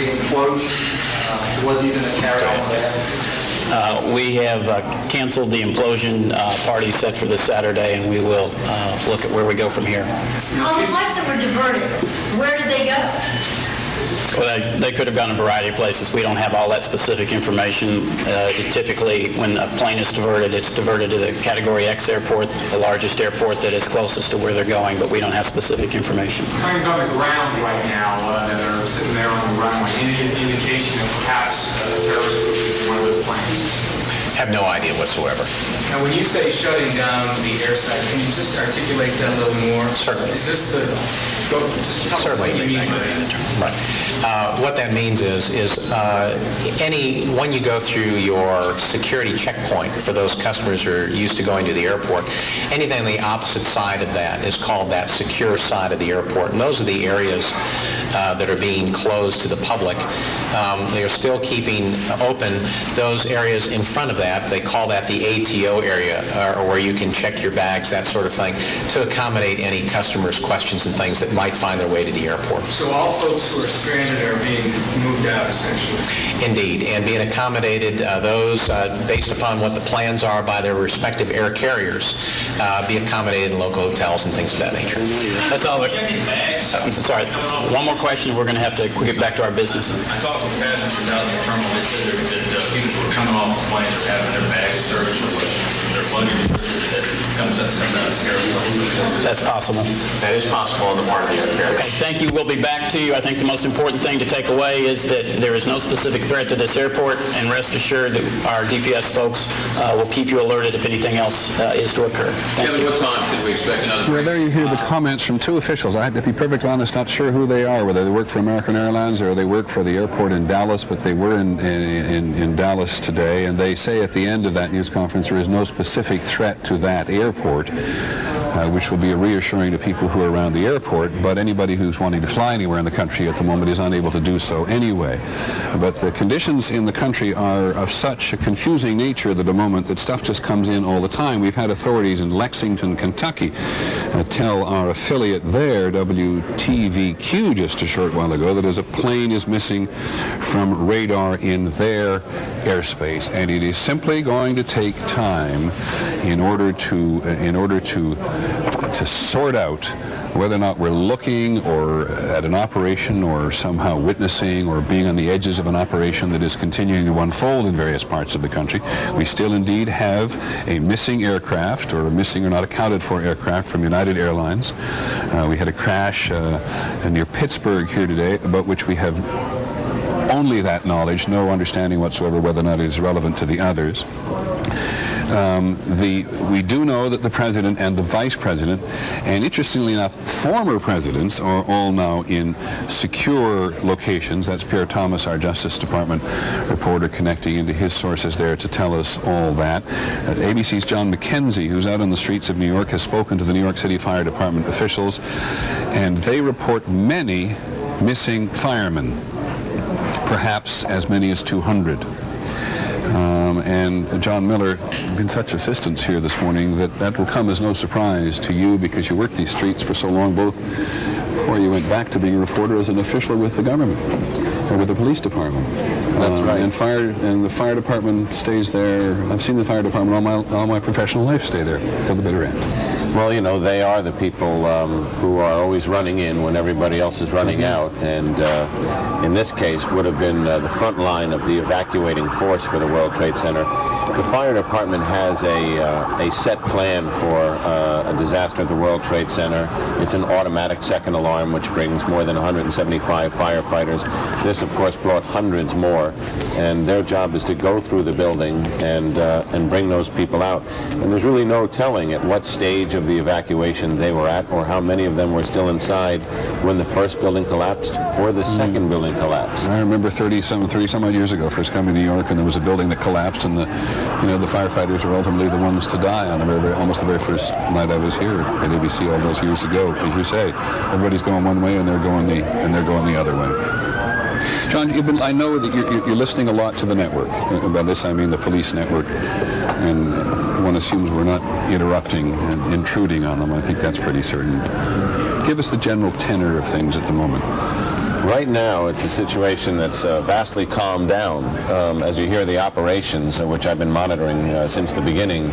the implosion? What are you going to carry on with that? We have canceled the implosion party set for this Saturday, and we will look at where we go from here. On the flights that were diverted, where did they go? Well, they could have gone a variety of places. We don't have all that specific information. Typically, when a plane is diverted, it's diverted to the Category X airport, the largest airport that is closest to where they're going, but we don't have specific information. Planes on the ground right now that are sitting there on the runway. Any indication that perhaps a terrorist group is one of those planes? Have no idea whatsoever. Now, when you say shutting down the airside, can you just articulate that a little more? Certainly. Is this the... Certainly. Right. What that means is when you go through your security checkpoint for those customers who are used to going to the airport, anything on the opposite side of that is called that secure side of the airport. And those are the areas that are being closed to the public. They are still keeping open those areas in front of that. They call that the ATO area, or where you can check your bags, that sort of thing, to accommodate any customers' questions and things that might find their way to the airport. So all folks who are stranded are being moved out, essentially? Indeed, and being accommodated, those, based upon what the plans are by their respective air carriers, be accommodated in local hotels and things of that nature. That's all. I'm sorry. One more question. We're going to have to get back to our business. I talked with passengers out in the terminal. They said that people who are coming off the planes are having their bags searched or their luggage searched. That comes out of the airport. That's possible. That is possible on the part of the air carrier. Okay, thank you. We'll be back to you. I think the most important thing to take away is that there is no specific threat to this airport, and rest assured that our DPS folks will keep you alerted if anything else is to occur. Thank you. What time should we expect another? Well, there you hear the comments from two officials. I have to be perfectly honest, not sure who they are, whether they work for American Airlines or they work for the airport in Dallas, but they were in Dallas today, and they say at the end of that news conference there is no specific threat to that airport, which will be reassuring to people who are around the airport, but anybody who's wanting to fly anywhere in the country at the moment is unable to do so anyway. But the conditions in the country are of such a confusing nature at the moment that stuff just comes in all the time. We've had authorities in Lexington, Kentucky tell our affiliate there, WTVQ, just a short while ago, that a plane is missing from radar in their airspace, and it is simply going to take time in order to sort out whether or not we're looking or at an operation or somehow witnessing or being on the edges of an operation that is continuing to unfold in various parts of the country. We still indeed have a missing aircraft or a missing or not accounted for aircraft from United Airlines. We had a crash near Pittsburgh here today, about which we have only that knowledge, no understanding whatsoever whether or not it is relevant to the others. We do know that the president and the vice president, and interestingly enough, former presidents, are all now in secure locations. That's Pierre Thomas, our Justice Department reporter, connecting into his sources there to tell us all that. ABC's John McKenzie, who's out on the streets of New York, has spoken to the New York City Fire Department officials, and they report many missing firemen, perhaps as many as 200. And John Miller, been such assistance here this morning that will come as no surprise to you, because you worked these streets for so long, both before you went back to being a reporter as an official with the government, or with the police department. That's right. And the fire department stays there. I've seen the fire department all my professional life stay there till the bitter end. Well, you know, they are the people who are always running in when everybody else is running out, and in this case would have been the front line of the evacuating force for the World Trade Center. The fire department has a set plan for a disaster at the World Trade Center. It's an automatic second alarm, which brings more than 175 firefighters. This, of course, brought hundreds more, and their job is to go through the building and bring those people out. And there's really no telling at what stage of the evacuation they were at, or how many of them were still inside when the first building collapsed or the second building collapsed. I remember 30 some odd years ago, first coming to New York, and there was a building that collapsed, and the firefighters were ultimately the ones to die on almost the very first night I was here at ABC all those years ago. As you say, everybody's going one way and they're going the other way. John, I know that you're listening a lot to the network. By this I mean the police network, and one assumes we're not interrupting and intruding on them. I think that's pretty certain. Give us the general tenor of things at the moment. Right now, it's a situation that's vastly calmed down. As you hear the operations, which I've been monitoring since the beginning,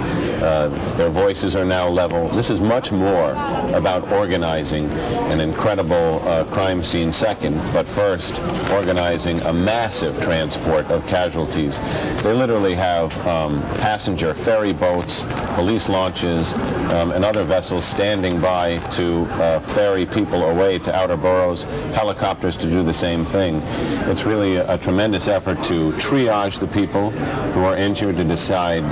their voices are now level. This is much more about organizing an incredible crime scene second, but first organizing a massive transport of casualties. They literally have passenger ferry boats, police launches, and other vessels standing by to ferry people away to outer boroughs, helicopters to do the same thing. It's really a tremendous effort to triage the people who are injured, to decide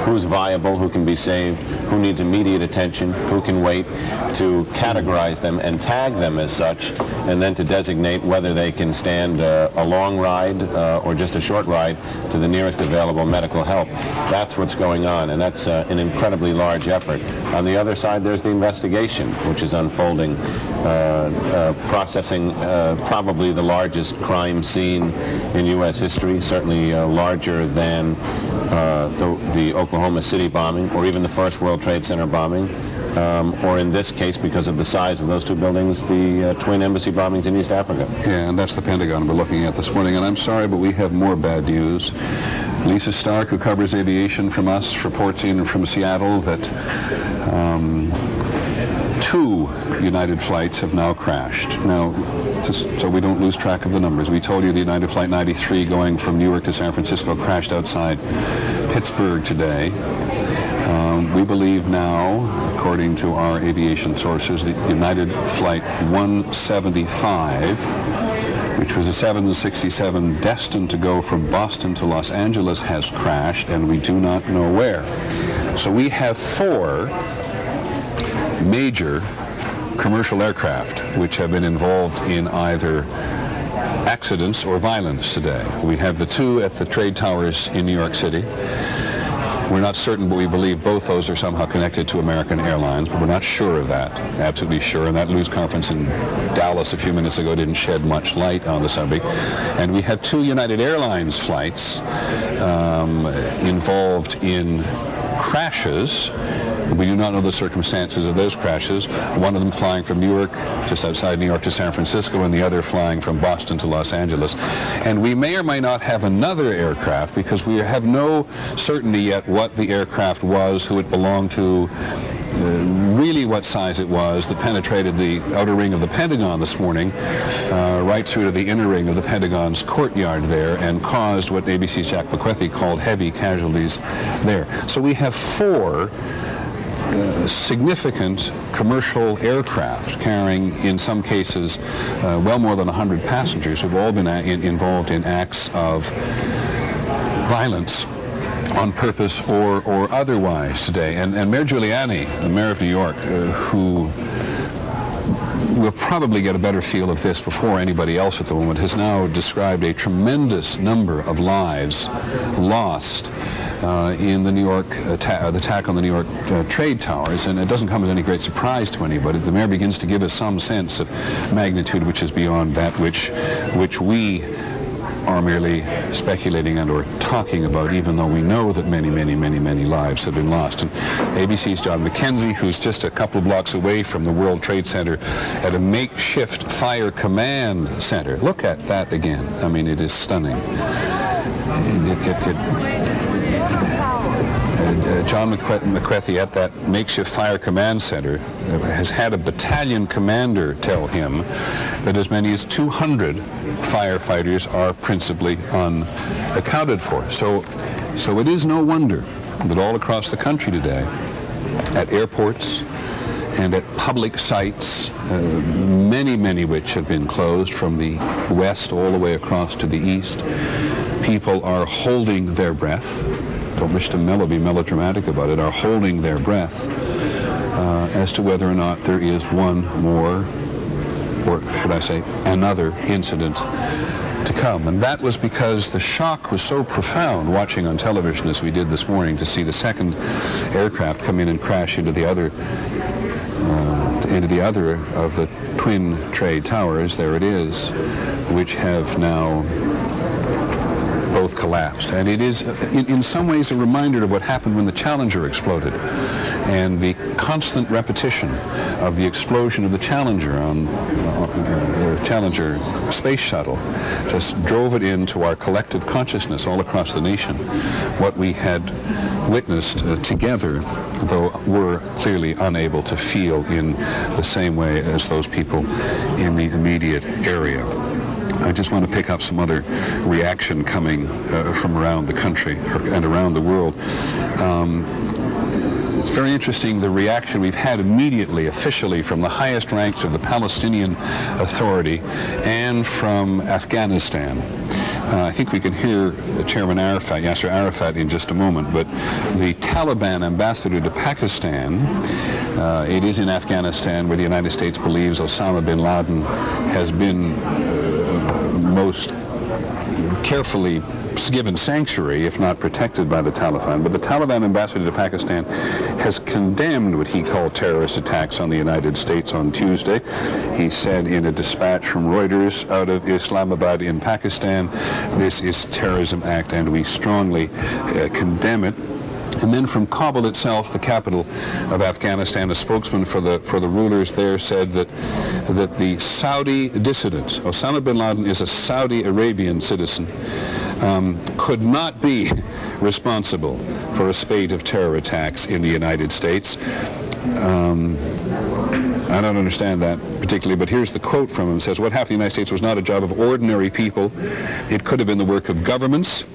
who's viable, who can be saved, who needs immediate attention, who can wait, to categorize them and tag them as such, and then to designate whether they can stand a long ride or just a short ride to the nearest available medical help. That's what's going on, and that's an incredibly large effort. On the other side, there's the investigation, which is unfolding, processing probably the largest crime scene in U.S. history, certainly larger than the Oklahoma City bombing or even the first World Trade Center bombing, or in this case, because of the size of those two buildings, the twin embassy bombings in East Africa. Yeah, and that's the Pentagon we're looking at this morning. And I'm sorry, but we have more bad news. Lisa Stark, who covers aviation from us, reports in from Seattle that 2 United flights have now crashed. Now, just so we don't lose track of the numbers, we told you the United Flight 93 going from New York to San Francisco crashed outside Pittsburgh today. We believe now, according to our aviation sources, that United Flight 175, which was a 767 destined to go from Boston to Los Angeles, has crashed, and we do not know where. So we have 4 major commercial aircraft which have been involved in either accidents or violence today. We have the 2 at the trade towers in New York City. We're not certain, but we believe both those are somehow connected to American Airlines, but we're not sure of that, absolutely sure. And that news conference in Dallas a few minutes ago didn't shed much light on the subject. And we have 2 United Airlines flights involved in crashes. We do not know the circumstances of those crashes. One of them flying from New York, just outside New York, to San Francisco, and the other flying from Boston to Los Angeles. And we may or may not have another aircraft because we have no certainty yet what the aircraft was, who it belonged to, really what size it was, that penetrated the outer ring of the Pentagon this morning, right through to the inner ring of the Pentagon's courtyard there, and caused what ABC's Jack McCarthy called heavy casualties there. So we have 4 significant commercial aircraft carrying, in some cases, well more than 100 passengers who've all been involved in acts of violence on purpose or otherwise today. And Mayor Giuliani, the mayor of New York, who will probably get a better feel of this before anybody else at the moment, has now described a tremendous number of lives lost in the New York attack on the New York trade towers, and it doesn't come as any great surprise to anybody. The mayor begins to give us some sense of magnitude which is beyond that which we are merely speculating and or talking about, even though we know that many, many, many, many lives have been lost. And ABC's John McKenzie, who's just a couple of blocks away from the World Trade Center at a makeshift fire command center. Look at that again. I mean, it is stunning. John McCarthy at that makeshift fire command center has had a battalion commander tell him that as many as 200 firefighters are principally unaccounted for. So it is no wonder that all across the country today, at airports and at public sites, many, many which have been closed from the west all the way across to the east, people are holding their breath. Don't wish to be melodramatic about it, are holding their breath as to whether or not there is one more, or should I say, another incident to come. And that was because the shock was so profound watching on television as we did this morning to see the second aircraft come in and crash into the other of the twin trade towers. There it is, which have now both collapsed. And it is, in some ways, a reminder of what happened when the Challenger exploded. And the constant repetition of the explosion of the Challenger on Challenger space shuttle just drove it into our collective consciousness all across the nation. What we had witnessed together, though were clearly unable to feel in the same way as those people in the immediate area. I just want to pick up some other reaction coming from around the country and around the world. It's very interesting, the reaction we've had immediately, officially, from the highest ranks of the Palestinian Authority and from Afghanistan. I think we can hear Chairman Arafat, Yasser Arafat, in just a moment, but the Taliban ambassador to Pakistan, it is in Afghanistan where the United States believes Osama bin Laden has been most carefully given sanctuary, if not protected by the Taliban. But the Taliban ambassador to Pakistan has condemned what he called terrorist attacks on the United States on Tuesday. He said in a dispatch from Reuters out of Islamabad in Pakistan, this is a terrorism act and we strongly condemn it. And then from Kabul itself, the capital of Afghanistan, a spokesman for the rulers there said that the Saudi dissident, Osama bin Laden is a Saudi Arabian citizen, could not be responsible for a spate of terror attacks in the United States. I don't understand that particularly, but here's the quote from him. It says, what happened in the United States was not a job of ordinary people. It could have been the work of governments.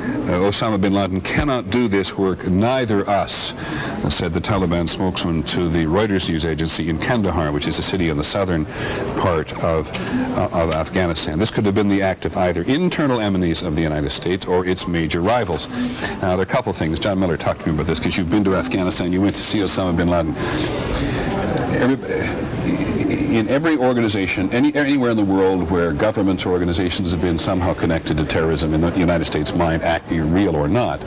Osama bin Laden cannot do this work, neither us, said the Taliban spokesman to the Reuters news agency in Kandahar, which is a city in the southern part of Afghanistan. This could have been the act of either internal enemies of the United States or its major rivals. Now, there are a couple things. John Miller talked to me about this because you've been to Afghanistan. You went to see Osama bin Laden. In every organization, anywhere in the world where governments or organizations have been somehow connected to terrorism in the United States mind, acting real or not,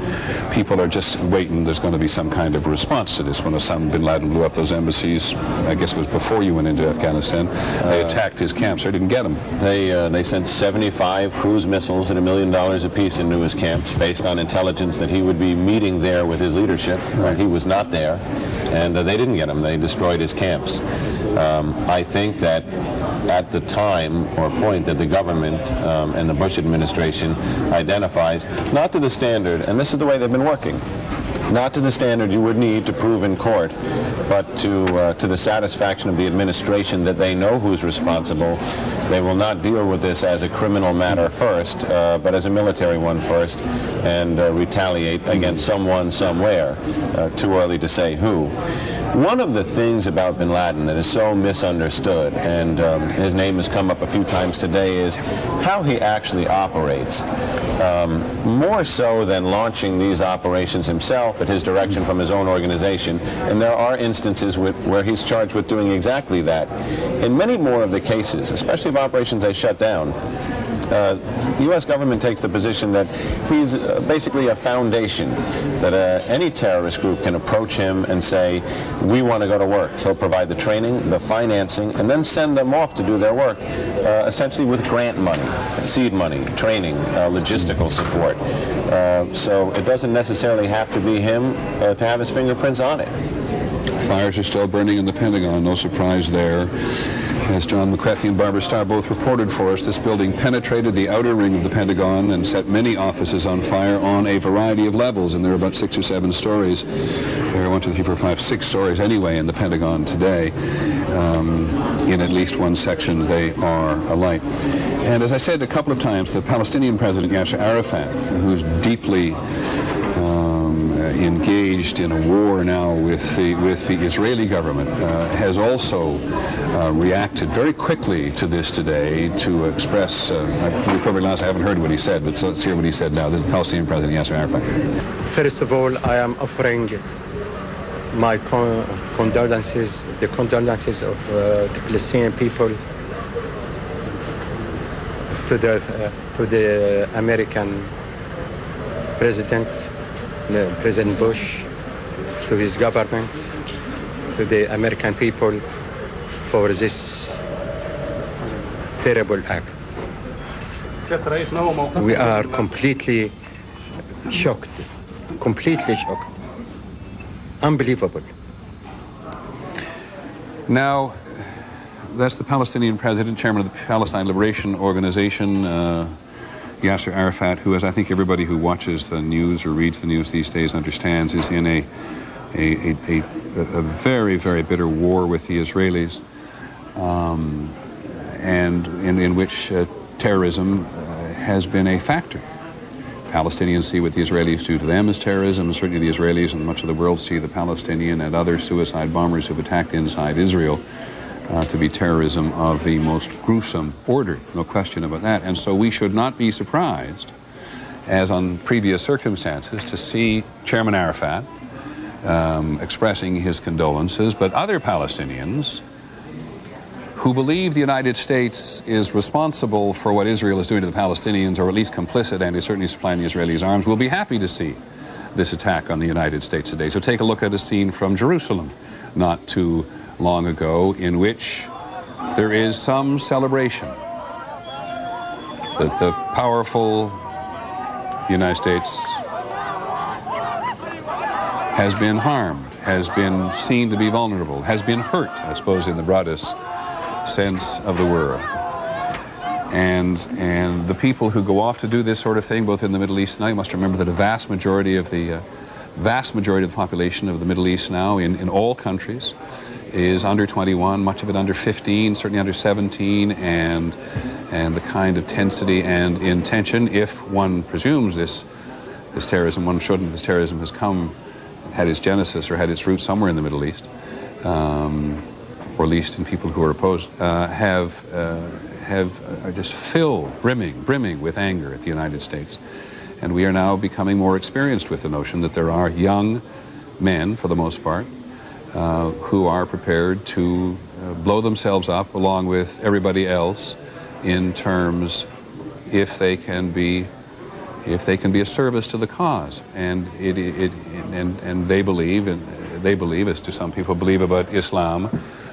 people are just waiting. There's going to be some kind of response to this. When Osama bin Laden blew up those embassies, I guess it was before you went into Afghanistan, they attacked his camps. They didn't get him. They sent 75 cruise missiles at $1 million apiece into his camps based on intelligence that he would be meeting there with his leadership. He was not there, and they didn't get him. They destroyed his camps. I think that at the time or point that the government and the Bush administration identifies, not to the standard, and this is the way they've been working, not to the standard you would need to prove in court, but to the satisfaction of the administration that they know who's responsible. They will not deal with this as a criminal matter first, but as a military one first, and retaliate against someone somewhere. Too early to say who. One of the things about bin Laden that is so misunderstood, and his name has come up a few times today, is how he actually operates. More so than launching these operations himself at his direction from his own organization, and there are instances where he's charged with doing exactly that. In many more of the cases, especially of operations they shut down, the U.S. government takes the position that he's basically a foundation, that any terrorist group can approach him and say, we want to go to work. He'll provide the training, the financing, and then send them off to do their work, essentially with grant money, seed money, training, logistical support. So it doesn't necessarily have to be him to have his fingerprints on it. Fires are still burning in the Pentagon, no surprise there. As John McCarthy and Barbara Starr both reported for us, this building penetrated the outer ring of the Pentagon and set many offices on fire on a variety of levels, and there are about 6 or 7 stories. There are 1, 2, 3, 4, 5, 6 stories anyway in the Pentagon today. In at least one section they are alight. And as I said a couple of times, the Palestinian President Yasser Arafat, who's deeply engaged in a war now with the Israeli government, has also reacted very quickly to this today to express, to be perfectly honest, I haven't heard what he said, but let's hear what he said now. This is Palestinian President Yasser Arafat. First of all, I am offering my condolences, the condolences of the Palestinian people to the American President, President Bush, to his government, to the American people for this terrible act. We are completely shocked. Completely shocked. Unbelievable. Now, that's the Palestinian president, chairman of the Palestine Liberation Organization, Yasser Arafat, who, as I think everybody who watches the news or reads the news these days understands, is in a very, very bitter war with the Israelis, and in which terrorism has been a factor. Palestinians see what the Israelis do to them as terrorism, and certainly the Israelis and much of the world see the Palestinian and other suicide bombers who've attacked inside Israel to be terrorism of the most gruesome order, no question about that. And so we should not be surprised, as on previous circumstances, to see Chairman Arafat expressing his condolences, but other Palestinians who believe the United States is responsible for what Israel is doing to the Palestinians, or at least complicit and is certainly supplying the Israelis arms, will be happy to see this attack on the United States today. So take a look at a scene from Jerusalem not too long ago, in which there is some celebration that the powerful United States has been harmed, has been seen to be vulnerable, has been hurt, I suppose, in the broadest sense of the word. And the people who go off to do this sort of thing, both in the Middle East now, you must remember that a vast majority of the population of the Middle East now, in all countries, is under 21, much of it under 15, certainly under 17, and the kind of tensity and intention, if one presumes this terrorism, one shouldn't, this terrorism has had its genesis or had its roots somewhere in the Middle East, or at least in people who are opposed, are just filled, brimming with anger at the United States. And we are now becoming more experienced with the notion that there are young men, for the most part, who are prepared to blow themselves up along with everybody else in terms, if they can be a service to the cause. And they believe, as do some people believe about Islam,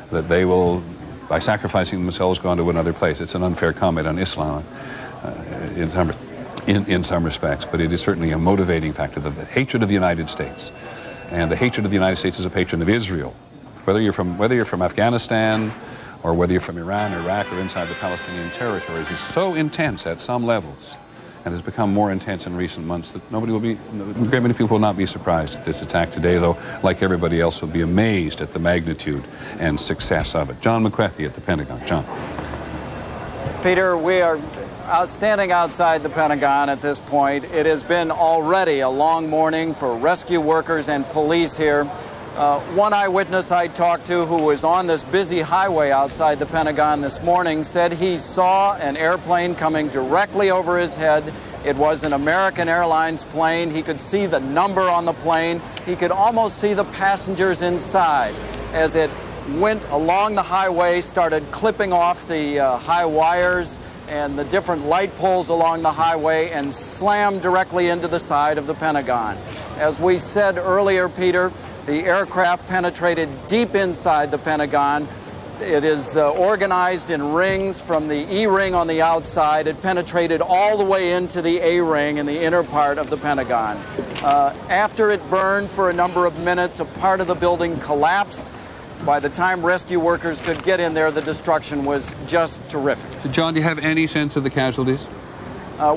that they will, by sacrificing themselves, go on to another place. It's an unfair comment on Islam in some respects, but it is certainly a motivating factor. The hatred of the United States, and the hatred of the United States is a patron of Israel. Whether you're from Afghanistan, or whether you're from Iran, Iraq, or inside the Palestinian territories, is so intense at some levels, and has become more intense in recent months, that a great many people will not be surprised at this attack today, though, like everybody else, will be amazed at the magnitude and success of it. John McCarthy at the Pentagon. John. Peter, we are standing outside the Pentagon at this point. It has been already a long morning for rescue workers and police here. One eyewitness I talked to, who was on this busy highway outside the Pentagon this morning, said he saw an airplane coming directly over his head. It was an American Airlines plane. He could see the number on the plane. He could almost see the passengers inside as it went along the highway, started clipping off the high wires and the different light poles along the highway, and slammed directly into the side of the Pentagon. As we said earlier, Peter, the aircraft penetrated deep inside the Pentagon. It is organized in rings from the E-ring on the outside. It penetrated all the way into the A-ring in the inner part of the Pentagon. After it burned for a number of minutes, a part of the building collapsed. By the time rescue workers could get in there, the destruction was just terrific. So, John, do you have any sense of the casualties?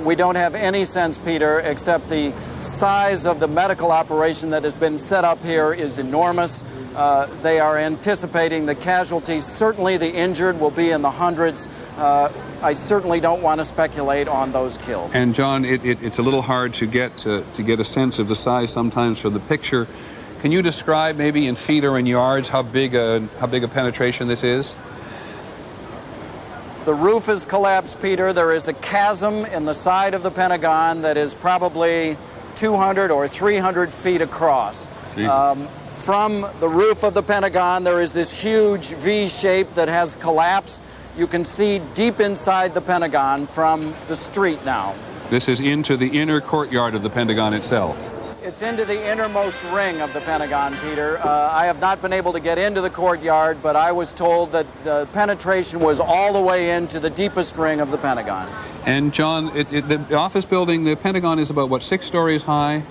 We don't have any sense, Peter, except the size of the medical operation that has been set up here is enormous. They are anticipating the casualties. Certainly the injured will be in the hundreds. I certainly don't want to speculate on those killed. And, John, it's a little hard to get a sense of the size sometimes for the picture. Can you describe, maybe in feet or in yards, how big a penetration this is? The roof is collapsed, Peter. There is a chasm in the side of the Pentagon that is probably 200 or 300 feet across. From the roof of the Pentagon, there is this huge V shape that has collapsed. You can see deep inside the Pentagon from the street now. This is into the inner courtyard of the Pentagon itself. It's into the innermost ring of the Pentagon, Peter. I have not been able to get into the courtyard, but I was told that the penetration was all the way into the deepest ring of the Pentagon. And John, the office building, the Pentagon is about, what, 6 stories high?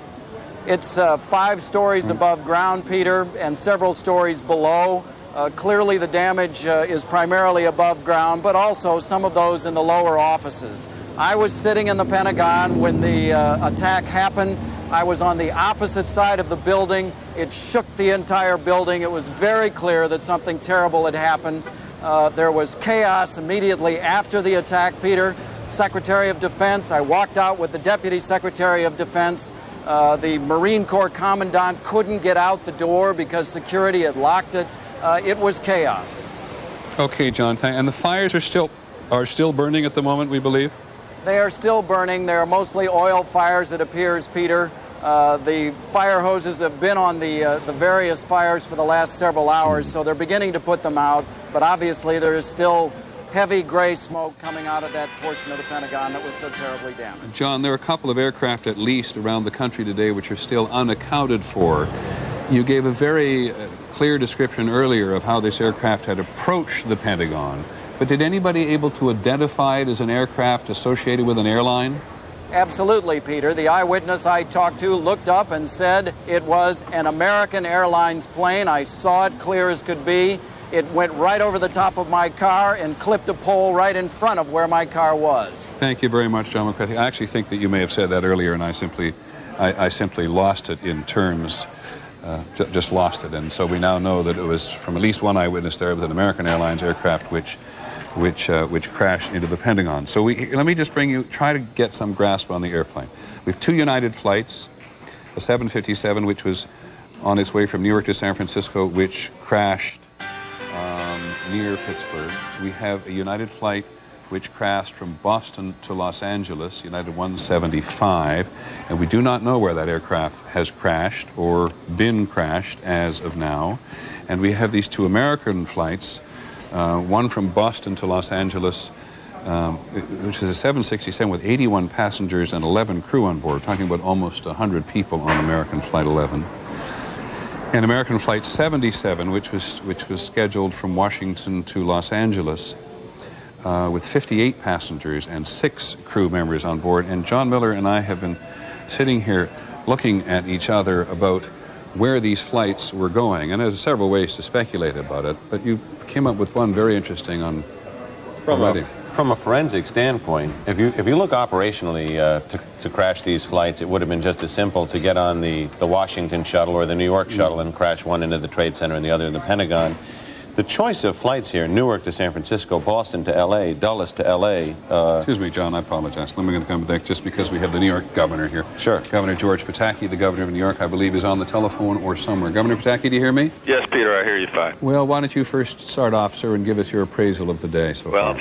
It's 5 stories above ground, Peter, and several stories below. Clearly the damage is primarily above ground, but also some of those in the lower offices. I was sitting in the Pentagon when the attack happened. I was on the opposite side of the building. It shook the entire building. It was very clear that something terrible had happened. There was chaos immediately after the attack, Peter. Secretary of Defense, I walked out with the Deputy Secretary of Defense. The Marine Corps Commandant couldn't get out the door because security had locked it. It was chaos. Okay, John, and the fires are still burning at the moment, we believe? They are still burning. They are mostly oil fires, it appears, Peter. The fire hoses have been on the various fires for the last several hours, so they're beginning to put them out. But obviously there is still heavy gray smoke coming out of that portion of the Pentagon that was so terribly damaged. John, there are a couple of aircraft at least around the country today which are still unaccounted for. You gave a very clear description earlier of how this aircraft had approached the Pentagon. But did anybody able to identify it as an aircraft associated with an airline? Absolutely, Peter. The eyewitness I talked to looked up and said it was an American Airlines plane. I saw it clear as could be. It went right over the top of my car and clipped a pole right in front of where my car was. Thank you very much, John McCarthy. I actually think that you may have said that earlier, and I simply lost it in terms. Just lost it, and so we now know that it was, from at least one eyewitness there, it was an American Airlines aircraft which crashed into the Pentagon. So let me just try to get some grasp on the airplane. We have 2 United flights, a 757 which was on its way from New York to San Francisco, which crashed near Pittsburgh. We have a United flight which crashed from Boston to Los Angeles, United 175, and we do not know where that aircraft has crashed or been crashed as of now. And we have these 2 American flights, one from Boston to Los Angeles, which is a 767 with 81 passengers and 11 crew on board, talking about almost 100 people on American Flight 11. And American Flight 77, which was scheduled from Washington to Los Angeles, with 58 passengers and 6 crew members on board. And John Miller and I have been sitting here looking at each other about where these flights were going. And there's several ways to speculate about it, but you came up with one very interesting on already. From a forensic standpoint, if you look operationally to crash these flights, it would have been just as simple to get on the Washington shuttle or the New York shuttle and crash one into the Trade Center and the other in the Pentagon. The choice of flights here, Newark to San Francisco, Boston to L.A., Dulles to L.A. Excuse me, John, I apologize. Let me come back just because we have the New York governor here. Sure. Governor George Pataki, the governor of New York, I believe, is on the telephone or somewhere. Governor Pataki, do you hear me? Yes, Peter, I hear you fine. Well, why don't you first start off, sir, and give us your appraisal of the day so far.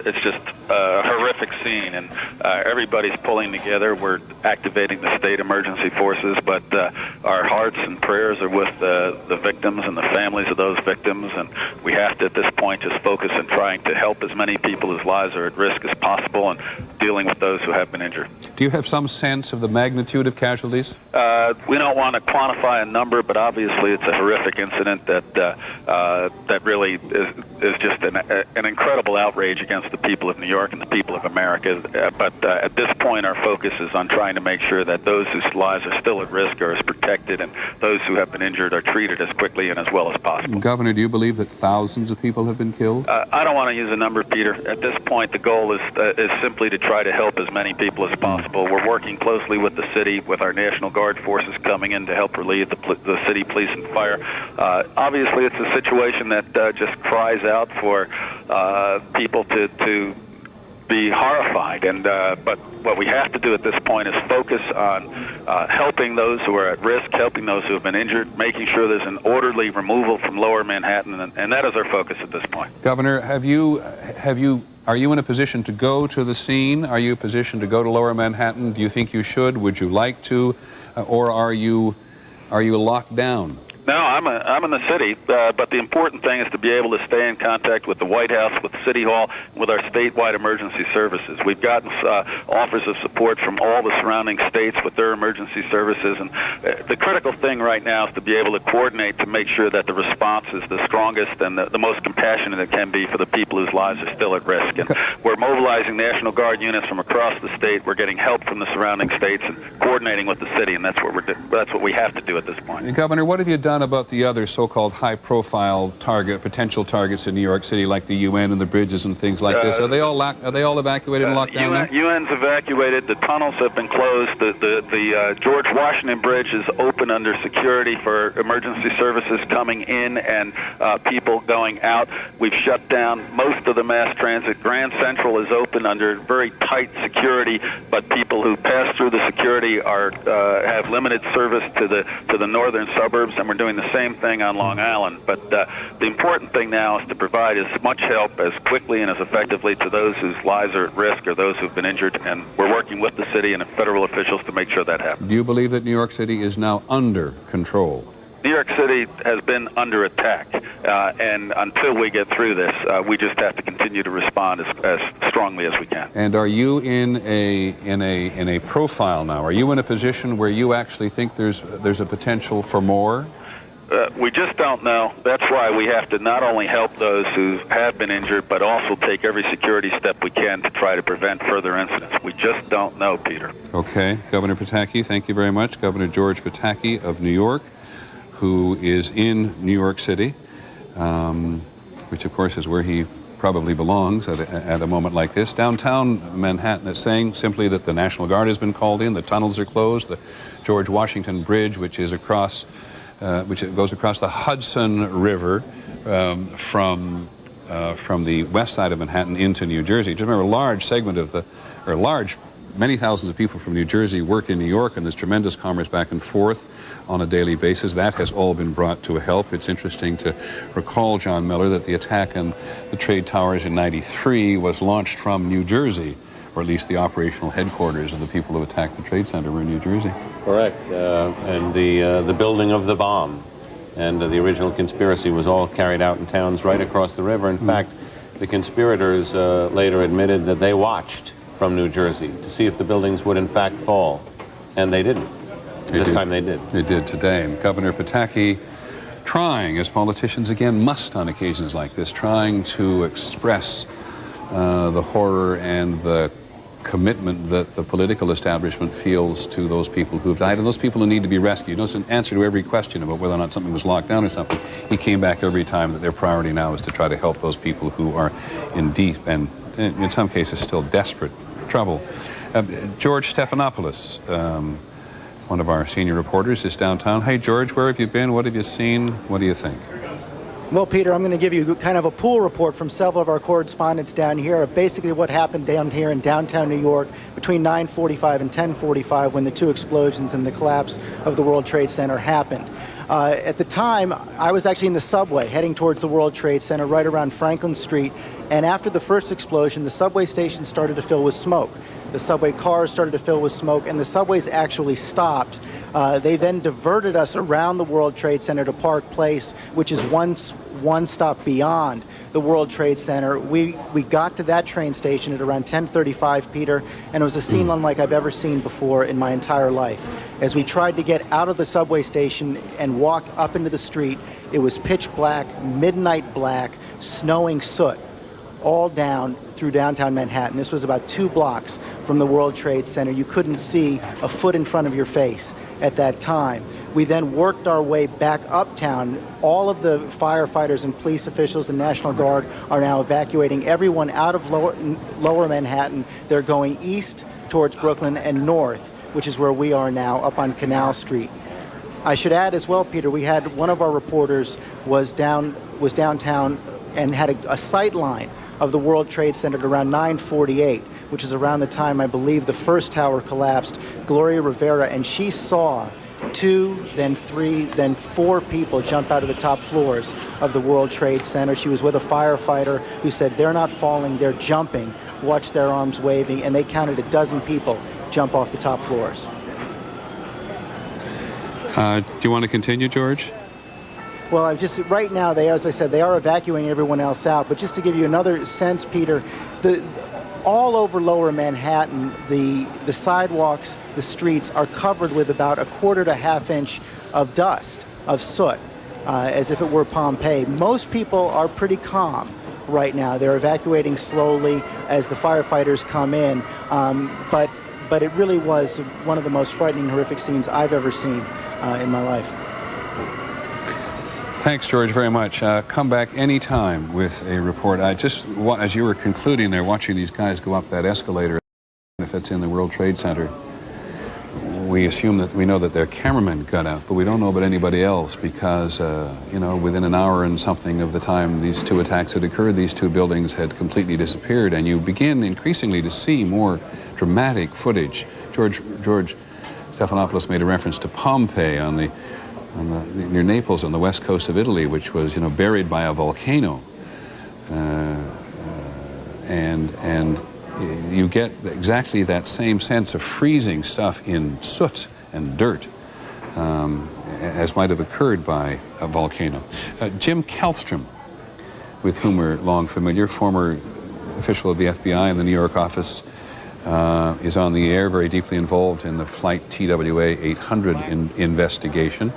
It's just a horrific scene, and everybody's pulling together. We're activating the state emergency forces, but our hearts and prayers are with the victims and the families of those victims, and we have to, at this point, just focus on trying to help as many people whose lives are at risk as possible and dealing with those who have been injured. Do you have some sense of the magnitude of casualties? We don't want to quantify a number, but obviously it's a horrific incident that really is just an incredible outrage against the people of New York and the people of America. But at this point, our focus is on trying to make sure that those whose lives are still at risk are as protected, and those who have been injured are treated as quickly and as well as possible. Governor, do you believe that thousands of people have been killed? I don't want to use a number, Peter. At this point, the goal is simply to try to help as many people as possible. We're working closely with the city, with our National Guard forces coming in to help relieve the city police and fire. Obviously, it's a situation that just cries out for people to be horrified, but what we have to do at this point is focus on helping those who are at risk, helping those who have been injured, making sure there's an orderly removal from Lower Manhattan, and that is our focus at this point. Governor, are you in a position to go to the scene? Are you in a position to go to Lower Manhattan? Do you think you should? Would you like to? Or are you locked down? No, I'm in the city, but the important thing is to be able to stay in contact with the White House, with City Hall, with our statewide emergency services. We've gotten offers of support from all the surrounding states with their emergency services, and the critical thing right now is to be able to coordinate to make sure that the response is the strongest and the most compassionate it can be for the people whose lives are still at risk. And we're mobilizing National Guard units from across the state. We're getting help from the surrounding states and coordinating with the city, and that's what we have to do at this point. And Governor, what have you done about the other so-called high-profile potential targets in New York City, like the UN and the bridges and things like this? Are they all evacuated and locked down now? UN's evacuated. The tunnels have been closed. The George Washington Bridge is open under security for emergency services coming in and people going out. We've shut down most of the mass transit. Grand Central is open under very tight security, but people who pass through the security have limited service to the northern suburbs, and we're doing the same thing on Long Island. But the important thing now is to provide as much help as quickly and as effectively to those whose lives are at risk or those who've been injured, and we're working with the city and federal officials to make sure that happens. Do you believe that New York City is now under control? New York City has been under attack, and until we get through this, we just have to continue to respond as strongly as we can. And are you in a profile now? Are you in a position where you actually think there's a potential for more? We just don't know. That's why we have to not only help those who have been injured, but also take every security step we can to try to prevent further incidents. We just don't know, Peter. Okay. Governor Pataki, thank you very much. Governor George Pataki of New York, who is in New York City, which of course is where he probably belongs at a moment like this. Downtown Manhattan is saying simply that the National Guard has been called in, the tunnels are closed, the George Washington Bridge, which goes across the Hudson River from the west side of Manhattan into New Jersey. Just remember, a large segment of many thousands of people from New Jersey work in New York, and there's tremendous commerce back and forth on a daily basis. That has all been brought to a help. It's interesting to recall, John Miller, that the attack on the trade towers in '93 was launched from New Jersey, or at least the operational headquarters of the people who attacked the Trade Center were in New Jersey. Correct. And the building of the bomb and the original conspiracy was all carried out in towns right across the river. In fact, the conspirators later admitted that they watched from New Jersey to see if the buildings would in fact fall, and they didn't. This time they did. They did today. And Governor Pataki trying, as politicians again must on occasions like this, trying to express the horror and the commitment that the political establishment feels to those people who've died and those people who need to be rescued. It's an answer to every question about whether or not something was locked down or something. He came back every time that their priority now is to try to help those people who are in deep and, in some cases, still desperate trouble. George Stephanopoulos, one of our senior reporters, is downtown. Hey, George, where have you been? What have you seen? What do you think? Well, Peter, I'm going to give you kind of a pool report from several of our correspondents down here of basically what happened down here in downtown New York between 9:45 and 10:45 when the two explosions and the collapse of the World Trade Center happened. At the time, I was actually in the subway heading towards the World Trade Center right around Franklin Street, and after the first explosion, the subway station started to fill with smoke. The subway cars started to fill with smoke, and the subways actually stopped. They then diverted us around the World Trade Center to Park Place, which is one stop beyond the World Trade Center. We got to that train station at around 10:35, Peter, and it was a scene unlike I've ever seen before in my entire life. As we tried to get out of the subway station and walk up into the street, it was pitch black, midnight black, snowing soot all down through downtown Manhattan. This was about 2 blocks from the World Trade Center. You couldn't see a foot in front of your face at that time. We then worked our way back uptown. All of the firefighters and police officials and National Guard are now evacuating everyone out of lower Manhattan. They're going east towards Brooklyn and north, which is where we are now, up on Canal Street. I should add as well, Peter, we had one of our reporters was downtown and had a sight line of the World Trade Center at around 9:48, which is around the time I believe the first tower collapsed, Gloria Rivera, and she saw 2, then 3, then 4 people jump out of the top floors of the World Trade Center. She was with a firefighter who said, "They're not falling, they're jumping." Watch their arms waving, and they counted 12 people jump off the top floors. Do you want to continue, George? Well, right now, as I said, they are evacuating everyone else out. But just to give you another sense, Peter, all over Lower Manhattan, the sidewalks, the streets are covered with about a quarter to half inch of dust, of soot, as if it were Pompeii. Most people are pretty calm right now. They're evacuating slowly as the firefighters come in. But it really was one of the most frightening, horrific scenes I've ever seen in my life. Thanks, George, very much. Come back anytime with a report. As you were concluding there, watching these guys go up that escalator, if it's in the World Trade Center, we know that their cameraman got out, but we don't know about anybody else because, within an hour and something of the time these two attacks had occurred, these two buildings had completely disappeared, and you begin increasingly to see more dramatic footage. George Stephanopoulos made a reference to Pompeii near Naples on the west coast of Italy, which was, buried by a volcano, and you get exactly that same sense of freezing stuff in soot and dirt, as might have occurred by a volcano. Jim Kallstrom, with whom we're long familiar, former official of the FBI in the New York office, is on the air, very deeply involved in the Flight TWA 800 investigation.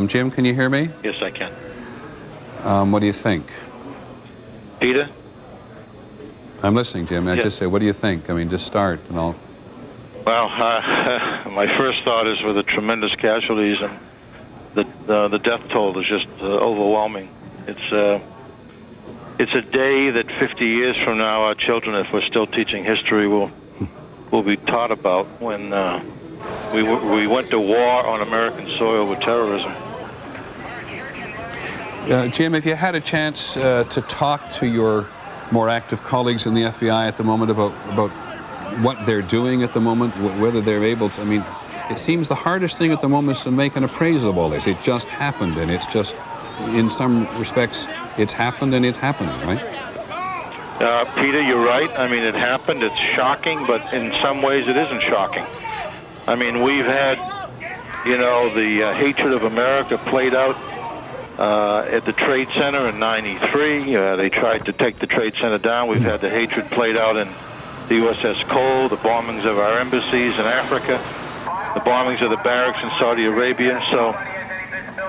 Jim, can you hear me? Yes, I can. What do you think? Peter? I'm listening, Jim. I Yes. just say, what do you think? I mean, just start and I'll... Well, my first thought is with the tremendous casualties, and the death toll is just overwhelming. It's a day that 50 years from now, our children, if we're still teaching history, will be taught about when we went to war on American soil with terrorism. Jim, if you had a chance to talk to your more active colleagues in the FBI at the moment about what they're doing at the moment, whether they're able to, I mean, it seems the hardest thing at the moment is to make an appraisal of all this. It just happened, and it's just, in some respects, it's happened and it's happening, right? Peter, you're right. I mean, it happened. It's shocking, but in some ways it isn't shocking. I mean, we've had, the hatred of America played out at the Trade Center in '93. They tried to take the Trade Center down. We've had the hatred played out in the USS Cole, the bombings of our embassies in Africa, the bombings of the barracks in Saudi Arabia. So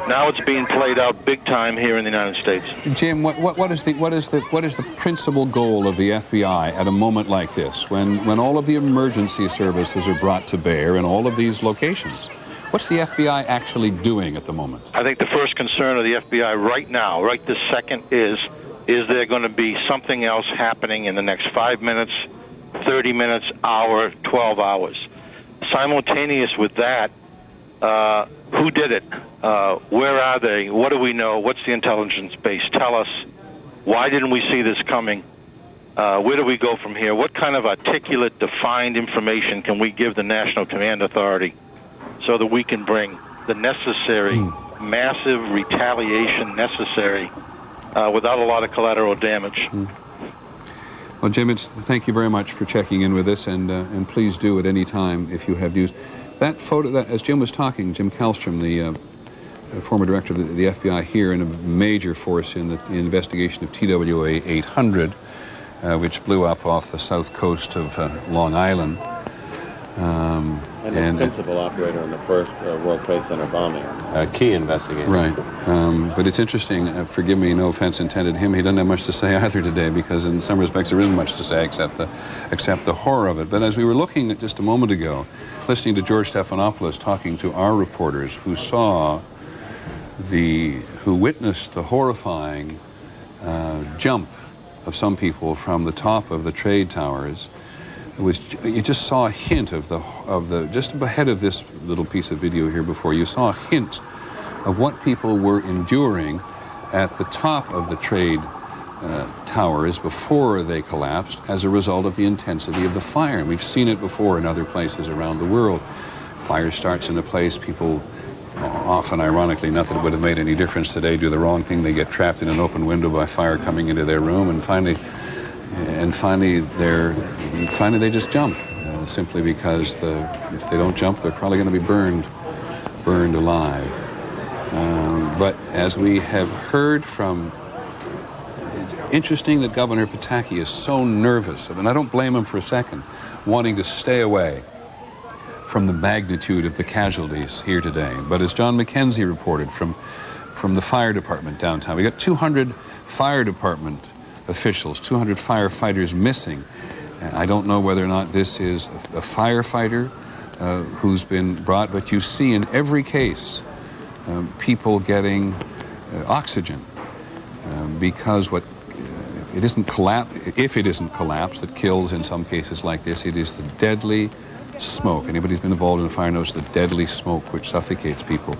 now it's being played out big time here in the United States. Jim, what is the principal goal of the FBI at a moment like this, when all of the emergency services are brought to bear in all of these locations? What's the FBI actually doing at the moment? I think the first concern of the FBI right now, right this second, is there going to be something else happening in the next 5 minutes, 30 minutes, hour, 12 hours? Simultaneous with that, who did it? Where are they? What do we know? What's the intelligence base? Tell us. Why didn't we see this coming? Where do we go from here? What kind of articulate, defined information can we give the National Command Authority so that we can bring the necessary, massive retaliation necessary without a lot of collateral damage? Well, Jim, thank you very much for checking in with us, and please do at any time if you have news. That photo, as Jim was talking, Jim Kallstrom, the former director of the FBI here, and a major force in the investigation of TWA 800, which blew up off the south coast of Long Island. And the principal operator in the first World Trade Center bombing. Key investigator. Right. But it's interesting, forgive me, no offense intended him, he doesn't have much to say either today, because in some respects there isn't much to say except the horror of it. But as we were looking at just a moment ago, listening to George Stephanopoulos talking to our reporters who witnessed the horrifying jump of some people from the top of the trade towers, you just saw a hint of the just ahead of this little piece of video here before, you saw a hint of what people were enduring at the top of the trade towers before they collapsed as a result of the intensity of the fire. And we've seen it before in other places around the world. Fire starts in a place, people often, ironically, not that it would have made any difference today, do the wrong thing, they get trapped in an open window by fire coming into their room, and finally they just jump, simply because if they don't jump, they're probably going to be burned alive. But as we have heard from, it's interesting that Governor Pataki is so nervous, and I don't blame him for a second, wanting to stay away from the magnitude of the casualties here today. But as John McKenzie reported from the fire department downtown, we got 200 fire department officials, 200 firefighters missing. I don't know whether or not this is a firefighter who's been brought, but you see in every case people getting oxygen because it isn't if it isn't collapse that kills in some cases like this, it is the deadly smoke. Anybody who's been involved in a fire knows the deadly smoke which suffocates people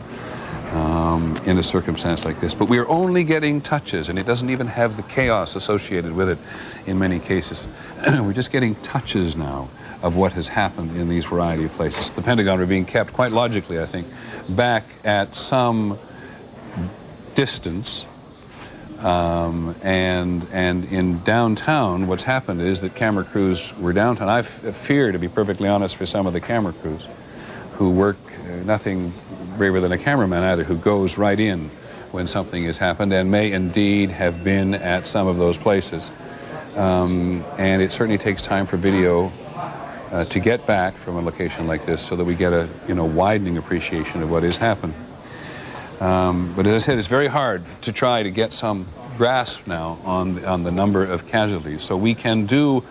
in a circumstance like this. But we're only getting touches, and it doesn't even have the chaos associated with it in many cases. We're just getting touches now of what has happened in these variety of places. The Pentagon are being kept, quite logically, I think, back at some distance. And in downtown, what's happened is that camera crews were downtown. I fear, to be perfectly honest, for some of the camera crews who work nothing braver than a cameraman either, who goes right in when something has happened and may indeed have been at some of those places. And it certainly takes time for video to get back from a location like this so that we get a widening appreciation of what has happened. But as I said, it's very hard to try to get some grasp now on the number of casualties. So we can do,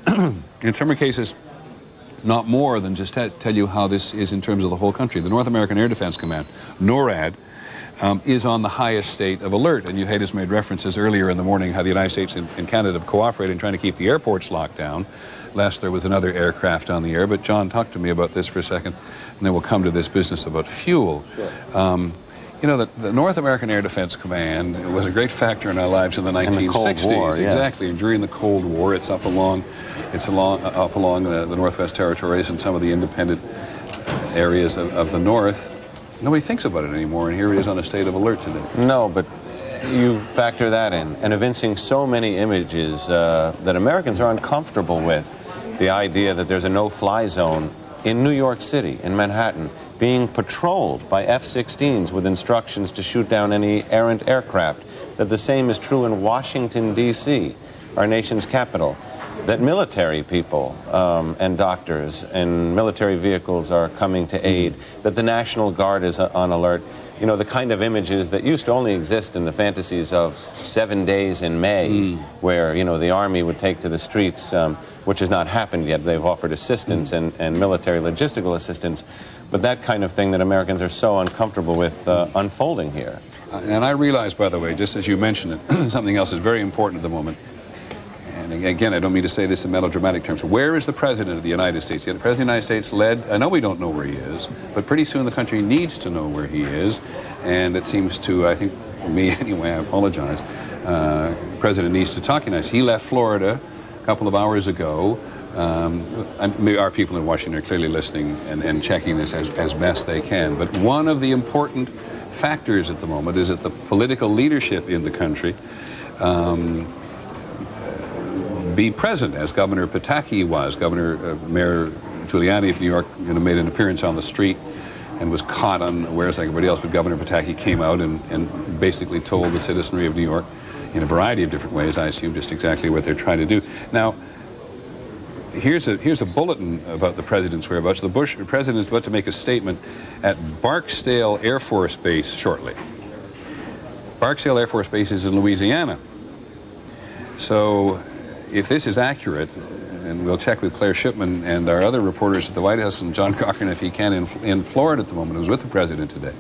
in some cases, not more than just tell you how this is in terms of the whole country. The North American Air Defense Command, NORAD, is on the highest state of alert. And you had us made references earlier in the morning how the United States and Canada have cooperated in trying to keep the airports locked down, lest there was another aircraft on the air. But John, talk to me about this for a second, and then we'll come to this business about fuel. Sure. The North American Air Defense Command was a great factor in our lives in the 1960s. In the Cold War, yes. Exactly. And during the Cold War, it's up along the Northwest Territories and some of the independent areas of the North. Nobody thinks about it anymore, and here it is on a state of alert today. No, but you factor that in, and evincing so many images that Americans are uncomfortable with. The idea that there's a no-fly zone in New York City, in Manhattan, being patrolled by F-16s with instructions to shoot down any errant aircraft, that the same is true in Washington, D.C., our nation's capital, that military people and doctors and military vehicles are coming to aid, that the National Guard is on alert. You know, the kind of images that used to only exist in the fantasies of 7 days in May, where, the Army would take to the streets, which has not happened yet. They've offered assistance and military logistical assistance, but that kind of thing that Americans are so uncomfortable with unfolding here. And I realize, by the way, just as you mentioned it, something else is very important at the moment. And again, I don't mean to say this in melodramatic terms. Where is the President of the United States? The President of the United States led, I know we don't know where he is, but pretty soon the country needs to know where he is. And it seems to, I think, for me anyway, I apologize, the President needs to talk to us. He left Florida a couple of hours ago. Our people in Washington are clearly listening and checking this as best they can. But one of the important factors at the moment is that the political leadership in the country be present, as Governor Pataki was. Mayor Giuliani of New York made an appearance on the street and was caught unawares like everybody else, but Governor Pataki came out and basically told the citizenry of New York in a variety of different ways, I assume, just exactly what they're trying to do. Now, here's a bulletin about the President's whereabouts. The President is about to make a statement at Barksdale Air Force Base shortly. Barksdale Air Force Base is in Louisiana. So if this is accurate, and we'll check with Claire Shipman and our other reporters at the White House and John Cochran, if he can, in Florida at the moment, who's with the President today.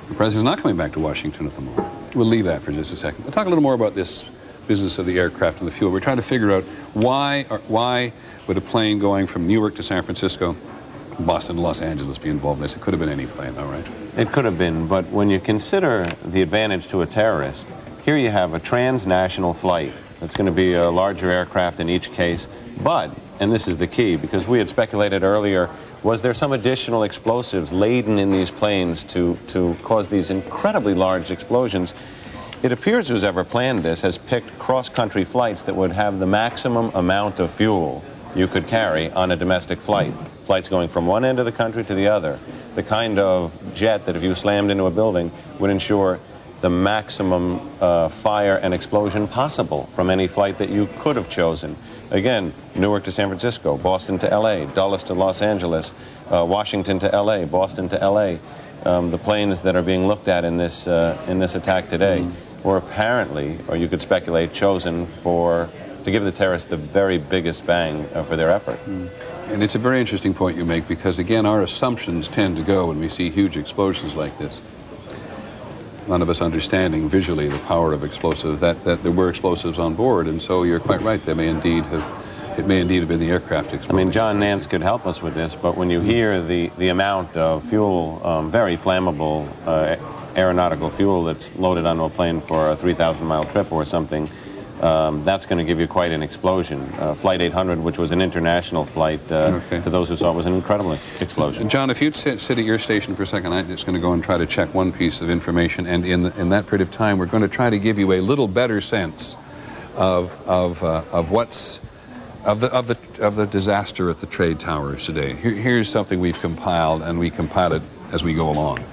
The President's not coming back to Washington at the moment. We'll leave that for just a second. We'll talk a little more about this business of the aircraft and the fuel. We're trying to figure out why would a plane going from New York to San Francisco, Boston to Los Angeles be involved in this? It could have been any plane, all right? It could have been, but when you consider the advantage to a terrorist, here you have a transnational flight. It's going to be a larger aircraft in each case. But, and this is the key, because we had speculated earlier, was there some additional explosives laden in these planes to cause these incredibly large explosions? It appears who's ever planned this has picked cross-country flights that would have the maximum amount of fuel you could carry on a domestic flight. Flights going from one end of the country to the other. The kind of jet that if you slammed into a building would ensure the maximum fire and explosion possible from any flight that you could have chosen. Again, Newark to San Francisco, Boston to LA, Dulles to Los Angeles, Washington to LA, Boston to LA. The planes that are being looked at in this attack today were apparently, or you could speculate, chosen to give the terrorists the very biggest bang for their effort. And it's a very interesting point you make, because again, our assumptions tend to go when we see huge explosions like this. None of us understanding visually the power of explosives, that there were explosives on board, and so you're quite right, it may indeed have been the aircraft explosion. I mean, John Nance could help us with this, but when you hear the amount of fuel, very flammable aeronautical fuel that's loaded onto a plane for a 3,000-mile trip or something, that's going to give you quite an explosion. Flight 800, which was an international flight, to those who saw it, was an incredible explosion. John, if you'd sit at your station for a second, I'm just going to go and try to check one piece of information, and in that period of time, we're going to try to give you a little better sense of the disaster at the trade towers today. Here's something we've compiled, and we compile it as we go along.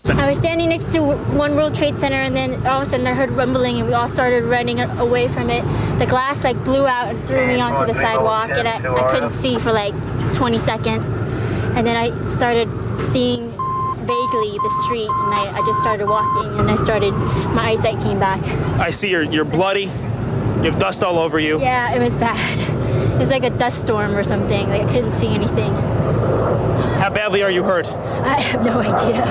I was standing next to One World Trade Center, and then all of a sudden I heard rumbling, and we all started running away from it. The glass blew out and threw me onto the sidewalk, and I couldn't see for 20 seconds. And then I started seeing vaguely the street, and I just started walking, and my eyesight came back. I see you're bloody. You have dust all over you. Yeah, it was bad. It was like a dust storm or something. I couldn't see anything. How badly are you hurt? I have no idea.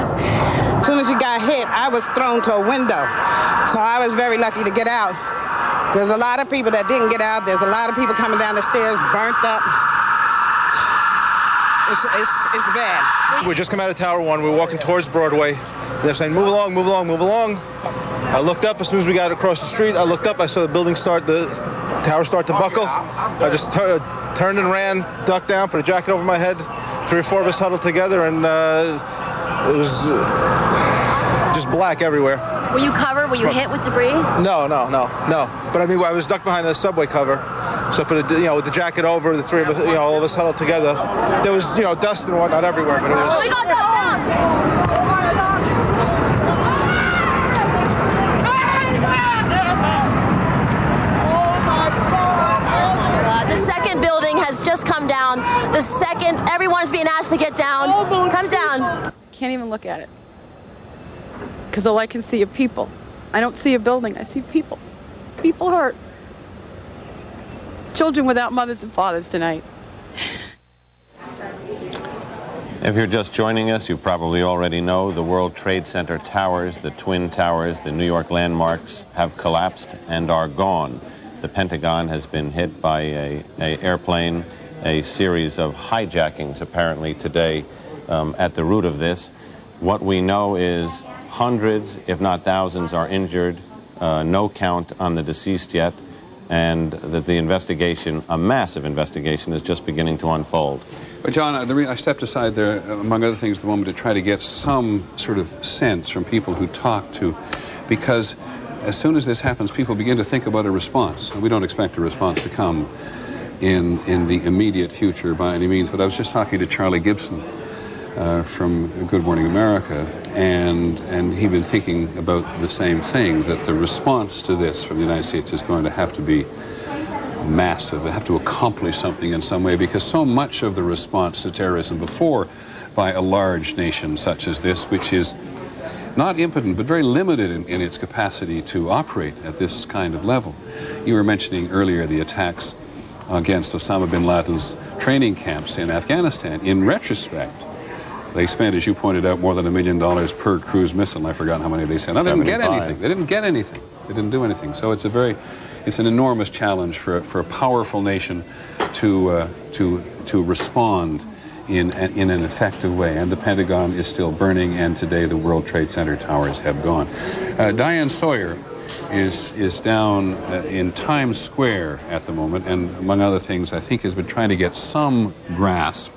As soon as he got hit, I was thrown to a window. So I was very lucky to get out. There's a lot of people that didn't get out. There's a lot of people coming down the stairs, burnt up. It's bad. We just come out of Tower 1. We were walking towards Broadway. They're saying, move along, move along, move along. I looked up as soon as we got across the street. I looked up. I saw the tower start to buckle. I just turned and ran, ducked down, put a jacket over my head. 3 or 4 of us huddled together, and it was just black everywhere. Were you covered? Were you hit with debris? No. But I mean, I was ducked behind a subway cover, so I put with the jacket over. The 3 of us, all of us huddled together. There was, dust and whatnot everywhere, but it was. We got down. The second building has just come down. The second, everyone's being asked to get down. Come down. Can't even look at it, because all I can see are people. I don't see a building. I see people. People hurt. Children without mothers and fathers tonight. If you're just joining us, you probably already know the World Trade Center towers, the Twin Towers, the New York landmarks have collapsed and are gone. The Pentagon has been hit by an airplane, a series of hijackings apparently today at the root of this. What we know is hundreds, if not thousands, are injured, no count on the deceased yet, and that the investigation, a massive investigation, is just beginning to unfold. But John, I stepped aside there, among other things, the moment to try to get some sort of sense from people who talk to, because as soon as this happens, people begin to think about a response. We don't expect a response to come in the immediate future by any means, but I was just talking to Charlie Gibson from Good Morning America, and he'd been thinking about the same thing, that the response to this from the United States is going to have to be massive. They have to accomplish something in some way, because so much of the response to terrorism before by a large nation such as this, which is not impotent but very limited in its capacity to operate at this kind of level. You were mentioning earlier the attacks against Osama bin Laden's training camps in Afghanistan. In retrospect, they spent, as you pointed out, more than $1 million per cruise missile. I forgot how many they sent. They didn't get anything. They didn't get anything. They didn't do anything. So it's an enormous challenge for a powerful nation to respond in an effective way. And the Pentagon is still burning, and today the World Trade Center towers have gone. Diane Sawyer is down in Times Square at the moment, and among other things, I think has been trying to get some grasp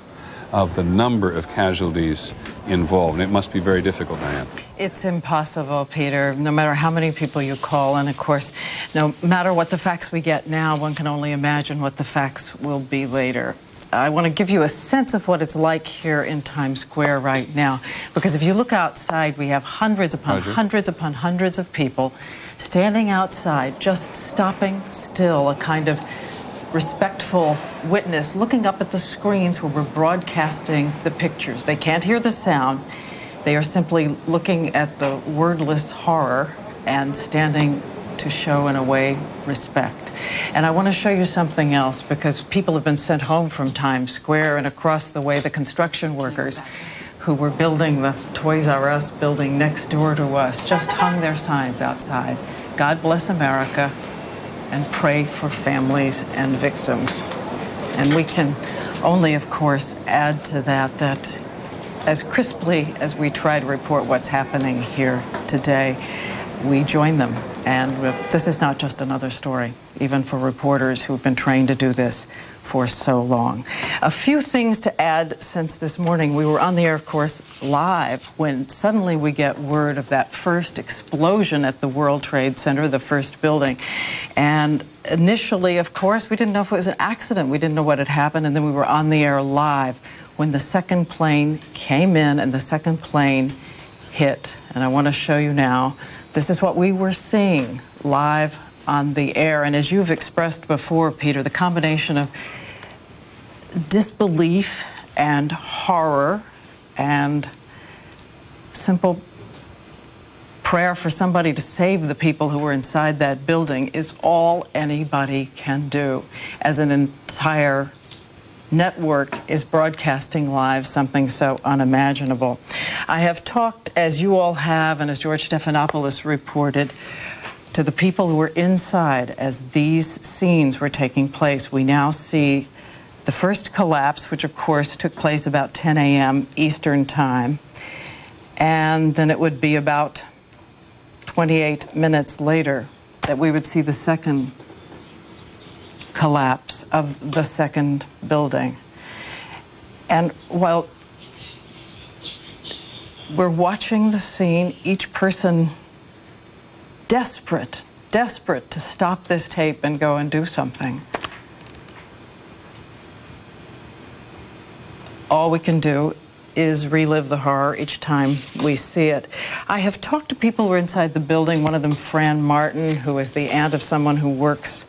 of the number of casualties involved. And it must be very difficult, Diane. It's impossible, Peter, no matter how many people you call. And of course, no matter what the facts we get now, one can only imagine what the facts will be later. I want to give you a sense of what it's like here in Times Square right now. Because if you look outside, we have hundreds upon hundreds upon hundreds of people standing outside, just stopping still, a kind of respectful witness, looking up at the screens where we're broadcasting the pictures. They can't hear the sound. They are simply looking at the wordless horror and standing to show, in a way, respect. And I want to show you something else, because people have been sent home from Times Square, and across the way, the construction workers who were building the Toys R Us building next door to us just hung their signs outside. God bless America, and pray for families and victims. And we can only, of course, add to that that as crisply as we try to report what's happening here today, we join them. And this is not just another story, even for reporters who've been trained to do this for so long. A few things to add since this morning. We were on the air, of course, live when suddenly we get word of that first explosion at the World Trade Center, the first building. And initially, of course, we didn't know if it was an accident. We didn't know what had happened. And then we were on the air live when the second plane came in and the second plane hit. And I want to show you now. This is what we were seeing live on the air. And as you've expressed before, Peter, the combination of disbelief and horror and simple prayer for somebody to save the people who were inside that building is all anybody can do, as an entire network is broadcasting live something so unimaginable. I have talked, as you all have, and as George Stephanopoulos reported, to the people who were inside as these scenes were taking place. We now see the first collapse, which of course took place about 10 a.m. Eastern Time, and then it would be about 28 minutes later that we would see the second collapse of the second building. And while we're watching the scene, each person desperate to stop this tape and go and do something. All we can do is relive the horror each time we see it. I have talked to people who are inside the building, one of them, Fran Martin, who is the aunt of someone who works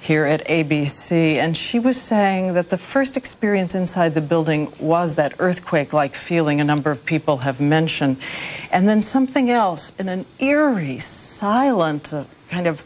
here at ABC, and she was saying that the first experience inside the building was that earthquake-like feeling a number of people have mentioned, and then something else in an eerie, silent, kind of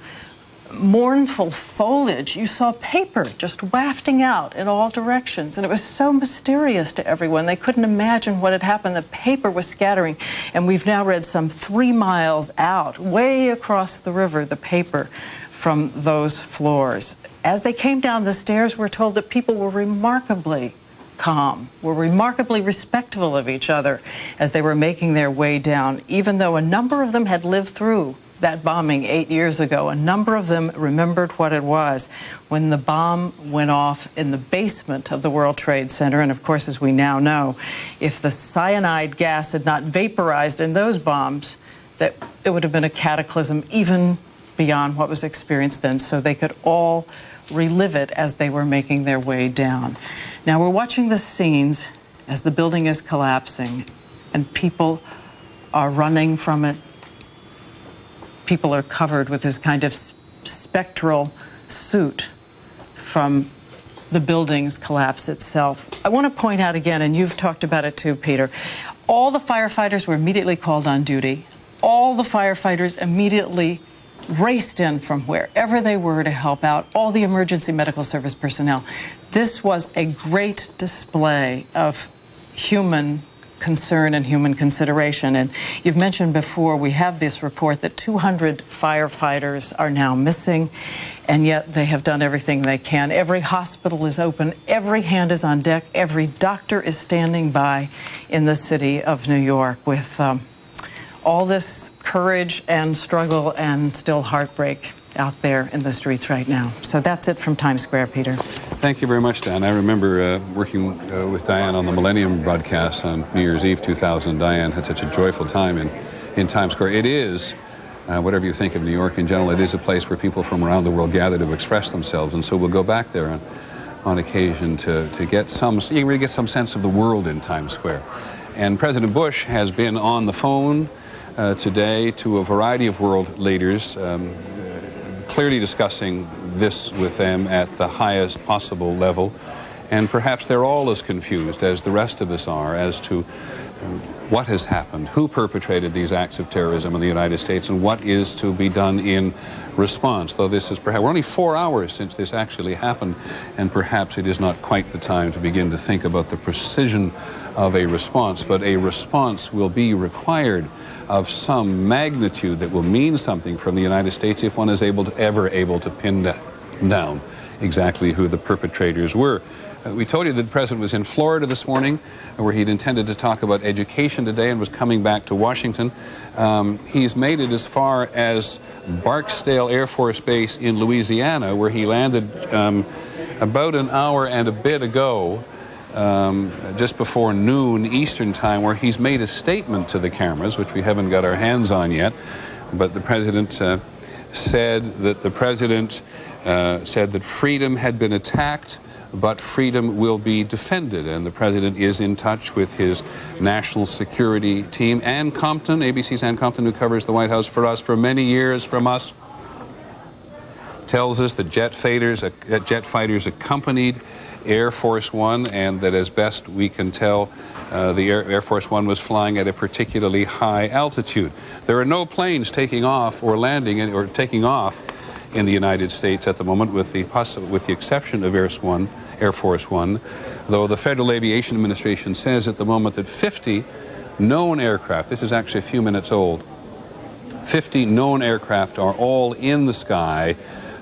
mournful foliage. You saw paper just wafting out in all directions, and it was so mysterious to everyone. They couldn't imagine what had happened. The paper was scattering, and we've now read some 3 miles out, way across the river, the paper from those floors. As they came down the stairs, we're told that people were remarkably calm, were remarkably respectful of each other as they were making their way down, even though a number of them had lived through that bombing 8 years ago. A number of them remembered what it was when the bomb went off in the basement of the World Trade Center. And of course, as we now know, if the cyanide gas had not vaporized in those bombs, that it would have been a cataclysm even beyond what was experienced then. So they could all relive it as they were making their way down. Now we're watching the scenes as the building is collapsing and people are running from it. People are covered with this kind of spectral suit from the building's collapse itself. I want to point out again, and you've talked about it too, Peter, all the firefighters were immediately called on duty. All the firefighters immediately raced in from wherever they were to help out, all the emergency medical service personnel. This was a great display of human concern and human consideration. And you've mentioned before, we have this report that 200 firefighters are now missing, and yet they have done everything they can. Every hospital is open, every hand is on deck, every doctor is standing by in the city of New York with all this courage and struggle and still heartbreak out there in the streets right now. So that's it from Times Square, Peter. Thank you very much, Dan. I remember working with Diane on the Millennium broadcast on New Year's Eve 2000. Diane had such a joyful time in Times Square. It is, whatever you think of New York in general, it is a place where people from around the world gather to express themselves, and so we'll go back there on occasion to get some, you can really get some sense of the world in Times Square. And President Bush has been on the phone today to a variety of world leaders, clearly discussing this with them at the highest possible level, and perhaps they're all as confused as the rest of us are as to what has happened, who perpetrated these acts of terrorism in the United States, and what is to be done in response. Though this is perhaps, we're only 4 hours since this actually happened, and perhaps it is not quite the time to begin to think about the precision of a response, but a response will be required of some magnitude that will mean something from the United States if one is ever able to pin down exactly who the perpetrators were. We told you that the President was in Florida this morning, where he'd intended to talk about education today and was coming back to Washington. He's made it as far as Barksdale Air Force Base in Louisiana, where he landed about an hour and a bit ago, just before noon Eastern time, where he's made a statement to the cameras, which we haven't got our hands on yet. But the President said that freedom had been attacked, but freedom will be defended. And the President is in touch with his national security team. Ann Compton, ABC's Ann Compton, who covers the White House for us for many years from us, tells us that jet fighters accompanied Air Force One, and that as best we can tell, the Air Force One was flying at a particularly high altitude. There are no planes taking off or landing or taking off in the United States at the moment, with the exception of Air Force One, though the Federal Aviation Administration says at the moment that 50 known aircraft, this is actually a few minutes old, 50 known aircraft are all in the sky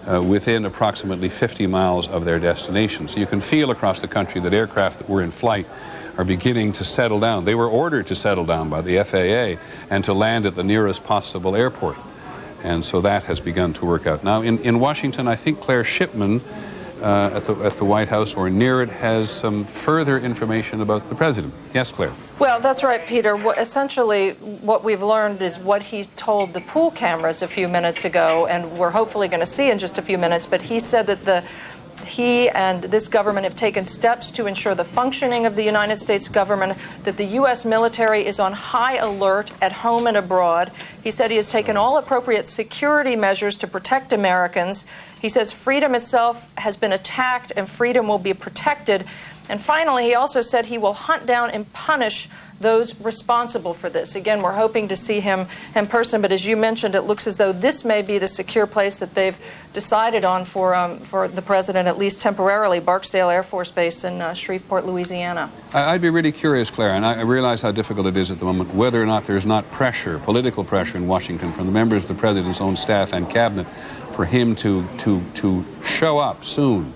within approximately 50 miles of their destination. So you can feel across the country that aircraft that were in flight are beginning to settle down. They were ordered to settle down by the FAA and to land at the nearest possible airport. And so that has begun to work out. Now, in Washington, I think Claire Shipman at the White House or near it has some further information about the President. Yes, Claire. Well, that's right, Peter. Essentially, what we've learned is what he told the pool cameras a few minutes ago, and we're hopefully going to see in just a few minutes, but he said that he and this government have taken steps to ensure the functioning of the United States government, that the U.S. military is on high alert at home and abroad. He said he has taken all appropriate security measures to protect Americans. He says freedom itself has been attacked and freedom will be protected. And finally, he also said he will hunt down and punish those responsible for this. Again, we're hoping to see him in person, but as you mentioned, it looks as though this may be the secure place that they've decided on for the President, at least temporarily, Barksdale Air Force Base in Shreveport, Louisiana. I'd be really curious, Claire, and I realize how difficult it is at the moment, whether or not there's not pressure, political pressure in Washington from the members of the President's own staff and cabinet for him to show up soon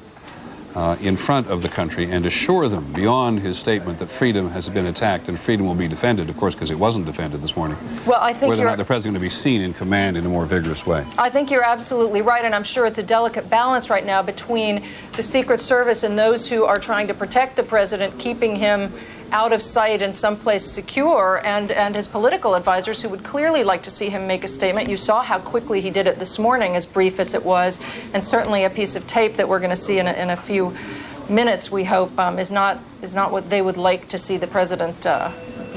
in front of the country and assure them beyond his statement that freedom has been attacked and freedom will be defended, of course, because it wasn't defended this morning. Well, I think whether or not the President to be seen in command in a more vigorous way. I think you're absolutely right, and I'm sure it's a delicate balance right now between the Secret Service and those who are trying to protect the President, keeping him out of sight and someplace secure, and his political advisors who would clearly like to see him make a statement. You saw how quickly he did it this morning, as brief as it was, and certainly a piece of tape that we're going to see in a few minutes, we hope, is not what they would like to see the President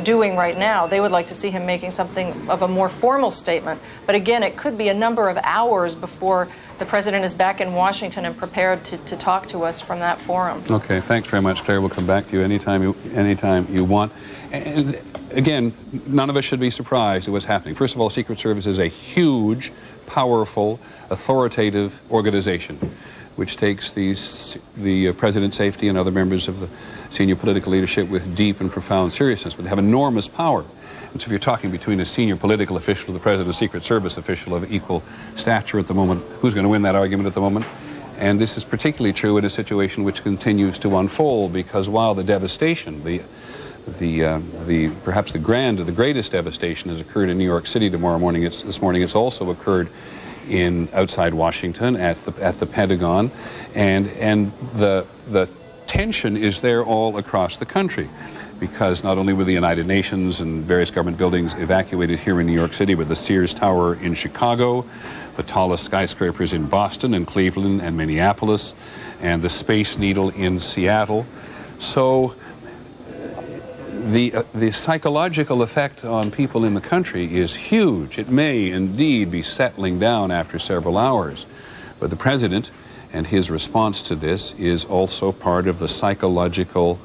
doing right now. They would like to see him making something of a more formal statement. But again, it could be a number of hours before the President is back in Washington and prepared to talk to us from that forum. Okay, thanks very much, Claire. We'll come back to you anytime you want. And again, none of us should be surprised at what's happening. First of all, Secret Service is a huge, powerful, authoritative organization which takes the President's safety and other members of the senior political leadership with deep and profound seriousness, but they have enormous power. And so if you're talking between a senior political official and the President's Secret Service official of equal stature at the moment, who's going to win that argument at the moment? And this is particularly true in a situation which continues to unfold, because while the devastation, perhaps the greatest devastation has occurred in New York City this morning, it's also occurred outside Washington at the Pentagon, and the tension is there all across the country, because not only were the United Nations and various government buildings evacuated here in New York City, but the Sears Tower in Chicago, the tallest skyscrapers in Boston and Cleveland and Minneapolis, and the Space Needle in Seattle. So the psychological effect on people in the country is huge. It may indeed be settling down after several hours, but the president and his response to this is also part of the psychological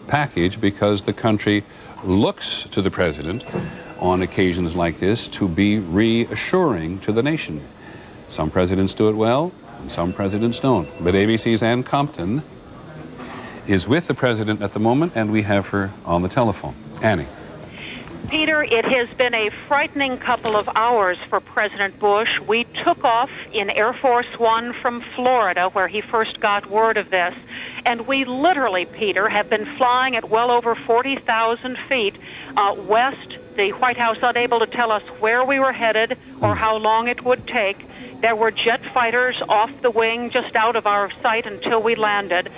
package, because the country looks to the president on occasions like this to be reassuring to the nation. Some presidents do it well, and some presidents don't. But ABC's Ann Compton is with the president at the moment, and we have her on the telephone. Annie. Peter, it has been a frightening couple of hours for President Bush. We took off in Air Force One from Florida, where he first got word of this, and we literally, Peter, have been flying at well over 40,000 feet west, the White House unable to tell us where we were headed or how long it would take. There were jet fighters off the wing just out of our sight until we landed.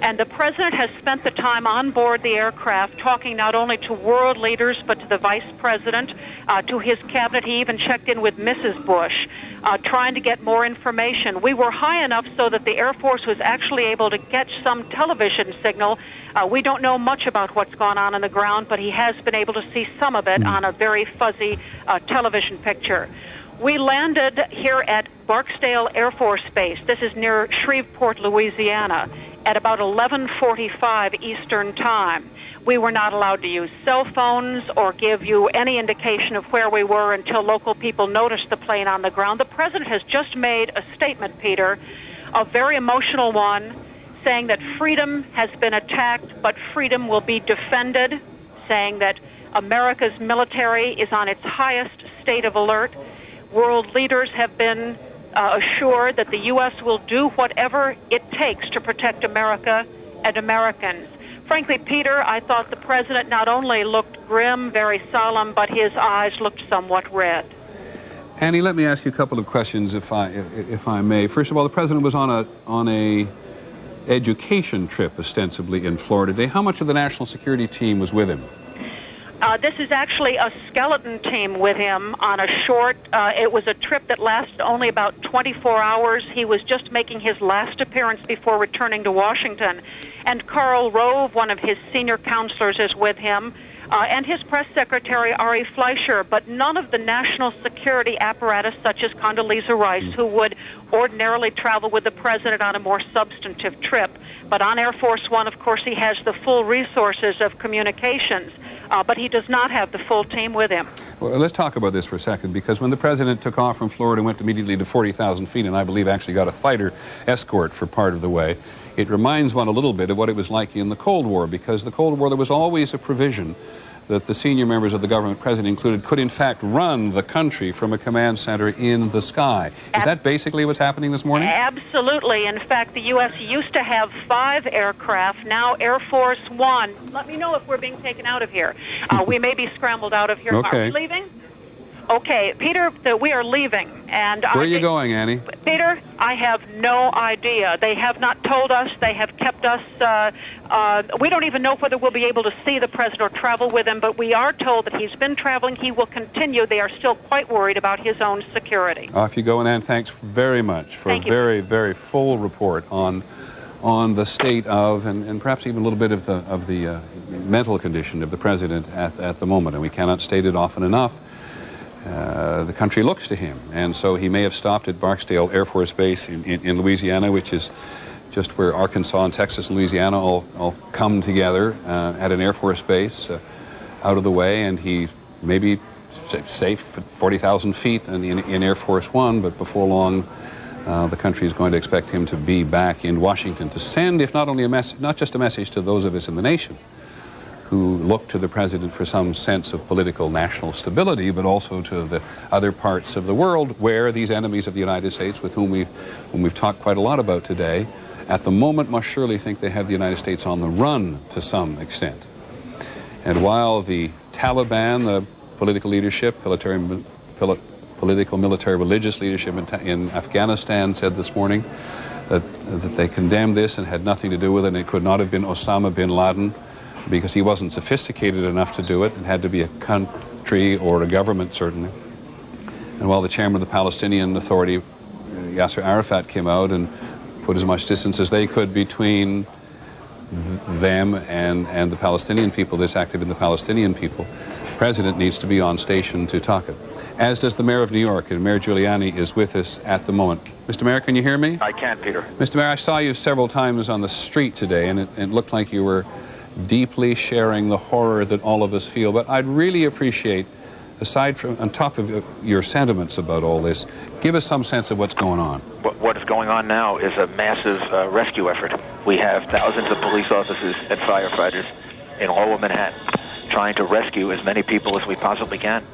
And the president has spent the time on board the aircraft talking not only to world leaders but to the vice president, to his cabinet. He even checked in with Mrs. Bush, trying to get more information. We were high enough so that the Air Force was actually able to get some television signal. We don't know much about what's gone on the ground, but he has been able to see some of it on a very fuzzy television picture. We landed here at Barksdale Air Force Base. This is near Shreveport, Louisiana, at about 11:45 Eastern Time. We were not allowed to use cell phones or give you any indication of where we were until local people noticed the plane on the ground. The president has just made a statement, Peter, a very emotional one, saying that freedom has been attacked, but freedom will be defended, saying that America's military is on its highest state of alert. World leaders have been assured that the U.S. will do whatever it takes to protect America and Americans. Frankly, Peter, I thought the president not only looked grim, very solemn, but his eyes looked somewhat red. Annie, let me ask you a couple of questions, if I may. First of all, the president was on a education trip, ostensibly, in Florida today. How much of the national security team was with him? This is actually a skeleton team with him on a short, it was a trip that lasted only about 24 hours. He was just making his last appearance before returning to Washington. And Karl Rove, one of his senior counselors, is with him, and his press secretary, Ari Fleischer, but none of the national security apparatus, such as Condoleezza Rice, who would ordinarily travel with the president on a more substantive trip. But on Air Force One, of course, he has the full resources of communications. But he does not have the full team with him. Well, let's talk about this for a second, because when the president took off from Florida and went immediately to 40,000 feet, and I believe actually got a fighter escort for part of the way, it reminds one a little bit of what it was like in the Cold War, because the Cold War, there was always a provision that the senior members of the government, president included, could in fact run the country from a command center in the sky. Is that basically what's happening this morning? Absolutely. In fact, the U.S. used to have 5 aircraft, now Air Force One. Let me know if we're being taken out of here. We may be scrambled out of here. Okay. Are we leaving? Okay, Peter, we are leaving. And where are you going, Annie? Peter, I have no idea. They have not told us. They have kept us. We don't even know whether we'll be able to see the president or travel with him, but we are told that he's been traveling. He will continue. They are still quite worried about his own security. Off you go, and Ann, thanks very much for a very, very full report on the state of, and perhaps even a little bit of the mental condition of the president at the moment. And we cannot state it often enough. The country looks to him, and so he may have stopped at Barksdale Air Force Base in Louisiana, which is just where Arkansas and Texas and Louisiana all come together at an Air Force base out of the way, and he may be safe at 40,000 feet in Air Force One, but before long the country is going to expect him to be back in Washington to send, if not only a message, not just a message to those of us in the nation who look to the president for some sense of political national stability, but also to the other parts of the world where these enemies of the United States, with whom we've talked quite a lot about today, at the moment must surely think they have the United States on the run to some extent. And while the Taliban, the political leadership, political, military, religious leadership in Afghanistan said this morning that they condemned this and had nothing to do with it, and it could not have been Osama bin Laden because he wasn't sophisticated enough to do it. It had to be a country or a government, certainly. And while the chairman of the Palestinian Authority, Yasser Arafat, came out and put as much distance as they could between them and the Palestinian people, this active in the Palestinian people, the president needs to be on station to talk it. As does the mayor of New York, and Mayor Giuliani is with us at the moment. Mr. Mayor, can you hear me? I can, Peter. Mr. Mayor, I saw you several times on the street today, and it looked like you were deeply sharing the horror that all of us feel. But I'd really appreciate, aside from, on top of your sentiments about all this, give us some sense of what's going on. What is going on now is a massive rescue effort. We have thousands of police officers and firefighters in Lower Manhattan trying to rescue as many people as we possibly can.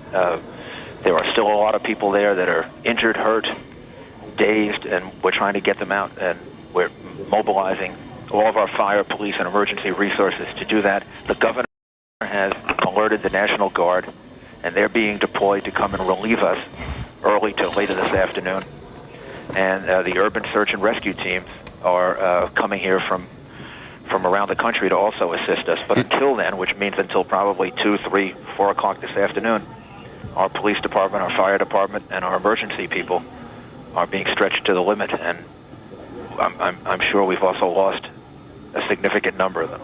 There are still a lot of people there that are injured, hurt, dazed, and we're trying to get them out, and we're mobilizing all of our fire, police, and emergency resources to do that. The governor has alerted the National Guard, and they're being deployed to come and relieve us early to later this afternoon. And the urban search and rescue teams are coming here from around the country to also assist us. But until then, which means until probably 2, 3, 4 o'clock this afternoon, our police department, our fire department, and our emergency people are being stretched to the limit. And I'm sure we've also lost a significant number of them.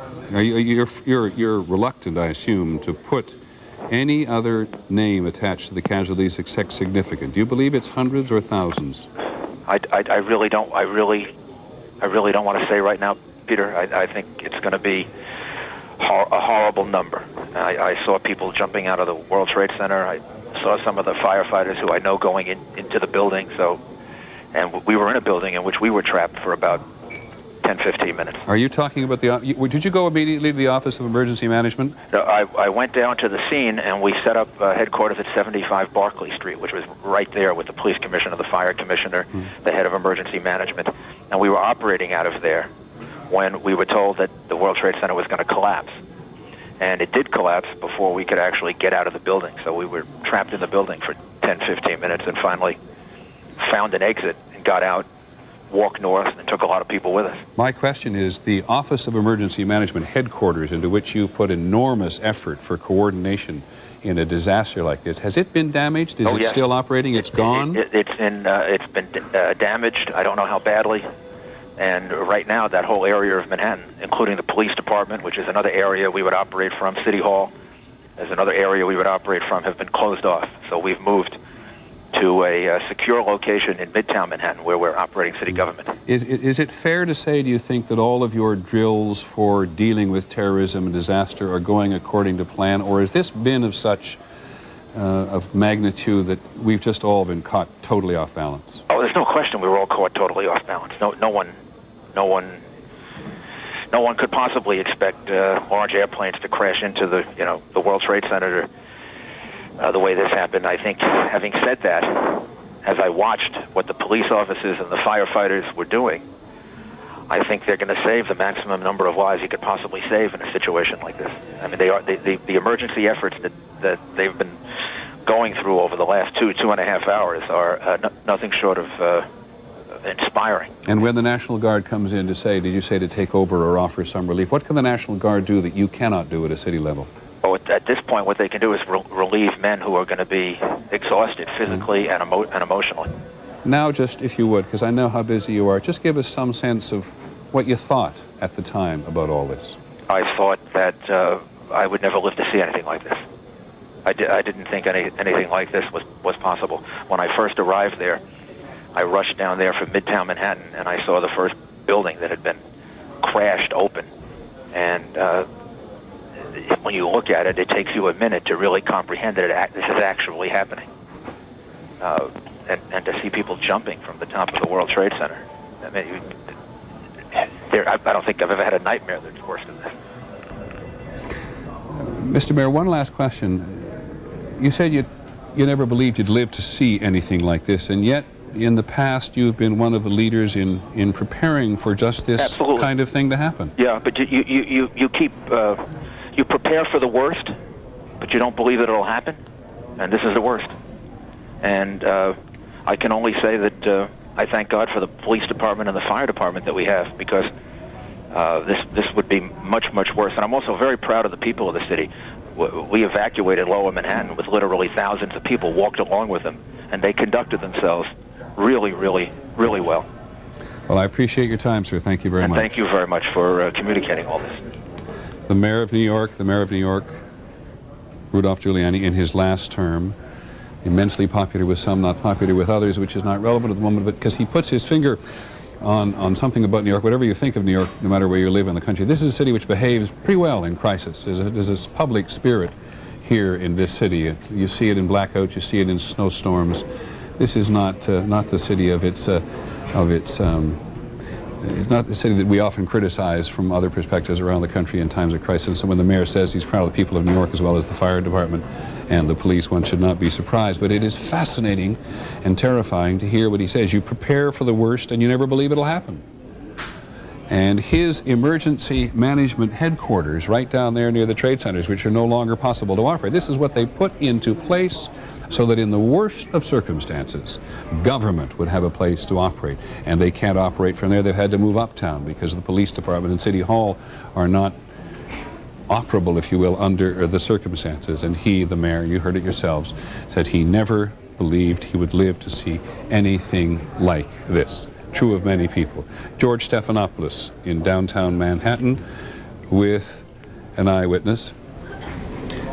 You're reluctant, I assume, to put any other name attached to the casualties except significant. Do you believe it's hundreds or thousands? I really don't. I really don't want to say right now, Peter. I think it's going to be a horrible number. I saw people jumping out of the World Trade Center. I saw some of the firefighters who I know going into the building. And we were in a building in which we were trapped for about 10, 15 minutes. Are you talking about did you go immediately to the Office of Emergency Management? No, I went down to the scene, and we set up headquarters at 75 Barclay Street, which was right there with the police commissioner, the fire commissioner, the head of emergency management. And we were operating out of there when we were told that the World Trade Center was going to collapse. And it did collapse before we could actually get out of the building. So we were trapped in the building for 10, 15 minutes and finally found an exit and got out, walked north, and took a lot of people with us. My question is, the Office of Emergency Management headquarters, into which you put enormous effort for coordination in a disaster like this, has it been damaged? Is it yes. still operating? It's gone? It's been damaged. I don't know how badly. And right now, that whole area of Manhattan, including the police department, which is another area we would operate from, City Hall, is another area we would operate from, have been closed off. So we've moved to a secure location in Midtown Manhattan where we're operating city government. Is it fair to say, do you think, that all of your drills for dealing with terrorism and disaster are going according to plan, or has this been of such of magnitude that we've just all been caught totally off balance? Oh, there's no question we were all caught totally off balance. No one could possibly expect large airplanes to crash into the World Trade Center the way this happened. I think, having said that, as I watched what the police officers and the firefighters were doing, I think they're going to save the maximum number of lives you could possibly save in a situation like this. I mean, the emergency efforts that they've been going through over the last 2.5 hours are nothing short of inspiring. And when the National Guard comes in to say, did you say to take over or offer some relief, what can the National Guard do that you cannot do at a city level? Oh, at this point, what they can do is relieve men who are going to be exhausted physically and emotionally. Now, just if you would, because I know how busy you are, just give us some sense of what you thought at the time about all this. I thought that I would never live to see anything like this. I didn't think anything like this was possible. When I first arrived there, I rushed down there from Midtown Manhattan, and I saw the first building that had been crashed open. And when you look at it, it takes you a minute to really comprehend that this is actually happening. And to see people jumping from the top of the World Trade Center. I mean, I don't think I've ever had a nightmare that's worse than this. Mr. Mayor, one last question. You said you never believed you'd live to see anything like this, and yet in the past you've been one of the leaders in preparing for just this Absolutely. Kind of thing to happen. Yeah, but you keep you prepare for the worst, but you don't believe that it'll happen, and this is the worst. And I can only say that I thank God for the police department and the fire department that we have, because this would be much, much worse. And I'm also very proud of the people of the city. We evacuated Lower Manhattan with literally thousands of people, walked along with them, and they conducted themselves really, really, really well. Well, I appreciate your time, sir. Thank you very much. Thank you very much for communicating all this. The Mayor of New York, Rudolph Giuliani, in his last term, immensely popular with some, not popular with others, which is not relevant at the moment, but because he puts his finger on something about New York. Whatever you think of New York, no matter where you live in the country, this is a city which behaves pretty well in crisis. There's a public spirit here in this city. You see it in blackouts, you see it in snowstorms. This is not the city it's not the city that we often criticize from other perspectives around the country in times of crisis. So when the mayor says he's proud of the people of New York as well as the fire department and the police, one should not be surprised. But it is fascinating and terrifying to hear what he says. You prepare for the worst and you never believe it'll happen. And his emergency management headquarters right down there near the trade centers, which are no longer possible to operate, this is what they put into place so that in the worst of circumstances, government would have a place to operate. And they can't operate from there. They've had to move uptown because the police department and City Hall are not operable, if you will, under the circumstances. And he, the mayor, you heard it yourselves, said he never believed he would live to see anything like this. True of many people. George Stephanopoulos in downtown Manhattan with an eyewitness.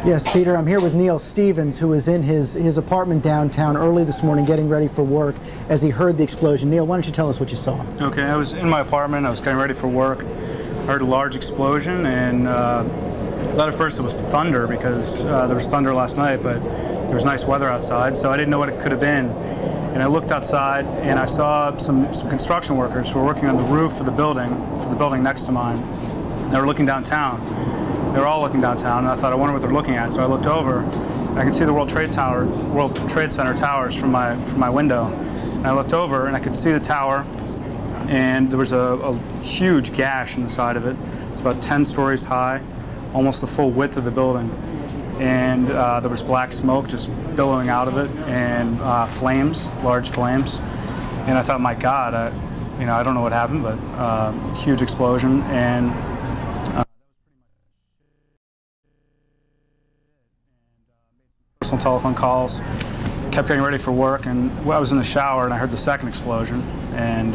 Yes, Peter, I'm here with Neil Stevens, who was in his apartment downtown early this morning getting ready for work as he heard the explosion. Neil, why don't you tell us what you saw? Okay, I was in my apartment. I was getting ready for work. I heard a large explosion, and I thought at first it was thunder because there was thunder last night, but there was nice weather outside, so I didn't know what it could have been. And I looked outside, and I saw some construction workers who were working on the roof of the building next to mine. They were looking downtown. They were all looking downtown, and I thought, I wonder what they're looking at. So I looked over, and I could see the World Trade Center towers from my window. And I looked over, and I could see the tower, and there was a huge gash in the side of it. It's about 10 stories high, almost the full width of the building. And there was black smoke just billowing out of it, and flames, large flames. And I thought, my God, I don't know what happened, but huge explosion. And personal telephone calls, kept getting ready for work, and I was in the shower and I heard the second explosion, and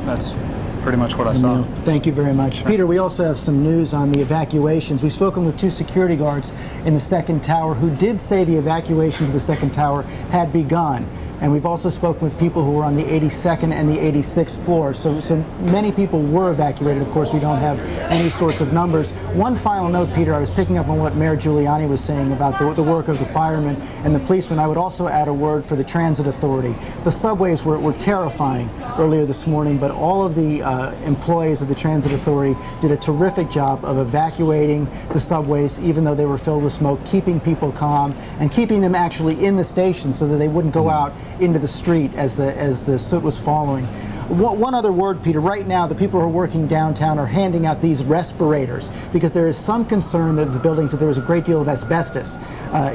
that's pretty much what I saw. Neil, thank you very much. Sure. Peter, we also have some news on the evacuations. We've spoken with 2 security guards in the second tower who did say the evacuation to the second tower had begun. And we've also spoken with people who were on the 82nd and the 86th floor. So many people were evacuated. Of course, we don't have any sorts of numbers. One final note, Peter, I was picking up on what Mayor Giuliani was saying about the work of the firemen and the policemen. I would also add a word for the transit authority. The subways were terrifying earlier this morning, but all of the employees of the transit authority did a terrific job of evacuating the subways, even though they were filled with smoke, keeping people calm and keeping them actually in the station so that they wouldn't go out into the street as the soot was following. One other word, Peter. Right now, the people who are working downtown are handing out these respirators because there is some concern that there was a great deal of asbestos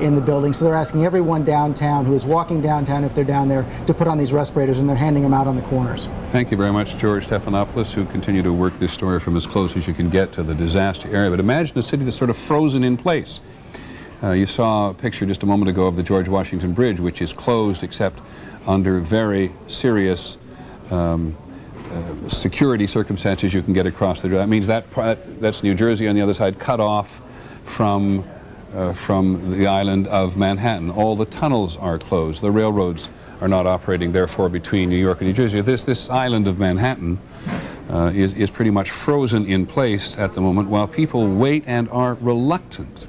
in the building. So they're asking everyone downtown who is walking downtown, if they're down there, to put on these respirators, and they're handing them out on the corners. Thank you very much, George Stephanopoulos, who continue to work this story from as close as you can get to the disaster area. But imagine a city that's sort of frozen in place. You saw a picture just a moment ago of the George Washington Bridge, which is closed except under very serious security circumstances you can get across the. That means that's New Jersey on the other side, cut off from the island of Manhattan. All the tunnels are closed. The railroads are not operating, therefore, between New York and New Jersey. This island of Manhattan is pretty much frozen in place at the moment, while people wait and are reluctant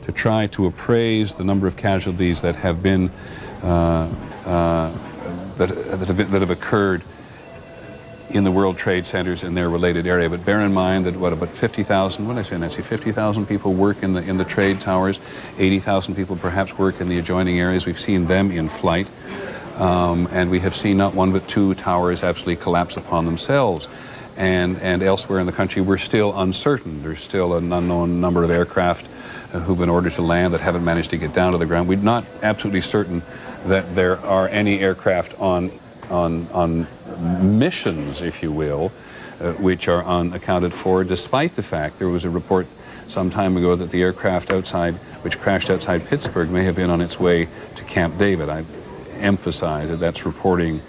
to try to appraise the number of casualties that have been that have occurred in the World Trade Centers in their related area. But bear in mind that about 50,000, what did I say, Nancy? 50,000 people work in the trade towers. 80,000 people perhaps work in the adjoining areas. We've seen them in flight, and we have seen not one but 2 towers absolutely collapse upon themselves. and elsewhere in the country, we're still uncertain. There's still an unknown number of aircraft who've been ordered to land that haven't managed to get down to the ground. We're not absolutely certain that there are any aircraft on missions, if you will, which are unaccounted for, despite the fact there was a report some time ago that the aircraft which crashed outside Pittsburgh may have been on its way to Camp David. I emphasize that that's reporting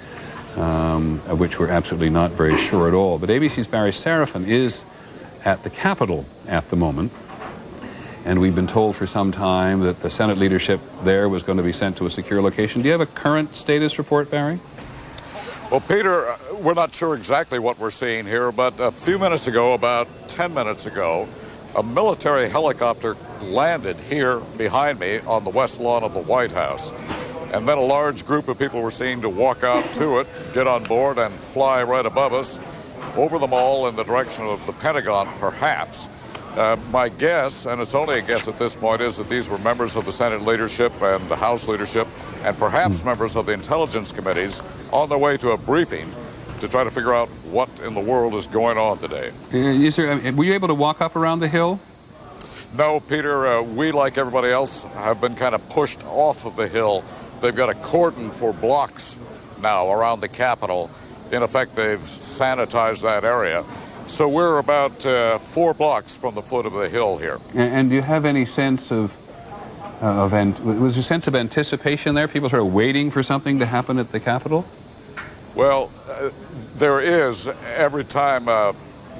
of which we're absolutely not very sure at all. But ABC's Barry Serafin is at the Capitol at the moment, and we've been told for some time that the Senate leadership there was going to be sent to a secure location. Do you have a current status report, Barry? Well, Peter, we're not sure exactly what we're seeing here, but a few minutes ago, about 10 minutes ago, a military helicopter landed here behind me on the west lawn of the White House. And then a large group of people were seen to walk out to it, get on board, and fly right above us, over the mall in the direction of the Pentagon, perhaps. My guess, and it's only a guess at this point, is that these were members of the Senate leadership and the House leadership, and perhaps members of the intelligence committees on their way to a briefing to try to figure out what in the world is going on today. Were you able to walk up around the hill? No, Peter, we, like everybody else, have been kind of pushed off of the hill. They've got a cordon for blocks now around the Capitol. In effect, they've sanitized that area. So we're about 4 blocks from the foot of the hill here. And do you have any sense was there a sense of anticipation there? People sort of waiting for something to happen at the Capitol? Well, there is. Every time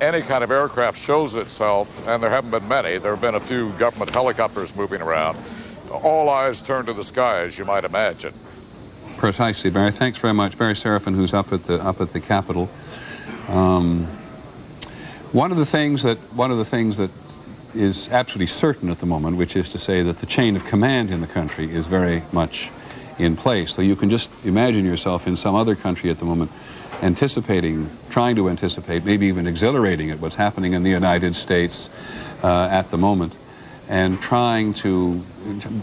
any kind of aircraft shows itself, and there haven't been many, there have been a few government helicopters moving around, all eyes turn to the sky, as you might imagine. Precisely, Barry. Thanks very much. Barry Serafin, who's up at the Capitol. One of the things that is absolutely certain at the moment, which is to say that the chain of command in the country is very much in place. So you can just imagine yourself in some other country at the moment trying to anticipate, maybe even exhilarating at what's happening in the United States at the moment, and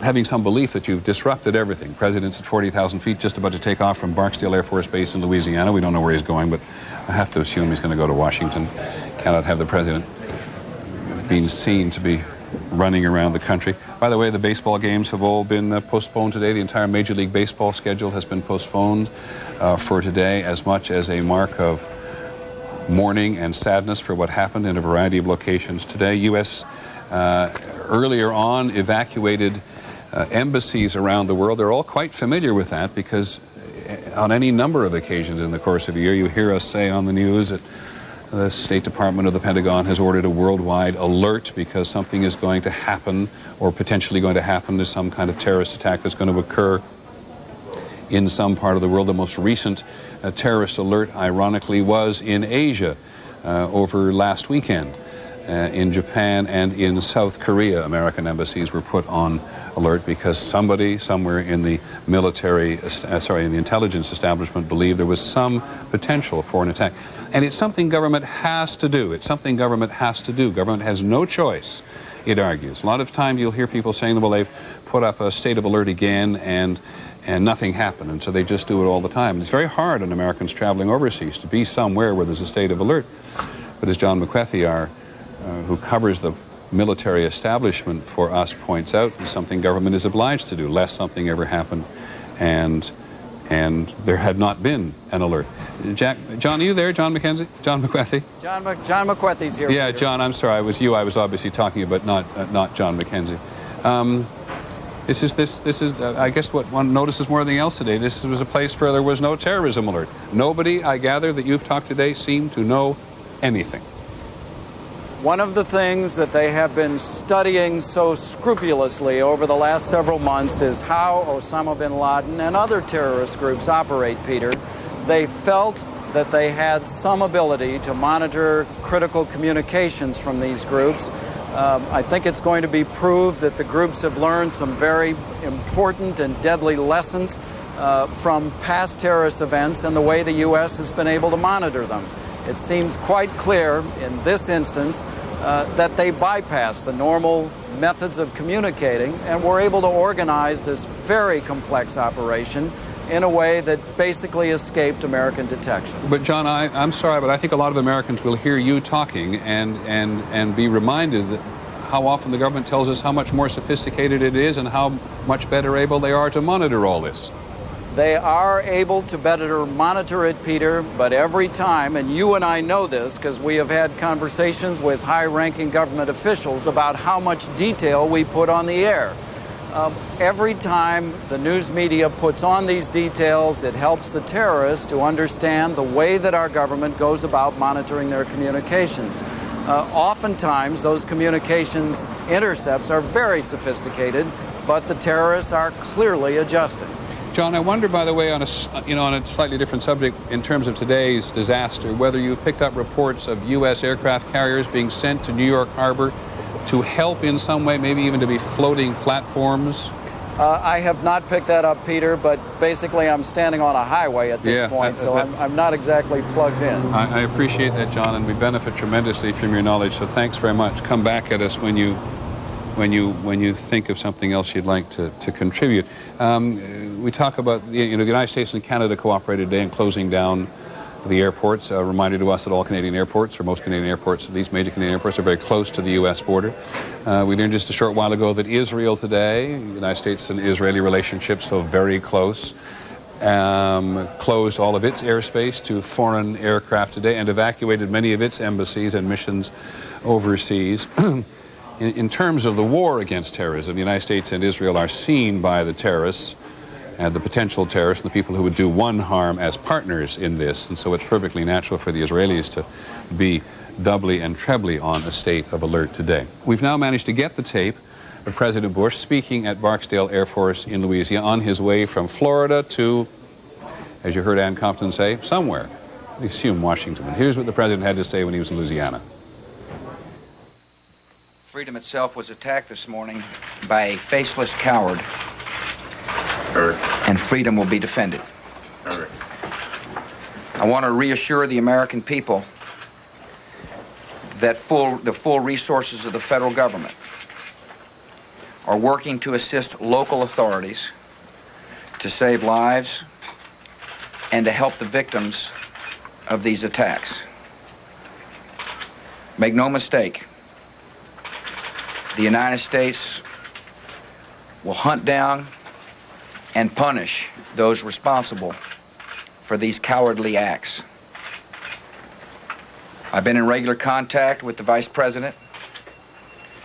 having some belief that you've disrupted everything. President's at 40,000 feet, just about to take off from Barksdale Air Force Base in Louisiana. We don't know where he's going, but I have to assume he's going to go to Washington. Cannot have the president being seen to be running around the country. By the way, the baseball games have all been postponed today. The entire Major League Baseball schedule has been postponed for today, as much as a mark of mourning and sadness for what happened in a variety of locations today. U.S. Earlier on evacuated embassies around the world. They're all quite familiar with that, because on any number of occasions in the course of a year, you hear us say on the news that the State Department or the Pentagon has ordered a worldwide alert because something is going to happen, or potentially going to happen. There's some kind of terrorist attack that's going to occur in some part of the world. The most recent terrorist alert, ironically, was in Asia over last weekend. In Japan and in South Korea, American embassies were put on alert because somebody somewhere in the in the intelligence establishment believed there was some potential for an attack. And it's something government has to do. It's something government has to do. Government has no choice, it argues. A lot of times you'll hear people saying, well, they've put up a state of alert again and nothing happened, and so they just do it all the time. It's very hard on Americans traveling overseas to be somewhere where there's a state of alert. But as John McWethy, who covers the military establishment for us, points out, is something government is obliged to do, lest something ever happened and there had not been an alert. John, are you there? John McKenzie? John McWethy? John McWethy's here. Yeah, John, I'm sorry. It was you I was obviously talking about, not John McKenzie. This is I guess what one notices more than anything else today. This was a place where there was no terrorism alert. Nobody, I gather, that you've talked today seemed to know anything. One of the things that they have been studying so scrupulously over the last several months is how Osama bin Laden and other terrorist groups operate, Peter. They felt that they had some ability to monitor critical communications from these groups. I think it's going to be proved that the groups have learned some very important and deadly lessons from past terrorist events and the way the U.S. has been able to monitor them. It seems quite clear in this instance that they bypassed the normal methods of communicating and were able to organize this very complex operation in a way that basically escaped American detection. But John, I'm sorry, but I think a lot of Americans will hear you talking and be reminded that how often the government tells us how much more sophisticated it is and how much better able they are to monitor all this. They are able to better monitor it, Peter, but every time, and you and I know this because we have had conversations with high-ranking government officials about how much detail we put on the air. Every time the news media puts on these details, it helps the terrorists to understand the way that our government goes about monitoring their communications. Oftentimes, those communications intercepts are very sophisticated, but the terrorists are clearly adjusting. John, I wonder, by the way, on a slightly different subject in terms of today's disaster, whether you've picked up reports of U.S. aircraft carriers being sent to New York Harbor to help in some way, maybe even to be floating platforms? I have not picked that up, Peter, but basically I'm standing on a highway at this point, so I'm not exactly plugged in. I appreciate that, John, and we benefit tremendously from your knowledge, so thanks very much. Come back at us when you think of something else you'd like to contribute. We talk about, the United States and Canada cooperated today in closing down the airports. A reminder to us that all Canadian airports, or most Canadian airports, at least major Canadian airports, are very close to the U.S. border. We learned just a short while ago that Israel today, the United States and Israeli relationships, so very close, closed all of its airspace to foreign aircraft today and evacuated many of its embassies and missions overseas. In terms of the war against terrorism, the United States and Israel are seen by the terrorists and the potential terrorists and the people who would do one harm as partners in this. And so it's perfectly natural for the Israelis to be doubly and trebly on a state of alert today. We've now managed to get the tape of President Bush speaking at Barksdale Air Force in Louisiana on his way from Florida to, as you heard Ann Compton say, somewhere. We assume Washington. And here's what the president had to say when he was in Louisiana. Freedom itself was attacked this morning by a faceless coward. And freedom will be defended. I want to reassure the American people that the full resources of the federal government are working to assist local authorities to save lives and to help the victims of these attacks. Make no mistake, the United States will hunt down and punish those responsible for these cowardly acts. I've been in regular contact with the Vice President,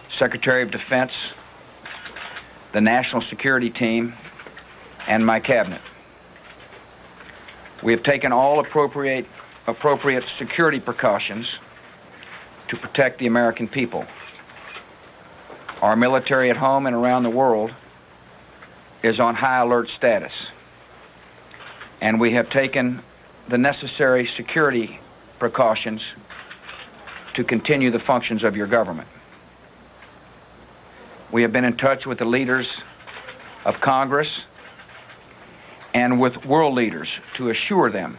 Secretary of Defense, the National Security Team, and my cabinet. We have taken all appropriate security precautions to protect the American people. Our military at home and around the world is on high alert status, and we have taken the necessary security precautions to continue the functions of your government. We have been in touch with the leaders of Congress and with world leaders to assure them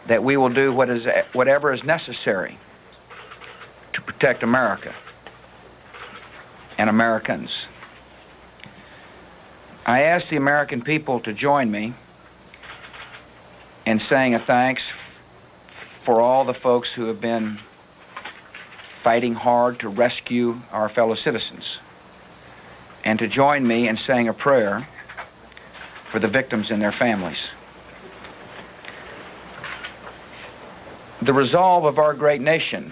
that we will do whatever is necessary to protect America and Americans. I ask the American people to join me in saying a thanks for all the folks who have been fighting hard to rescue our fellow citizens, and to join me in saying a prayer for the victims and their families. The resolve of our great nation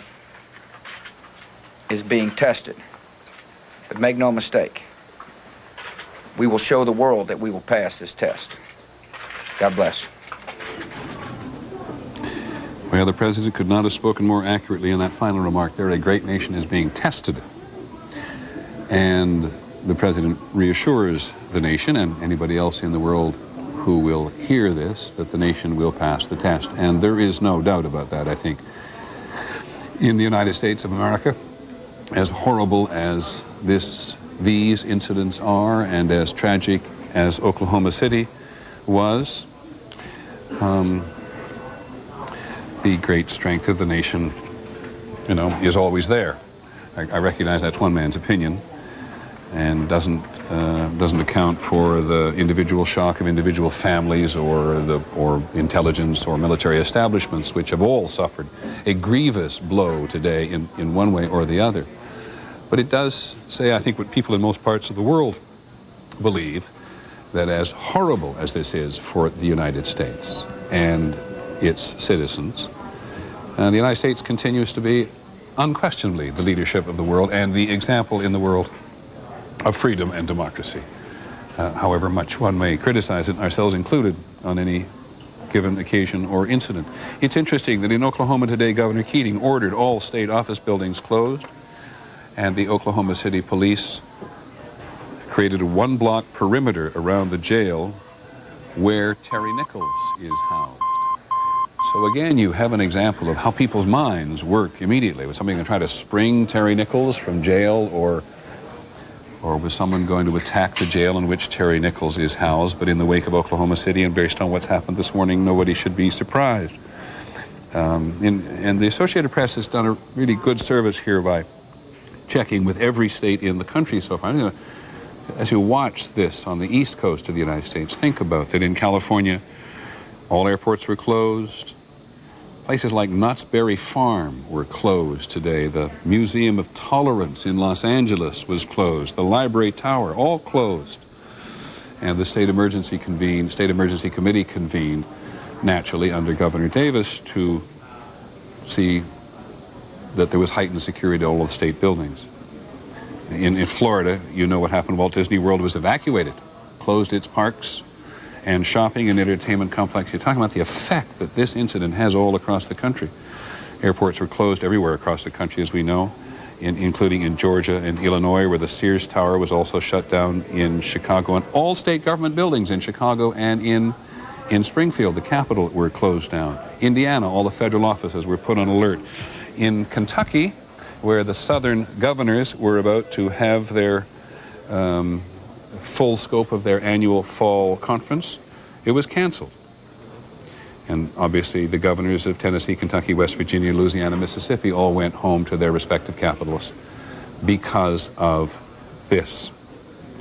is being tested, but make no mistake, we will show the world that we will pass this test. God bless. Well, the president could not have spoken more accurately in that final remark there. A great nation is being tested. And the president reassures the nation and anybody else in the world who will hear this that the nation will pass the test. And there is no doubt about that, I think. In the United States of America, as horrible as these incidents are and as tragic as Oklahoma City was, the great strength of the nation, is always there. I recognize that's one man's opinion and doesn't doesn't account for the individual shock of individual families or intelligence or military establishments, which have all suffered a grievous blow today in one way or the other. But it does say, I think, what people in most parts of the world believe, that as horrible as this is for the United States and its citizens, the United States continues to be unquestionably the leadership of the world and the example in the world of freedom and democracy. However much one may criticize it, ourselves included, on any given occasion or incident. It's interesting that in Oklahoma today, Governor Keating ordered all state office buildings closed, and the Oklahoma City Police created a one-block perimeter around the jail where Terry Nichols is housed. So again, you have an example of how people's minds work immediately. Was somebody going to try to spring Terry Nichols from jail, or was someone going to attack the jail in which Terry Nichols is housed? But in the wake of Oklahoma City, and based on what's happened this morning, nobody should be surprised. And the Associated Press has done a really good service here by checking with every state in the country so far. As you watch this on the east coast of the United States, think about that in California, all airports were closed. Places like Knott's Berry Farm were closed today. The Museum of Tolerance in Los Angeles was closed. The Library Tower, all closed. And the State Emergency Committee convened, naturally under Governor Davis, to see that there was heightened security at all of the state buildings. In Florida, you know what happened. Walt Disney World was evacuated, closed its parks and shopping and entertainment complex. You're talking about the effect that this incident has all across the country. Airports were closed everywhere across the country, as we know, including in Georgia and Illinois, where the Sears Tower was also shut down, in Chicago, and all state government buildings in Chicago and in Springfield, the capital, were closed down. Indiana, all the federal offices were put on alert. In Kentucky, where the southern governors were about to have their full scope of their annual fall conference, it was canceled. And obviously the governors of Tennessee, Kentucky, West Virginia, Louisiana, Mississippi all went home to their respective capitals because of this.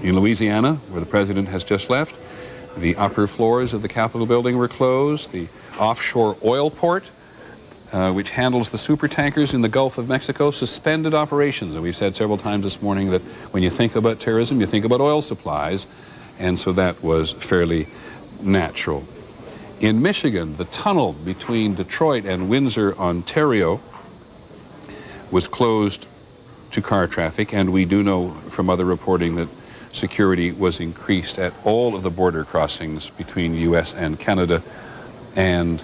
In Louisiana, where the president has just left, the upper floors of the Capitol building were closed. The offshore oil port, which handles the super tankers in the Gulf of Mexico, suspended operations. And we've said several times this morning that when you think about terrorism, you think about oil supplies, and so that was fairly natural. In Michigan, the tunnel between Detroit and Windsor, Ontario, was closed to car traffic, and we do know from other reporting that security was increased at all of the border crossings between U.S. and Canada and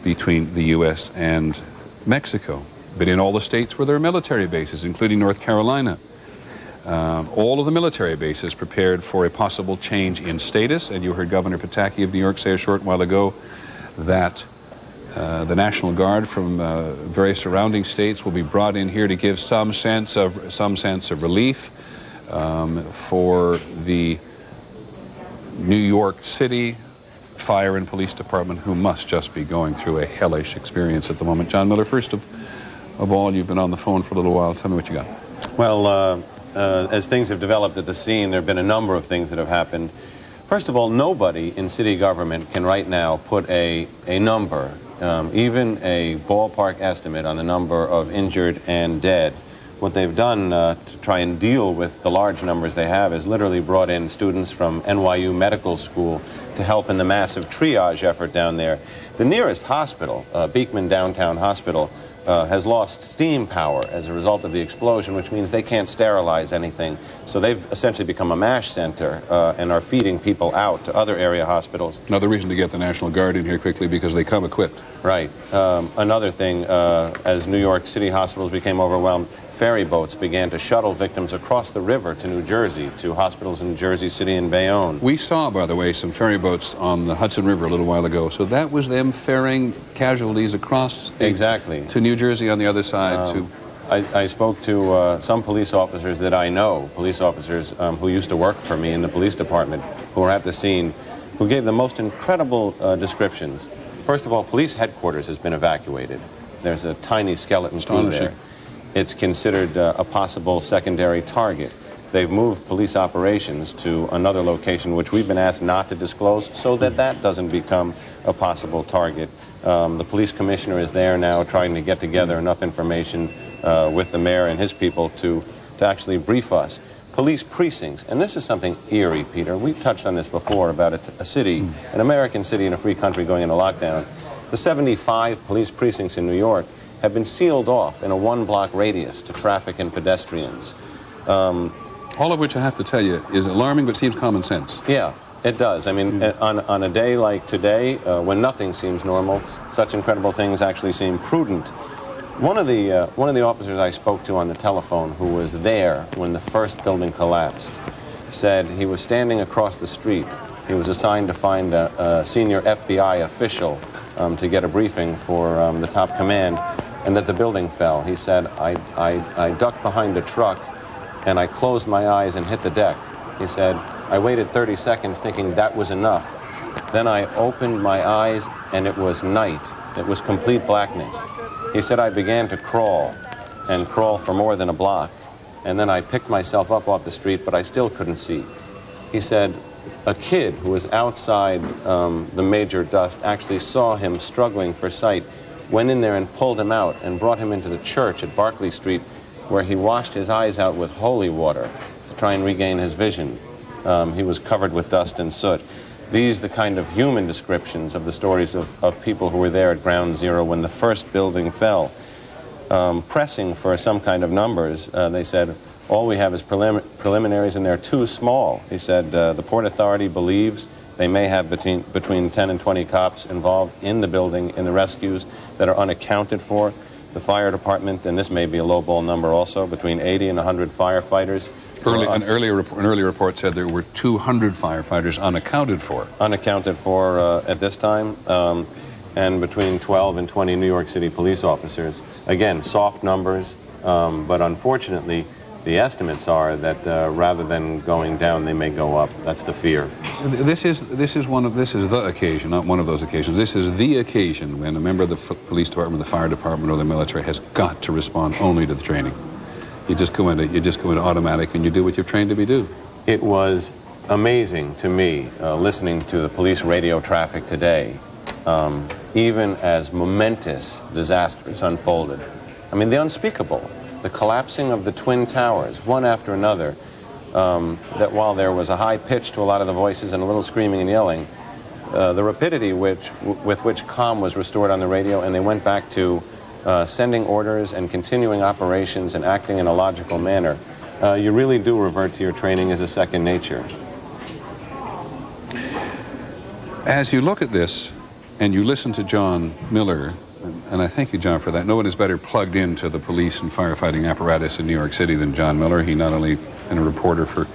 between the U.S. and Mexico. But in all the states where there are military bases, including North Carolina, all of the military bases prepared for a possible change in status. And you heard Governor Pataki of New York say a short while ago that the National Guard from various surrounding states will be brought in here to give some sense of relief for the New York City Fire and Police Department, who must just be going through a hellish experience at the moment. John Miller, first of all, you've been on the phone for a little while. Tell me what you got. Well, as things have developed at the scene, there have been a number of things that have happened. First of all, nobody in city government can right now put a number, even a ballpark estimate on the number of injured and dead. What they've done to try and deal with the large numbers they have is literally brought in students from NYU Medical School to help in the massive triage effort down there. The nearest hospital, Beekman Downtown Hospital, has lost steam power as a result of the explosion, which means they can't sterilize anything. So they've essentially become a MASH center and are feeding people out to other area hospitals. Another reason to get the National Guard in here quickly, because they come equipped. Right. Another thing, as New York City hospitals became overwhelmed, ferry boats began to shuttle victims across the river to New Jersey, to hospitals in Jersey City and Bayonne. We saw, by the way, some ferry boats on the Hudson River a little while ago. So that was them ferrying casualties across to New Jersey on the other side. I spoke to some police officers that I know, police officers who used to work for me in the police department, who were at the scene, who gave the most incredible descriptions. First of all, police headquarters has been evacuated. There's a tiny skeleton crew there. It's considered a possible secondary target. they've moved police operations to another location, which we've been asked not to disclose, so that that doesn't become a possible target. The police commissioner is there now trying to get together enough information with the mayor and his people to actually brief us. Police precincts, and this is something eerie, Peter. We touched on this before about a city, an American city in a free country going into lockdown. The 75 police precincts in New York have been sealed off in a one-block radius to traffic and pedestrians. All of which, I have to tell you, is alarming but seems common sense. Yeah, it does. I mean, on a day like today, when nothing seems normal, such incredible things actually seem prudent. One of the officers I spoke to on the telephone, who was there when the first building collapsed, said he was standing across the street. He was assigned to find a senior FBI official to get a briefing for the top command, and that the building fell. He said, I ducked behind a truck, and I closed my eyes and hit the deck. He said, I waited 30 seconds thinking that was enough. Then I opened my eyes, and it was night. It was complete blackness. He said, I began to crawl, and crawl for more than a block. And then I picked myself up off the street, but I still couldn't see. He said, a kid who was outside the major dust actually saw him struggling for sight, went in there and pulled him out and brought him into the church at Barclay Street, where he washed his eyes out with holy water to try and regain his vision. He was covered with dust and soot. These are the kind of human descriptions of the stories of people who were there at Ground Zero when the first building fell. Pressing for some kind of numbers, they said, all we have is preliminaries and they're too small. He said the Port Authority believes they may have between 10 and 20 cops involved in the building, in the rescues that are unaccounted for. The fire department, and this may be a lowball number also, between 80 and 100 firefighters. An earlier report said there were 200 firefighters unaccounted for. Unaccounted for at this time, and between 12 and 20 New York City police officers. Again, soft numbers, but unfortunately, the estimates are that rather than going down, they may go up. That's the fear. This is the occasion, not one of those occasions. This is the occasion when a member of the police department, the fire department, or the military has got to respond only to the training. You just go into automatic and you do what you're trained to do. It was amazing to me listening to the police radio traffic today, even as momentous disasters unfolded. I mean, the unspeakable, the collapsing of the Twin Towers, one after another, that while there was a high pitch to a lot of the voices and a little screaming and yelling, the rapidity with which calm was restored on the radio, and they went back to sending orders and continuing operations and acting in a logical manner, you really do revert to your training as a second nature. As you look at this and you listen to John Miller, and I thank you, John, for that. No one is better plugged into the police and firefighting apparatus in New York City than John Miller. He not only been a reporter for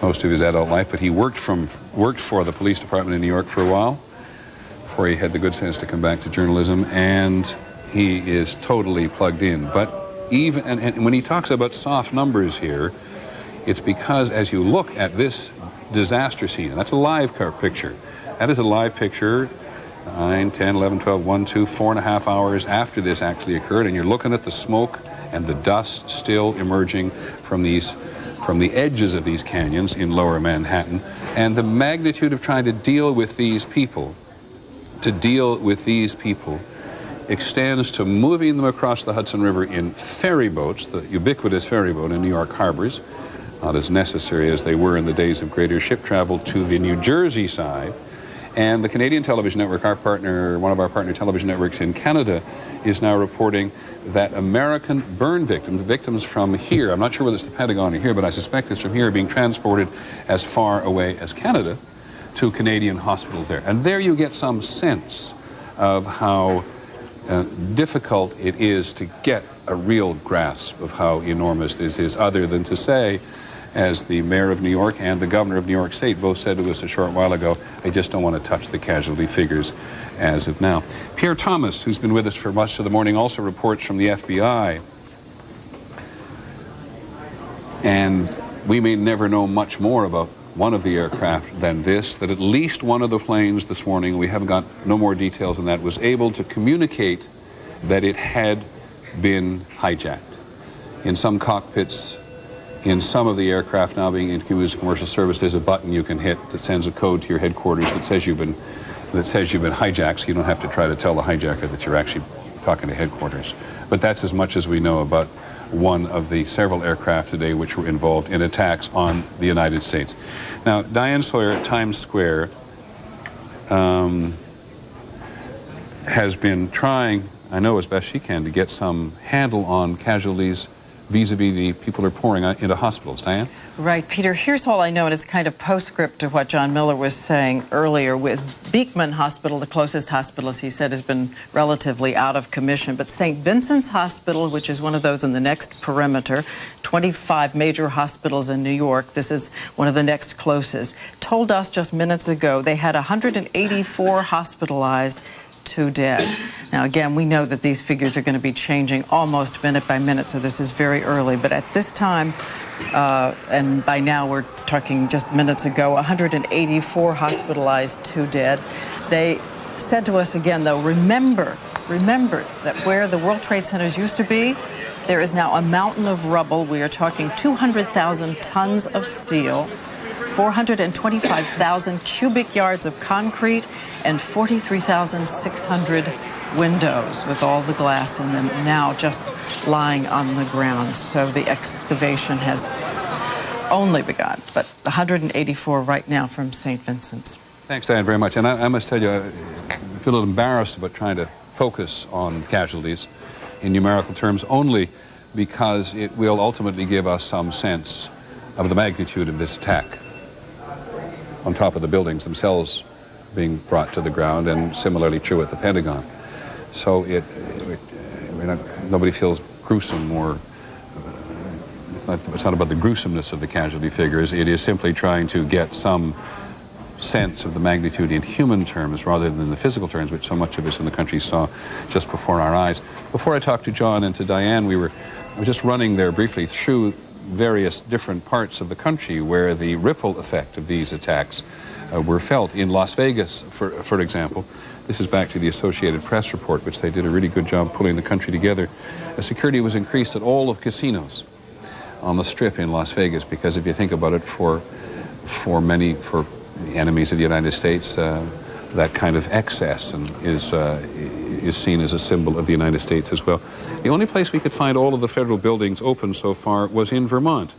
most of his adult life, but he worked for the police department in New York for a while before he had the good sense to come back to journalism, and he is totally plugged in. But even and when he talks about soft numbers here, it's because as you look at this disaster scene, and that's a live picture. That is a live picture 9, 10, 11, 12, 1, 2, 4.5 hours after this actually occurred, and you're looking at the smoke and the dust still emerging from the edges of these canyons in lower Manhattan, and the magnitude of trying to deal with these people, extends to moving them across the Hudson River in ferry boats, the ubiquitous ferry boat in New York harbors, not as necessary as they were in the days of greater ship travel, to the New Jersey side. And the Canadian Television Network, one of our partner television networks in Canada, is now reporting that American burn victims from here, I'm not sure whether it's the Pentagon or here, but I suspect it's from here, are being transported as far away as Canada to Canadian hospitals there. And there you get some sense of how difficult it is to get a real grasp of how enormous this is, other than to say, as the mayor of New York and the governor of New York State both said to us a short while ago, I just don't want to touch the casualty figures as of now. Pierre Thomas, who's been with us for much of the morning, also reports from the FBI. And we may never know much more about one of the aircraft than this, that at least one of the planes this morning, we haven't got no more details than that, was able to communicate that it had been hijacked. In some cockpits, In some of the aircraft now being used in commercial service, there's a button you can hit that sends a code to your headquarters that says you've been hijacked, so you don't have to try to tell the hijacker that you're actually talking to headquarters. But that's as much as we know about one of the several aircraft today which were involved in attacks on the United States. Now, Diane Sawyer at Times Square has been trying, I know as best she can, to get some handle on casualties vis-a-vis the people who are pouring into hospitals. Diane? Right, Peter, here's all I know, and it's kind of postscript to what John Miller was saying earlier. With Beekman Hospital, the closest hospital, as he said, has been relatively out of commission. But St. Vincent's Hospital, which is one of those in the next perimeter, 25 major hospitals in New York, this is one of the next closest, told us just minutes ago they had 184 hospitalized, 2 dead. Now, again, we know that these figures are going to be changing almost minute by minute, so this is very early. But at this time, and by now we're talking just minutes ago, 184 hospitalized, 2 dead. They said to us again, though, remember that where the World Trade Centers used to be, there is now a mountain of rubble. We are talking 200,000 tons of steel, 425,000 cubic yards of concrete, and 43,600 windows with all the glass in them now just lying on the ground. So the excavation has only begun, but 184 right now from St. Vincent's. Thanks, Diane, very much. And I must tell you, I feel a little embarrassed about trying to focus on casualties in numerical terms, only because it will ultimately give us some sense of the magnitude of this attack on top of the buildings themselves being brought to the ground, and similarly true at the Pentagon. So nobody feels gruesome, or it's not about the gruesomeness of the casualty figures. It is simply trying to get some sense of the magnitude in human terms rather than the physical terms, which so much of us in the country saw just before our eyes. Before I talked to John and to Diane, I was just running there briefly through various different parts of the country where the ripple effect of these attacks were felt. In Las Vegas, for example, this is back to the Associated Press report, which they did a really good job pulling the country together. Security was increased at all of casinos on the Strip in Las Vegas, because if you think about it, for many enemies of the United States, that kind of excess is seen as a symbol of the United States as well. The only place we could find all of the federal buildings open so far was in Vermont,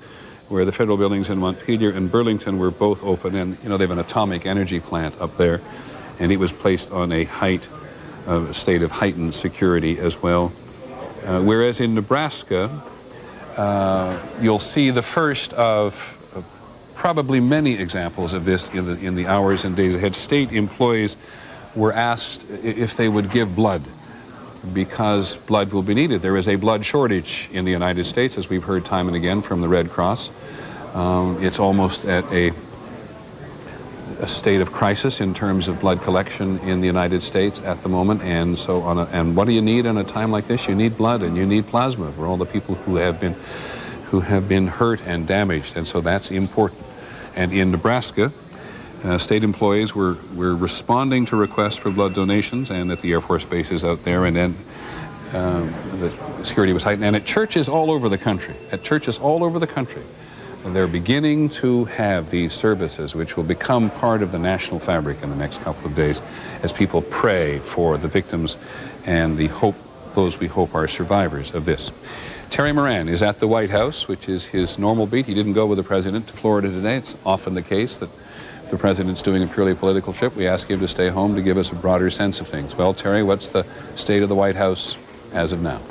where the federal buildings in Montpelier and Burlington were both open. And, they have an atomic energy plant up there, and it was placed on a state of heightened security as well. Whereas in Nebraska, you'll see the first of probably many examples of this in the hours and days ahead. State employees were asked if they would give blood, because blood will be needed. There is a blood shortage in the United States, as we've heard time and again from the Red Cross. It's almost at a state of crisis in terms of blood collection in the United States at the moment. And so, what do you need in a time like this? You need blood, and you need plasma for all the people who have been hurt and damaged. And so that's important. And in Nebraska, state employees were responding to requests for blood donations, and at the Air Force bases out there, and then the security was heightened. And at churches all over the country, they're beginning to have these services, which will become part of the national fabric in the next couple of days, as people pray for the victims and those we hope are survivors of this. Terry Moran is at the White House, which is his normal beat. He didn't go with the president to Florida today. It's often the case that the president's doing a purely political trip. We ask him to stay home to give us a broader sense of things. Well, Terry, what's the state of the White House as of now?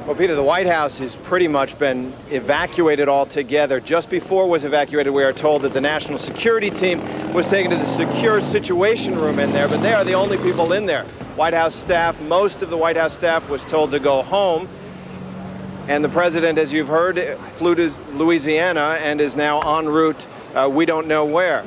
Well, Peter, the White House has pretty much been evacuated altogether. Just before it was evacuated, we are told that the national security team was taken to the secure situation room in there, but they are the only people in there. White House staff, most of the White House staff was told to go home. And the president, as you've heard, flew to Louisiana and is now en route, we don't know where.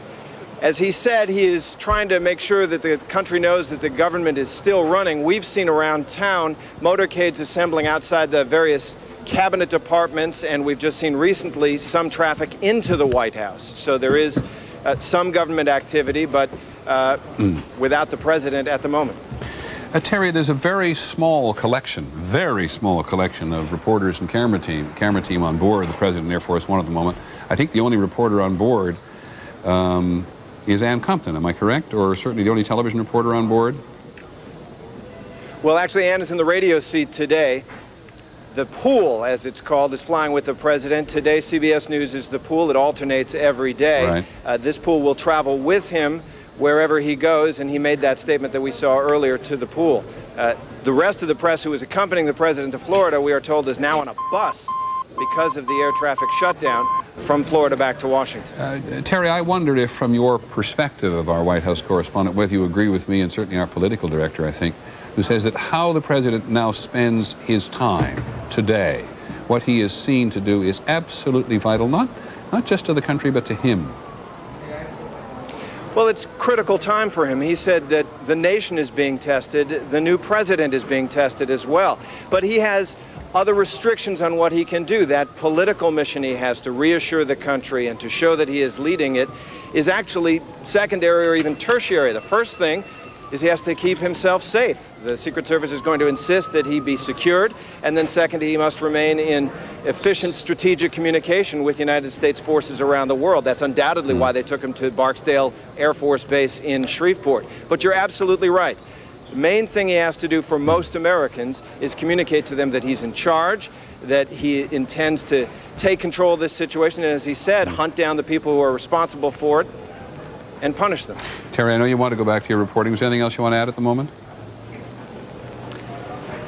As he said, he is trying to make sure that the country knows that the government is still running. We've seen around town motorcades assembling outside the various cabinet departments, and we've just seen recently some traffic into the White House. So there is some government activity, but without the president at the moment. Terry, there's a very small collection of reporters and camera team on board the President and Air Force One at the moment. I think the only reporter on board is Ann Compton, am I correct? Or certainly the only television reporter on board? Well, actually, Ann is in the radio seat today. The pool, as it's called, is flying with the President. Today, CBS News is the pool. It alternates every day. Right. This pool will travel with him wherever he goes, and he made that statement that we saw earlier to the pool. The rest of the press who is accompanying the President to Florida, we are told, is now on a bus because of the air traffic shutdown from Florida back to Washington. Terry, I wondered if, from your perspective of our White House correspondent, whether you agree with me, and certainly our political director, I think, who says that how the President now spends his time today, what he is seen to do, is absolutely vital, not just to the country, but to him. Well, it's critical time for him. He said that the nation is being tested. The new president is being tested as well. But he has other restrictions on what he can do. That political mission he has to reassure the country and to show that he is leading it is actually secondary or even tertiary. The first thing is he has to keep himself safe. The Secret Service is going to insist that he be secured, and then second, he must remain in efficient strategic communication with United States forces around the world. That's undoubtedly why they took him to Barksdale Air Force Base in Shreveport. But you're absolutely right. The main thing he has to do for most Americans is communicate to them that he's in charge, that he intends to take control of this situation, and as he said, hunt down the people who are responsible for it and punish them. Terry, I know you want to go back to your reporting. Is there anything else you want to add at the moment?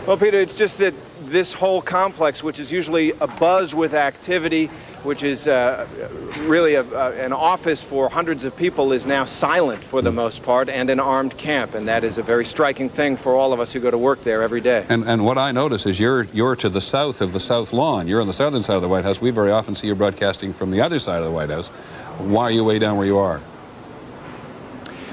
Well, Peter, it's just that this whole complex, which is usually abuzz with activity, which is really an office for hundreds of people, is now silent for the most part, and an armed camp. And that is a very striking thing for all of us who go to work there every day. And what I notice is you're to the south of the South Lawn. You're on the southern side of the White House. We very often see you broadcasting from the other side of the White House. Why are you way down where you are?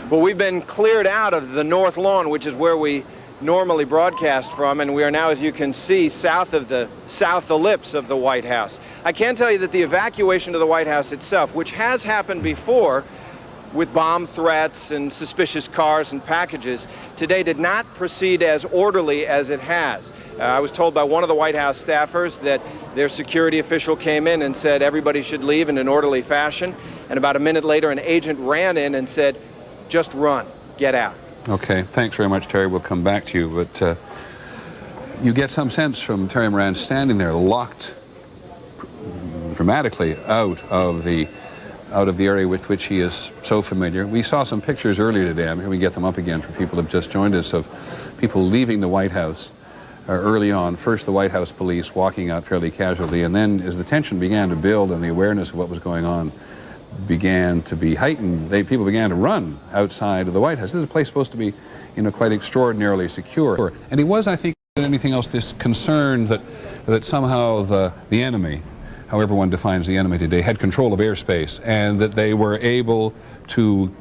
Well, we've been cleared out of the North Lawn, which is where we normally broadcast from, and we are now, as you can see, south of the south ellipse of the White House. I can tell you that the evacuation of the White House itself, which has happened before with bomb threats and suspicious cars and packages, today did not proceed as orderly as it has. I was told by one of the White House staffers that their security official came in and said everybody should leave in an orderly fashion, and about a minute later an agent ran in and said, just run, get out. Okay, thanks very much, Terry. We'll come back to you, but you get some sense from Terry Moran standing there, locked dramatically out of the area with which he is so familiar. We saw some pictures earlier today. I'm here we get them up again for people who have just joined us, of people leaving the White House early on. First, the White House police walking out fairly casually, and then as the tension began to build and the awareness of what was going on began to be heightened, people began to run outside of the White House. This is a place supposed to be, quite extraordinarily secure. And he was, I think, than anything else, this concern that somehow the enemy, however one defines the enemy today, had control of airspace, and that they were able to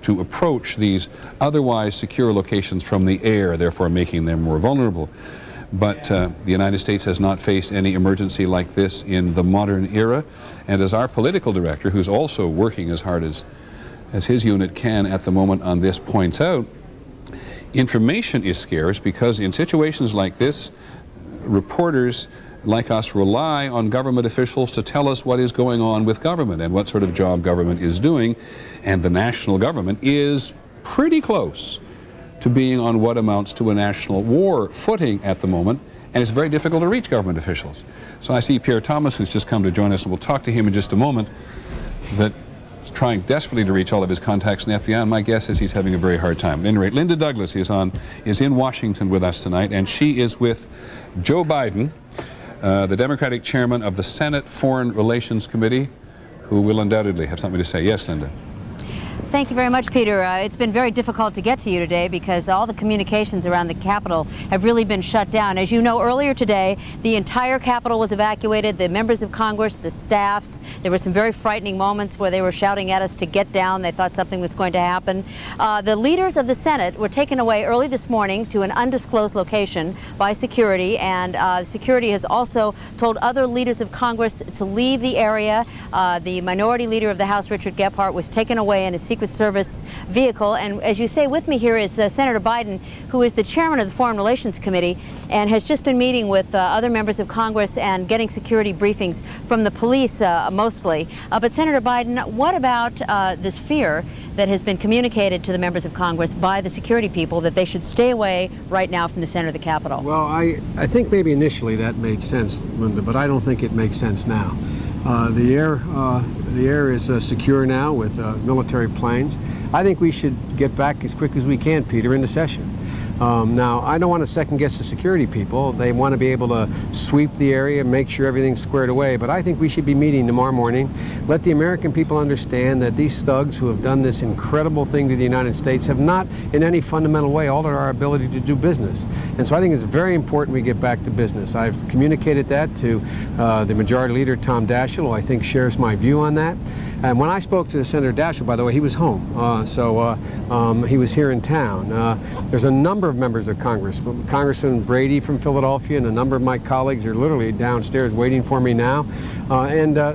approach these otherwise secure locations from the air, therefore making them more vulnerable. But the United States has not faced any emergency like this in the modern era. And as our political director, who's also working as hard as his unit can at the moment on this, points out, information is scarce because in situations like this, reporters like us rely on government officials to tell us what is going on with government and what sort of job government is doing. And the national government is pretty close to being on what amounts to a national war footing at the moment, and it's very difficult to reach government officials. So I see Pierre Thomas, who's just come to join us, and we'll talk to him in just a moment, that is trying desperately to reach all of his contacts in the FBI, and my guess is he's having a very hard time. At any rate, Linda Douglas is in Washington with us tonight, and she is with Joe Biden, the Democratic chairman of the Senate Foreign Relations Committee, who will undoubtedly have something to say. Yes, Linda. Thank you very much, Peter. It's been very difficult to get to you today because all the communications around the Capitol have really been shut down. As you know, earlier today, the entire Capitol was evacuated, the members of Congress, the staffs. There were some very frightening moments where they were shouting at us to get down. They thought something was going to happen. The leaders of the Senate were taken away early this morning to an undisclosed location by security, and security has also told other leaders of Congress to leave the area. The minority leader of the House, Richard Gephardt, was taken away in a secret Secret Service vehicle. And as you say, with me here is Senator Biden, who is the chairman of the Foreign Relations Committee and has just been meeting with other members of Congress and getting security briefings from the police mostly. But Senator Biden, what about this fear that has been communicated to the members of Congress by the security people that they should stay away right now from the center of the Capitol? Well, I think maybe initially that made sense, Linda, but I don't think it makes sense now. The air is secure now with military planes. I think we should get back as quick as we can, Peter, into session. Now, I don't want to second guess the security people. They want to be able to sweep the area, make sure everything's squared away. But I think we should be meeting tomorrow morning. Let the American people understand that these thugs who have done this incredible thing to the United States have not in any fundamental way altered our ability to do business. And so I think it's very important we get back to business. I've communicated that to the Majority Leader, Tom Daschle, who I think shares my view on that. And when I spoke to Senator Daschle, by the way, he was home, so he was here in town. There's a number of members of Congress, Congressman Brady from Philadelphia, and a number of my colleagues are literally downstairs waiting for me now.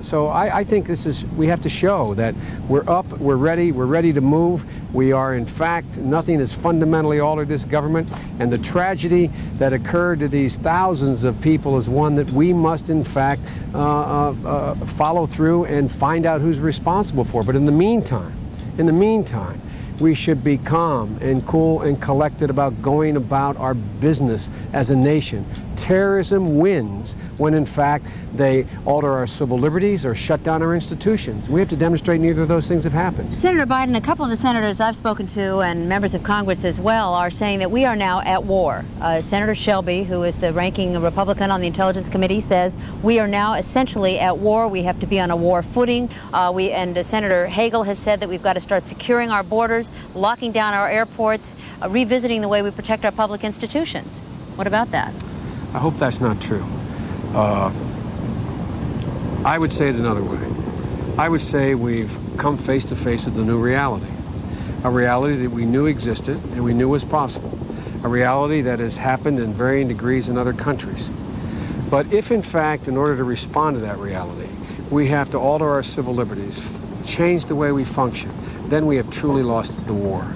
So I think we have to show that we're up, we're ready to move. We are, in fact, nothing has fundamentally altered this government, and the tragedy that occurred to these thousands of people is one that we must, in fact, follow through and find out who's responsible for. But in the meantime, we should be calm and cool and collected about going about our business as a nation. Terrorism wins when, in fact, they alter our civil liberties or shut down our institutions. We have to demonstrate neither of those things have happened. Senator Biden, a couple of the senators I've spoken to and members of Congress as well are saying that we are now at war. Senator Shelby, who is the ranking Republican on the Intelligence Committee, says we are now essentially at war. We have to be on a war footing. Senator Hagel has said that we've got to start securing our borders, locking down our airports, revisiting the way we protect our public institutions. What about that? I hope that's not true. I would say it another way. I would say we've come face to face with a new reality. A reality that we knew existed and we knew was possible. A reality that has happened in varying degrees in other countries. But if, in fact, in order to respond to that reality, we have to alter our civil liberties, change the way we function, then we have truly lost the war.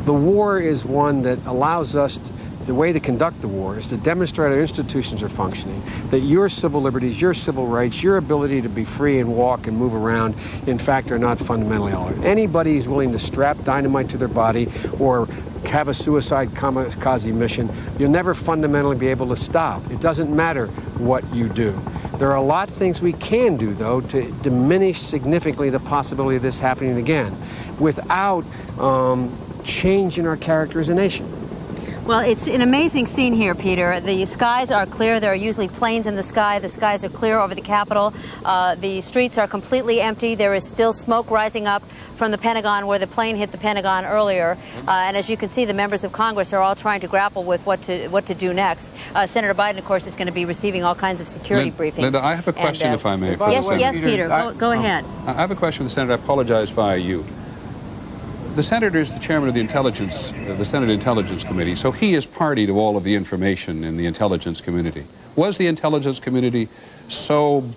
The war is one that allows us the way to conduct the war is to demonstrate our institutions are functioning, that your civil liberties, your civil rights, your ability to be free and walk and move around, in fact, are not fundamentally altered. Anybody who's willing to strap dynamite to their body or have a suicide kamikaze mission, you'll never fundamentally be able to stop. It doesn't matter what you do. There are a lot of things we can do, though, to diminish significantly the possibility of this happening again without changing our character as a nation. Well, it's an amazing scene here, Peter. The skies are clear. There are usually planes in the sky. The skies are clear over the Capitol. The streets are completely empty. There is still smoke rising up from the Pentagon where the plane hit the Pentagon earlier. And as you can see, the members of Congress are all trying to grapple with what to do next. Senator Biden, of course, is going to be receiving all kinds of security briefings. Linda, I have a question, if I may. Yes, Peter. Go ahead. I have a question for the Senator. I apologize via you. The Senator is the chairman of the Senate Intelligence Committee, so he is party to all of the information in the intelligence community. Was the intelligence community so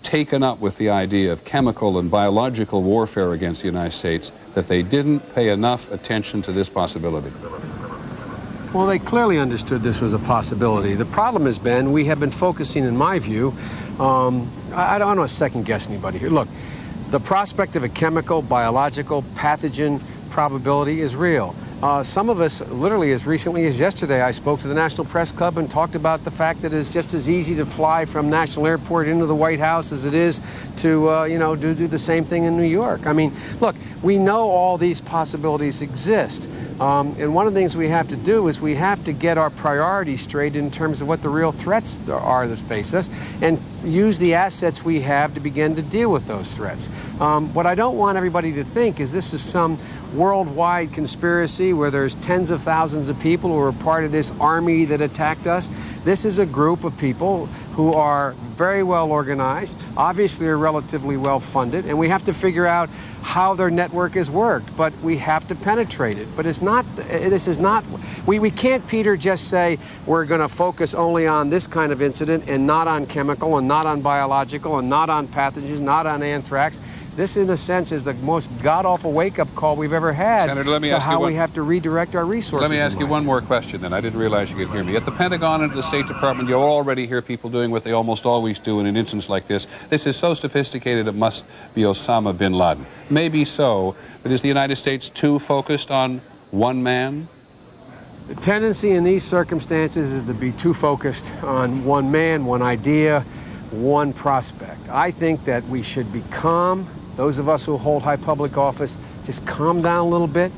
taken up with the idea of chemical and biological warfare against the United States that they didn't pay enough attention to this possibility? Well, they clearly understood this was a possibility. The problem has been we have been focusing, in my view, I don't want to second guess anybody here. Look, the prospect of a chemical, biological, pathogen probability is real. Some of us, literally as recently as yesterday, I spoke to the National Press Club and talked about the fact that it's just as easy to fly from National Airport into the White House as it is to, do the same thing in New York. I mean, look, we know all these possibilities exist. And one of the things we have to do is we have to get our priorities straight in terms of what the real threats are that face us and use the assets we have to begin to deal with those threats. What I don't want everybody to think is this is some worldwide conspiracy where there's tens of thousands of people who are part of this army that attacked us. This is a group of people who are very well organized, obviously are relatively well funded, and we have to figure out how their network is worked, but we have to penetrate it. But it's not, this is not, we can't, Peter, just say we're going to focus only on this kind of incident and not on chemical and not on biological and not on pathogens, not on anthrax. This, in a sense, is the most god-awful wake-up call we've ever had. Senator, let me to ask you how one, we have to redirect our resources. Let me ask you one more question, then. I didn't realize you could hear me. At the Pentagon and at the State Department, you'll already hear people doing what they almost always do in an instance like this. This is so sophisticated it must be Osama bin Laden. Maybe so, but is the United States too focused on one man? The tendency in these circumstances is to be too focused on one man, one idea, one prospect. I think that we should be calm. Those of us who hold high public office, just calm down a little bit,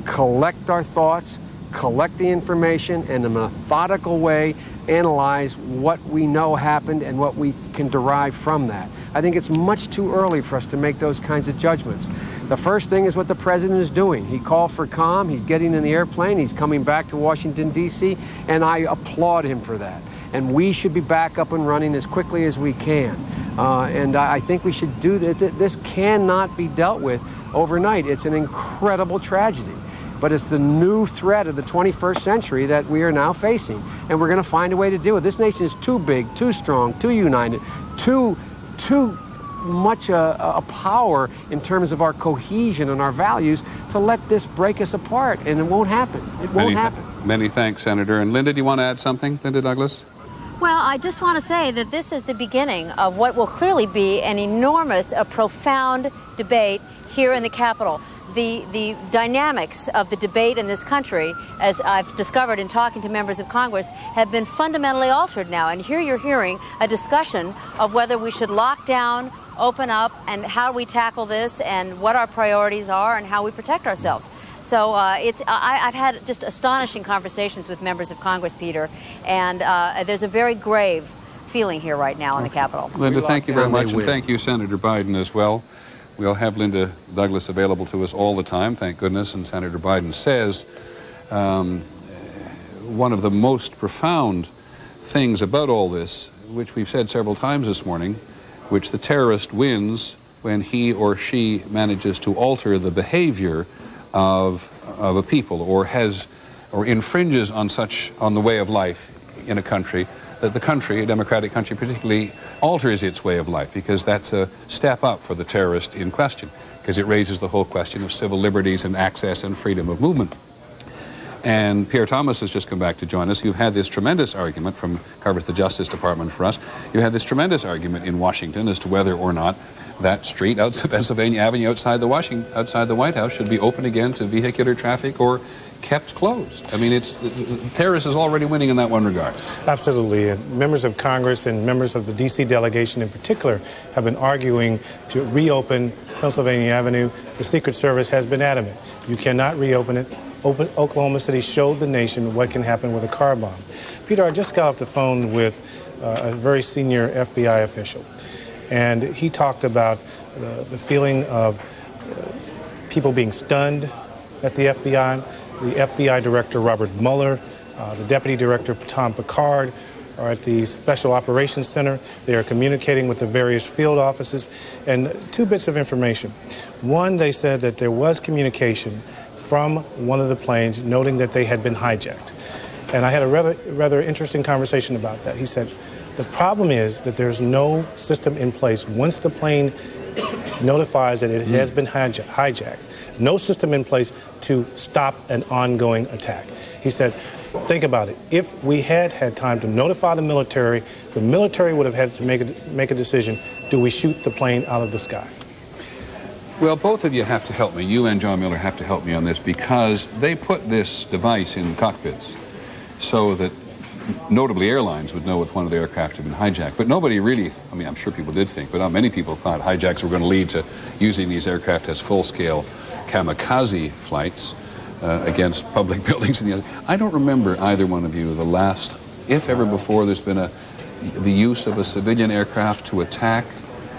collect our thoughts, collect the information, and in a methodical way analyze what we know happened and what we can derive from that. I think it's much too early for us to make those kinds of judgments. The first thing is what the president is doing. He called for calm, he's getting in the airplane, he's coming back to Washington, D.C., and I applaud him for that. And we should be back up and running as quickly as we can. And I think we should do this. This cannot be dealt with overnight. It's an incredible tragedy. But it's the new threat of the 21st century that we are now facing. And we're going to find a way to deal with it. This nation is too big, too strong, too united, too much a power in terms of our cohesion and our values to let this break us apart. And it won't happen. It won't happen. Many thanks, Senator. And Linda, do you want to add something? Linda Douglas? Well, I just want to say that this is the beginning of what will clearly be an enormous, a profound debate here in the Capitol. The dynamics of the debate in this country, as I've discovered in talking to members of Congress, have been fundamentally altered now. And here you're hearing a discussion of whether we should lock down, open up, and how we tackle this, and what our priorities are, and how we protect ourselves. So I've had just astonishing conversations with members of Congress, Peter, and there's a very grave feeling here right now in the Capitol. Linda, thank you very much, and thank you, Senator Biden, as well. We'll have Linda Douglas available to us all the time, thank goodness, and Senator Biden says one of the most profound things about all this, which we've said several times this morning, which the terrorist wins when he or she manages to alter the behavior of a people or infringes on the way of life in a country, that the country, a democratic country particularly, alters its way of life, because that's a step up for the terrorist in question, because it raises the whole question of civil liberties and access and freedom of movement. And Pierre Thomas has just come back to join us. You've had this tremendous argument from covers the Justice Department for us. You had this tremendous argument in Washington as to whether or not that street outside Pennsylvania Avenue outside the White House should be open again to vehicular traffic or kept closed. I mean, terrorists is already winning in that one regard. Absolutely. And members of Congress and members of the D.C. delegation in particular have been arguing to reopen Pennsylvania Avenue. The Secret Service has been adamant. You cannot reopen it. Oklahoma City showed the nation what can happen with a car bomb. Peter, I just got off the phone with a very senior FBI official, and he talked about the feeling of people being stunned at the FBI. The FBI Director Robert Mueller, the Deputy Director Tom Picard are at the Special Operations Center. They are communicating with the various field offices. And two bits of information. One, they said that there was communication from one of the planes noting that they had been hijacked. And I had a rather interesting conversation about that. He said, the problem is that there's no system in place once the plane notifies that it has been hijacked. No system in place to stop an ongoing attack. He said, think about it. If we had had time to notify the military would have had to make a decision. Do we shoot the plane out of the sky? Well, both of you have to help me. You and John Miller have to help me on this, because they put this device in cockpits so that notably airlines would know if one of the aircraft had been hijacked. But nobody really, I mean, I'm sure people did think, but not many people thought hijacks were going to lead to using these aircraft as full-scale kamikaze flights against public buildings. I don't remember either one of you the last, if ever before, there's been the use of a civilian aircraft to attack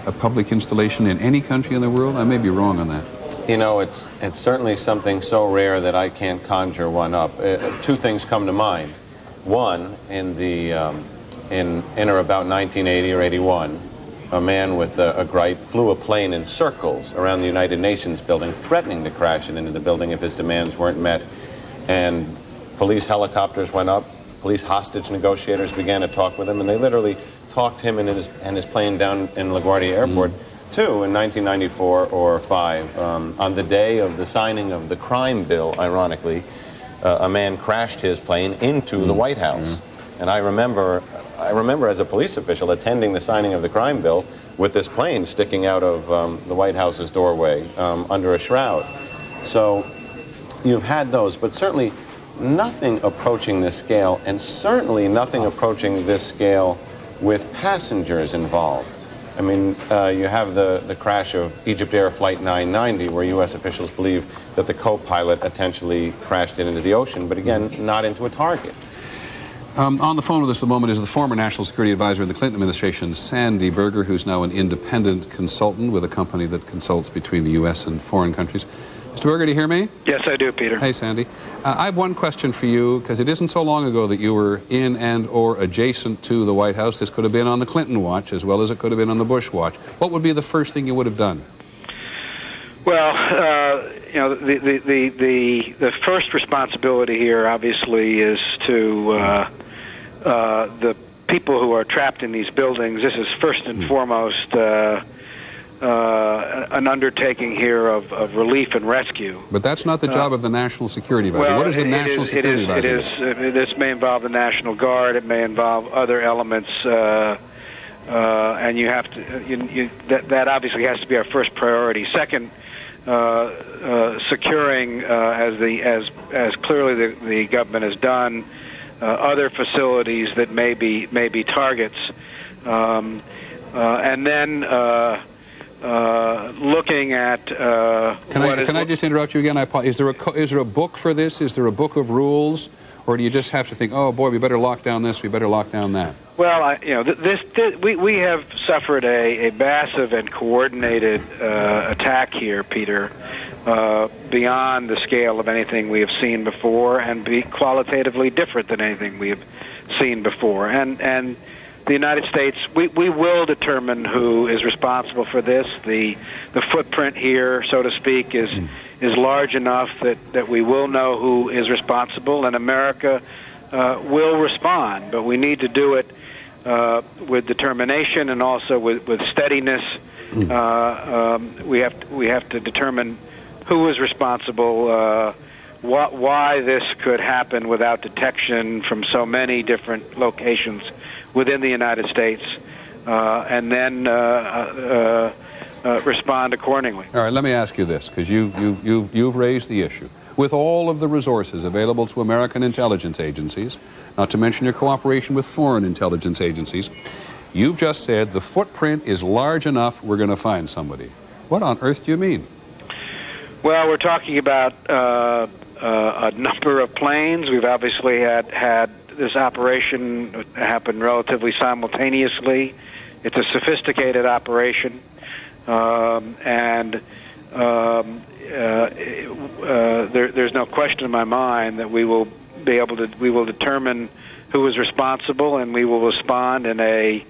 a public installation in any country in the world. I may be wrong on that. You know, it's certainly something so rare that I can't conjure one up. Two things come to mind. One, in the in or about 1980 or 81, a man with a gripe flew a plane in circles around the United Nations building, threatening to crash it into the building if his demands weren't met. And police helicopters went up, police hostage negotiators began to talk with him, and they literally talked him and his plane down in LaGuardia Airport, too, in 1994 or 5. On the day of the signing of the crime bill, ironically, a man crashed his plane into the White House. And I remember as a police official attending the signing of the crime bill with this plane sticking out of the White House's doorway under a shroud. So you've had those, but certainly nothing approaching this scale, and certainly nothing approaching this scale with passengers involved. I mean, you have the crash of Egypt Air Flight 990, where U.S. officials believe that the co-pilot intentionally crashed it into the ocean, but again, not into a target. On the phone with us at the moment is the former National Security Advisor in the Clinton administration, Sandy Berger, who's now an independent consultant with a company that consults between the U.S. and foreign countries. Mr. Berger, do you hear me? Yes, I do, Peter. Hey, Sandy. I have one question for you, because it isn't so long ago that you were in and or adjacent to the White House. This could have been on the Clinton watch as well as it could have been on the Bush watch. What would be the first thing you would have done? Well, you know, the first responsibility here, obviously, is to the people who are trapped in these buildings. This is first and foremost an undertaking here of relief and rescue. But that's not the job of the National Security Advisor. Well, what is the National Security Advisor? This may involve the National Guard. It may involve other elements, and you have to. That obviously has to be our first priority. Second, securing, as clearly the government has done, other facilities that may be targets, and then. Looking at Can I just interrupt you again? Is there a book for this? Is there a book of rules, or do you just have to think, oh boy, we better lock down this, we better lock down that? Well, we have suffered a massive and coordinated attack here, Peter, beyond the scale of anything we have seen before, and be qualitatively different than anything we have seen before, and. The United States, we will determine who is responsible for this. The footprint here, so to speak, is large enough that we will know who is responsible, and America will respond. But we need to do it with determination and also with steadiness. We have to determine who is responsible, why this could happen without detection from so many different locations within the United States, and then respond accordingly. All right, let me ask you this, because you've raised the issue. With all of the resources available to American intelligence agencies, not to mention your cooperation with foreign intelligence agencies, you've just said the footprint is large enough, we're going to find somebody. What on earth do you mean? Well, we're talking about a number of planes. We've obviously had this operation happen relatively simultaneously. It's a sophisticated operation, and there's no question in my mind that we will determine who is responsible, and we will respond in a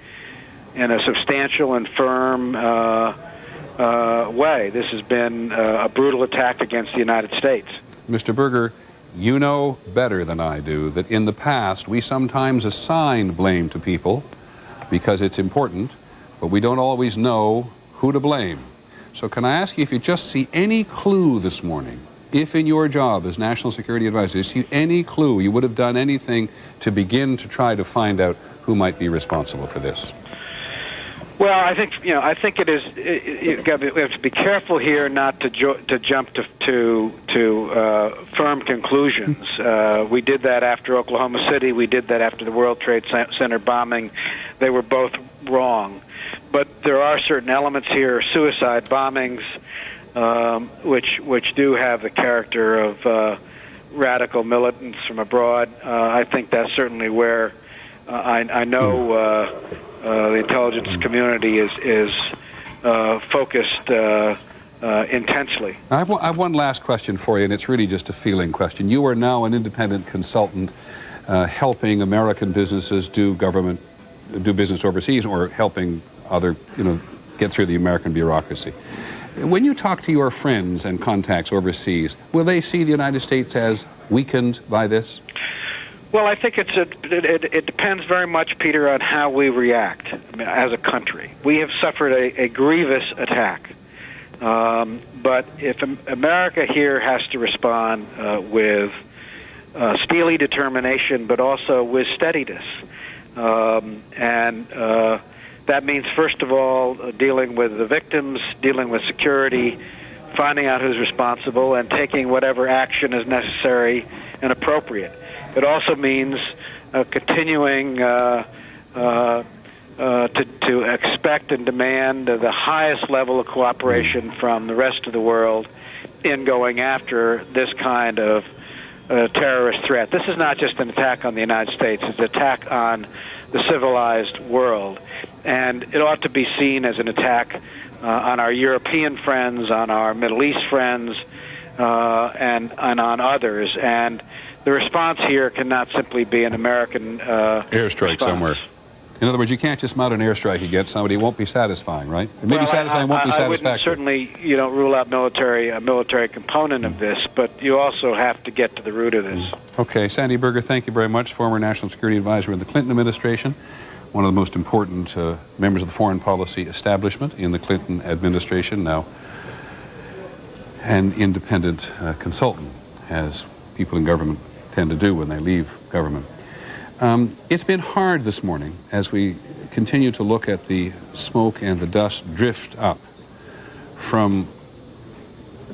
substantial and firm way. This has been a brutal attack against the United States. Mr. Berger, you know better than I do that in the past we sometimes assign blame to people because it's important, but we don't always know who to blame. So can I ask you if you just see any clue this morning, if in your job as National Security Advisor, you see any clue you would have done anything to begin to try to find out who might be responsible for this? Well, I think it is. We have to be careful here not to jump to firm conclusions. We did that after Oklahoma City. We did that after the World Trade Center bombing. They were both wrong, but there are certain elements here, suicide bombings, which do have the character of radical militants from abroad. I think that's certainly where I know. The intelligence community is focused intensely. I have one last question for you, and it's really just a feeling question. You are now an independent consultant helping American businesses do government do business overseas or helping other, get through the American bureaucracy. When you talk to your friends and contacts overseas, will they see the United States as weakened by this? Well, I think it depends very much, Peter, on how we react as a country. We have suffered a grievous attack. But if America here has to respond with steely determination, but also with steadiness, that means, first of all, dealing with the victims, dealing with security, finding out who's responsible, and taking whatever action is necessary and appropriate. It also means continuing to expect and demand the highest level of cooperation from the rest of the world in going after this kind of terrorist threat. This is not just an attack on the United States, it's an attack on the civilized world. And it ought to be seen as an attack on our European friends, on our Middle East friends, and on others. And the response here cannot simply be an American airstrike response. Somewhere. In other words, you can't just mount an airstrike against somebody. It won't be satisfying, right? It may be satisfying, won't be satisfactory. I wouldn't certainly, rule out a military component of this, but you also have to get to the root of this. Okay, Sandy Berger, thank you very much. Former National Security Advisor in the Clinton administration, one of the most important members of the foreign policy establishment in the Clinton administration, now an independent consultant, as people in government tend to do when they leave government. It's been hard this morning as we continue to look at the smoke and the dust drift up from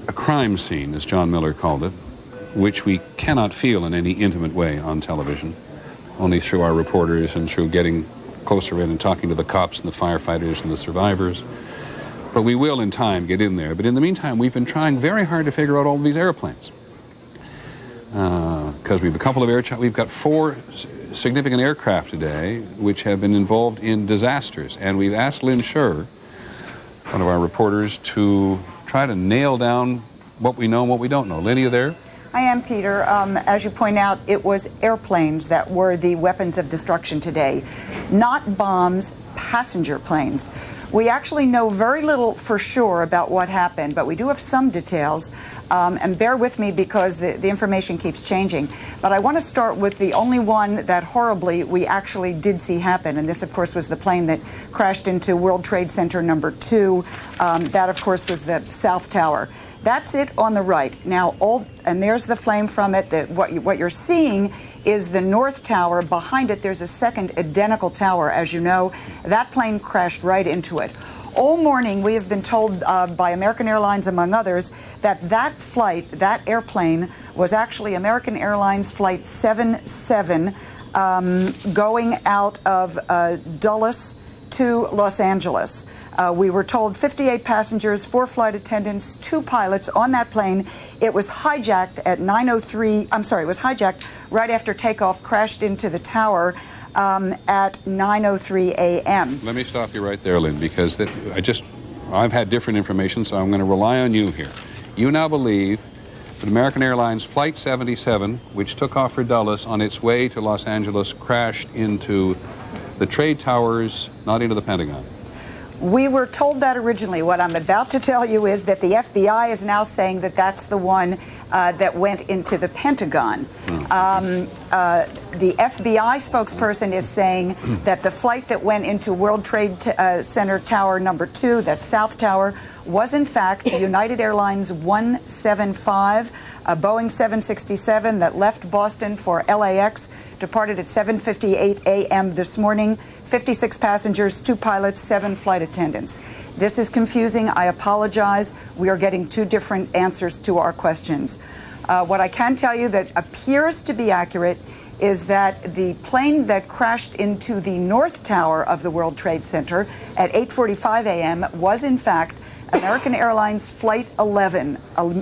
a crime scene, as John Miller called it, which we cannot feel in any intimate way on television, only through our reporters and through getting closer in and talking to the cops and the firefighters and the survivors. But we will in time get in there. But in the meantime, we've been trying very hard to figure out all of these airplanes. Because we have a couple of we've got 4 significant aircraft today which have been involved in disasters. And we've asked Lynn Scher, one of our reporters, to try to nail down what we know and what we don't know. Lynn, are you there? I am, Peter. As you point out, it was airplanes that were the weapons of destruction today, not bombs, passenger planes. We actually know very little for sure about what happened, but we do have some details. And bear with me because the information keeps changing. But I want to start with the only one that horribly we actually did see happen. And this, of course, was the plane that crashed into World Trade Center number 2. That, of course, was the South Tower. That's it on the right. Now, and there's the flame from it. What you're seeing is the North Tower. Behind it, there's a second identical tower. As you know, that plane crashed right into it. All morning, we have been told by American Airlines, among others, that flight, that airplane, was actually American Airlines Flight 77 going out of Dulles to Los Angeles. We were told 58 passengers, 4 flight attendants, 2 pilots on that plane. It was hijacked at 9:03. I'm sorry, it was hijacked right after takeoff, crashed into the tower at 9:03 a.m. Let me stop you right there, Lynn, because I've had different information, so I'm going to rely on you here. You now believe that American Airlines Flight 77, which took off for Dulles on its way to Los Angeles, crashed into the trade towers, not into the Pentagon. We were told that originally. What I'm about to tell you is that the FBI is now saying that that's the one that went into the Pentagon. The FBI spokesperson is saying that the flight that went into World Trade Center Tower number 2, that South Tower, was in fact United Airlines 175, a Boeing 767 that left Boston for LAX, departed at 7:58 a.m. this morning. 56 passengers, 2 pilots, 7 flight attendants. This is confusing. I apologize. We are getting 2 different answers to our questions. What I can tell you that appears to be accurate is that the plane that crashed into the North Tower of the World Trade Center at 8:45 a.m. was in fact American Airlines Flight 11,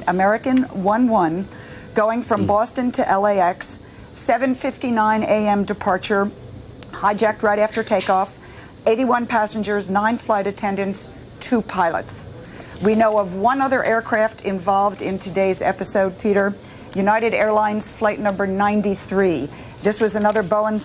American 11, going from Boston to LAX, 7:59 a.m. departure, hijacked right after takeoff, 81 passengers, 9 flight attendants, 2 pilots. We know of 1 other aircraft involved in today's episode, Peter, United Airlines Flight number 93. This was another Boeing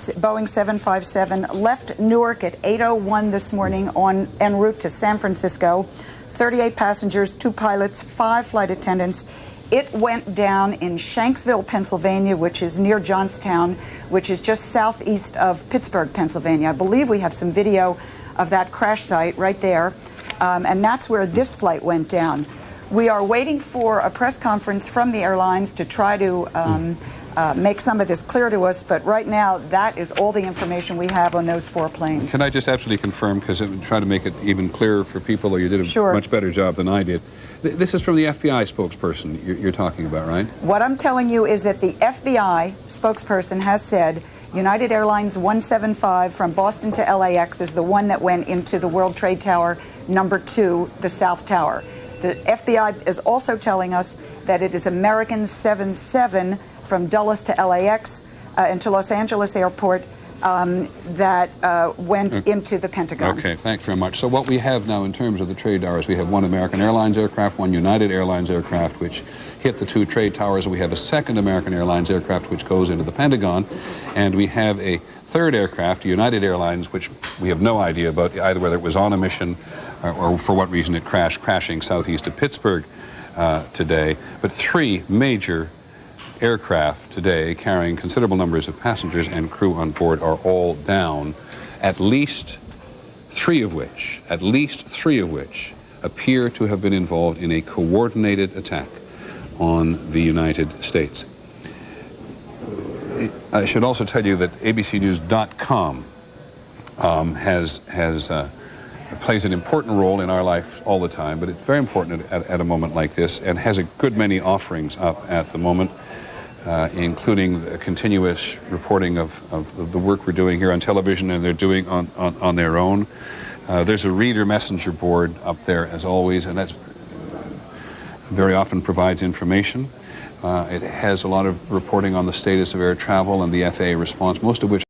757, left Newark at 8:01 this morning en route to San Francisco. 38 passengers, 2 pilots, 5 flight attendants. It went down in Shanksville, Pennsylvania, which is near Johnstown, which is just southeast of Pittsburgh, Pennsylvania. I believe we have some video of that crash site right there, and that's where this flight went down. We are waiting for a press conference from the airlines to try to make some of this clear to us, but right now that is all the information we have on those 4 planes. Can I just absolutely confirm, because I'm trying to make it even clearer for people, though you did a much better job than I did. This is from the FBI spokesperson you're talking about, right? What I'm telling you is that the FBI spokesperson has said United Airlines 175 from Boston to LAX is the one that went into the World Trade Tower number 2, the South Tower. The FBI is also telling us that it is American 77 from Dulles to LAX and to Los Angeles Airport that went into the Pentagon. Okay, thanks very much. So what we have now in terms of the trade towers, we have one American Airlines aircraft, one United Airlines aircraft, which hit the 2 trade towers. We have a second American Airlines aircraft, which goes into the Pentagon. And we have a third aircraft, United Airlines, which we have no idea about, either whether it was on a mission or for what reason it crashing southeast of Pittsburgh today. But 3 major aircraft today carrying considerable numbers of passengers and crew on board are all down, at least three of which appear to have been involved in a coordinated attack on the United States. I should also tell you that abcnews.com plays an important role in our life all the time, but it's very important at a moment like this, and has a good many offerings up at the moment, including a continuous reporting of the work we're doing here on television and they're doing on their own. There's a reader messenger board up there, as always, and that very often provides information. It has a lot of reporting on the status of air travel and the FAA response, most of which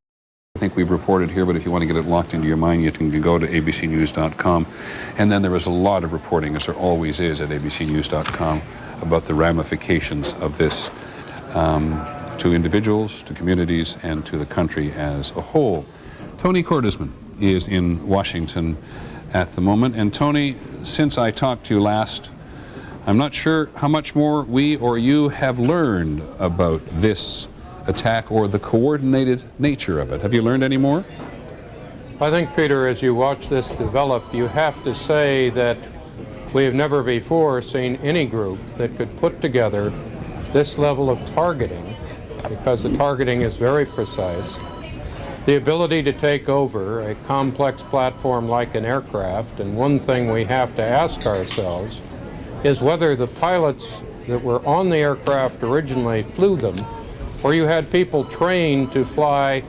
I think we've reported here, but if you want to get it locked into your mind, you can go to abcnews.com. And then there is a lot of reporting, as there always is at abcnews.com, about the ramifications of this to individuals, to communities, and to the country as a whole. Tony Cordesman is in Washington at the moment. And Tony, since I talked to you last, I'm not sure how much more we or you have learned about this attack or the coordinated nature of it. Have you learned any more? I think, Peter, as you watch this develop, you have to say that we have never before seen any group that could put together this level of targeting, because the targeting is very precise. The ability to take over a complex platform like an aircraft, and one thing we have to ask ourselves is whether the pilots that were on the aircraft originally flew them, or you had people trained to fly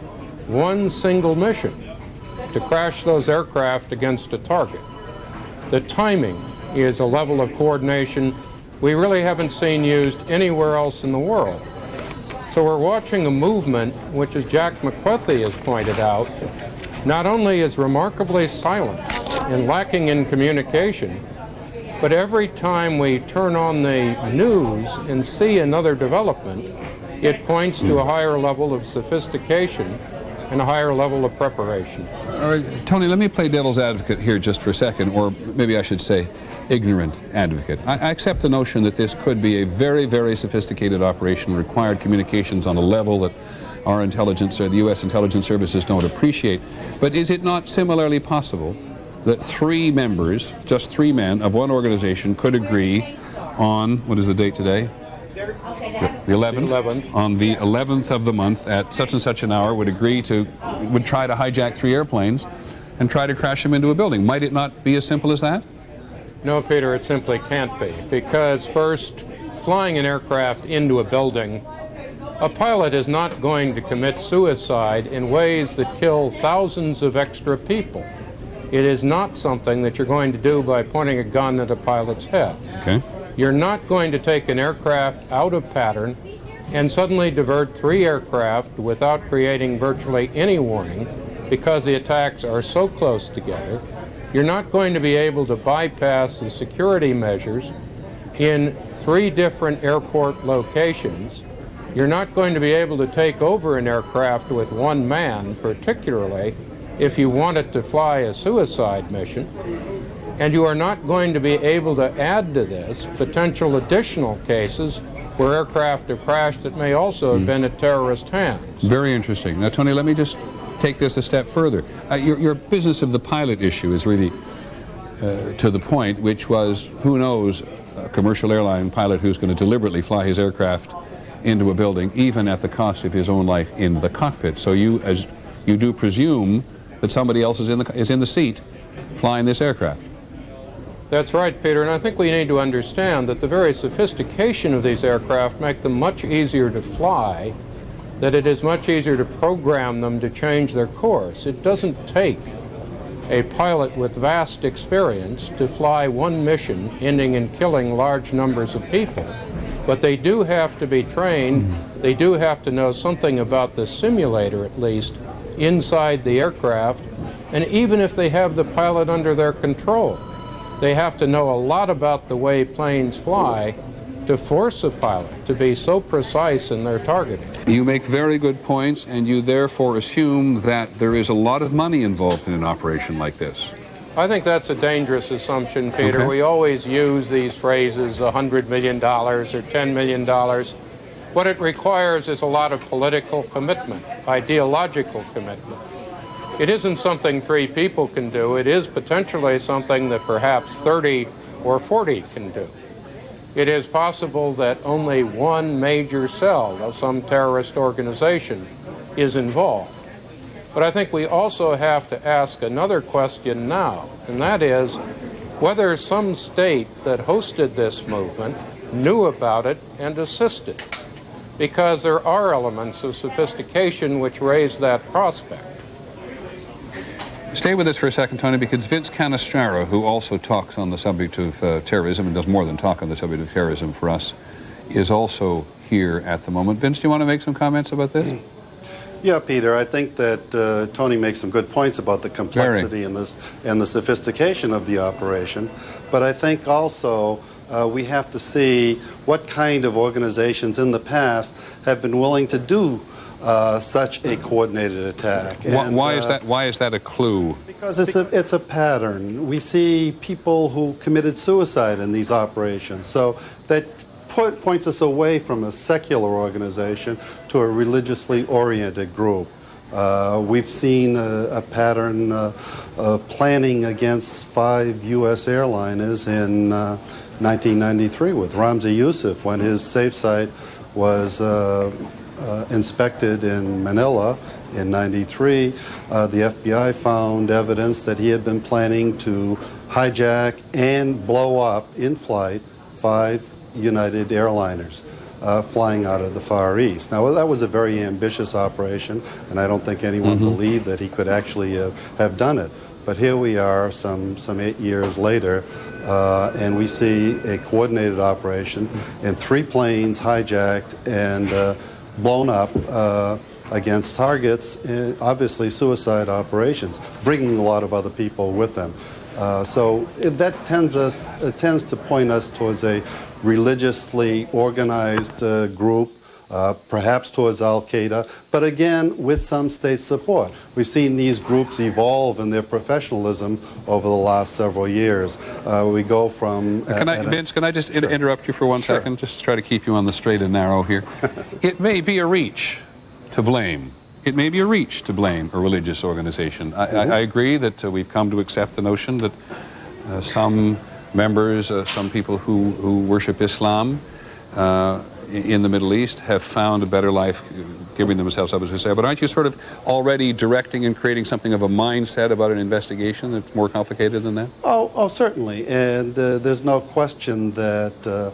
one single mission to crash those aircraft against a target. The timing is a level of coordination we really haven't seen used anywhere else in the world. So we're watching a movement which, as Jack McQuethy has pointed out, not only is remarkably silent and lacking in communication, but every time we turn on the news and see another development, it points to a higher level of sophistication and a higher level of preparation. All right, Tony, let me play devil's advocate here just for a second, or maybe I should say ignorant advocate. I accept the notion that this could be a very, very sophisticated operation, required communications on a level that our intelligence or the U.S. intelligence services don't appreciate. But is it not similarly possible that 3 members, just 3 men of one organization, could agree on, what is the date today? The 11th. On the 11th of the month at such and such an hour would try to hijack 3 airplanes and try to crash them into a building. Might it not be as simple as that? No, Peter, it simply can't be, because first, flying an aircraft into a building, a pilot is not going to commit suicide in ways that kill thousands of extra people. It is not something that you're going to do by pointing a gun at a pilot's head. Okay. You're not going to take an aircraft out of pattern and suddenly divert 3 aircraft without creating virtually any warning, because the attacks are so close together. You're not going to be able to bypass the security measures in 3 different airport locations You're not going to be able to take over an aircraft with one man, particularly if you want it to fly a suicide mission. And you are not going to be able to add to this potential additional cases where aircraft have crashed that may also have been at terrorist hands. Very interesting. Now, Tony, let me just take this a step further. Your business of the pilot issue is really to the point, which was, who knows, a commercial airline pilot who's going to deliberately fly his aircraft into a building, even at the cost of his own life in the cockpit. So you do presume that somebody else is in the seat flying this aircraft. That's right, Peter, and I think we need to understand that the very sophistication of these aircraft make them much easier to fly, that it is much easier to program them to change their course. It doesn't take a pilot with vast experience to fly one mission ending in killing large numbers of people. But they do have to be trained, they do have to know something about the simulator at least inside the aircraft, and even if they have the pilot under their control, they have to know a lot about the way planes fly to force a pilot to be so precise in their targeting. You make very good points, and you therefore assume that there is a lot of money involved in an operation like this. I think that's a dangerous assumption, Peter. Okay. We always use these phrases, $100 million or $10 million. What it requires is a lot of political commitment, ideological commitment. It isn't something 3 people can do. It is potentially something that perhaps 30 or 40 can do. It is possible that only one major cell of some terrorist organization is involved. But I think we also have to ask another question now, and that is whether some state that hosted this movement knew about it and assisted, because there are elements of sophistication which raise that prospect. Stay with us for a second, Tony, because Vince Canestraro, who also talks on the subject of terrorism and does more than talk on the subject of terrorism for us, is also here at the moment. Vince, do you want to make some comments about this? Yeah, Peter, I think that Tony makes some good points about the complexity and the sophistication of the operation. But I think also we have to see what kind of organizations in the past have been willing to do such a coordinated attack. Why is that a clue? Because it's a pattern. We see people who committed suicide in these operations. So that points us away from a secular organization to a religiously oriented group. We've seen a pattern of planning against 5 U.S. airliners in 1993 with Ramzi Youssef when his safe site was inspected in Manila in 93. The FBI found evidence that he had been planning to hijack and blow up in flight 5 United airliners flying out of the Far East. Now, that was a very ambitious operation, and I don't think anyone believed that he could actually have done it. But here we are some 8 years later, and we see a coordinated operation and 3 planes hijacked and blown up against targets, obviously suicide operations, bringing a lot of other people with them. So that tends to point us towards a religiously organized group, perhaps towards Al-QAEDA, but again, with some state support. We've seen these groups evolve in their professionalism over the last several years. We go from... Vince, can I just interrupt you for one second, just to try to keep you on the straight and narrow here? It may be a reach to blame. It may be a reach to blame a religious organization. I agree that we've come to accept the notion that some members, some people who worship Islam in the Middle East have found a better life giving themselves up, as we say. But aren't you sort of already directing and creating something of a mindset about an investigation that's more complicated than that? Oh, certainly. And there's no question that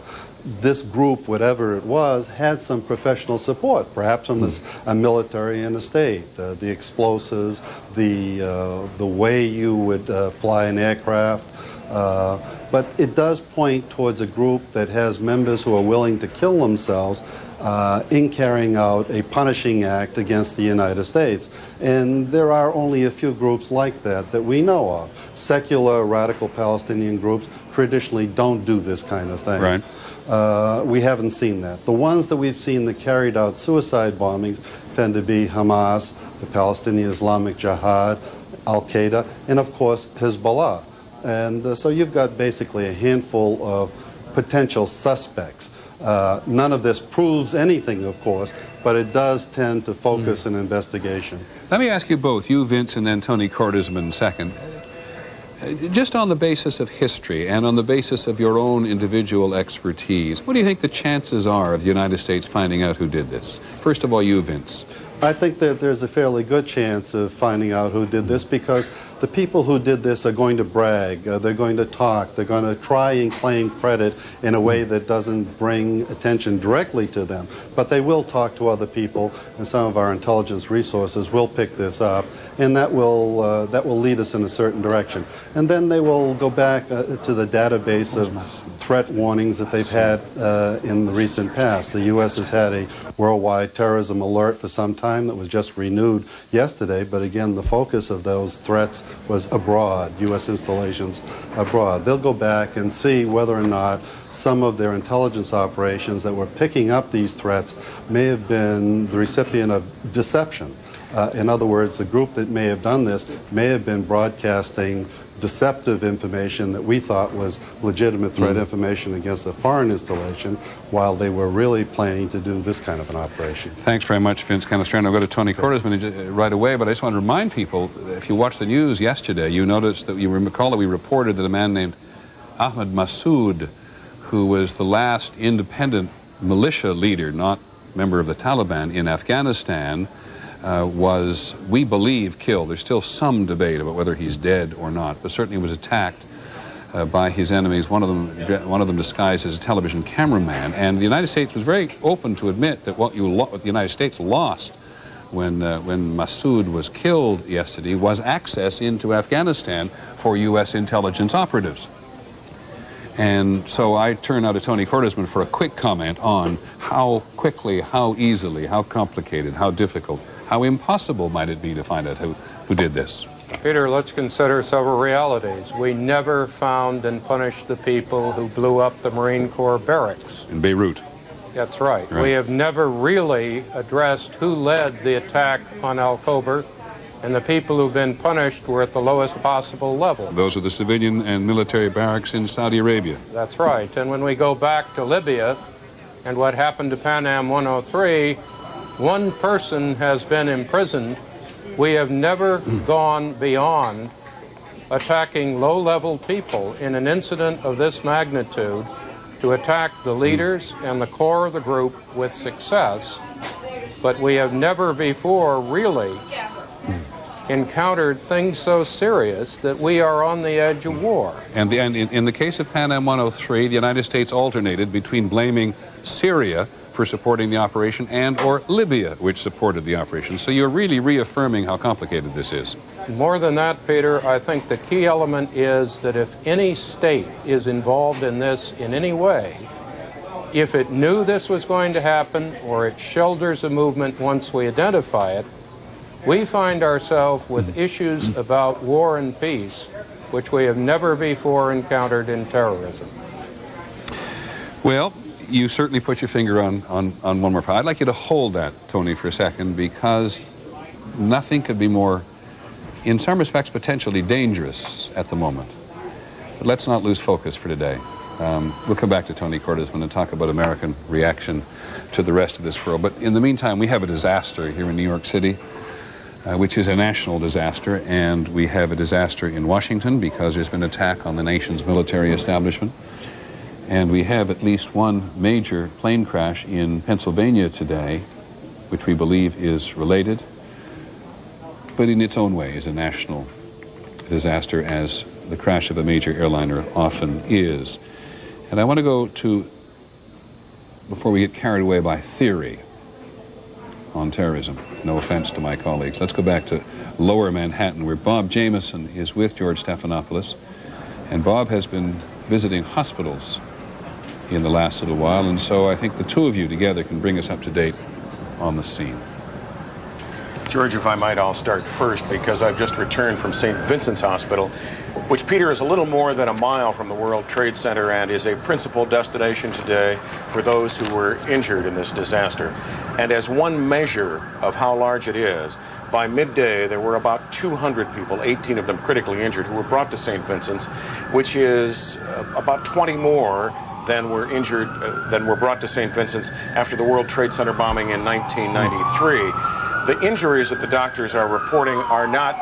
this group, whatever it was, had some professional support, perhaps from a military and a state. The explosives, the way you would fly an aircraft. But it does point towards a group that has members who are willing to kill themselves in carrying out a punishing act against the United States. And there are only a few groups like that that we know of. Secular radical Palestinian groups traditionally don't do this kind of thing. Right. We haven't seen that. The ones that we've seen that carried out suicide bombings tend to be Hamas, the Palestinian Islamic Jihad, AL-QAEDA, and of course Hezbollah. And so you've got basically a handful of potential suspects. None of this proves anything, of course, but it does tend to focus an investigation. Let me ask you both, you, Vince, and then Tony Cordesman second. Just on the basis of history and on the basis of your own individual expertise, what do you think the chances are of the United States finding out who did this? First of all, you, Vince. I think that there's a fairly good chance of finding out who did this because the people who did this are going to brag, they're going to talk, they're going to try and claim credit in a way that doesn't bring attention directly to them. But they will talk to other people, and some of our intelligence resources will pick this up, and that will lead us in a certain direction. And then they will go back to the database of threat warnings that they've had in the recent past. The U.S. has had a worldwide terrorism alert for some time that was just renewed yesterday, but again, the focus of those threats was abroad, U.S. installations abroad. They'll go back and see whether or not some of their intelligence operations that were picking up these threats may have been the recipient of deception. In other words, the group that may have done this may have been broadcasting deceptive information that we thought was legitimate threat information against a foreign installation while they were really planning to do this kind of an operation. Thanks very much, Vince Canestrano. I'll go to Tony Cordesman right away, but I just want to remind people, if you watched the news yesterday, you noticed that you recall that we reported that a man named Ahmad Massoud, who was the last independent militia leader, not member of the Taliban in Afghanistan, was, we believe, killed. There's still some debate about whether he's dead or not, but certainly was attacked by his enemies, one of them disguised as a television cameraman. And the United States was very open to admit that what the United States lost when Massoud was killed yesterday was access into Afghanistan for U.S. intelligence operatives. And so I turn now to Tony Cordesman for a quick comment on how quickly, how easily, how complicated, how difficult, how impossible might it be to find out who did this? Peter, let's consider several realities. We never found and punished the people who blew up the Marine Corps barracks. In Beirut. That's right. We have never really addressed who led the attack on Al-Qober, and the people who've been punished were at the lowest possible level. Those are the civilian and military barracks in Saudi Arabia. That's right. And when we go back to Libya and what happened to Pan Am 103, one person has been imprisoned. We have never gone beyond attacking low-level people in an incident of this magnitude to attack the leaders and the core of the group with success. But we have never before really encountered things so serious that we are on the edge of war. And in the case of Pan Am 103, the United States alternated between blaming Syria for supporting the operation and or Libya, which supported the operation. So you're really reaffirming how complicated this is. More than that, Peter, I think the key element is that if any state is involved in this in any way, if it knew this was going to happen or it shoulders a movement once we identify it, we find ourselves with issues about war and peace, which we have never before encountered in terrorism. Well, you certainly put your finger on one more part. I'd like you to hold that, Tony, for a second, because nothing could be more, in some respects, potentially dangerous at the moment. But let's not lose focus for today. We'll come back to Tony Cordesman and talk about American reaction to the rest of this world. But in the meantime, we have a disaster here in New York City, which is a national disaster, and we have a disaster in Washington because there's been an attack on the nation's military establishment. And we have at least one major plane crash in Pennsylvania today, which we believe is related, but in its own way is a national disaster, as the crash of a major airliner often is. And I want to go to, before we get carried away by theory on terrorism, no offense to my colleagues, let's go back to Lower Manhattan, where Bob Jameson is with George Stephanopoulos. And Bob has been visiting hospitals in the last little while, and so I think the two of you together can bring us up to date on the scene. George, if I might, I'll start first because I've just returned from St. Vincent's Hospital, which, Peter, is a little more than a mile from the World Trade Center and is a principal destination today for those who were injured in this disaster. And as one measure of how large it is, by midday there were about 200 people, 18 of them critically injured, who were brought to St. Vincent's, which is about 20 more than were injured, than were brought to St. Vincent's after the World Trade Center bombing in 1993. The injuries that the doctors are reporting are not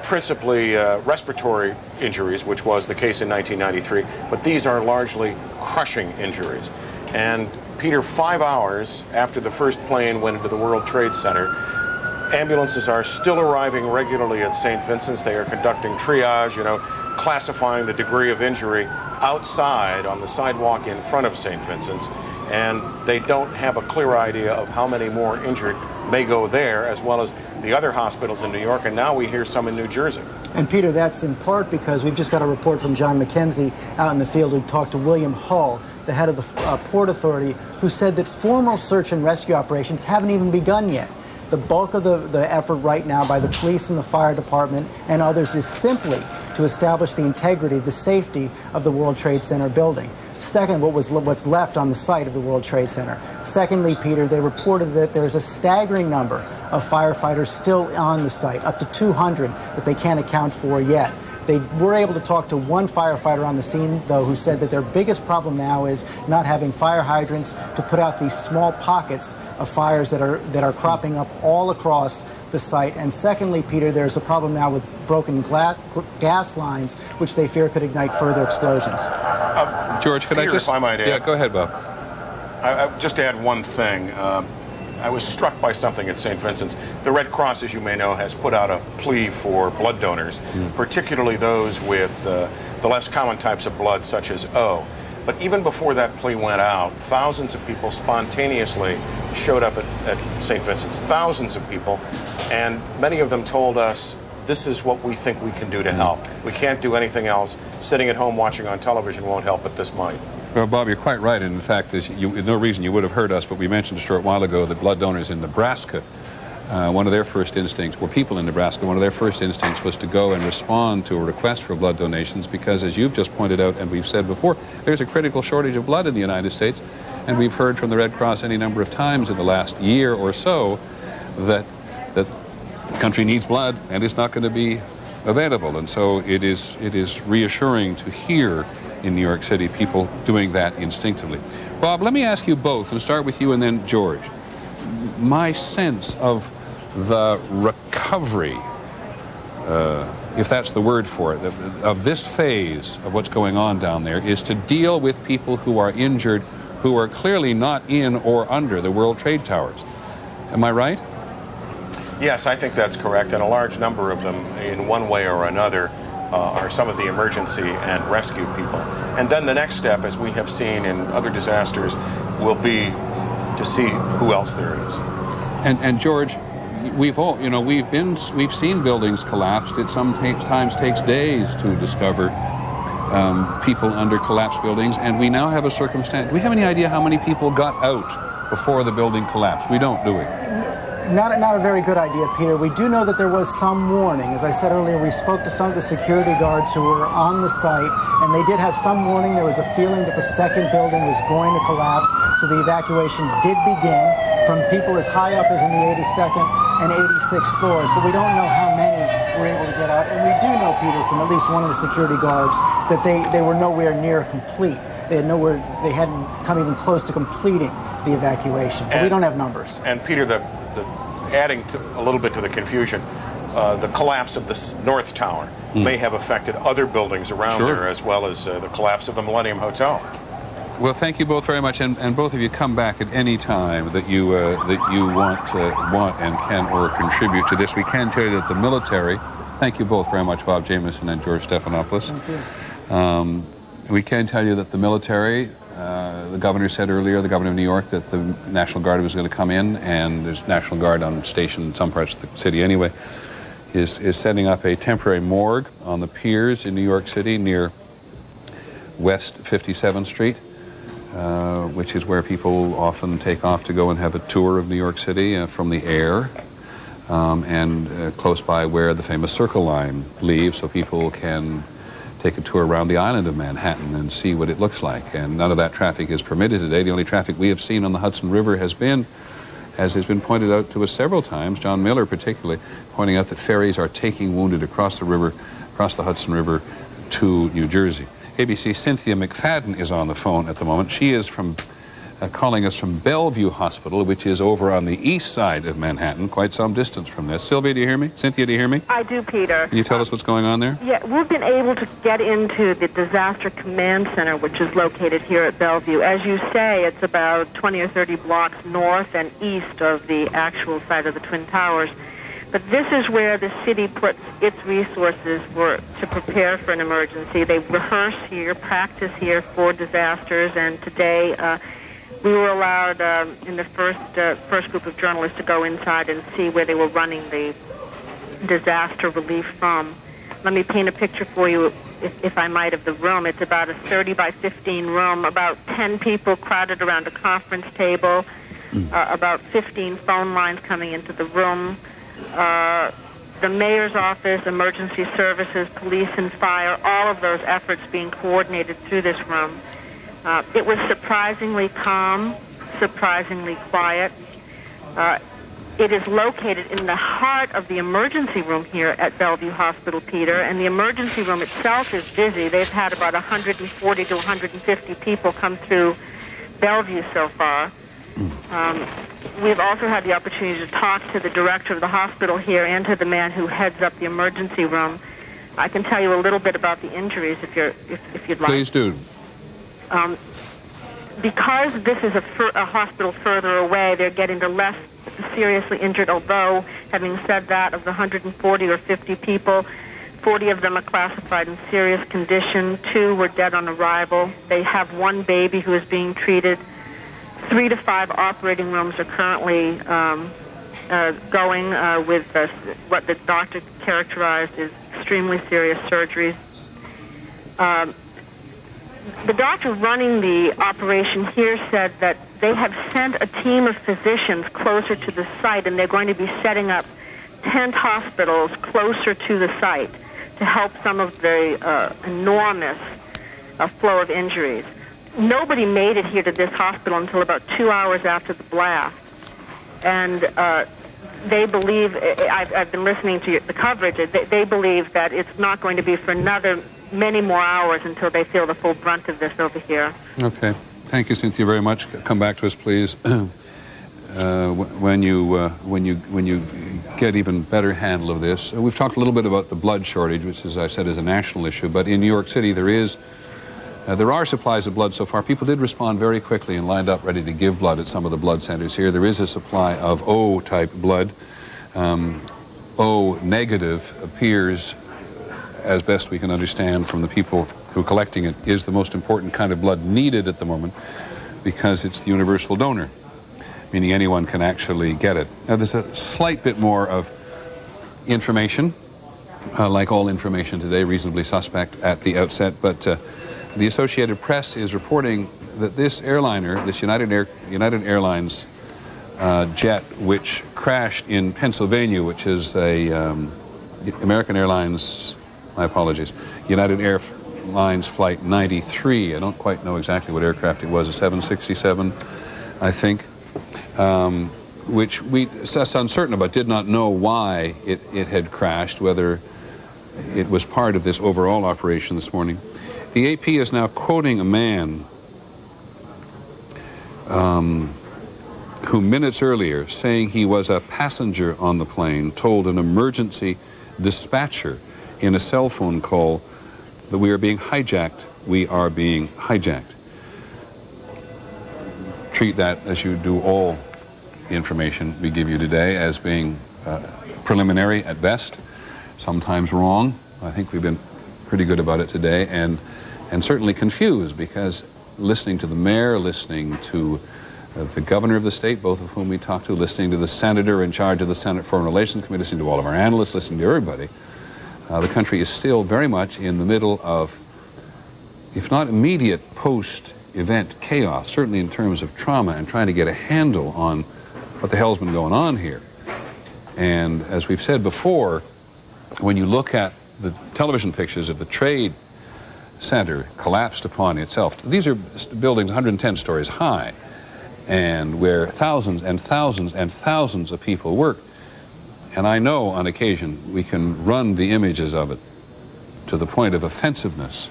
principally respiratory injuries, which was the case in 1993, but these are largely crushing injuries. And Peter, 5 hours after the first plane went into the World Trade Center, ambulances are still arriving regularly at St. Vincent's. They are conducting triage, classifying the degree of injury outside on the sidewalk in front of St. Vincent's, and they don't have a clear idea of how many more injured may go there, as well as the other hospitals in New York, and now we hear some in New Jersey. And Peter, that's in part because we've just got a report from John McKenzie out in the field who talked to William Hull, the head of the Port Authority, who said that formal search and rescue operations haven't even begun yet. The bulk of the effort right now by the police and the fire department and others is simply to establish the integrity, the safety of the World Trade Center building. Second, what's left on the site of the World Trade Center. Secondly, Peter, they reported that there's a staggering number of firefighters still on the site, up to 200 that they can't account for yet. They were able to talk to one firefighter on the scene, though, who said that their biggest problem now is not having fire hydrants to put out these small pockets of fires that are cropping up all across the site. And secondly, Peter, there's a problem now with broken gas lines, which they fear could ignite further explosions. George, could Peter, I just... if I might add... Yeah, go ahead, Bob. I just add one thing. I was struck by something at St. Vincent's. The Red Cross, as you may know, has put out a plea for blood donors, particularly those with the less common types of blood, such as O. But even before that plea went out, thousands of people spontaneously showed up at St. Vincent's. Thousands of people, and many of them told us, this is what we think we can do to help. We can't do anything else. Sitting at home watching on television won't help, but this might. Well, Bob, you're quite right. And in fact, there's no reason you would have heard us, but we mentioned a short while ago that blood donors in Nebraska, one of their first instincts, or people in Nebraska, one of their first instincts was to go and respond to a request for blood donations because, as you've just pointed out and we've said before, there's a critical shortage of blood in the United States. And we've heard from the Red Cross any number of times in the last year or so that the country needs blood and it's not going to be available. And so it is reassuring to hear in New York City people doing that instinctively. Bob, let me ask you both, and start with you and then George. My sense of the recovery, if that's the word for it, of this phase of what's going on down there is to deal with people who are injured, who are clearly not in or under the World Trade Towers. Am I right? Yes, I think that's correct, and a large number of them, in one way or another, are some of the emergency and rescue people. And then the next step, as we have seen in other disasters, will be to see who else there is. And George, we've seen buildings collapsed. It sometimes takes days to discover people under collapsed buildings, and we now have a circumstance. Do we have any idea how many people got out before the building collapsed? We don't, do we? Not a very good idea, Peter. We do know that there was some warning. As I said earlier, we spoke to some of the security guards who were on the site, and they did have some warning. There was a feeling that the second building was going to collapse, so the evacuation did begin from people as high up as in the 82nd and 86th floors, but we don't know how many were able to get out. And we do know, Peter, from at least one of the security guards, that they were nowhere near complete. They hadn't come even close to completing the evacuation, but we don't have numbers. And Peter, adding a little bit to the confusion, the collapse of the North Tower may have affected other buildings around there, as well as the collapse of the Millennium Hotel. Well, thank you both very much, and both of you come back at any time that you want and can or contribute to this. We can tell you that the military. Thank you both very much, Bob Jameson and George Stephanopoulos. Thank you. We can tell you that the military. The governor said earlier, the governor of New York, that the National Guard was going to come in, and there's National Guard on station in some parts of the city anyway, is setting up a temporary morgue on the piers in New York City near West 57th Street. which is where people often take off to go and have a tour of New York City from the air, and close by where the famous Circle Line leaves, so people can take a tour around the island of Manhattan and see what it looks like. And none of that traffic is permitted today. The only traffic we have seen on the Hudson River has been, as has been pointed out to us several times, John Miller particularly, pointing out that ferries are taking wounded across the river, across the Hudson River to New Jersey. ABC's Cynthia McFadden is on the phone at the moment. She is calling us from Bellevue Hospital, which is over on the east side of Manhattan, quite some distance from this. Sylvia, do you hear me? Cynthia, do you hear me? I do, Peter. Can you tell us what's going on there? Yeah, we've been able to get into the Disaster Command Center, which is located here at Bellevue. As you say, it's about 20 or 30 blocks north and east of the actual site of the Twin Towers. But this is where the city puts its resources to prepare for an emergency. They rehearse here, practice here for disasters, and today we were allowed in the first group of journalists to go inside and see where they were running the disaster relief from. Let me paint a picture for you, if I might, of the room. It's about a 30 by 15 room, about 10 people crowded around a conference table, about 15 phone lines coming into the room. The mayor's office, emergency services, police and fire, all of those efforts being coordinated through this room. It was surprisingly calm, surprisingly quiet. It is located in the heart of the emergency room here at Bellevue Hospital, Peter, and the emergency room itself is busy. They've had about 140 to 150 people come through Bellevue so far. We've also had the opportunity to talk to the director of the hospital here and to the man who heads up the emergency room. I can tell you a little bit about the injuries if you'd like. Please do. Because this is a hospital further away, they're getting the less seriously injured, although, having said that, of the 140 or 50 people, 40 of them are classified in serious condition. 2 were dead on arrival. They have 1 baby who is being treated. 3 to 5 operating rooms are currently going with what the doctor characterized as extremely serious surgeries. The doctor running the operation here said that they have sent a team of physicians closer to the site, and they're going to be setting up tent hospitals closer to the site to help some of the enormous flow of injuries. Nobody made it here to this hospital until about 2 hours after the blast. And they believe, I've been listening to the coverage, they believe that it's not going to be for many more hours until they feel the full brunt of this over here. Okay. Thank you, Cynthia, very much. Come back to us, please, when you get even better handle of this. We've talked a little bit about the blood shortage, which, as I said, is a national issue. But in New York City, there are supplies of blood so far. People did respond very quickly and lined up ready to give blood at some of the blood centers here. There is a supply of O-type blood. O negative appears, as best we can understand from the people who are collecting it, is the most important kind of blood needed at the moment because it's the universal donor, meaning anyone can actually get it. Now, there's a slight bit more of information, like all information today, reasonably suspect at the outset, but the Associated Press is reporting that this airliner, this United Airlines jet, which crashed in Pennsylvania, which is a American Airlines, my apologies, United Airlines Flight 93. I don't quite know exactly what aircraft it was, a 767, I think, which we assessed uncertain about, did not know why it had crashed, whether it was part of this overall operation this morning. The AP is now quoting a man who minutes earlier, saying he was a passenger on the plane, told an emergency dispatcher in a cell phone call that we are being hijacked. We are being hijacked. Treat that, as you do all information we give you today, as being preliminary at best, sometimes wrong. I think we've been pretty good about it today, and certainly confused, because listening to the mayor, listening to the governor of the state, both of whom we talked to, listening to the senator in charge of the Senate Foreign Relations Committee, listening to all of our analysts, listening to everybody, the country is still very much in the middle of, if not immediate, event chaos, certainly in terms of trauma and trying to get a handle on what the hell's been going on here. And as we've said before, when you look at the television pictures of the Trade Center collapsed upon itself, these are buildings 110 stories high, and where thousands and thousands and thousands of people work. And I know on occasion we can run the images of it to the point of offensiveness.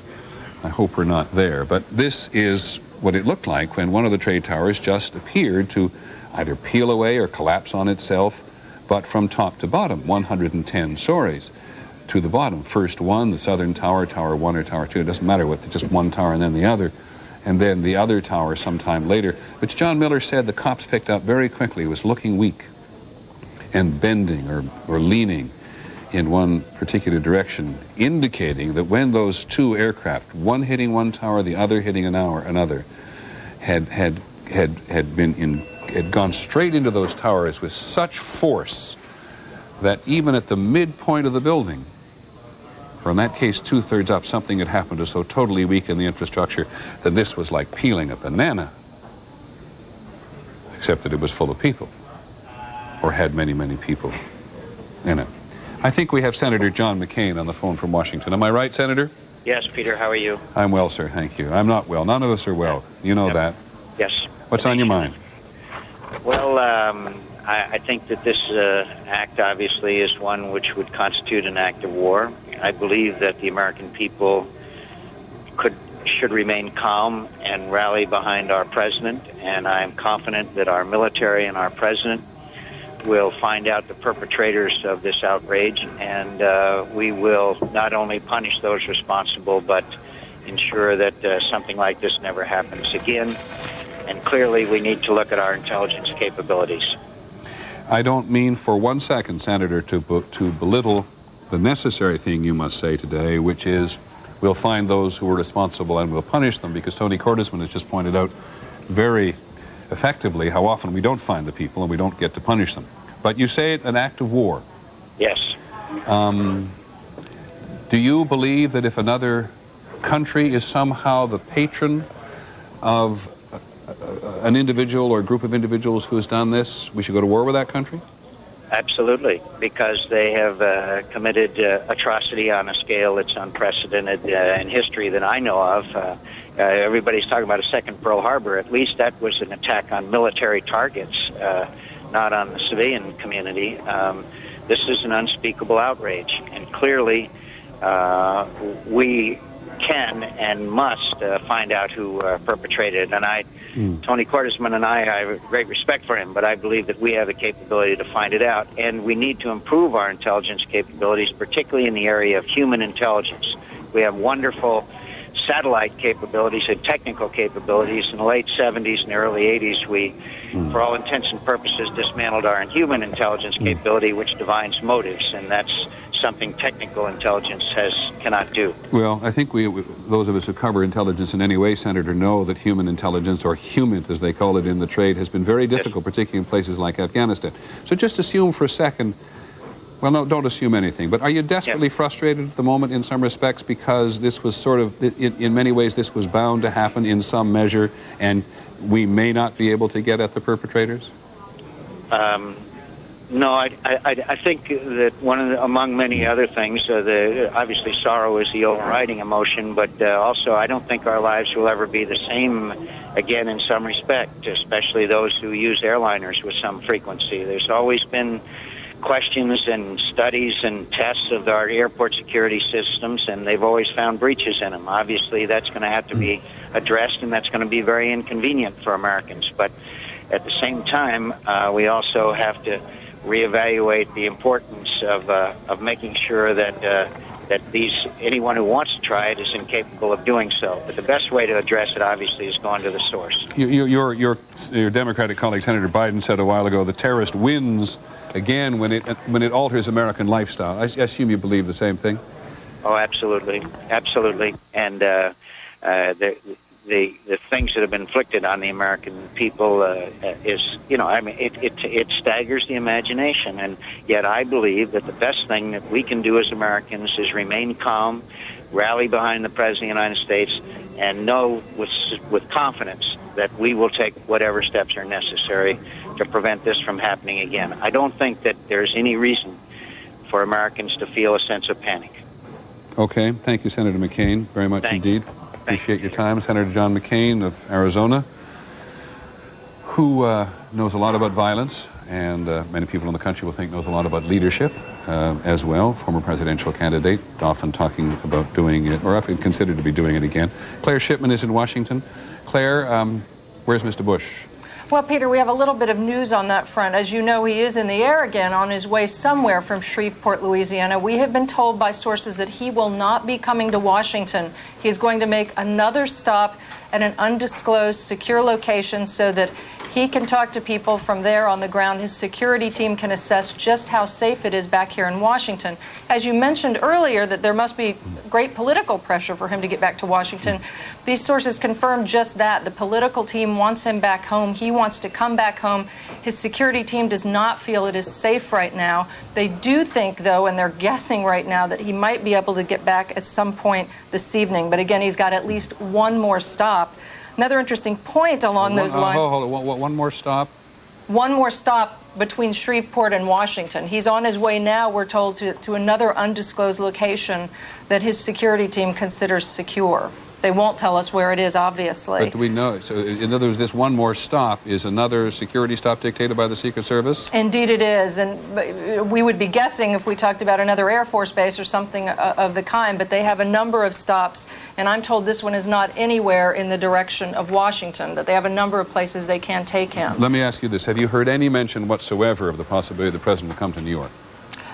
I hope we're not there. But this is what it looked like when one of the trade towers just appeared to either peel away or collapse on itself, but from top to bottom, 110 stories to the bottom. First one, the southern tower, Tower 1 or Tower 2, it doesn't matter what, just one tower and then the other, and then the other tower sometime later, which John Miller said the cops picked up very quickly, was looking weak and bending or leaning in one particular direction, indicating that when those two aircraft, one hitting one tower, the other hitting another, had gone straight into those towers with such force that even at the midpoint of the building, or in that case 2/3 up, something had happened to so totally weaken the infrastructure that this was like peeling a banana, except that it was full of people, or had many, many people in it. I think we have Senator John McCain on the phone from Washington. Am I right, Senator? Yes, Peter, how are you? I'm well, sir, thank you. I'm not well. None of us are well. You know that. Yes. What's on your mind? Well, I think that this act obviously is one which would constitute an act of war. I believe that the American people should remain calm and rally behind our president, and I am confident that our military and our president will find out the perpetrators of this outrage, and we will not only punish those responsible, but ensure that something like this never happens again. And clearly, we need to look at our intelligence capabilities. I don't mean for 1 second, Senator, to belittle the necessary thing you must say today, which is we'll find those who are responsible and we'll punish them, because Tony Cordesman has just pointed out very effectively how often we don't find the people and we don't get to punish them. But you say it an act of war. Yes. Do you believe that if another country is somehow the patron of an individual or a group of individuals who has done this, we should go to war with that country? Absolutely, because they have committed atrocity on a scale that's unprecedented in history that I know of. Everybody's talking about a second Pearl Harbor. At least that was an attack on military targets, not on the civilian community. This is an unspeakable outrage, and clearly we can and must find out who perpetrated it. And Tony Cordesman and I have great respect for him, but I believe that we have the capability to find it out, and we need to improve our intelligence capabilities, particularly in the area of human intelligence. We have wonderful satellite capabilities and technical capabilities. In the late 70s and early 80s, we, for all intents and purposes, dismantled our human intelligence capability, which divines motives, and that's something technical intelligence cannot do. Well, I think those of us who cover intelligence in any way, Senator, know that human intelligence, or human as they call it in the trade, has been very difficult, particularly in places like Afghanistan. So just assume for a second, well, no, don't assume anything, but are you desperately frustrated at the moment in some respects because this was sort of, in many ways, this was bound to happen in some measure, and we may not be able to get at the perpetrators? No, I think that among many other things, obviously sorrow is the overriding emotion, but also I don't think our lives will ever be the same again in some respect, especially those who use airliners with some frequency. There's always been questions and studies and tests of our airport security systems, and they've always found breaches in them. Obviously, that's going to have to be addressed, and that's going to be very inconvenient for Americans. But at the same time, we also have to reevaluate the importance of making sure that anyone who wants to try it is incapable of doing so. But the best way to address it, obviously, is going to the source. Your Democratic colleague, Senator Biden, said a while ago the terrorist wins again when it alters American lifestyle. I assume you believe the same thing? Oh, absolutely. Absolutely. And the things that have been inflicted on the American people it staggers the imagination. And yet I believe that the best thing that we can do as Americans is remain calm, rally behind the President of the United States, and know with confidence that we will take whatever steps are necessary to prevent this from happening again. I don't think that there's any reason for Americans to feel a sense of panic. Okay. Thank you, Senator McCain, very much indeed. Appreciate your time. Senator John McCain of Arizona, who knows a lot about violence, and many people in the country will think knows a lot about leadership as well. Former presidential candidate, often talking about doing it, or often considered to be doing it again. Claire Shipman is in Washington. Claire, where's Mr. Bush? Well, Peter, we have a little bit of news on that front. As you know, he is in the air again on his way somewhere from Shreveport, Louisiana. We have been told by sources that he will not be coming to Washington. He is going to make another stop at an undisclosed secure location so that he can talk to people from there on the ground. His security team can assess just how safe it is back here in Washington. As you mentioned earlier, that there must be great political pressure for him to get back to Washington. These sources confirm just that. The political team wants him back home. He wants to come back home. His security team does not feel it is safe right now. They do think, though, and they're guessing right now, that he might be able to get back at some point this evening. But again, he's got at least one more stop. Another interesting point along those lines. Hold on. One more stop? One more stop between Shreveport and Washington. He's on his way now, we're told, to another undisclosed location that his security team considers secure. They won't tell us where it is, obviously. But do we know? So, in other words, this one more stop is another security stop dictated by the Secret Service? Indeed it is. And we would be guessing if we talked about another Air Force base or something of the kind, but they have a number of stops. And I'm told this one is not anywhere in the direction of Washington, that they have a number of places they can take him. Let me ask you this. Have you heard any mention whatsoever of the possibility the president will come to New York?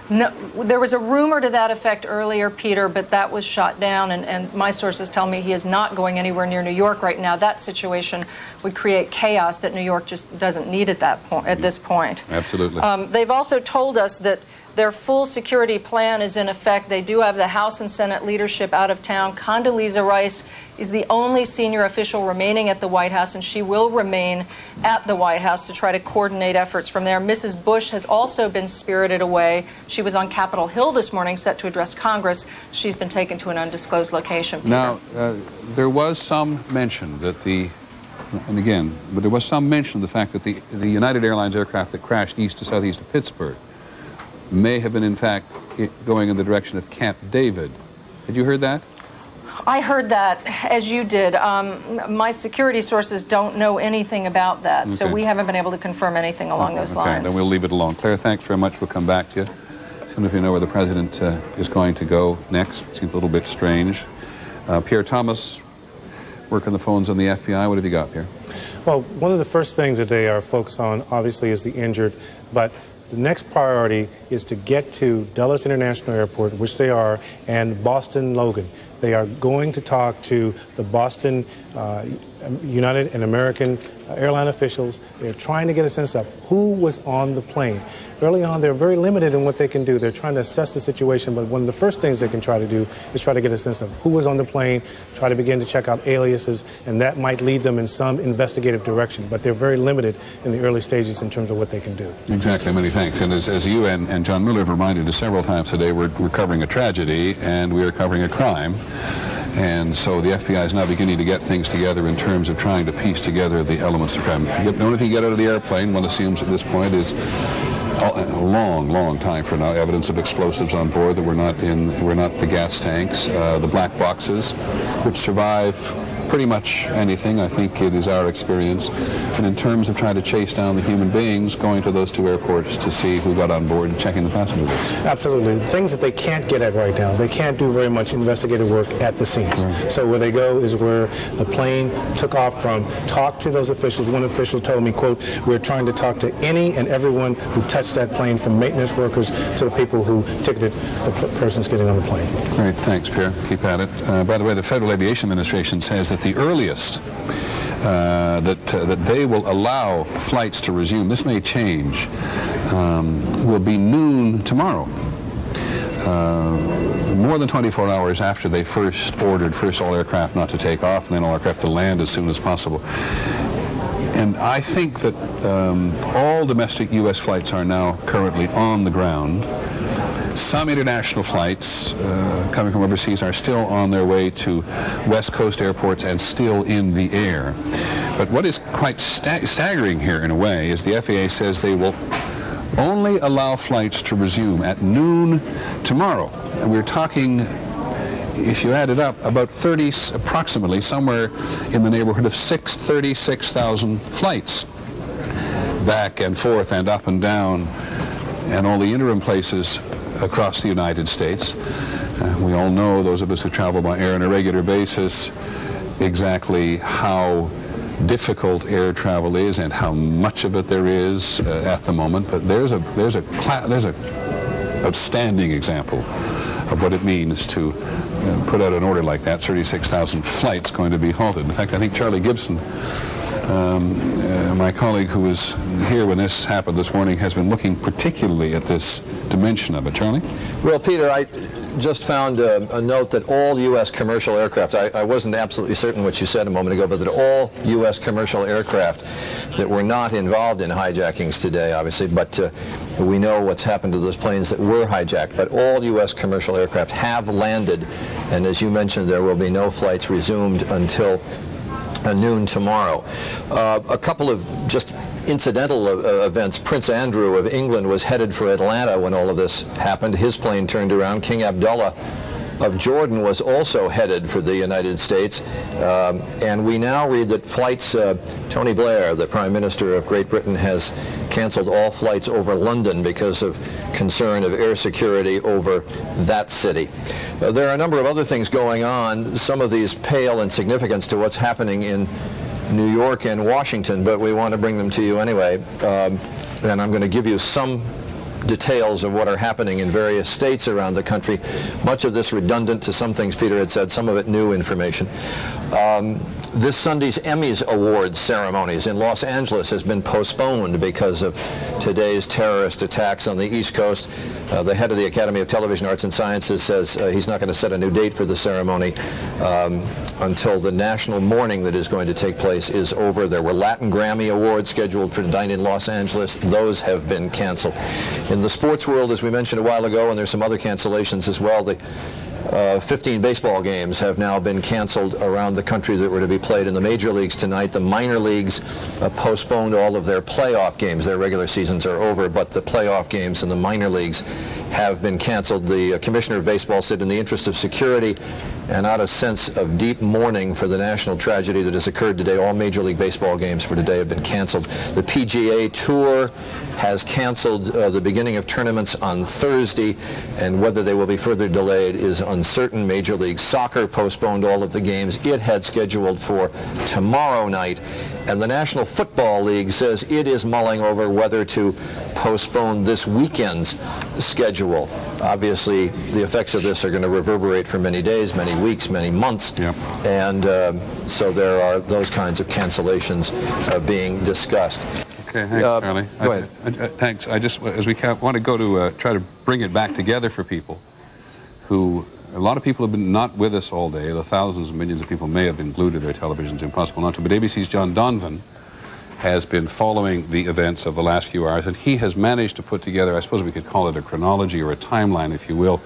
No, there was a rumor to that effect earlier, Peter, but that was shot down, and my sources tell me he is not going anywhere near New York right now. That situation would create chaos that New York just doesn't need at this point. Absolutely. They've also told us that their full security plan is in effect. They do have the House and Senate leadership out of town. Condoleezza Rice is the only senior official remaining at the White House, and she will remain at the White House to try to coordinate efforts from there. Mrs. Bush has also been spirited away. She was on Capitol Hill this morning set to address Congress. She's been taken to an undisclosed location. Peter. Now, there was some mention that there was some mention of the fact that the United Airlines aircraft that crashed east to southeast of Pittsburgh may have been, in fact, going in the direction of Camp David. Had you heard that? I heard that, as you did. My security sources don't know anything about that, so we haven't been able to confirm anything along those lines. Then we'll leave it alone. Claire, thanks very much. We'll come back to you as soon as we know where the president is going to go next. Seems a little bit strange. Pierre Thomas, working the phones on the FBI. What have you got, Pierre? Well, one of the first things that they are focused on, obviously, is the injured, but the next priority is to get to Dulles International Airport, which they are, and Boston Logan. They are going to talk to the Boston United and American airline officials. They're trying to get a sense of who was on the plane. Early on, they're very limited in what they can do. They're trying to assess the situation, but one of the first things they can try to do is try to get a sense of who was on the plane, try to begin to check out aliases, and that might lead them in some investigative direction. But they're very limited in the early stages in terms of what they can do. Exactly. Many thanks. And as you and John Miller have reminded us several times today, we're covering a tragedy and we're covering a crime. And so the FBI is now beginning to get things together in terms of trying to piece together the elements of crime. The only thing you get out of the airplane, one assumes at this point, is a long time for now, evidence of explosives on board that were not the gas tanks, the black boxes, which survive pretty much anything. I think it is our experience. And in terms of trying to chase down the human beings, going to those two airports to see who got on board and checking the passenger list. Absolutely. The things that they can't get at right now, they can't do very much investigative work at the scenes. Right. So where they go is where the plane took off from. Talk to those officials. One official told me, quote, "We're trying to talk to any and everyone who touched that plane, from maintenance workers to the people who ticketed the persons getting on the plane." Great. Thanks, Pierre. Keep at it. By the way, the Federal Aviation Administration says that the earliest that they will allow flights to resume, this may change, will be noon tomorrow. More than 24 hours after they first ordered all aircraft not to take off and then all aircraft to land as soon as possible. And I think that all domestic U.S. flights are now currently on the ground. Some international flights coming from overseas are still on their way to West Coast airports and still in the air. But what is quite staggering here in a way is the FAA says they will only allow flights to resume at noon tomorrow. And we're talking, if you add it up, about approximately somewhere in the neighborhood of 36,000 flights back and forth and up and down and all the interim places across the United States. We all know, those of us who travel by air on a regular basis, exactly how difficult air travel is and how much of it there is at the moment. But there's a outstanding example of what it means to put out an order like that. 36,000 flights going to be halted. In fact, I think Charlie Gibson, my colleague who was here when this happened this morning, has been looking particularly at this dimension of it. Charlie? Well, Peter, I just found a note that all U.S. commercial aircraft, I wasn't absolutely certain what you said a moment ago, but that all U.S. commercial aircraft that were not involved in hijackings today, obviously, but we know what's happened to those planes that were hijacked, but all U.S. commercial aircraft have landed, and as you mentioned, there will be no flights resumed until noon tomorrow. A couple of just incidental events. Prince Andrew of England was headed for Atlanta when all of this happened. His plane turned around. King Abdullah of Jordan was also headed for the United States. And we now read that flights, Tony Blair, the Prime Minister of Great Britain, has canceled all flights over London because of concern of air security over that city. There are a number of other things going on. Some of these pale in significance to what's happening in New York and Washington, but we want to bring them to you anyway. And I'm going to give you some details of what are happening in various states around the country. Much of this redundant to some things Peter had said, some of it new information. This Sunday's Emmys Awards ceremonies in Los Angeles has been postponed because of today's terrorist attacks on the East Coast. The head of the Academy of Television Arts and Sciences says he's not going to set a new date for the ceremony until the national mourning that is going to take place is over. There were Latin Grammy Awards scheduled for tonight in Los Angeles. Those have been canceled. In the sports world, as we mentioned a while ago, and there's some other cancellations as well, the 15 baseball games have now been canceled around the country that were to be played in the major leagues tonight. The minor leagues postponed all of their playoff games. Their regular seasons are over, but the playoff games in the minor leagues have been canceled. The commissioner of baseball said in the interest of security and out of sense of deep mourning for the national tragedy that has occurred today, all Major League Baseball games for today have been canceled. The PGA Tour has canceled the beginning of tournaments on Thursday, and whether they will be further delayed is uncertain. Major League Soccer postponed all of the games it had scheduled for tomorrow night, and the National Football League says it is mulling over whether to postpone this weekend's schedule. Obviously, the effects of this are going to reverberate for many days, many weeks, many months, and so there are those kinds of cancellations being discussed. Okay, thanks, Charlie. Go ahead. Thanks. I just, as we want to go to try to bring it back together for people who, a lot of people have been not with us all day. The thousands and millions of people may have been glued to their televisions, impossible not to. But ABC's John Donovan has been following the events of the last few hours, and he has managed to put together, I suppose we could call it a chronology or a timeline, if you will.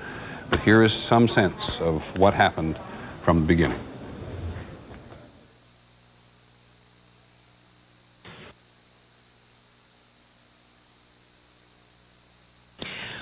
But here is some sense of what happened from the beginning.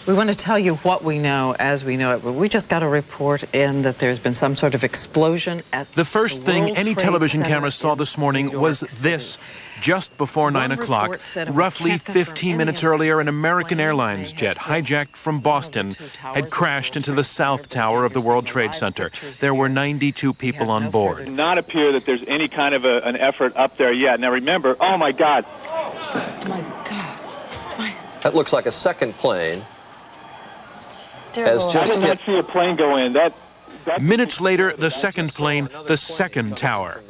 We want to tell you what we know as we know it, but we just got a report in that there's been some sort of explosion at the first thing any television cameras saw this morning was this. Just before 9 o'clock, roughly 15 minutes earlier, an American Airlines jet hijacked from Boston had crashed into the South Tower of the World Trade Center. There were 92 people on board. It does not appear that there's any kind of an effort up there yet. Now remember, oh my God. Oh my God. That looks like a second plane. I did not see a plane go in. Minutes later, the second plane, the second tower.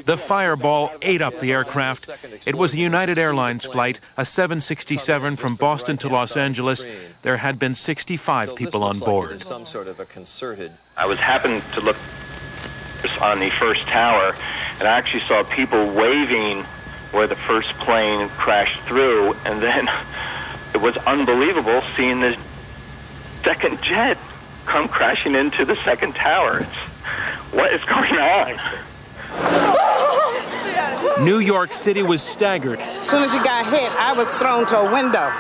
The fireball ate up the aircraft. It was a United Airlines flight, a 767 from Boston to Los Angeles. There had been 65 people on board. Some sort of a concerted. I was happened to look on the first tower, and I actually saw people waving where the first plane crashed through, and then it was unbelievable seeing this second jet come crashing into the second tower. What is going on? New York City was staggered. As soon as he got hit, I was thrown to a window.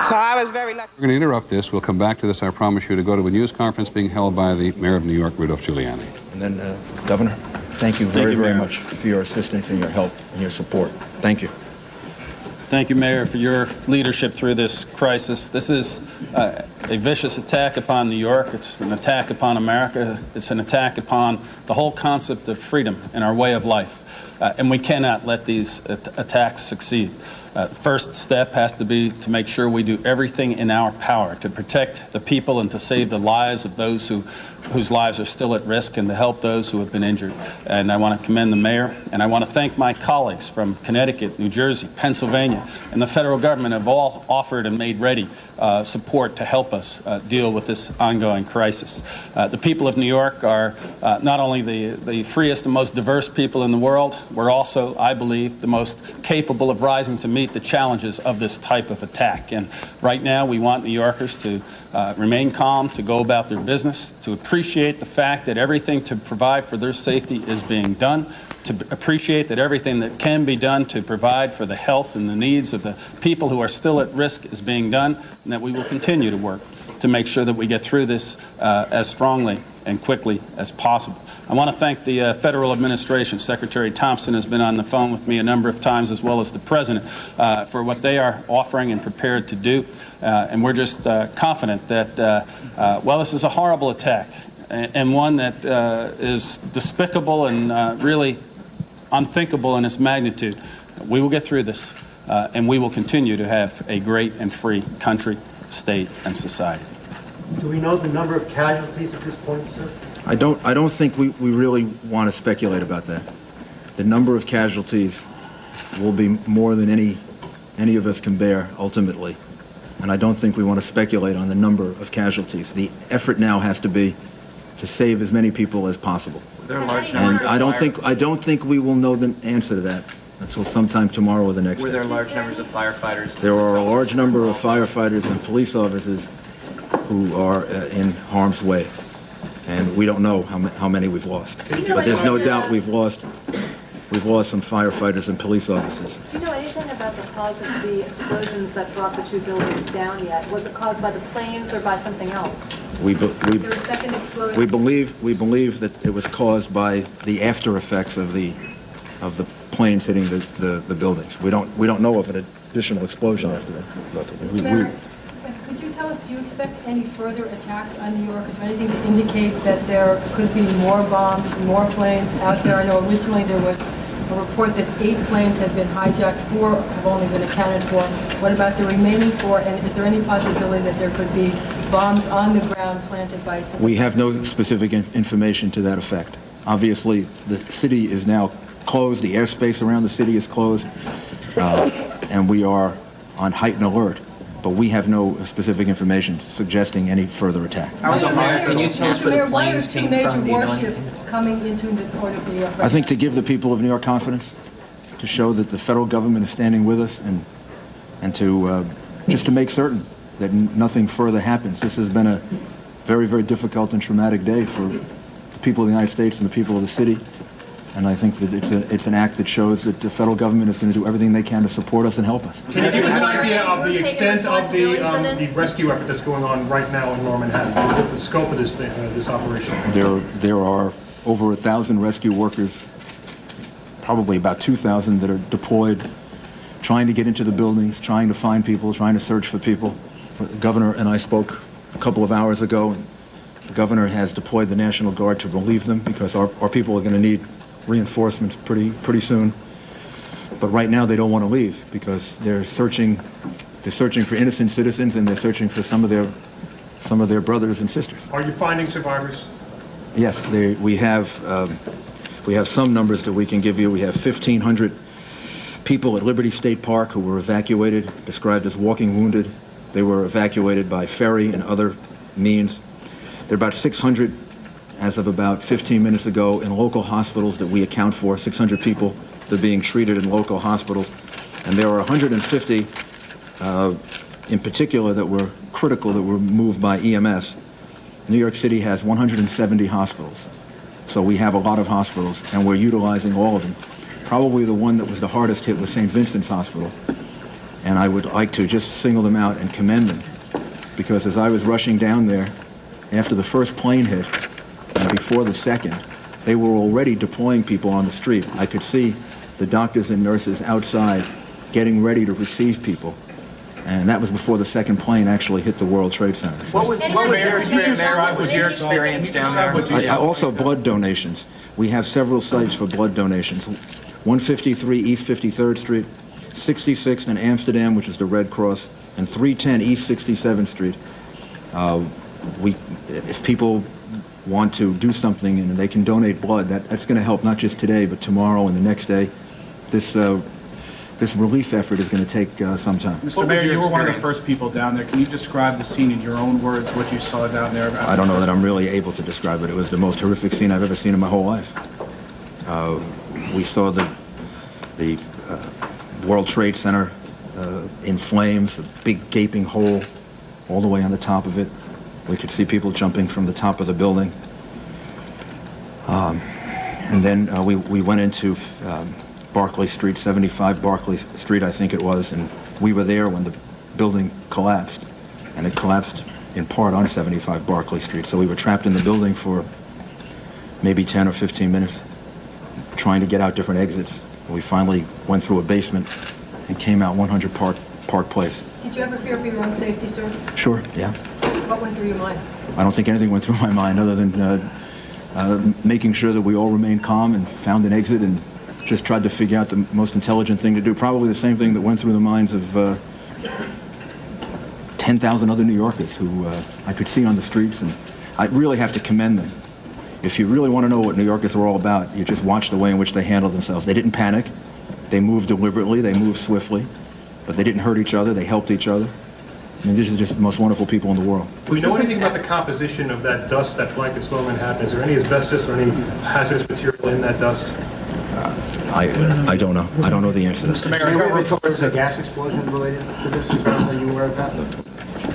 So I was very lucky. We're going to interrupt this. We'll come back to this, I promise you, to go to a news conference being held by the Mayor of New York, Rudolph Giuliani. And then, Governor, thank you very, very much for your assistance and your help and your support. Thank you. Thank you, Mayor, for your leadership through this crisis. This is a vicious attack upon New York. It's an attack upon America. It's an attack upon the whole concept of freedom and our way of life. And we cannot let these attacks succeed. The first step has to be to make sure we do everything in our power to protect the people and to save the lives of those whose lives are still at risk and to help those who have been injured. And I want to commend the mayor, and I want to thank my colleagues from Connecticut, New Jersey, Pennsylvania, and the federal government have all offered and made ready support to help us deal with this ongoing crisis. The people of New York are not only the freest and most diverse people in the world, we're also, I believe, the most capable of rising to meet the challenges of this type of attack. And right now, we want New Yorkers to remain calm, to go about their business, to appreciate the fact that everything to provide for their safety is being done, to appreciate that everything that can be done to provide for the health and the needs of the people who are still at risk is being done, and that we will continue to work to make sure that we get through this as strongly and quickly as possible. I want to thank the federal administration. Secretary Thompson has been on the phone with me a number of times, as well as the president, for what they are offering and prepared to do. And we're just confident that, well, this is a horrible attack and one that is despicable and really unthinkable in its magnitude. We will get through this, and we will continue to have a great and free country, state, and society. Do we know the number of casualties at this point, sir? I don't think we really want to speculate about that. The number of casualties will be more than any of us can bear ultimately. And I don't think we want to speculate on the number of casualties. The effort now has to be to save as many people as possible. And I don't think we will know the answer to that until sometime tomorrow or the next day. Were there large numbers of firefighters? There are a large number of firefighters and police officers who are in harm's way, and we don't know how many we've lost. But there's no doubt we've lost some firefighters and police officers. Do you know anything about the cause of the explosions that brought the two buildings down yet? Was it caused by the planes or by something else? We believe that it was caused by the after effects of the planes hitting the buildings. We don't know of an additional explosion after that. Mr. Mayor, could you tell us, do you expect any further attacks on New York? Is there anything to indicate that there could be more bombs, more planes out there? I know originally there was a report that 8 planes had been hijacked, 4 have only been accounted for. What about the remaining 4? And is there any possibility that there could be bombs on the ground planted by some? We have no specific information to that effect. Obviously, the city is now closed. The airspace around the city is closed, and we are on heightened alert. But we have no specific information suggesting any further attack. Can you tell us where the planes came from? Major warships coming into the port of New York. I think to give the people of New York confidence, to show that the federal government is standing with us, and to just to make certain that nothing further happens. This has been a very, very difficult and traumatic day for the people of the United States and the people of the city. And I think that it's an act that shows that the federal government is going to do everything they can to support us and help us. Can you give us an idea of the extent of the rescue effort that's going on right now in Lower Manhattan? The scope of this operation? There are over 1,000 rescue workers, probably about 2,000 that are deployed, trying to get into the buildings, trying to find people, trying to search for people. The governor and I spoke a couple of hours ago, and the governor has deployed the National Guard to relieve them because our people are going to need reinforcements pretty soon. But right now they don't want to leave because they're searching for innocent citizens, and they're searching for some of their brothers and sisters. Are you finding survivors? Yes, we have some numbers that we can give you. We have 1,500 people at Liberty State Park who were evacuated, described as walking wounded. They were evacuated by ferry and other means. There are about 600 as of about 15 minutes ago in local hospitals that we account for, 600 people that are being treated in local hospitals. And there are 150 in particular that were critical that were moved by EMS. New York City has 170 hospitals. So we have a lot of hospitals, and we're utilizing all of them. Probably the one that was the hardest hit was St. Vincent's Hospital. And I would like to just single them out and commend them, because as I was rushing down there, after the first plane hit, and before the second, they were already deploying people on the street. I could see the doctors and nurses outside getting ready to receive people. And that was before the second plane actually hit the World Trade Center. What was your experience down there? Also, blood donations. We have several sites for blood donations. 153 East 53rd Street, 66th in Amsterdam, which is the Red Cross, and 310 East 67th Street. If people want to do something and they can donate blood, that's going to help not just today, but tomorrow and the next day. This relief effort is going to take some time. Mr. Mayor, you were one of the first people down there. Can you describe the scene in your own words, what you saw down there? I don't know that I'm really able to describe it. It was the most horrific scene I've ever seen in my whole life. We saw the World Trade Center in flames, a big gaping hole all the way on the top of it. We could see people jumping from the top of the building. And then we went into Barclay Street, 75 Barclay Street, I think it was, and we were there when the building collapsed, and it collapsed in part on 75 Barclay Street. So we were trapped in the building for maybe 10 or 15 minutes, trying to get out different exits. We finally went through a basement and came out 100 Park Place. Did you ever fear for your own safety, sir? Sure, yeah. What went through your mind? I don't think anything went through my mind other than making sure that we all remained calm and found an exit and just tried to figure out the most intelligent thing to do. Probably the same thing that went through the minds of 10,000 other New Yorkers who I could see on the streets, and I really have to commend them. If you really want to know what New Yorkers are all about, you just watch the way in which they handle themselves. They didn't panic. They moved deliberately. They moved swiftly. But they didn't hurt each other. They helped each other. I mean, these are just the most wonderful people in the world. Do we know anything about the composition of that dust that blankets Lower Manhattan? Is there any asbestos or any hazardous material in that dust? I don't know. I don't know the answer to Mr. Mayor, I got reports of a gas explosion related to this. Are you aware of that?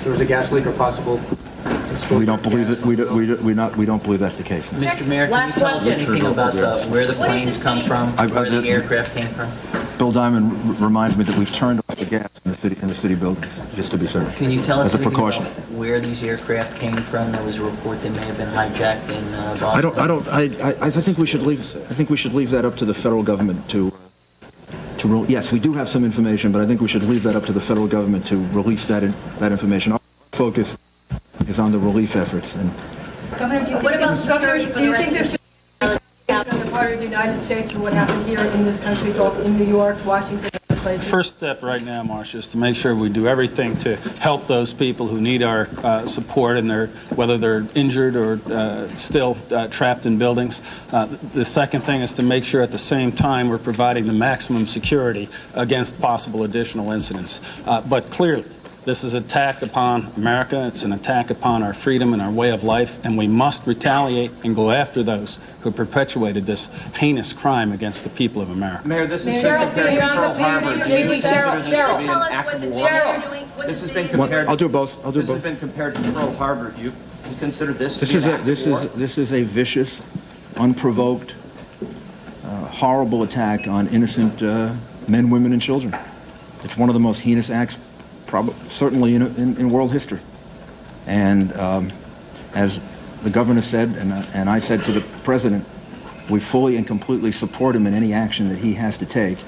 There was a gas leak or possible. We don't believe it. We don't believe that's the case. Mr. Mayor, can you tell us anything about where the planes come from, where the aircraft came from? Bill Diamond reminds me that we've turned off the gas in the city buildings, just to be certain. Can you tell us as a anything precaution about where these aircraft came from? There was a report they may have been hijacked in Boston. I think we should leave. I think we should leave that up to the federal government to yes, we do have some information, but I think we should leave that up to the federal government to release that information. Our focus is on the relief efforts. And Governor, what about security for the rest of the on the part of the United States for what happened here in this country, both in New York, Washington, and other places? First step right now, Marcia, is to make sure we do everything to help those people who need our support, and whether they're injured or still trapped in buildings. The second thing is to make sure at the same time we're providing the maximum security against possible additional incidents. But clearly, this is an attack upon America. It's an attack upon our freedom and our way of life, and we must retaliate and go after those who perpetuated this heinous crime against the people of America. Mayor, this is just compared to Pearl Harbor. Do you consider this to be an act of war? This has been compared. I'll do both. This has been compared to Pearl Harbor. Do you consider this to this be is an act of war? This is a vicious, unprovoked, horrible attack on innocent men, women, and children. It's one of the most heinous acts certainly in world history. And as the governor said, and I said to the president, we fully and completely support him in any action that he has to take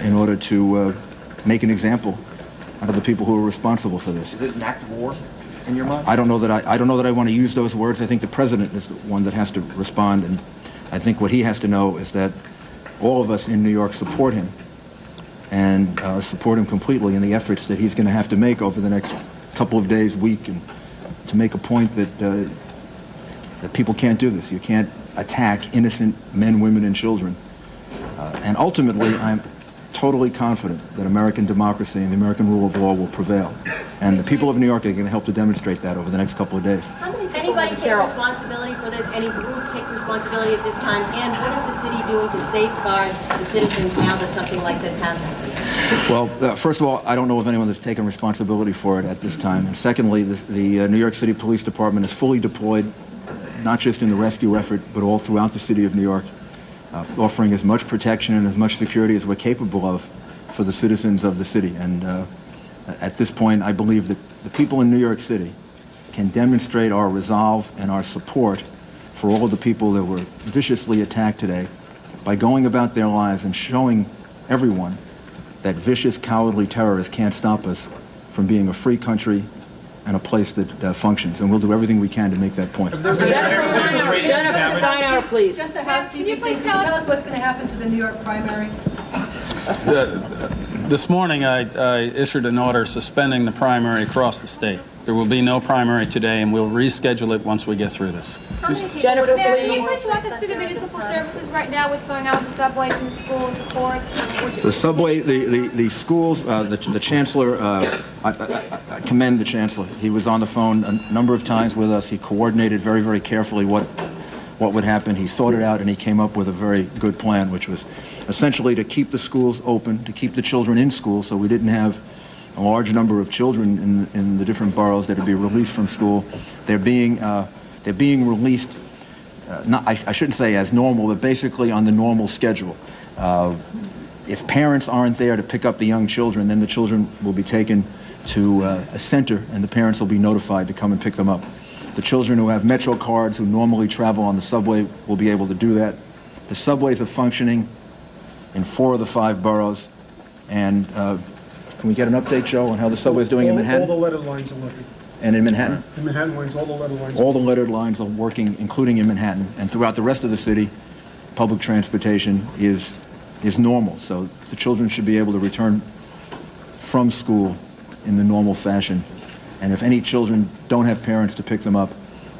in order to make an example out of the people who are responsible for this. Is it an act of war in your mind? I don't know that I want to use those words. I think the president is the one that has to respond, and I think what he has to know is that all of us in New York support him, and support him completely in the efforts that he's going to have to make over the next couple of days, week, and to make a point that people can't do this. You can't attack innocent men, women, and children. And ultimately, I'm totally confident that American democracy and the American rule of law will prevail. And the people of New York are going to help to demonstrate that over the next couple of days. Anybody take responsibility for this? Any group take responsibility at this time? And what is the city doing to safeguard the citizens now that something like this has happened? Well, first of all, I don't know of anyone that's taken responsibility for it at this time. And secondly, the New York City Police Department is fully deployed, not just in the rescue effort, but all throughout the city of New York, offering as much protection and as much security as we're capable of for the citizens of the city. And at this point, I believe that the people in New York City can demonstrate our resolve and our support for all of the people that were viciously attacked today by going about their lives and showing everyone that vicious, cowardly terrorists can't stop us from being a free country and a place that functions. And we'll do everything we can to make that point. Jennifer Steinauer, please. Just a housekeeping thing. Can you tell us what's going to happen to the New York primary? This morning, I issued an order suspending the primary across the state. There will be no primary today, and we'll reschedule it once we get through this. Jennifer, Mayor, can you please. please walk us through the municipal services right now? What's going on with the subways and the schools, the courts? The subway, the schools, the chancellor, I commend the chancellor. He was on the phone a number of times with us. He coordinated very, very carefully what would happen. He thought it out, and he came up with a very good plan, which was essentially to keep the schools open, to keep the children in school, so we didn't have a large number of children in the different boroughs that would be released from school. They're being released, I shouldn't say as normal, but basically on the normal schedule. If parents aren't there to pick up the young children, then the children will be taken to a center, and the parents will be notified to come and pick them up. The children who have Metro cards, who normally travel on the subway, will be able to do that. The subways are functioning in 4 of the 5 boroughs, and can we get an update, Joe, on how the subway is doing in Manhattan? All the lettered lines are working. And in Manhattan? In Manhattan lines, all the lettered lines. All the lettered lines are working, including in Manhattan. And throughout the rest of the city, public transportation is normal. So the children should be able to return from school in the normal fashion. And if any children don't have parents to pick them up,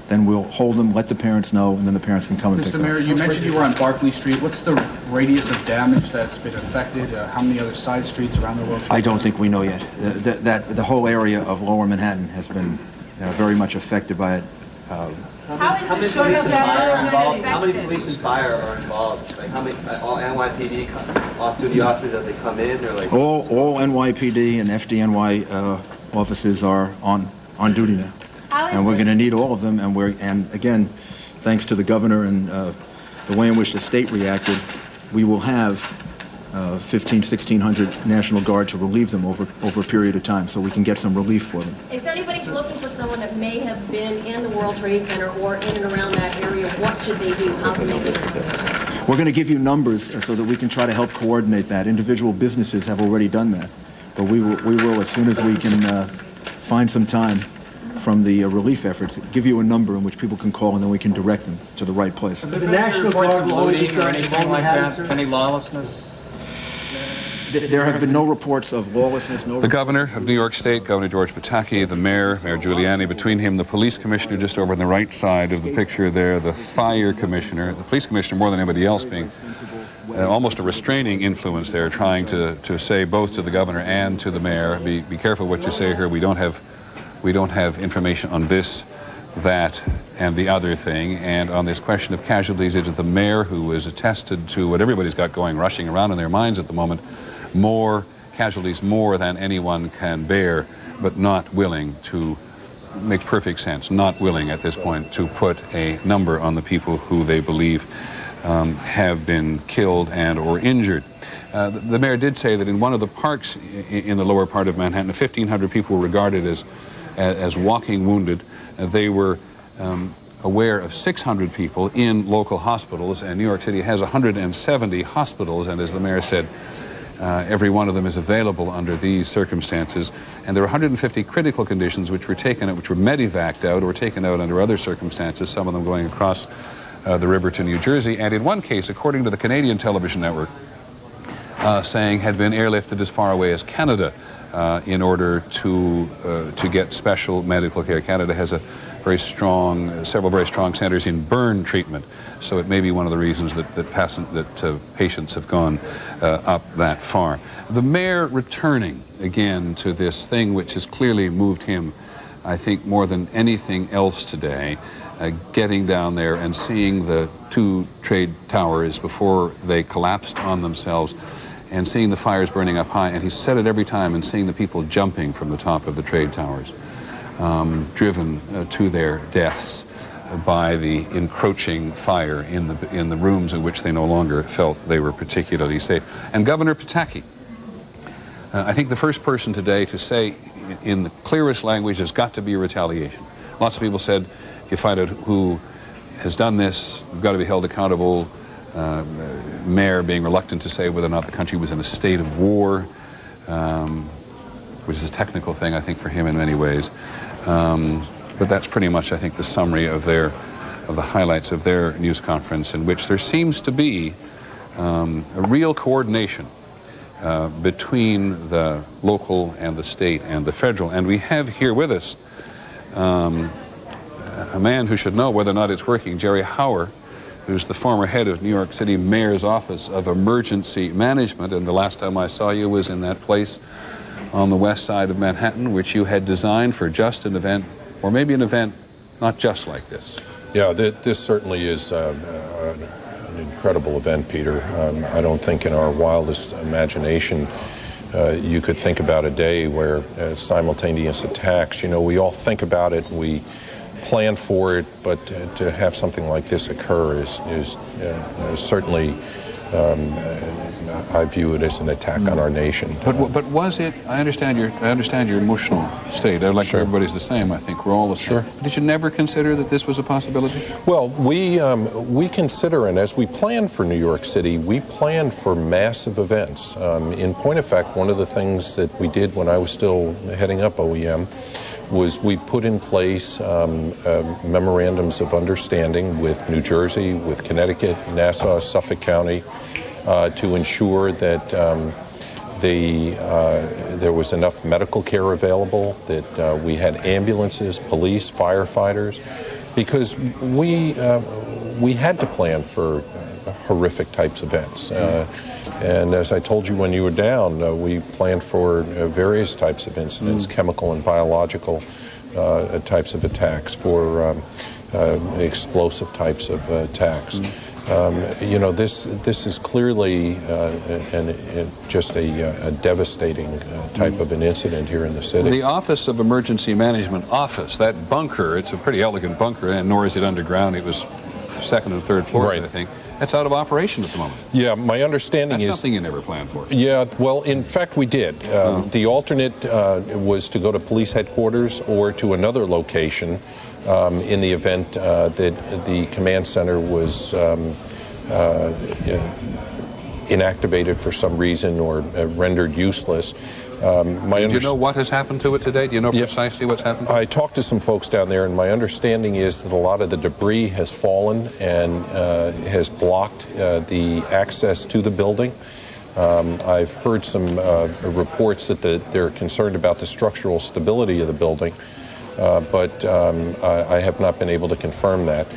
then we'll hold them, let the parents know, and then the parents can come and pick them up. Mr. Mayor, you mentioned you were on Barclay Street. What's the radius of damage that's been affected? How many other side streets around the world? I don't think we know yet. The whole area of Lower Manhattan has been very much affected by it. How many police and fire are involved? How many police and fire are involved? Like how many all NYPD off-duty officers as they come in, or like all NYPD and FDNY officers are on duty now. And we're going to need all of them, and again, thanks to the governor and the way in which the state reacted, we will have 1,600 National Guard to relieve them over a period of time, so we can get some relief for them. If anybody's looking for someone that may have been in the World Trade Center or in and around that area, what should they do? How can they get it? We're going to give you numbers so that we can try to help coordinate that. Individual businesses have already done that, but we will as soon as we can find some time from the relief efforts, give you a number in which people can call, and then we can direct them to the right place. The National Guard looting or anything like that? Any lawlessness? There have been no reports of lawlessness. The governor of New York State, Governor George Pataki, the mayor, Mayor Giuliani, between him, the police commissioner just over on the right side of the picture there, the fire commissioner, the police commissioner more than anybody else being almost a restraining influence there, trying to say both to the governor and to the mayor, be careful what you say here. We don't have information on this, that, and the other thing. And on this question of casualties, it is the mayor who is attested to what everybody's got going, rushing around in their minds at the moment. More casualties, more than anyone can bear, but not willing to make perfect sense, not willing at this point to put a number on the people who they believe have been killed and or injured. The mayor did say that in one of the parks in the lower part of Manhattan, 1,500 people were regarded as walking wounded. They were aware of 600 people in local hospitals, and New York City has 170 hospitals, and as the mayor said, every one of them is available under these circumstances. And there are 150 critical conditions which were medevaced out or taken out under other circumstances, some of them going across the river to New Jersey, and in one case, according to the Canadian television network, saying had been airlifted as far away as Canada in order to get special medical care. Canada has several very strong centers in burn treatment, so it may be one of the reasons that patients have gone up that far. The mayor returning again to this thing which has clearly moved him, I think, more than anything else today, getting down there and seeing the 2 trade towers before they collapsed on themselves. and seeing the fires burning up high, and he said it every time, and seeing the people jumping from the top of the trade towers, driven to their deaths by the encroaching fire in the rooms in which they no longer felt they were particularly safe. And Governor Pataki, I think the first person today to say in the clearest language there's got to be a retaliation. Lots of people said, if you find out who has done this, you've got to be held accountable. Mayor being reluctant to say whether or not the country was in a state of war, which is a technical thing, I think, for him in many ways. But that's pretty much, I think, the summary of the highlights of their news conference, in which there seems to be a real coordination between the local and the state and the federal. And we have here with us a man who should know whether or not it's working, Jerry Hauer, who's the former head of New York City Mayor's Office of Emergency Management, and the last time I saw you was in that place on the west side of Manhattan, which you had designed for just an event, or maybe an event not just like this. Yeah, this certainly is an incredible event, Peter. I don't think in our wildest imagination you could think about a day where simultaneous attacks, we all think about it, we plan for it, but to have something like this occur is certainly, I view it as an attack on our nation. But was it? I understand your emotional state. I'd like Sure. everybody's the same. I think we're all the same. Sure. Did you never consider that this was a possibility? Well, we consider, and as we plan for New York City, we plan for massive events. In point of fact, one of the things that we did when I was still heading up OEM was we put in place memorandums of understanding with New Jersey, with Connecticut, Nassau, Suffolk County, to ensure that there was enough medical care available, that we had ambulances, police, firefighters, because we had to plan for horrific types of events. And as I told you when you were down, we planned for various types of incidents, chemical and biological types of attacks, for explosive types of attacks. This is clearly just a devastating type of an incident here in the city. The Office of Emergency Management that bunker, it's a pretty elegant bunker, and nor is it underground. It was second and third floors, right. I think. That's out of operation at the moment. Yeah, my understanding is... That's something you never planned for. Yeah, well, in fact, we did. The alternate was to go to police headquarters or to another location in the event that the command center was inactivated for some reason or rendered useless. Do you know what has happened to it today? Do you know precisely what's happened to it? I talked to some folks down there, and my understanding is that a lot of the debris has fallen and has blocked the access to the building. I've heard some reports that they're concerned about the structural stability of the building, but I have not been able to confirm that.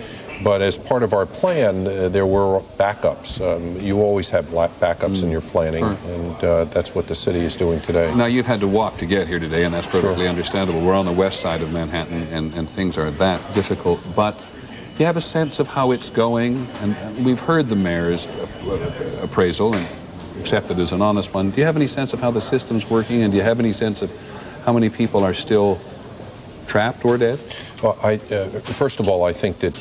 But as part of our plan, there were backups. You always have backups in your planning, and that's what the city is doing today. Now, you've had to walk to get here today, and that's perfectly understandable. We're on the west side of Manhattan, and things are that difficult. But you have a sense of how it's going, and we've heard the mayor's appraisal and accepted as an honest one. Do you have any sense of how the system's working, and do you have any sense of how many people are still trapped or dead? Well, first of all, I think that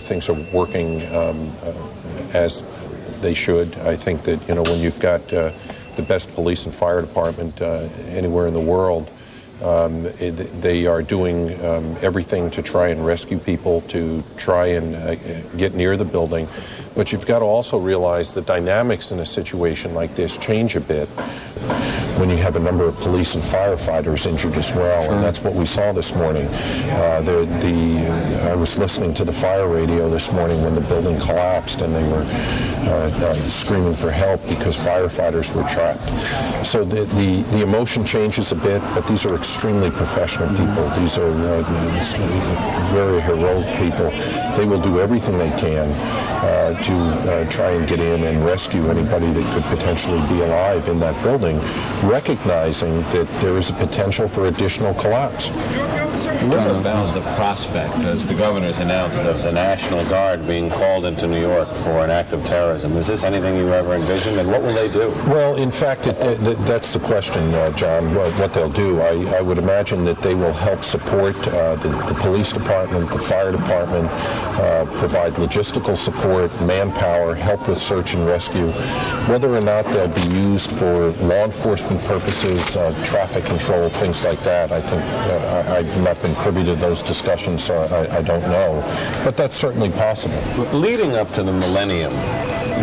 things are working as they should. I think that, when you've got the best police and fire department anywhere in the world, they are doing everything to try and rescue people, to try and get near the building. But you've got to also realize the dynamics in a situation like this change a bit when you have a number of police and firefighters injured as well, and that's what we saw this morning. I was listening to the fire radio this morning when the building collapsed, and they were screaming for help because firefighters were trapped. So the emotion changes a bit, but these are extremely professional people. These are very heroic people. They will do everything they can to try and get in and rescue anybody that could potentially be alive in that building, recognizing that there is a potential for additional collapse. What about the prospect, as the governor's announced, of the National Guard being called into New York for an act of terrorism? Is this anything you ever envisioned, and what will they do? Well, in fact, that's the question, John, what they'll do. I would imagine that they will help support the police department, the fire department, provide logistical support, manpower, help with search and rescue. Whether or not they'll be used for law enforcement purposes, traffic control, things like that, I think I've not been privy to those discussions, so I don't know. But that's certainly possible. Leading up to the millennium,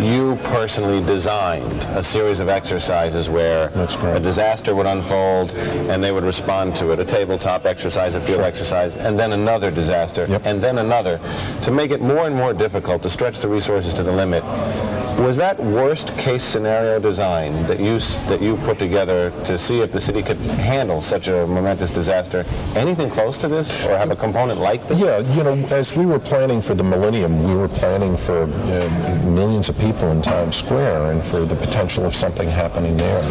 you personally designed a series of exercises where a disaster would unfold and they would respond to it, a tabletop exercise, a field exercise, and then another disaster, and then another, to make it more and more difficult to stretch the resources to the limit. Was that worst-case scenario design that you put together to see if the city could handle such a momentous disaster anything close to this, or have a component like this? Yeah, you know, as we were planning for the millennium, we were planning for millions of people in Times Square and for the potential of something happening there.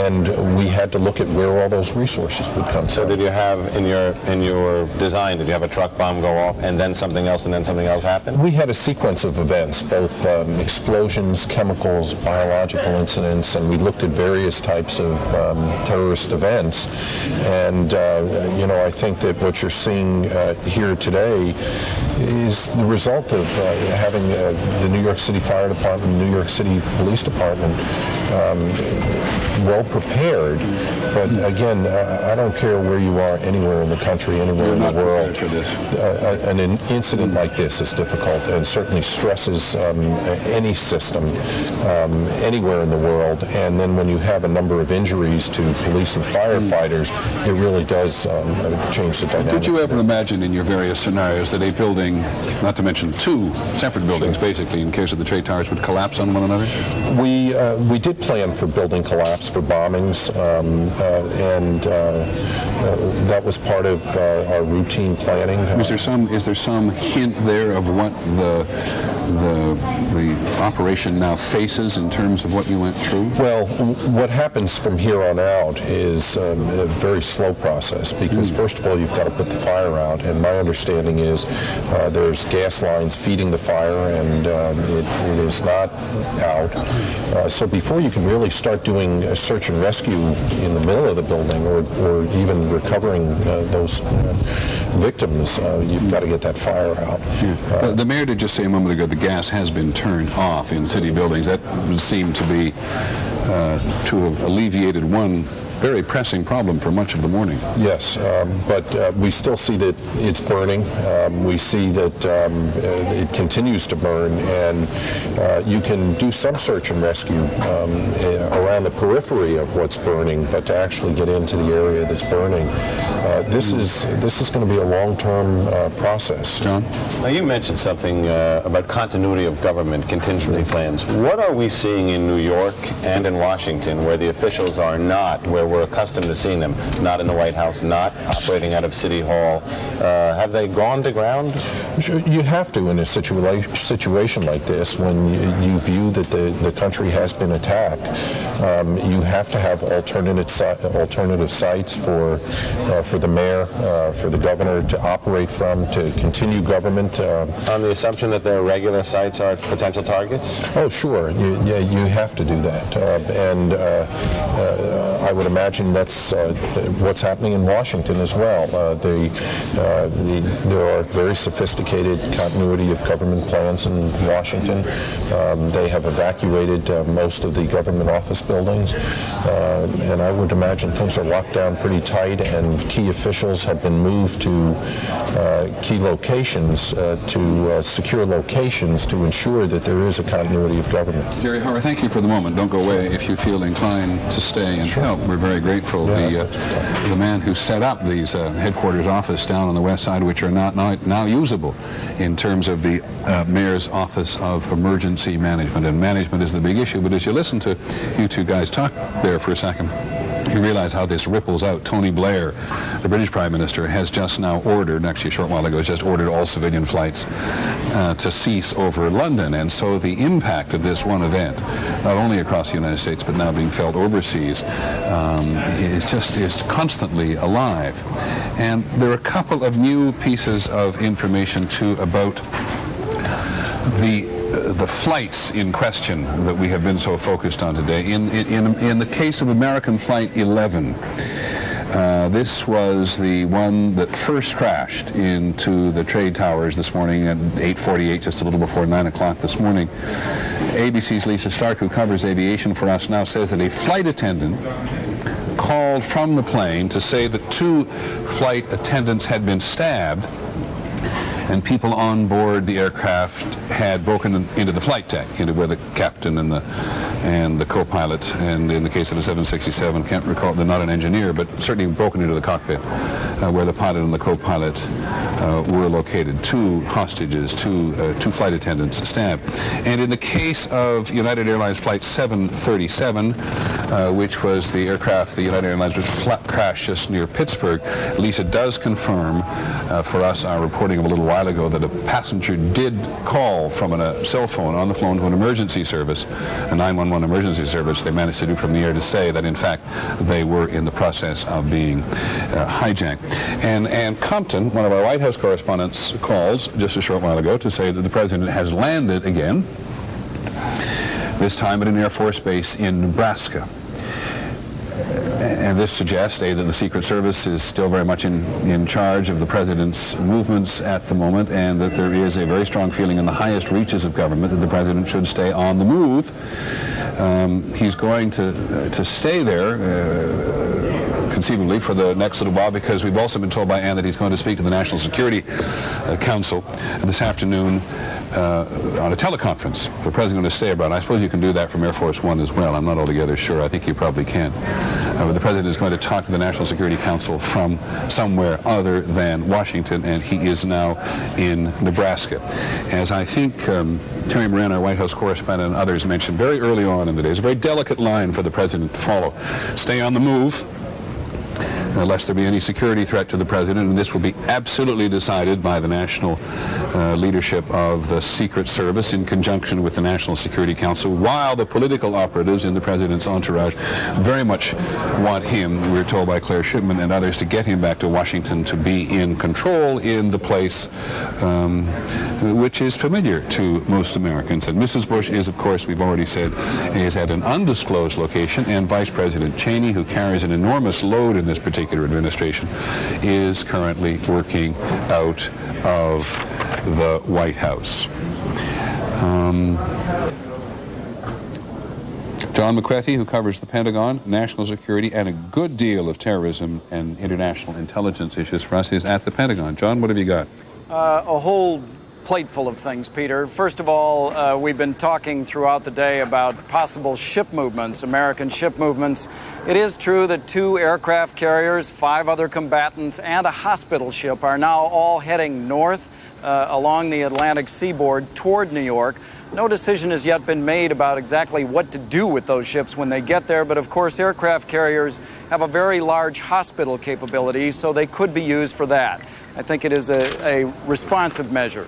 And we had to look at where all those resources would come from. So did you have, in your design, did you have a truck bomb go off and then something else happen? We had a sequence of events, both explosions, chemicals, biological incidents, and we looked at various types of terrorist events. And, you know, I think that what you're seeing here today is the result of having the New York City Fire Department, the New York City Police Department well prepared. But again, I don't care where you are, anywhere in the country, anywhere in the world. An incident like this is difficult and certainly stresses any system anywhere in the world. And then when you have a number of injuries to police and firefighters, it really does change the dynamics. Did you ever imagine in your various scenarios that a building, not to mention two separate buildings, basically, in case of the trade towers, would collapse on one another? We did plan for building collapse, for bombings, and that was part of our routine planning. Is there some hint there of what the operation now faces in terms of what you went through? Well, what happens from here on out is a very slow process because first of all you've got to put the fire out, and my understanding is there's gas lines feeding the fire and it is not out. So before you can really start doing a search and rescue in the middle of the building or even recovering those victims, you've got to get that fire out. The mayor did just say a moment ago the gas has been turned off in city buildings. That would seem to be to have alleviated one very pressing problem for much of the morning. Yes, but we still see that it's burning. We see that it continues to burn, and you can do some search and rescue around the periphery of what's burning, but to actually get into the area that's burning, this is going to be a long-term process. John? Now you mentioned something about continuity of government, contingency plans. What are we seeing in New York and in Washington where the officials are not where we're accustomed to seeing them, not in the White House, not operating out of City Hall? Have they gone to ground? You have to in a situation like this when you view that the country has been attacked. You have to have alternative sites for the mayor, for the governor to operate from, to continue government. On the assumption that their regular sites are potential targets? Oh, sure. You have to do that. And I would imagine that's what's happening in Washington as well. There are very sophisticated continuity of government plans in Washington. They have evacuated most of the government office buildings, and I would imagine things are locked down pretty tight, and key officials have been moved to key locations, to secure locations to ensure that there is a continuity of government. Jerry Hauer, thank you for the moment. Don't go away if you feel inclined to stay and help. We're very grateful. The man who set up these headquarters office down on the west side, which are not now usable in terms of the Mayor's Office of Emergency Management. And management is the big issue. But as you listen to you two guys talk there for a second, You realize how this ripples out. Tony Blair, the British Prime Minister, has just now ordered, actually a short while ago, has just ordered all civilian flights to cease over London. And so the impact of this one event, not only across the United States, but now being felt overseas, is constantly alive. And there are a couple of new pieces of information, too, about the flights in question that we have been so focused on today. In the case of American Flight 11, this was the one that first crashed into the trade towers this morning at 8:48, just a little before 9 o'clock this morning. ABC's Lisa Stark, who covers aviation for us, now says that a flight attendant called from the plane to say that 2 flight attendants had been stabbed, and people on board the aircraft had broken into the flight deck, into where the captain and the co-pilot, and in the case of the 767, can't recall, they're not an engineer, but certainly broken into the cockpit, where the pilot and the co-pilot were located. 2 hostages, two flight attendants stabbed. And in the case of United Airlines Flight 737, which was the aircraft the United Airlines was crashed just near Pittsburgh, Lisa does confirm for us our reporting of a little while ago that a passenger did call from a cell phone on the phone to an emergency service, a 911 emergency service. They managed to do from the air to say that in fact they were in the process of being hijacked. And Compton, one of our White House correspondents, calls just a short while ago to say that the president has landed again, this time at an Air Force base in Nebraska. And this suggests, that the Secret Service is still very much in charge of the president's movements at the moment, and that there is a very strong feeling in the highest reaches of government that the president should stay on the move. He's going to stay there conceivably for the next little while, because we've also been told by Ann that he's going to speak to the National Security Council this afternoon on a teleconference. The president's going to stay abroad. I suppose you can do that from Air Force One as well. I'm not altogether sure. I think you probably can. But the president is going to talk to the National Security Council from somewhere other than Washington, and he is now in Nebraska. As I think Terry Moran, our White House correspondent, and others mentioned very early on in the day, it's a very delicate line for the president to follow. Stay on the move, lest there be any security threat to the president, and this will be absolutely decided by the national leadership of the Secret Service in conjunction with the National Security Council, while the political operatives in the president's entourage very much want him, we're told by Claire Shipman and others, to get him back to Washington to be in control in the place which is familiar to most Americans. And Mrs. Bush is, of course, we've already said, is at an undisclosed location, and Vice President Cheney, who carries an enormous load in this particular administration, is currently working out of the White House. John McCarthy, who covers the Pentagon, national security, and a good deal of terrorism and international intelligence issues for us, is at the Pentagon. John, what have you got? A whole plate full of things, Peter. First of all, we've been talking throughout the day about possible ship movements, American ship movements. It is true that 2 aircraft carriers, 5 other combatants, and a hospital ship are now all heading north along the Atlantic seaboard toward New York. No decision has yet been made about exactly what to do with those ships when they get there, but of course aircraft carriers have a very large hospital capability, so they could be used for that. I think it is a responsive measure.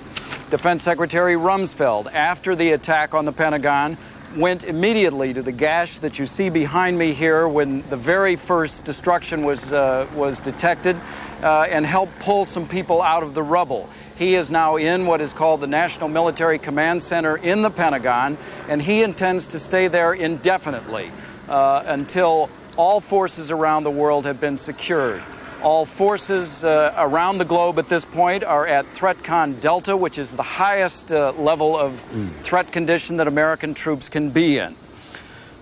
Defense Secretary Rumsfeld, after the attack on the Pentagon, went immediately to the gash that you see behind me here when the very first destruction was detected and helped pull some people out of the rubble. He is now in what is called the National Military Command Center in the Pentagon, and he intends to stay there indefinitely until all forces around the world have been secured. All forces around the globe at this point are at ThreatCon Delta, which is the highest level of threat condition that American troops can be in.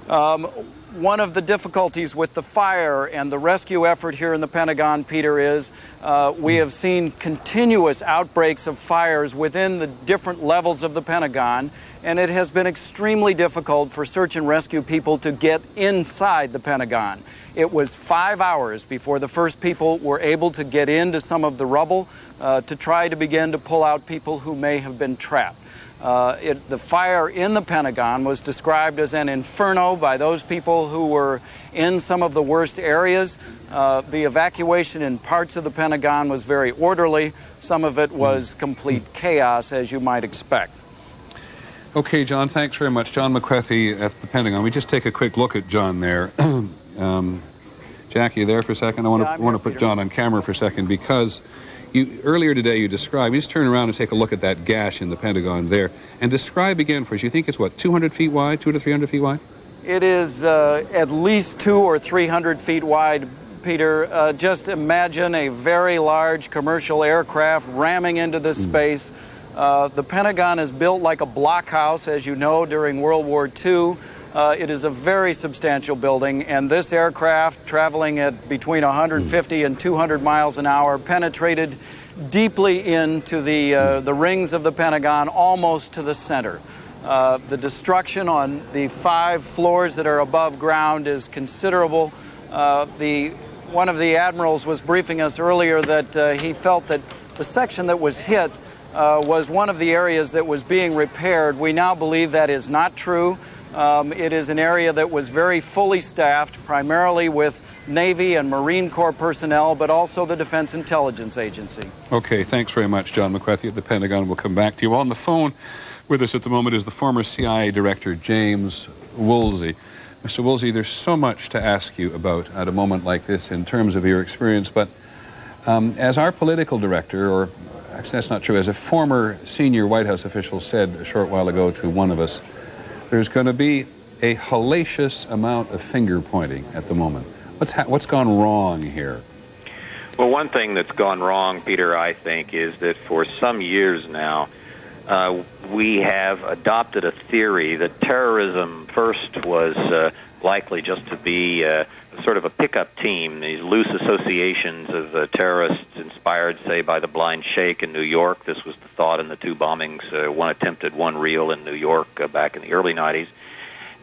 One of the difficulties with the fire and the rescue effort here in the Pentagon, Peter, is we have seen continuous outbreaks of fires within the different levels of the Pentagon, and it has been extremely difficult for search and rescue people to get inside the Pentagon. It was 5 hours before the first people were able to get into some of the rubble to try to begin to pull out people who may have been trapped. The fire in the Pentagon was described as an inferno by those people who were in some of the worst areas. The evacuation in parts of the Pentagon was very orderly. Some of it was complete chaos, as you might expect. Okay, John, thanks very much. John McCarthy at the Pentagon. We just take a quick look at John there. Jackie, you there for a second? I want to put John on camera for a second because earlier today you described, you just turn around and take a look at that gash in the Pentagon there and describe again for us. You think it's what, 200 feet wide, 200 to 300 feet wide? It is at least 200 or 300 feet wide, Peter. Just imagine a very large commercial aircraft ramming into this space. The Pentagon is built like a blockhouse, as you know, during World War II. It is a very substantial building, and this aircraft, traveling at between 150 and 200 miles an hour, penetrated deeply into the rings of the Pentagon, almost to the center. The destruction on the 5 floors that are above ground is considerable. One of the admirals was briefing us earlier that he felt that the section that was hit was one of the areas that was being repaired. We now believe that is not true. It is an area that was very fully staffed, primarily with Navy and Marine Corps personnel, but also the Defense Intelligence Agency. Okay, thanks very much, John McCarthy at the Pentagon. We'll come back to you. On the phone with us at the moment is the former CIA Director, James Woolsey. Mr. Woolsey, there's so much to ask you about at a moment like this in terms of your experience, but as our political director, or actually that's not true, as a former senior White House official said a short while ago to one of us, there's going to be a hellacious amount of finger pointing at the moment. What's gone wrong here? Well, one thing that's gone wrong, Peter, I think, is that for some years now, we have adopted a theory that terrorism first was likely just to be sort of a pickup team, these loose associations of terrorists inspired, say, by the Blind Sheikh in New York. This was the thought in the 2 bombings, one attempted, one real in New York back in the early 90s.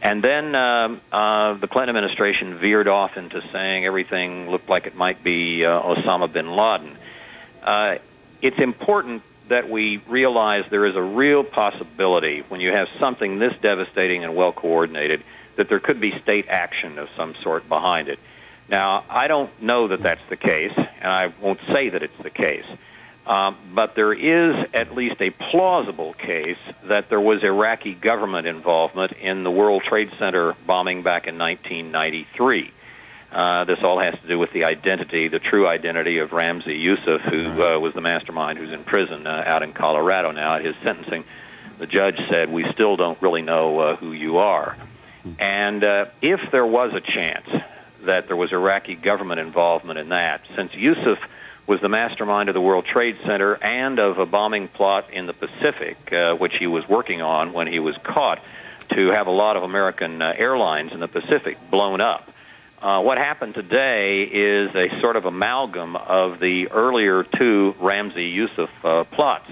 And then the Clinton administration veered off into saying everything looked like it might be Osama bin Laden. It's important that we realize there is a real possibility when you have something this devastating and well-coordinated that there could be state action of some sort behind it. Now, I don't know that that's the case, and I won't say that it's the case, but there is at least a plausible case that there was Iraqi government involvement in the World Trade Center bombing back in 1993. This all has to do with the identity, the true identity of Ramzi Youssef, who was the mastermind who's in prison out in Colorado now. At his sentencing, the judge said, we still don't really know who you are. And if there was a chance that there was Iraqi government involvement in that, since Youssef was the mastermind of the World Trade Center and of a bombing plot in the Pacific, which he was working on when he was caught, to have a lot of American airlines in the Pacific blown up. What happened today is a sort of amalgam of the earlier 2 Ramzi Youssef plots.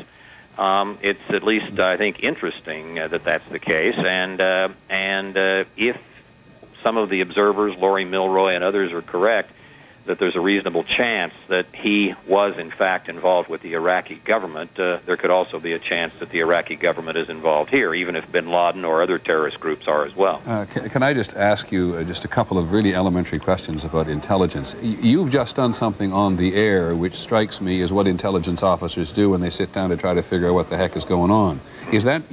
It's at least, I think, interesting that that's the case, and if some of the observers, Laurie Milroy and others, are correct, that there's a reasonable chance that he was, in fact, involved with the Iraqi government, there could also be a chance that the Iraqi government is involved here, even if bin Laden or other terrorist groups are as well. Can I just ask you just a couple of really elementary questions about intelligence? You've just done something on the air which strikes me as what intelligence officers do when they sit down to try to figure out what the heck is going on. Is that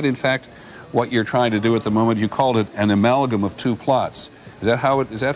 in fact what you're trying to do at the moment? You called it an amalgam of 2 plots. Is that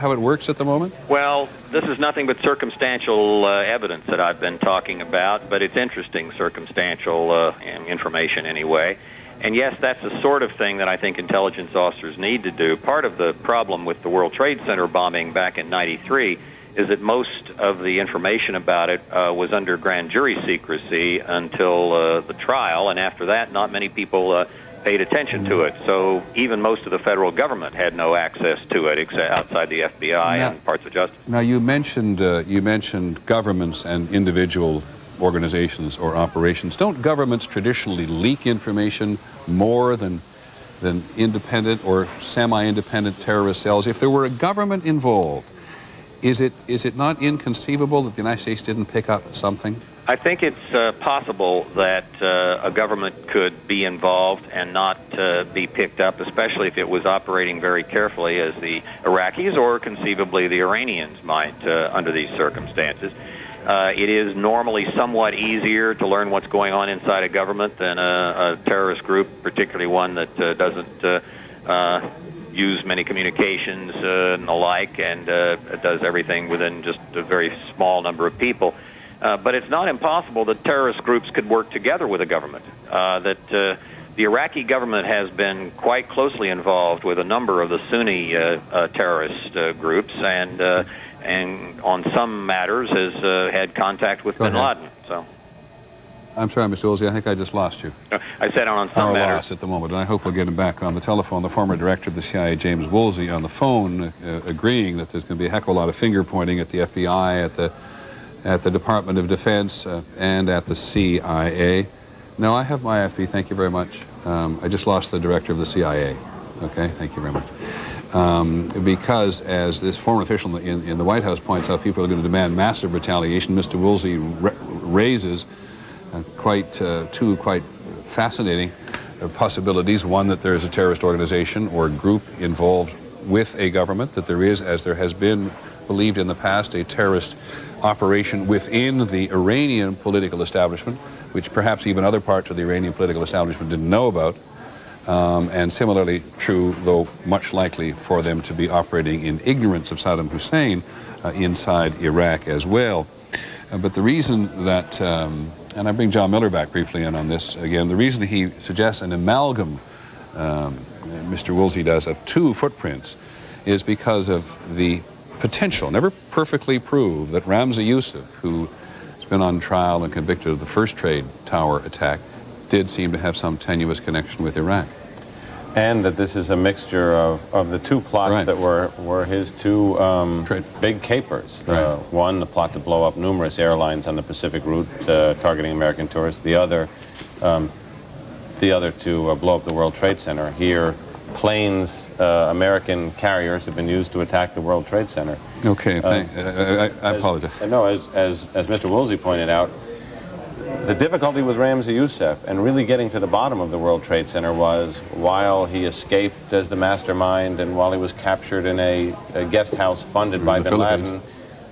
how it works at the moment? Well, this is nothing but circumstantial evidence that I've been talking about, but it's interesting circumstantial information anyway. And yes, that's the sort of thing that I think intelligence officers need to do. Part of the problem with the World Trade Center bombing back in '93 is that most of the information about it was under grand jury secrecy until the trial, and after that, not many people paid attention to it. So even most of the federal government had no access to it except outside the FBI and parts of justice. Now, you mentioned governments and individual organizations or operations. Don't governments traditionally leak information more than independent or semi-independent terrorist cells? If there were a government involved, is it not inconceivable that the United States didn't pick up something? I think it's possible that a government could be involved and not be picked up, especially if it was operating very carefully, as the Iraqis or conceivably the Iranians might under these circumstances. It is normally somewhat easier to learn what's going on inside a government than a terrorist group, particularly one that doesn't use many communications and the like, and does everything within just a very small number of people. But it's not impossible that terrorist groups could work together with a government. That the Iraqi government has been quite closely involved with a number of the Sunni terrorist groups, and on some matters has had contact with bin Laden. So, I'm sorry, Mr. Woolsey, I think I just lost you. I said on some matters. Lost at the moment, and I hope we'll get him back on the telephone. The former director of the CIA, James Woolsey, on the phone, agreeing that there's going to be a heck of a lot of finger pointing at the FBI, at the Department of Defense, and at the CIA. No, I have my FB, thank you very much. I just lost the director of the CIA. Okay, thank you very much. Because, as this former official in the White House points out, people are going to demand massive retaliation. Mr. Woolsey raises two quite fascinating possibilities. One, that there is a terrorist organization or group involved with a government, that there is, as there has been believed in the past, a terrorist operation within the Iranian political establishment, which perhaps even other parts of the Iranian political establishment didn't know about. And similarly true, though much likely, for them to be operating in ignorance of Saddam Hussein inside Iraq as well. But the reason that, and I bring John Miller back briefly in on this again, the reason he suggests an amalgam, Mr. Woolsey does, of two footprints is because of the potential, never perfectly proved, that Ramzi Youssef, who has been on trial and convicted of the first trade tower attack, did seem to have some tenuous connection with Iraq. And that this is a mixture of the two plots that were his two big capers. One, the plot to blow up numerous airlines on the Pacific route, targeting American tourists. The other to blow up the World Trade Center. Here, planes, American carriers, have been used to attack the World Trade Center. Okay, I apologize. No, as Mr. Woolsey pointed out, the difficulty with Ramzi Youssef and really getting to the bottom of the World Trade Center was, while he escaped as the mastermind and while he was captured in a guest house funded by bin Laden,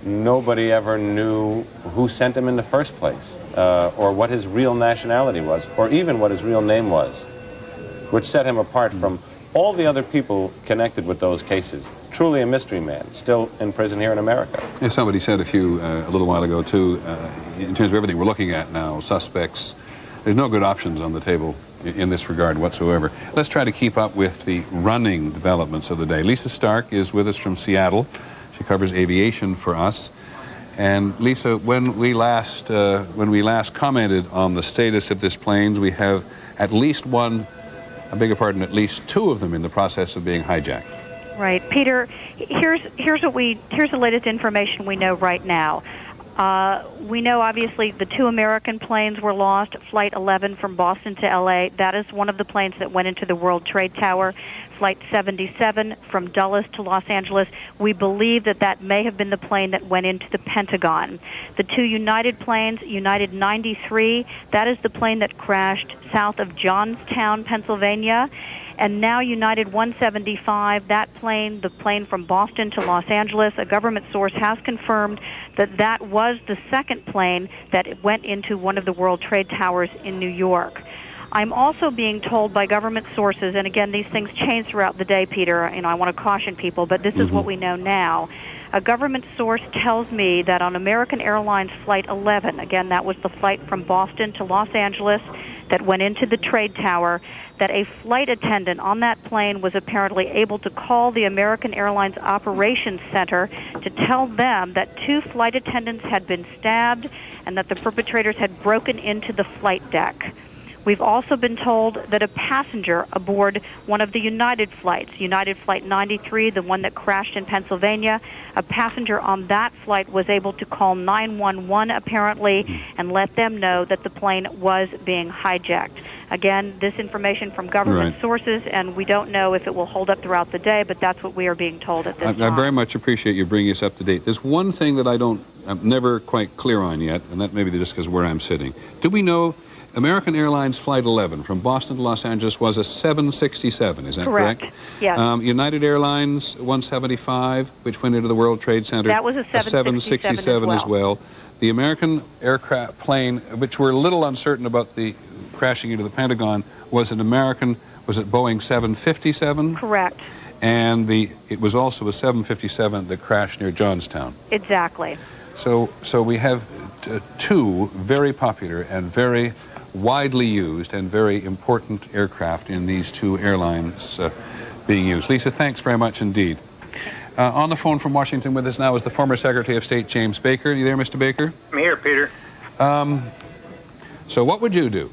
nobody ever knew who sent him in the first place, or what his real nationality was, or even what his real name was, which set him apart from all the other people connected with those cases. Truly a mystery man, still in prison here in America. Yeah, somebody said a little while ago, too, in terms of everything we're looking at now, suspects, there's no good options on the table in this regard whatsoever. Let's try to keep up with the running developments of the day. Lisa Stark is with us from Seattle. She covers aviation for us. And Lisa, when we last commented on the status of this plane, we have at least at least two of them in the process of being hijacked. Right, Peter. Here's the latest information we know right now. We know, obviously, the two American planes were lost. Flight 11 from Boston to L.A. That is one of the planes that went into the World Trade Tower. Flight 77 from Dulles to Los Angeles. We believe that may have been the plane that went into the Pentagon. The two United planes, United 93, that is the plane that crashed south of Johnstown, Pennsylvania. And now United 175, that plane, the plane from Boston to Los Angeles, a government source has confirmed that was the second plane that went into one of the World Trade Towers in New York. I'm also being told by government sources, and again, these things change throughout the day, Peter, I want to caution people, but this is what we know now. A government source tells me that on American Airlines Flight 11, again, that was the flight from Boston to Los Angeles that went into the Trade Tower, that a flight attendant on that plane was apparently able to call the American Airlines Operations Center to tell them that two flight attendants had been stabbed and that the perpetrators had broken into the flight deck. We've also been told that a passenger aboard one of the United flights, United Flight 93, the one that crashed in Pennsylvania, a passenger on that flight was able to call 911 apparently and let them know that the plane was being hijacked. Again, this information from government sources, and we don't know if it will hold up throughout the day, but that's what we are being told at this time. I very much appreciate you bringing us up to date. There's one thing that I don't I'm never quite clear on yet, and that may be just because where I'm sitting. Do we know American Airlines Flight 11 from Boston to Los Angeles was a 767, is that correct? Yes. United Airlines 175, which went into the World Trade Center. That was a 767 as well. The American aircraft plane, which we're a little uncertain about the crashing into the Pentagon, was it Boeing 757? Correct. And it was also a 757 that crashed near Johnstown. Exactly. So we have two very popular and very widely used and very important aircraft in these two airlines being used. Lisa, thanks very much indeed. On the phone from Washington with us now is the former Secretary of State, James Baker. Are you there, Mr. Baker? I'm here, Peter. So what would you do?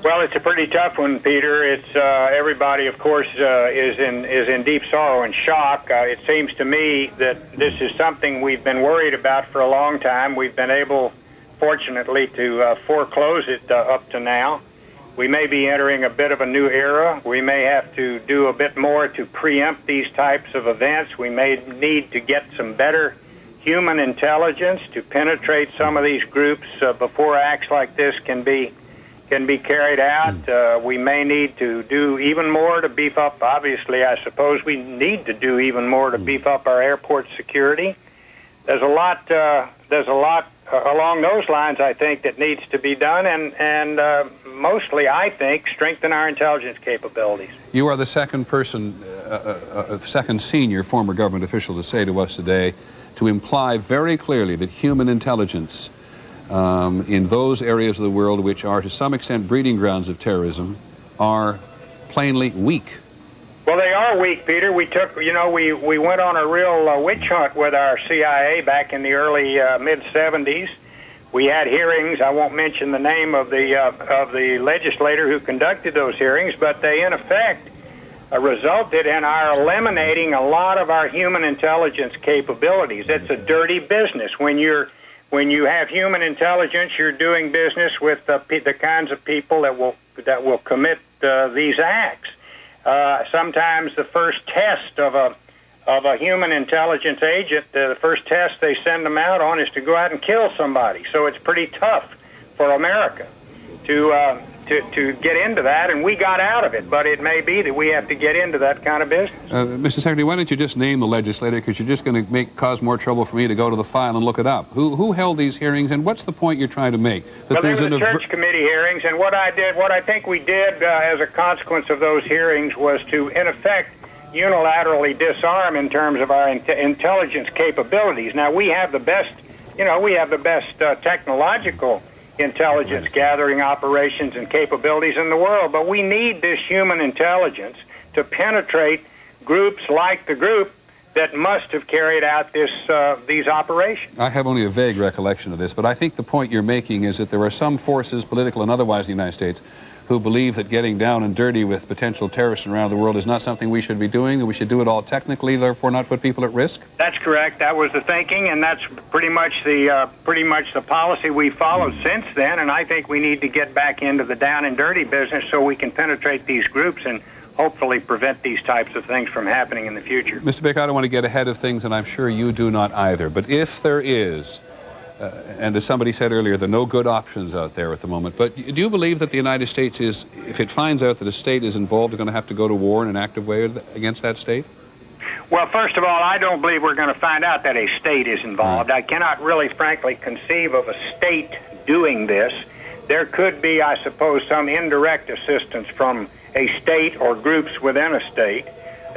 Well, it's a pretty tough one, Peter. It's everybody, of course, is in deep sorrow and shock. It seems to me that this is something we've been worried about for a long time. We've been able, fortunately, to foreclose it up to now. We may be entering a bit of a new era. We may have to do a bit more to preempt these types of events. We may need to get some better human intelligence to penetrate some of these groups before acts like this can be carried out. We may need to do even more to beef up. Obviously, I suppose we need to do even more to beef up our airport security. There's a lot along those lines, I think, that needs to be done, and mostly, I think, strengthen our intelligence capabilities. You are the second second senior former government official to say to us today, to imply very clearly that human intelligence in those areas of the world which are to some extent breeding grounds of terrorism are plainly weak. Well, they are weak, Peter. We went on a real witch hunt with our CIA back in the early mid-'70s. We had hearings. I won't mention the name of the legislator who conducted those hearings, but they, in effect, resulted in our eliminating a lot of our human intelligence capabilities. It's a dirty business. When you have human intelligence, you're doing business with the kinds of people that will commit these acts. Sometimes the first test of a human intelligence agent, the first test they send them out on is to go out and kill somebody. So it's pretty tough for America to get into that, and we got out of it. But it may be that we have to get into that kind of business. Mr. Secretary, why don't you just name the legislator, because you're just going to cause more trouble for me to go to the file and look it up. Who held these hearings, and what's the point you're trying to make? Well, they were the church committee hearings, and what I think we did as a consequence of those hearings was to, in effect, unilaterally disarm in terms of our intelligence capabilities. Now, we have the best technological intelligence gathering operations and capabilities in the world, but we need this human intelligence to penetrate groups like the group that must have carried out these operations. I have only a vague recollection of this, but I think the point you're making is that there are some forces, political and otherwise, in the United States, who believe that getting down and dirty with potential terrorists around the world is not something we should be doing, that we should do it all technically, therefore not put people at risk? That's correct. That was the thinking, and that's pretty much the policy we followed since then, and I think we need to get back into the down and dirty business so we can penetrate these groups and hopefully prevent these types of things from happening in the future. Mr. Baker, I don't want to get ahead of things, and I'm sure you do not either, but if there is, and as somebody said earlier, there are no good options out there at the moment. But do you believe that the United States is, if it finds out that a state is involved, going to have to go to war in an active way against that state? Well, first of all, I don't believe we're going to find out that a state is involved. I cannot really, frankly, conceive of a state doing this. There could be, I suppose, some indirect assistance from a state or groups within a state,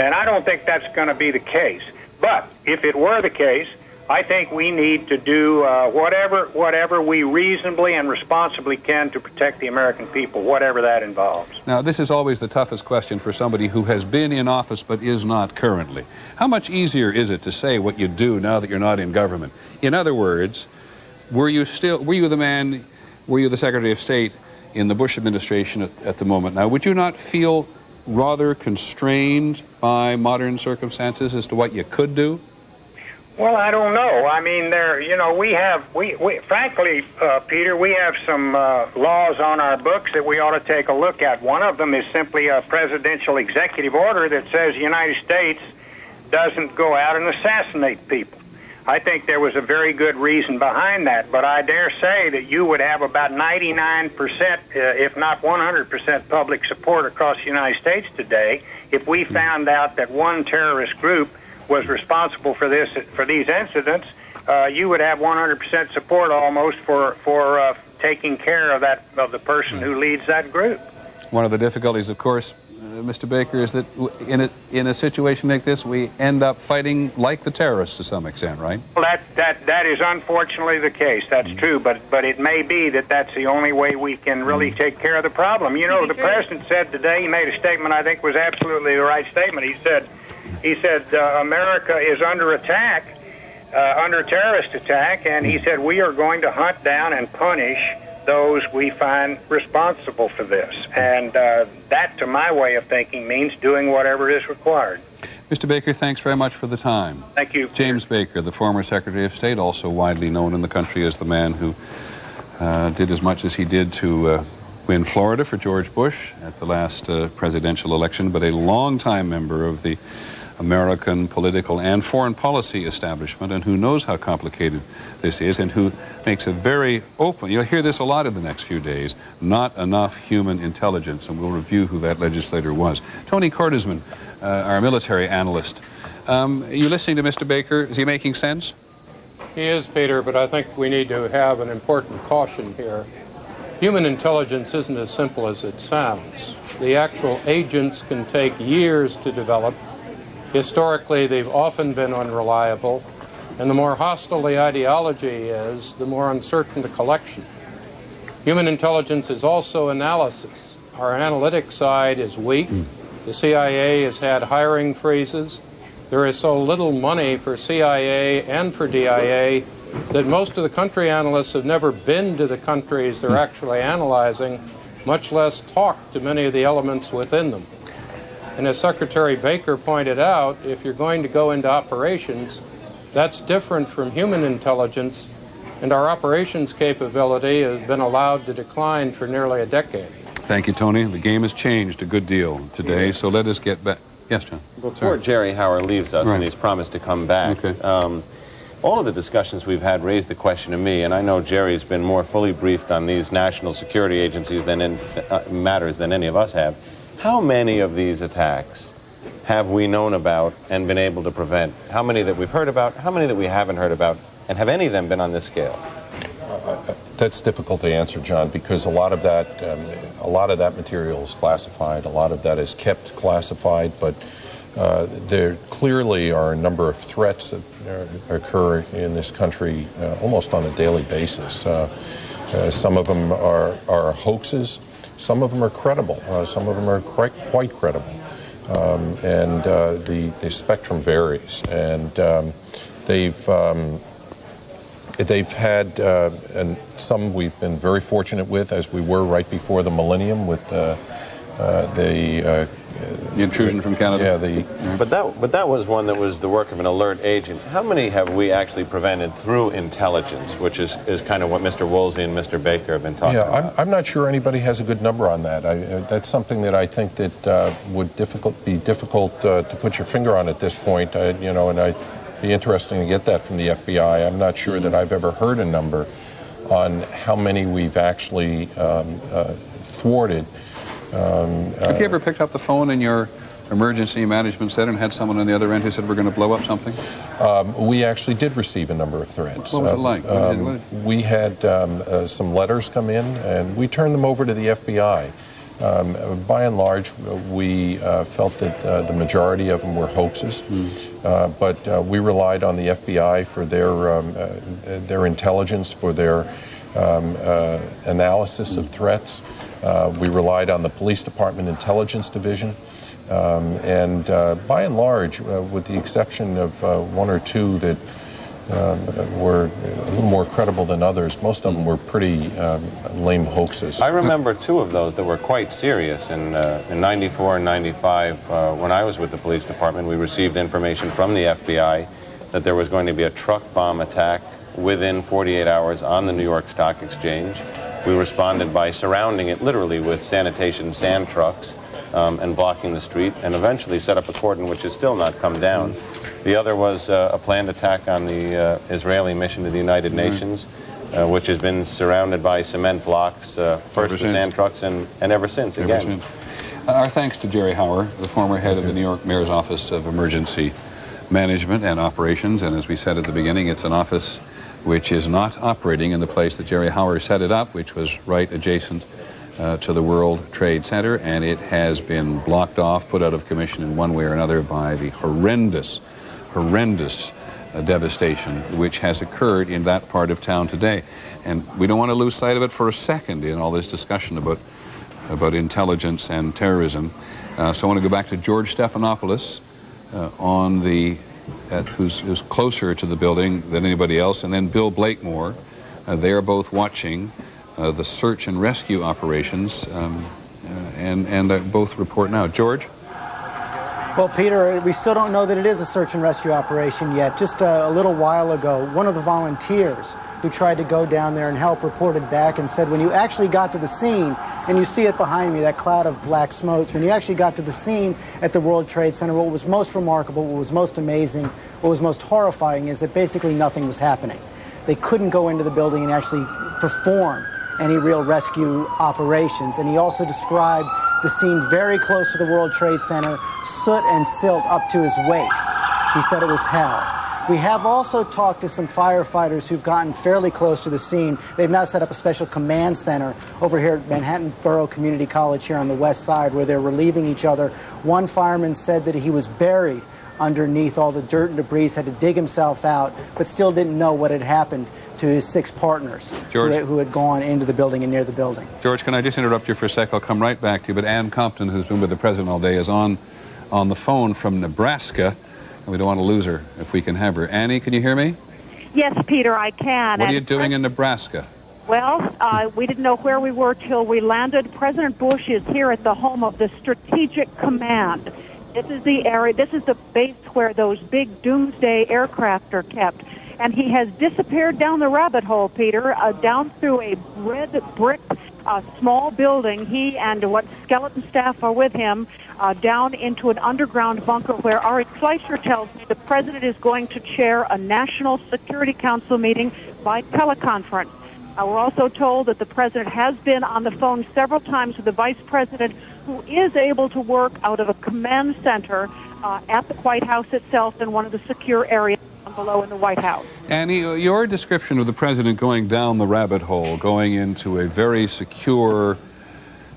and I don't think that's going to be the case. But if it were the case, I think we need to do whatever we reasonably and responsibly can to protect the American people, whatever that involves. Now, this is always the toughest question for somebody who has been in office but is not currently. How much easier is it to say what you do now that you're not in government? In other words, were you the Secretary of State in the Bush administration at the moment? Now, would you not feel rather constrained by modern circumstances as to what you could do? Well, I don't know. I mean, frankly, Peter, we have some laws on our books that we ought to take a look at. One of them is simply a presidential executive order that says the United States doesn't go out and assassinate people. I think there was a very good reason behind that, but I dare say that you would have about 99%, if not 100% public support across the United States today if we found out that one terrorist group was responsible for these incidents. You would have 100% support almost for taking care of the person who leads that group. One of the difficulties, of course, Mr. Baker, is that in a situation like this, we end up fighting like the terrorists to some extent, right? Well, that is unfortunately the case. That's true, but it may be that that's the only way we can really take care of the problem. You know, the president said today, he made a statement I think was absolutely the right statement. He said America is under attack, under terrorist attack, and he said we are going to hunt down and punish those we find responsible for this. And that, to my way of thinking, means doing whatever is required. Mr. Baker, thanks very much for the time. Thank you. James Baker, the former Secretary of State, also widely known in the country as the man who did as much as he did to win Florida for George Bush at the last presidential election, but a longtime member of the American political and foreign policy establishment, and who knows how complicated this is, and who makes a very open, you'll hear this a lot in the next few days, not enough human intelligence, and we'll review who that legislator was. Tony Cordesman, our military analyst. Are you listening to Mr. Baker? Is he making sense? He is, Peter, but I think we need to have an important caution here. Human intelligence isn't as simple as it sounds. The actual agents can take years to develop. Historically, they've often been unreliable, and the more hostile the ideology is, the more uncertain the collection. Human intelligence is also analysis. Our analytic side is weak. The CIA has had hiring freezes. There is so little money for CIA and for DIA that most of the country analysts have never been to the countries they're actually analyzing, much less talked to many of the elements within them. And as Secretary Baker pointed out, if you're going to go into operations, that's different from human intelligence, and our operations capability has been allowed to decline for nearly a decade. Thank you, Tony. The game has changed a good deal today, so let us get back. Yes, John. Before Jerry Howard leaves us, and he's promised to come back, all of the discussions we've had raised the question to me, and I know Jerry's been more fully briefed on these national security agencies matters than any of us have. How many of these attacks have we known about and been able to prevent? How many that we've heard about? How many that we haven't heard about? And have any of them been on this scale? That's difficult to answer, John, because a lot of that material is classified. A lot of that is kept classified, but there clearly are a number of threats that occur in this country almost on a daily basis. Some of them are hoaxes. Some of them are credible. Some of them are quite credible. And the spectrum varies. And they've had, and some we've been very fortunate with, as we were right before the millennium with the intrusion from Canada. Yeah, but that was one that was the work of an alert agent. How many have we actually prevented through intelligence, which is kind of what Mr. Woolsey and Mr. Baker have been talking about? I'm not sure anybody has a good number on that. That's something that I think that would be difficult to put your finger on at this point. And I'd be interesting to get that from the FBI. I'm not sure that I've ever heard a number on how many we've actually thwarted. Have you ever picked up the phone in your emergency management center and had someone on the other end who said we're going to blow up something? We actually did receive a number of threats. What was it like? We had some letters come in, and we turned them over to the FBI. By and large, we felt that the majority of them were hoaxes, but we relied on the FBI for their intelligence, for their analysis of threats. We relied on the police department intelligence division. And by and large, with the exception of one or two that were a little more credible than others, most of them were pretty lame hoaxes. I remember two of those that were quite serious. In 94 and 95, when I was with the police department, we received information from the FBI that there was going to be a truck bomb attack within 48 hours on the New York Stock Exchange. We responded by surrounding it literally with sanitation sand trucks and blocking the street, and eventually set up a cordon which has still not come down. The other was a planned attack on the Israeli mission to the United Nations, which has been surrounded by cement blocks, first the sand trucks, and ever since, again. Our thanks to Jerry Hauer, the former head of the New York Mayor's Office of Emergency Management and Operations, and as we said at the beginning, it's an office which is not operating in the place that Jerry Hauer set it up, which was right adjacent to the World Trade Center, and it has been blocked off, put out of commission in one way or another by the horrendous devastation which has occurred in that part of town today. And we don't want to lose sight of it for a second in all this discussion about intelligence and terrorism. So I want to go back to George Stephanopoulos, who's closer to the building than anybody else, and then Bill Blakemore. They are both watching the search and rescue operations, and both report now. George? Well, Peter, we still don't know that it is a search and rescue operation yet. Just a little while ago, one of the volunteers who tried to go down there and help reported back and said when you actually got to the scene, and you see it behind me, that cloud of black smoke, when you actually got to the scene at the World Trade Center, what was most remarkable, what was most amazing, what was most horrifying is that basically nothing was happening. They couldn't go into the building and actually perform any real rescue operations. And he also described the scene very close to the World Trade Center, soot and silt up to his waist. He said it was hell. We have also talked to some firefighters who've gotten fairly close to the scene. They've now set up a special command center over here at Manhattan Borough Community College here on the west side where they're relieving each other. One fireman said that he was buried underneath all the dirt and debris, had to dig himself out, but still didn't know what had happened to his 6 partners who had gone into the building and near the building. George, can I just interrupt you for a sec? I'll come right back to you. But Ann Compton, who's been with the president all day, is on the phone from Nebraska, and we don't want to lose her if we can have her. Annie, can you hear me? Yes, Peter, I can. What are you doing in Nebraska? Well, we didn't know where we were till we landed. President Bush is here at the home of the Strategic Command. This is the area, this is the base where those big doomsday aircraft are kept. And he has disappeared down the rabbit hole, Peter, down through a red brick small building. He and what skeleton staff are with him down into an underground bunker where Ari Fleischer tells me the president is going to chair a National Security Council meeting by teleconference. We're also told that the president has been on the phone several times with the vice president, who is able to work out of a command center at the White House itself in one of the secure areas down below in the White House. Annie, your description of the president going down the rabbit hole, going into a very secure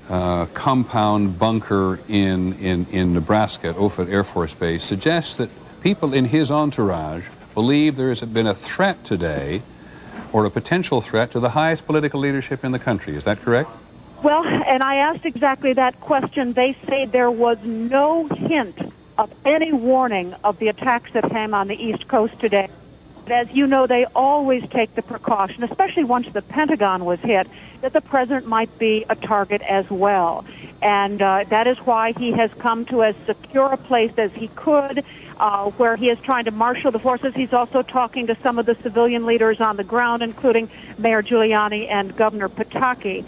compound bunker in Nebraska at Offutt Air Force Base suggests that people in his entourage believe there has been a threat today, or a potential threat to the highest political leadership in the country. Is that correct? Well, and I asked exactly that question. They say there was no hint of any warning of the attacks that came on the East Coast today. But as you know, they always take the precaution, especially once the Pentagon was hit, that the president might be a target as well. And that is why he has come to as secure a place as he could, where he is trying to marshal the forces. He's also talking to some of the civilian leaders on the ground, including Mayor Giuliani and Governor Pataki.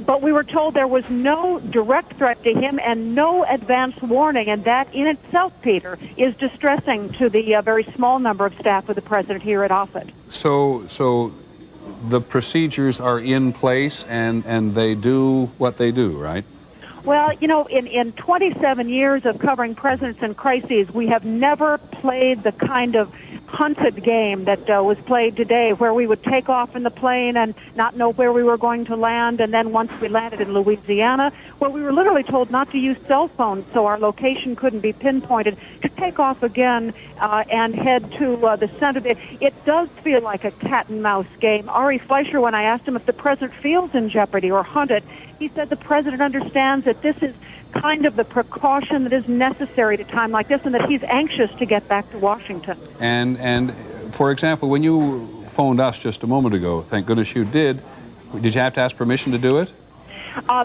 But we were told there was no direct threat to him and no advance warning, and that in itself, Peter, is distressing to the very small number of staff of the president here at Offutt. So the procedures are in place, and they do what they do, right? Well, you know, in 27 years of covering presidents and crises, we have never played the kind of hunted game that was played today, where we would take off in the plane and not know where we were going to land, and then once we landed in Louisiana, where we were literally told not to use cell phones so our location couldn't be pinpointed, to take off again and head to the center. It does feel like a cat-and-mouse game. Ari Fleischer, when I asked him if the president feels in jeopardy or hunted, he said the president understands that this is kind of the precaution that is necessary at a time like this, and that he's anxious to get back to Washington. And for example, when you phoned us just a moment ago, thank goodness you did you have to ask permission to do it?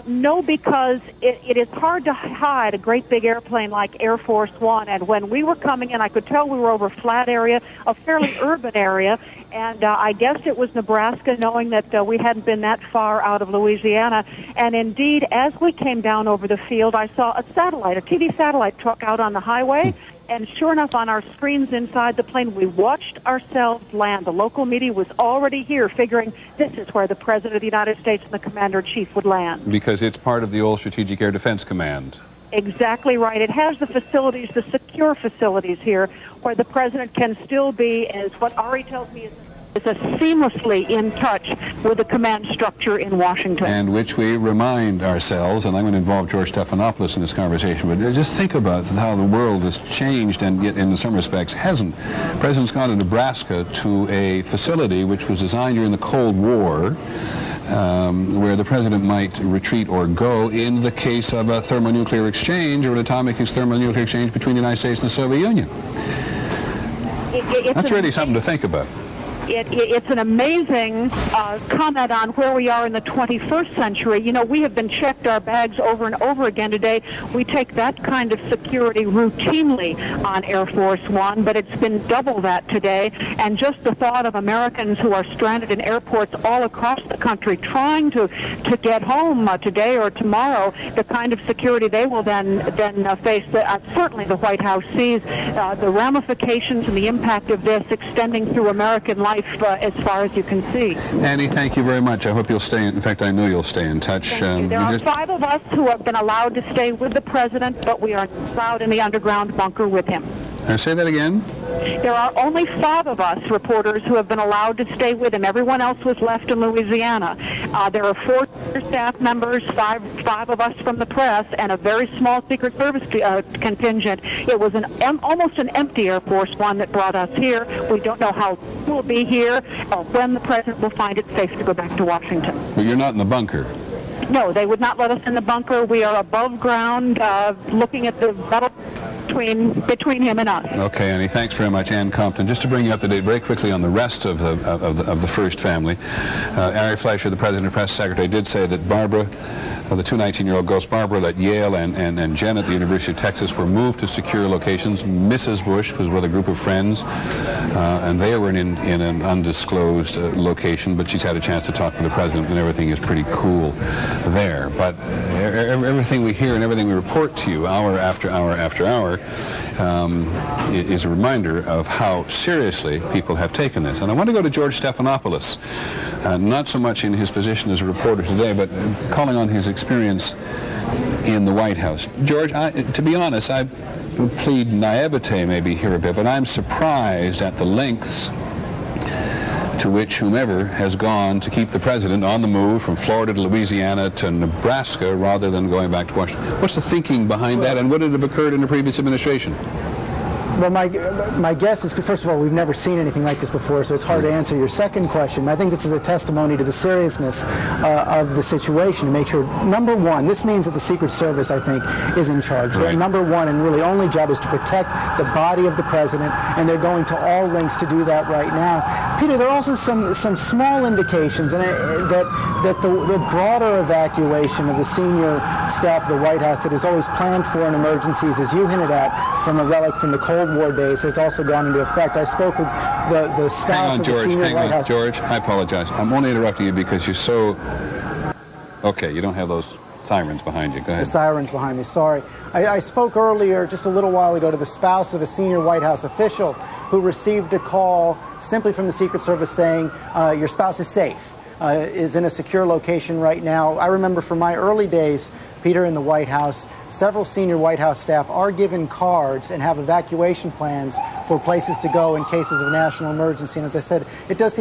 No, because it is hard to hide a great big airplane like Air Force One. And when we were coming in, I could tell we were over a flat area, a fairly urban area. And I guessed it was Nebraska, knowing that we hadn't been that far out of Louisiana. And indeed, as we came down over the field, I saw a TV satellite truck out on the highway. And sure enough, on our screens inside the plane, we watched ourselves land. The local media was already here, figuring this is where the President of the United States and the Commander-in-Chief would land. Because it's part of the old Strategic Air Defense Command. Exactly right. It has the facilities, the secure facilities here, where the President can still be, as what Ari tells me is seamlessly in touch with the command structure in Washington. And which we remind ourselves, and I'm going to involve George Stephanopoulos in this conversation, but just think about how the world has changed, and yet in some respects hasn't. The President's gone to Nebraska to a facility which was designed during the Cold War, where the President might retreat or go in the case of a thermonuclear exchange or an atomic thermonuclear exchange between the United States and the Soviet Union. That's really something to think about. It's an amazing comment on where we are in the 21st century. You know, we have been checked our bags over and over again today. We take that kind of security routinely on Air Force One, but it's been double that today. And just the thought of Americans who are stranded in airports all across the country trying to get home today or tomorrow, the kind of security they will then face. Certainly the White House sees the ramifications and the impact of this extending through American life as far as you can see. Andy, thank you very much. I hope you'll stay in fact, I know you'll stay in touch. There are 5 of us who have been allowed to stay with the President, but we are allowed in the underground bunker with him. Say that again? There are only 5 of us reporters who have been allowed to stay with him. Everyone else was left in Louisiana. There are 4 staff members, 5 of us from the press, and a very small Secret Service contingent. It was almost an empty Air Force One that brought us here. We don't know how we'll be here or when the President will find it safe to go back to Washington. But you're not in the bunker. No, they would not let us in the bunker. We are above ground, looking at the battle between him and us. Okay, Annie, thanks very much. Ann Compton. Just to bring you up to date very quickly on the rest of the first family, Ari Fleischer, the President and Press Secretary, did say that Barbara, the 2 19-year-old girls, Barbara at Yale and Jen at the University of Texas, were moved to secure locations. Mrs. Bush was with a group of friends, and they were in an undisclosed location, but she's had a chance to talk to the President, and everything is pretty cool there. But everything we hear and everything we report to you hour after hour after hour is a reminder of how seriously people have taken this. And I want to go to George Stephanopoulos, not so much in his position as a reporter today, but calling on his experience in the White House. George, to be honest, I plead naivete maybe here a bit, but I'm surprised at the lengths to which whomever has gone to keep the President on the move from Florida to Louisiana to Nebraska rather than going back to Washington. What's the thinking behind that, and would it have occurred in the previous administration? Well, my guess is, first of all, we've never seen anything like this before, so it's hard to answer your second question. I think this is a testimony to the seriousness of the situation, to make sure, number one, this means that the Secret Service, I think, is in charge. Their number one and really only job is to protect the body of the President, and they're going to all lengths to do that right now. Peter, there are also some small indications that the broader evacuation of the senior staff of the White House that is always planned for in emergencies, as you hinted at, from a relic from the Cold War days, has also gone into effect. I spoke with the spouse of the senior White House. George, I apologize. I'm only interrupting you because you're so... Okay, you don't have those sirens behind you. Go ahead. The sirens behind me, sorry. I spoke earlier, just a little while ago, to the spouse of a senior White House official who received a call simply from the Secret Service saying, your spouse is safe, is in a secure location right now. I remember from my early days, Peter, in the White House, several senior White House staff are given cards and have evacuation plans for places to go in cases of national emergency. And as I said, there does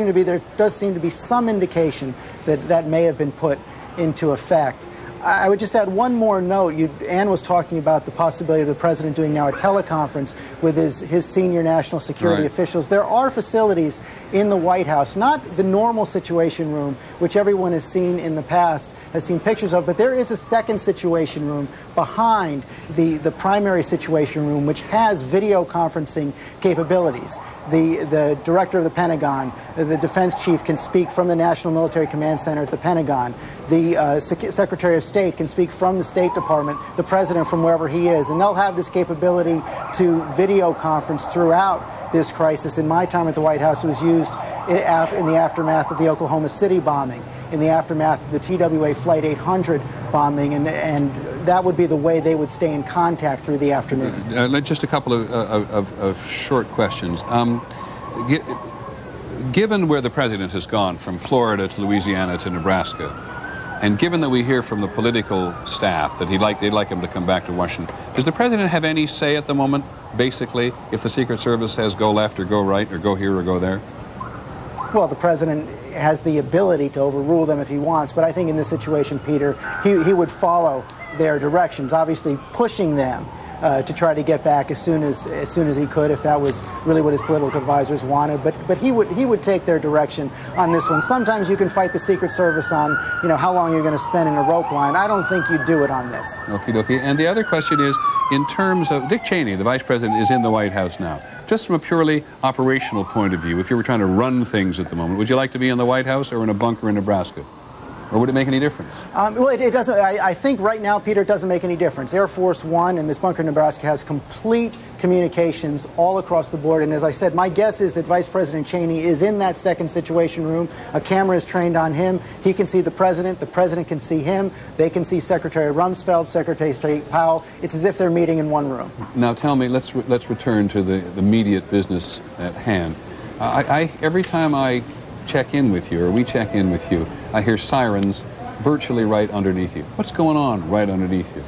seem to be some indication that that may have been put into effect. I would just add one more note. Ann was talking about the possibility of the president doing now a teleconference with his senior national security officials. There are facilities in the White House, not the normal Situation Room, which everyone has seen in the past, has seen pictures of, but there is a second Situation Room behind the primary Situation Room, which has video conferencing capabilities. The director of the Pentagon, the defense chief can speak from the National Military Command Center at the Pentagon. The Secretary of State can speak from the State Department, the president from wherever he is, and they'll have this capability to video conference throughout this crisis. In my time at the White House, it was used in the aftermath of the Oklahoma City bombing, in the aftermath of the TWA Flight 800 bombing, and that would be the way they would stay in contact through the afternoon. Just a couple of short questions. Given where the president has gone from Florida to Louisiana to Nebraska, and given that we hear from the political staff that they'd like him to come back to Washington, does the president have any say at the moment, basically, if the Secret Service says go left or go right or go here or go there? Well, the president has the ability to overrule them if he wants, but I think in this situation, Peter, he would follow their directions, obviously pushing them to try to get back as soon as he could, if that was really what his political advisors wanted. But he would take their direction on this one. Sometimes you can fight the Secret Service on how long you're going to spend in a rope line. I don't think you'd do it on this. Okie dokie. And the other question is, in terms of Dick Cheney, the vice president, is in the White House now. Just from a purely operational point of view, if you were trying to run things at the moment, would you like to be in the White House or in a bunker in Nebraska? Or would it make any difference? Well, it doesn't. I think right now, Peter, it doesn't make any difference. Air Force One and this bunker in Nebraska has complete communications all across the board. And as I said, my guess is that Vice President Cheney is in that second Situation Room. A camera is trained on him. He can see the president can see him. They can see Secretary Rumsfeld, Secretary of State Powell. It's as if they're meeting in one room. Now tell me, let's return to the immediate business at hand. Every time I check in with you, or we check in with you, I hear sirens virtually right underneath you. What's going on right underneath you?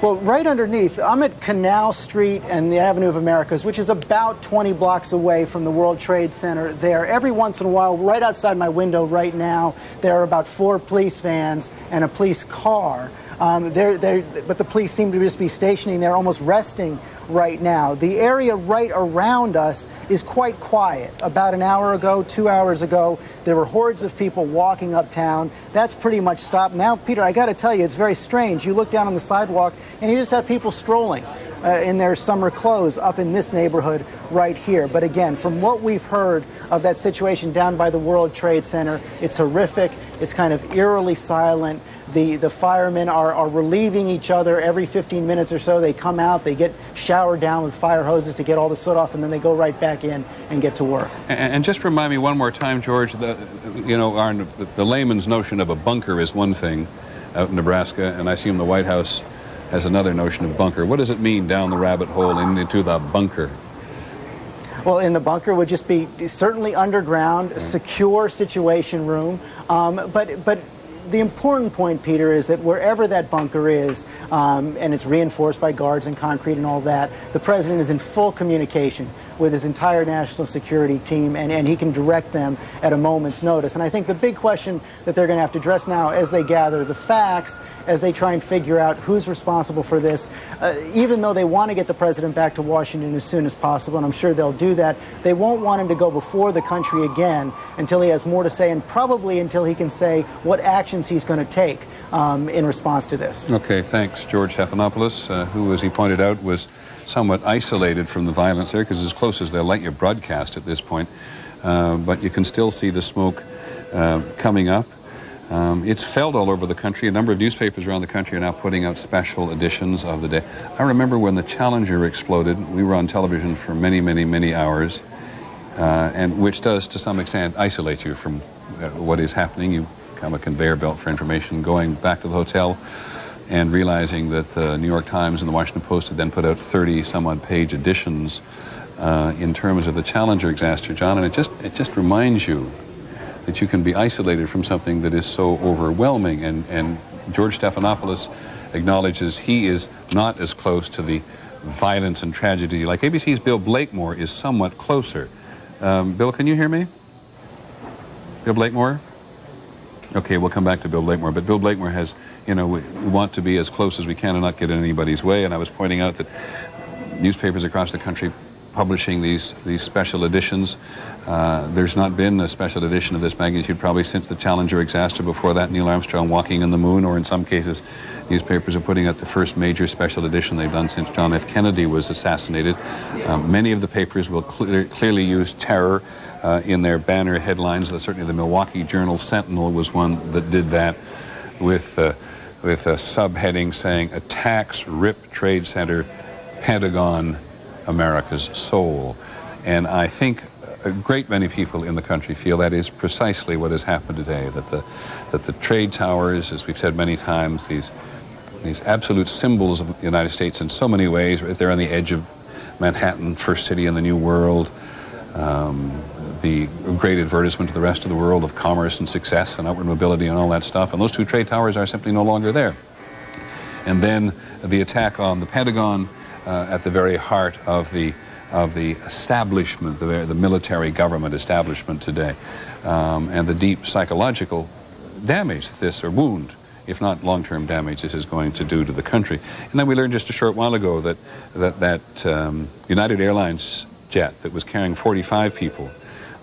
Well, right underneath, I'm at Canal Street and the Avenue of Americas, which is about 20 blocks away from the World Trade Center there. Every once in a while, right outside my window right now, there are about 4 police vans and a police car. But the police seem to just be stationing there, almost resting right now. The area right around us is quite quiet. About an hour ago, 2 hours ago, there were hordes of people walking uptown. That's pretty much stopped. Now, Peter, I got to tell you, it's very strange. You look down on the sidewalk, and you just have people strolling in their summer clothes up in this neighborhood right here. But again, from what we've heard of that situation down by the World Trade Center, it's horrific. It's kind of eerily silent. The firemen are relieving each other every 15 minutes or so. They come out, they get showered down with fire hoses to get all the soot off, and then they go right back in and get to work. And just remind me one more time, George, the layman's notion of a bunker is one thing out in Nebraska, and I assume the White House has another notion of bunker. What does it mean down the rabbit hole into the bunker? Well, in the bunker would just be certainly underground, a secure Situation Room, but the important point, Peter, is that wherever that bunker is, and it's reinforced by guards and concrete and all that, the president is in full communication with his entire national security team, and he can direct them at a moment's notice. And I think the big question that they're going to have to address now as they gather the facts, as they try and figure out who's responsible for this, even though they want to get the president back to Washington as soon as possible, and I'm sure they'll do that, they won't want him to go before the country again until he has more to say, and probably until he can say what actions he's going to take in response to this. Okay, thanks, George Stephanopoulos, who, as he pointed out, was somewhat isolated from the violence there, because as close as they'll let you broadcast at this point, but you can still see the smoke coming up. It's felt all over the country. A number of newspapers around the country are now putting out special editions of the day. I remember when the Challenger exploded, we were on television for many, many, many hours, and which does, to some extent, isolate you from what is happening. You become a conveyor belt for information. Going back to the hotel and realizing that the New York Times and the Washington Post had then put out 30-some-odd page editions in terms of the Challenger disaster, John, and it just reminds you that you can be isolated from something that is so overwhelming. And George Stephanopoulos acknowledges he is not as close to the violence and tragedy. Like ABC's Bill Blakemore is somewhat closer. Bill, can you hear me? Bill Blakemore? Okay, we'll come back to Bill Blakemore, but Bill Blakemore has, we want to be as close as we can and not get in anybody's way, and I was pointing out that newspapers across the country publishing these special editions. There's not been a special edition of this magnitude probably since the Challenger exasper. Before that, Neil Armstrong walking on the moon, or in some cases, newspapers are putting out the first major special edition they've done since John F. Kennedy was assassinated. Many of the papers will clearly use terror in their banner headlines. Certainly the Milwaukee Journal Sentinel was one that did that with a subheading saying, "Attacks Rip Trade Center, Pentagon, America's soul." And I think a great many people in the country feel that is precisely what has happened today, that the trade towers, as we've said many times, these absolute symbols of the United States in so many ways, right there on the edge of Manhattan, first city in the New World, the great advertisement to the rest of the world of commerce and success and outward mobility and all that stuff, and those two trade towers are simply no longer there. And then the attack on the Pentagon, at the very heart of the establishment, the military government establishment today, and the deep psychological damage or wound, if not long-term damage, this is going to do to the country. And then we learned just a short while ago that United Airlines jet that was carrying 45 people,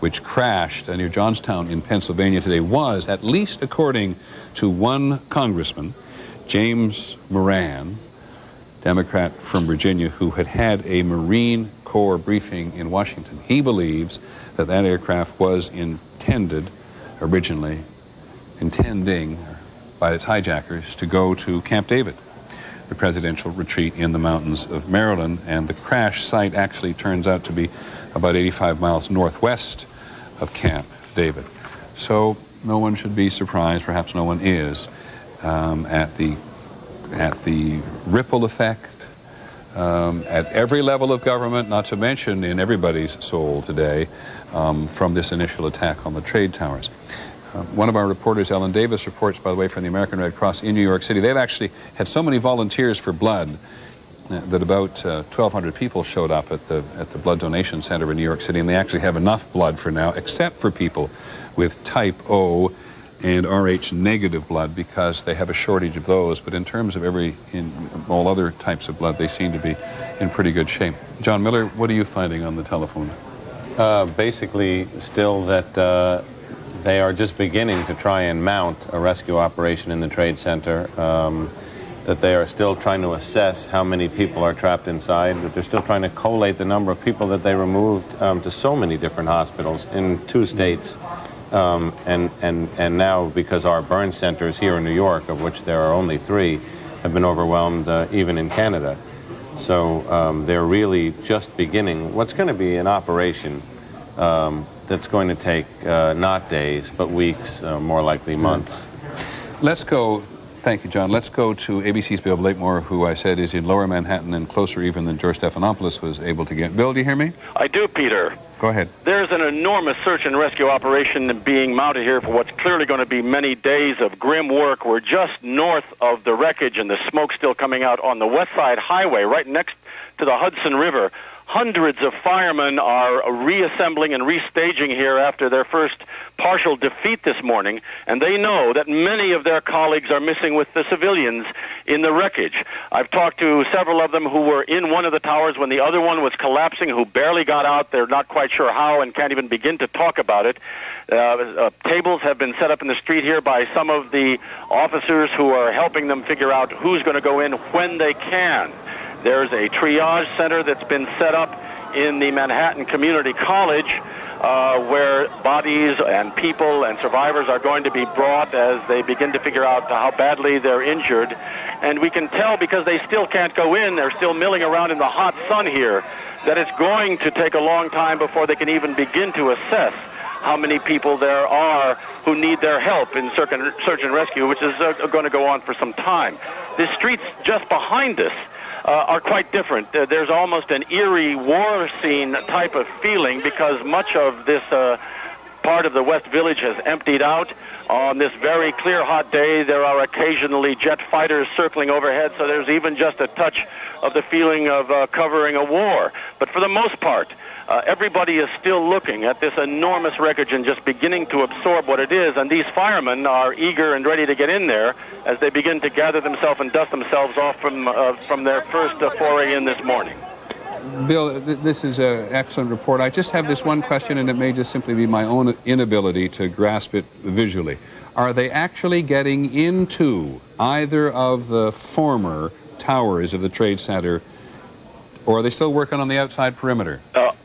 which crashed near Johnstown in Pennsylvania today, was, at least according to one congressman, James Moran, Democrat from Virginia, who had a Marine Corps briefing in Washington. He believes that aircraft was originally intending by its hijackers to go to Camp David, the presidential retreat in the mountains of Maryland, and the crash site actually turns out to be about 85 miles northwest of Camp David. So no one should be surprised, perhaps no one is, at the ripple effect at every level of government, not to mention in everybody's soul today, from this initial attack on the trade towers. One of our reporters, Ellen Davis, reports, by the way, from the American Red Cross in New York City. They've actually had so many volunteers for blood that about 1,200 people showed up at the blood donation center in New York City, and they actually have enough blood for now, except for people with type O and Rh negative blood, because they have a shortage of those. But in terms of all other types of blood, they seem to be in pretty good shape. John Miller, what are you finding on the telephone? Basically, still that they are just beginning to try and mount a rescue operation in the Trade Center, that they are still trying to assess how many people are trapped inside, that they're still trying to collate the number of people that they removed to so many different hospitals in 2 states. And now, because our burn centers here in New York, of which there are only 3, have been overwhelmed even in Canada. So they're really just beginning what's going to be an operation that's going to take not days, but weeks, more likely months. Let's go, thank you, John. Let's go to ABC's Bill Blakemore, who I said is in Lower Manhattan and closer even than George Stephanopoulos was able to get. Bill, do you hear me? I do, Peter. Go ahead. There's an enormous search and rescue operation being mounted here for what's clearly going to be many days of grim work. We're just north of the wreckage, and the smoke still coming out on the West Side Highway, right next to the Hudson River. Hundreds of firemen are reassembling and restaging here after their first partial defeat this morning, and they know that many of their colleagues are missing with the civilians in the wreckage. I've talked to several of them who were in one of the towers when the other one was collapsing, who barely got out. They're not quite sure how and can't even begin to talk about it. Tables have been set up in the street here by some of the officers who are helping them figure out who's going to go in when they can. There's a triage center that's been set up in the Manhattan Community College where bodies and people and survivors are going to be brought as they begin to figure out how badly they're injured. And we can tell, because they still can't go in, they're still milling around in the hot sun here, that it's going to take a long time before they can even begin to assess how many people there are who need their help in search and rescue, which is going to go on for some time. The streets just behind us are quite different. There's almost an eerie war scene type of feeling, because much of this part of the West Village has emptied out. On this very clear, hot day, there are occasionally jet fighters circling overhead, so there's even just a touch of the feeling of covering a war. But for the most part, everybody is still looking at this enormous wreckage and just beginning to absorb what it is, and these firemen are eager and ready to get in there as they begin to gather themselves and dust themselves off from their first foray in this morning. Bill, this is an excellent report. I just have this one question, and it may just simply be my own inability to grasp it visually. Are they actually getting into either of the former towers of the Trade Center, or are they still working on the outside perimeter?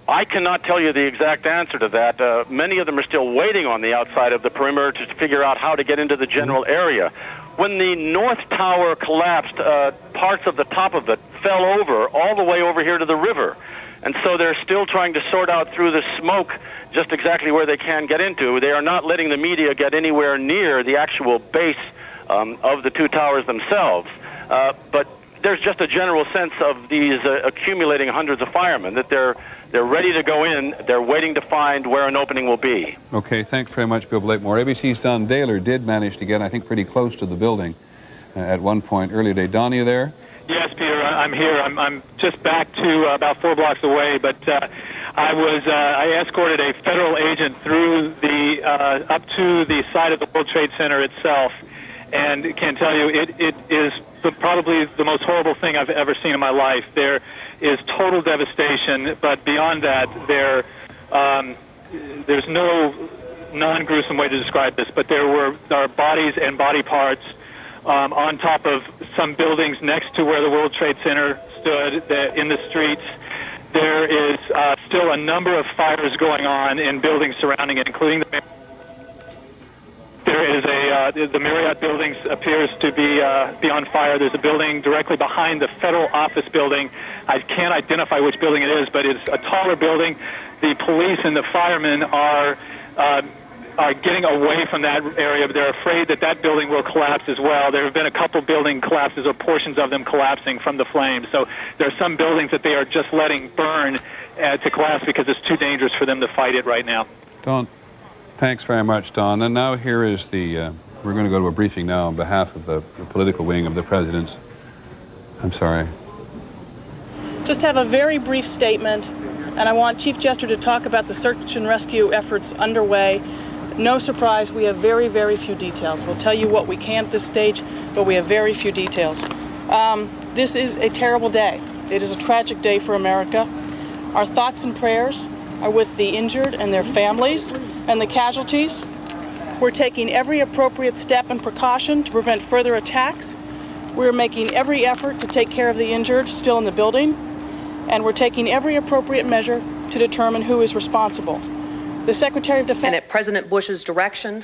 I cannot tell you the exact answer to that. Many of them are still waiting on the outside of the perimeter to figure out how to get into the general area. When the North Tower collapsed, parts of the top of it fell over all the way over here to the river. And so they're still trying to sort out through the smoke just exactly where they can get into. They are not letting the media get anywhere near the actual base of the two towers themselves. But there's just a general sense of these accumulating hundreds of firemen, that they're ready to go in. They're waiting to find where an opening will be. Okay, thanks very much, Bill Blakemore. ABC's Don Daler did manage to get, I think, pretty close to the building at one point earlier today. Don, are you there? Yes, Peter, I'm here. I'm just back to about 4 blocks away, but I escorted a federal agent through the up to the side of the World Trade Center itself, and can tell you it is probably the most horrible thing I've ever seen in my life. There is total devastation, but beyond that, there's no non-gruesome way to describe this, but there are bodies and body parts on top of some buildings next to where the World Trade Center stood in the streets. There is still a number of fires going on in buildings surrounding it, including the Marriott building appears to be on fire. There's a building directly behind the federal office building. I can't identify which building it is, but it's a taller building. The police and the firemen are getting away from that area, but they're afraid that building will collapse as well. There have been a couple building collapses or portions of them collapsing from the flames. So there are some buildings that they are just letting burn to collapse because it's too dangerous for them to fight it right now. Don, thanks very much, Don. And now here is we're going to go to a briefing now on behalf of the political wing of the president's. I'm sorry. Just have a very brief statement, and I want Chief Jester to talk about the search and rescue efforts underway. No surprise, we have very, very few details. We'll tell you what we can at this stage, but we have very few details. This is a terrible day. It is a tragic day for America. Our thoughts and prayers are with the injured and their families and the casualties. We're taking every appropriate step and precaution to prevent further attacks. We're making every effort to take care of the injured still in the building, and we're taking every appropriate measure to determine who is responsible. The Secretary of Defense... And at President Bush's direction,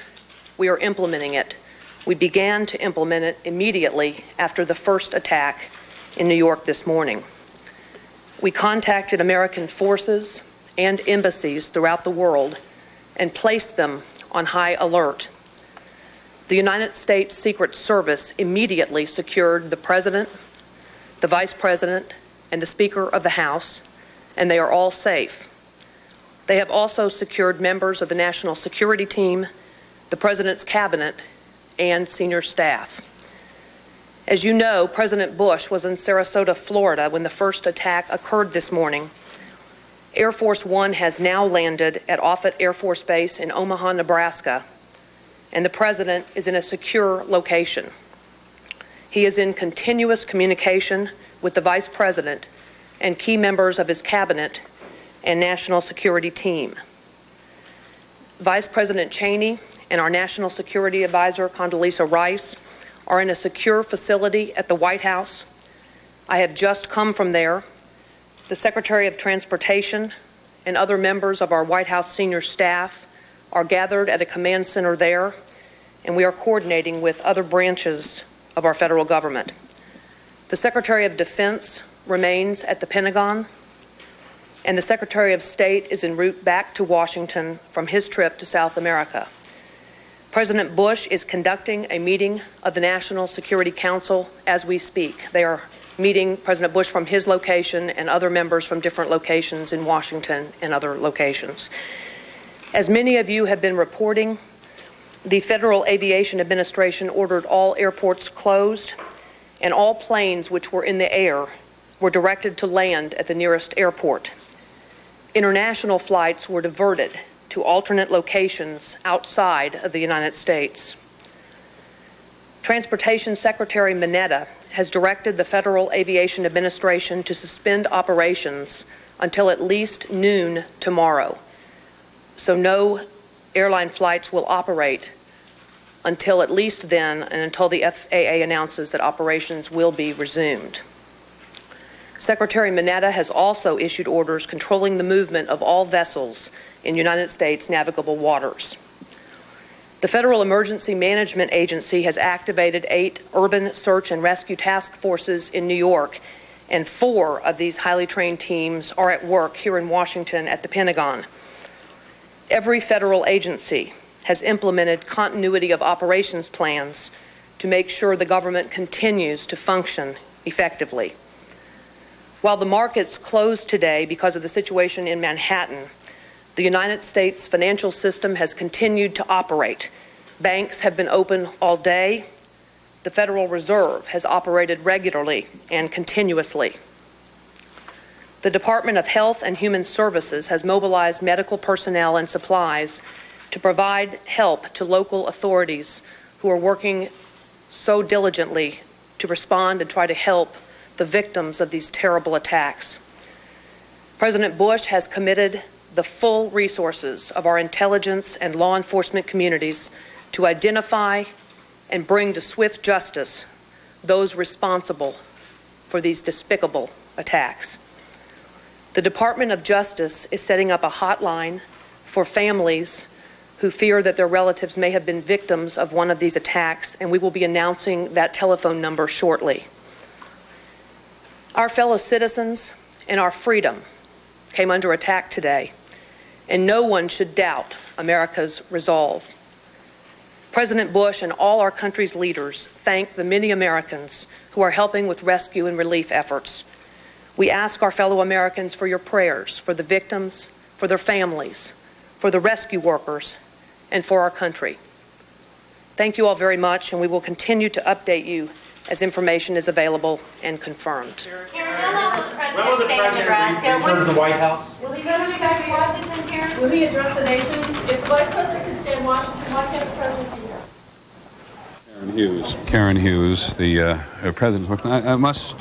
we are implementing it. We began to implement it immediately after the first attack in New York this morning. We contacted American forces and embassies throughout the world and placed them on high alert. The United States Secret Service immediately secured the President, the Vice President, and the Speaker of the House, and they are all safe. They have also secured members of the National Security Team, the President's Cabinet, and senior staff. As you know, President Bush was in Sarasota, Florida, when the first attack occurred this morning. Air Force One has now landed at Offutt Air Force Base in Omaha, Nebraska, and the President is in a secure location. He is in continuous communication with the Vice President and key members of his Cabinet and National Security Team. Vice President Cheney and our National Security Advisor, Condoleezza Rice, are in a secure facility at the White House. I have just come from there. The Secretary of Transportation and other members of our White House senior staff are gathered at a command center there, and we are coordinating with other branches of our federal government. The Secretary of Defense remains at the Pentagon, and the Secretary of State is en route back to Washington from his trip to South America. President Bush is conducting a meeting of the National Security Council as we speak. They are meeting President Bush from his location and other members from different locations in Washington and other locations. As many of you have been reporting, the Federal Aviation Administration ordered all airports closed, and all planes which were in the air were directed to land at the nearest airport. International flights were diverted to alternate locations outside of the United States. Transportation Secretary Mineta has directed the Federal Aviation Administration to suspend operations until at least noon tomorrow. So no airline flights will operate until at least then, and until the FAA announces that operations will be resumed. Secretary Mineta has also issued orders controlling the movement of all vessels in United States navigable waters. The Federal Emergency Management Agency has activated 8 urban search and rescue task forces in New York, and 4 of these highly trained teams are at work here in Washington at the Pentagon. Every federal agency has implemented continuity of operations plans to make sure the government continues to function effectively. While the markets closed today because of the situation in Manhattan, the United States financial system has continued to operate. Banks have been open all day. The Federal Reserve has operated regularly and continuously. The Department of Health and Human Services has mobilized medical personnel and supplies to provide help to local authorities who are working so diligently to respond and try to help the victims of these terrible attacks. President Bush has committed the full resources of our intelligence and law enforcement communities to identify and bring to swift justice those responsible for these despicable attacks. The Department of Justice is setting up a hotline for families who fear that their relatives may have been victims of one of these attacks, and we will be announcing that telephone number shortly. Our fellow citizens and our freedom came under attack today, and no one should doubt America's resolve. President Bush and all our country's leaders thank the many Americans who are helping with rescue and relief efforts. We ask our fellow Americans for your prayers for the victims, for their families, for the rescue workers, and for our country. Thank you all very much, and we will continue to update you as information is available and confirmed. When will the president return to the White House? Will he be back in Washington, Karen? Will he address the nation? If the vice president can stay in Washington, why can't the president be here? Karen Hughes, the president's spokesman. I must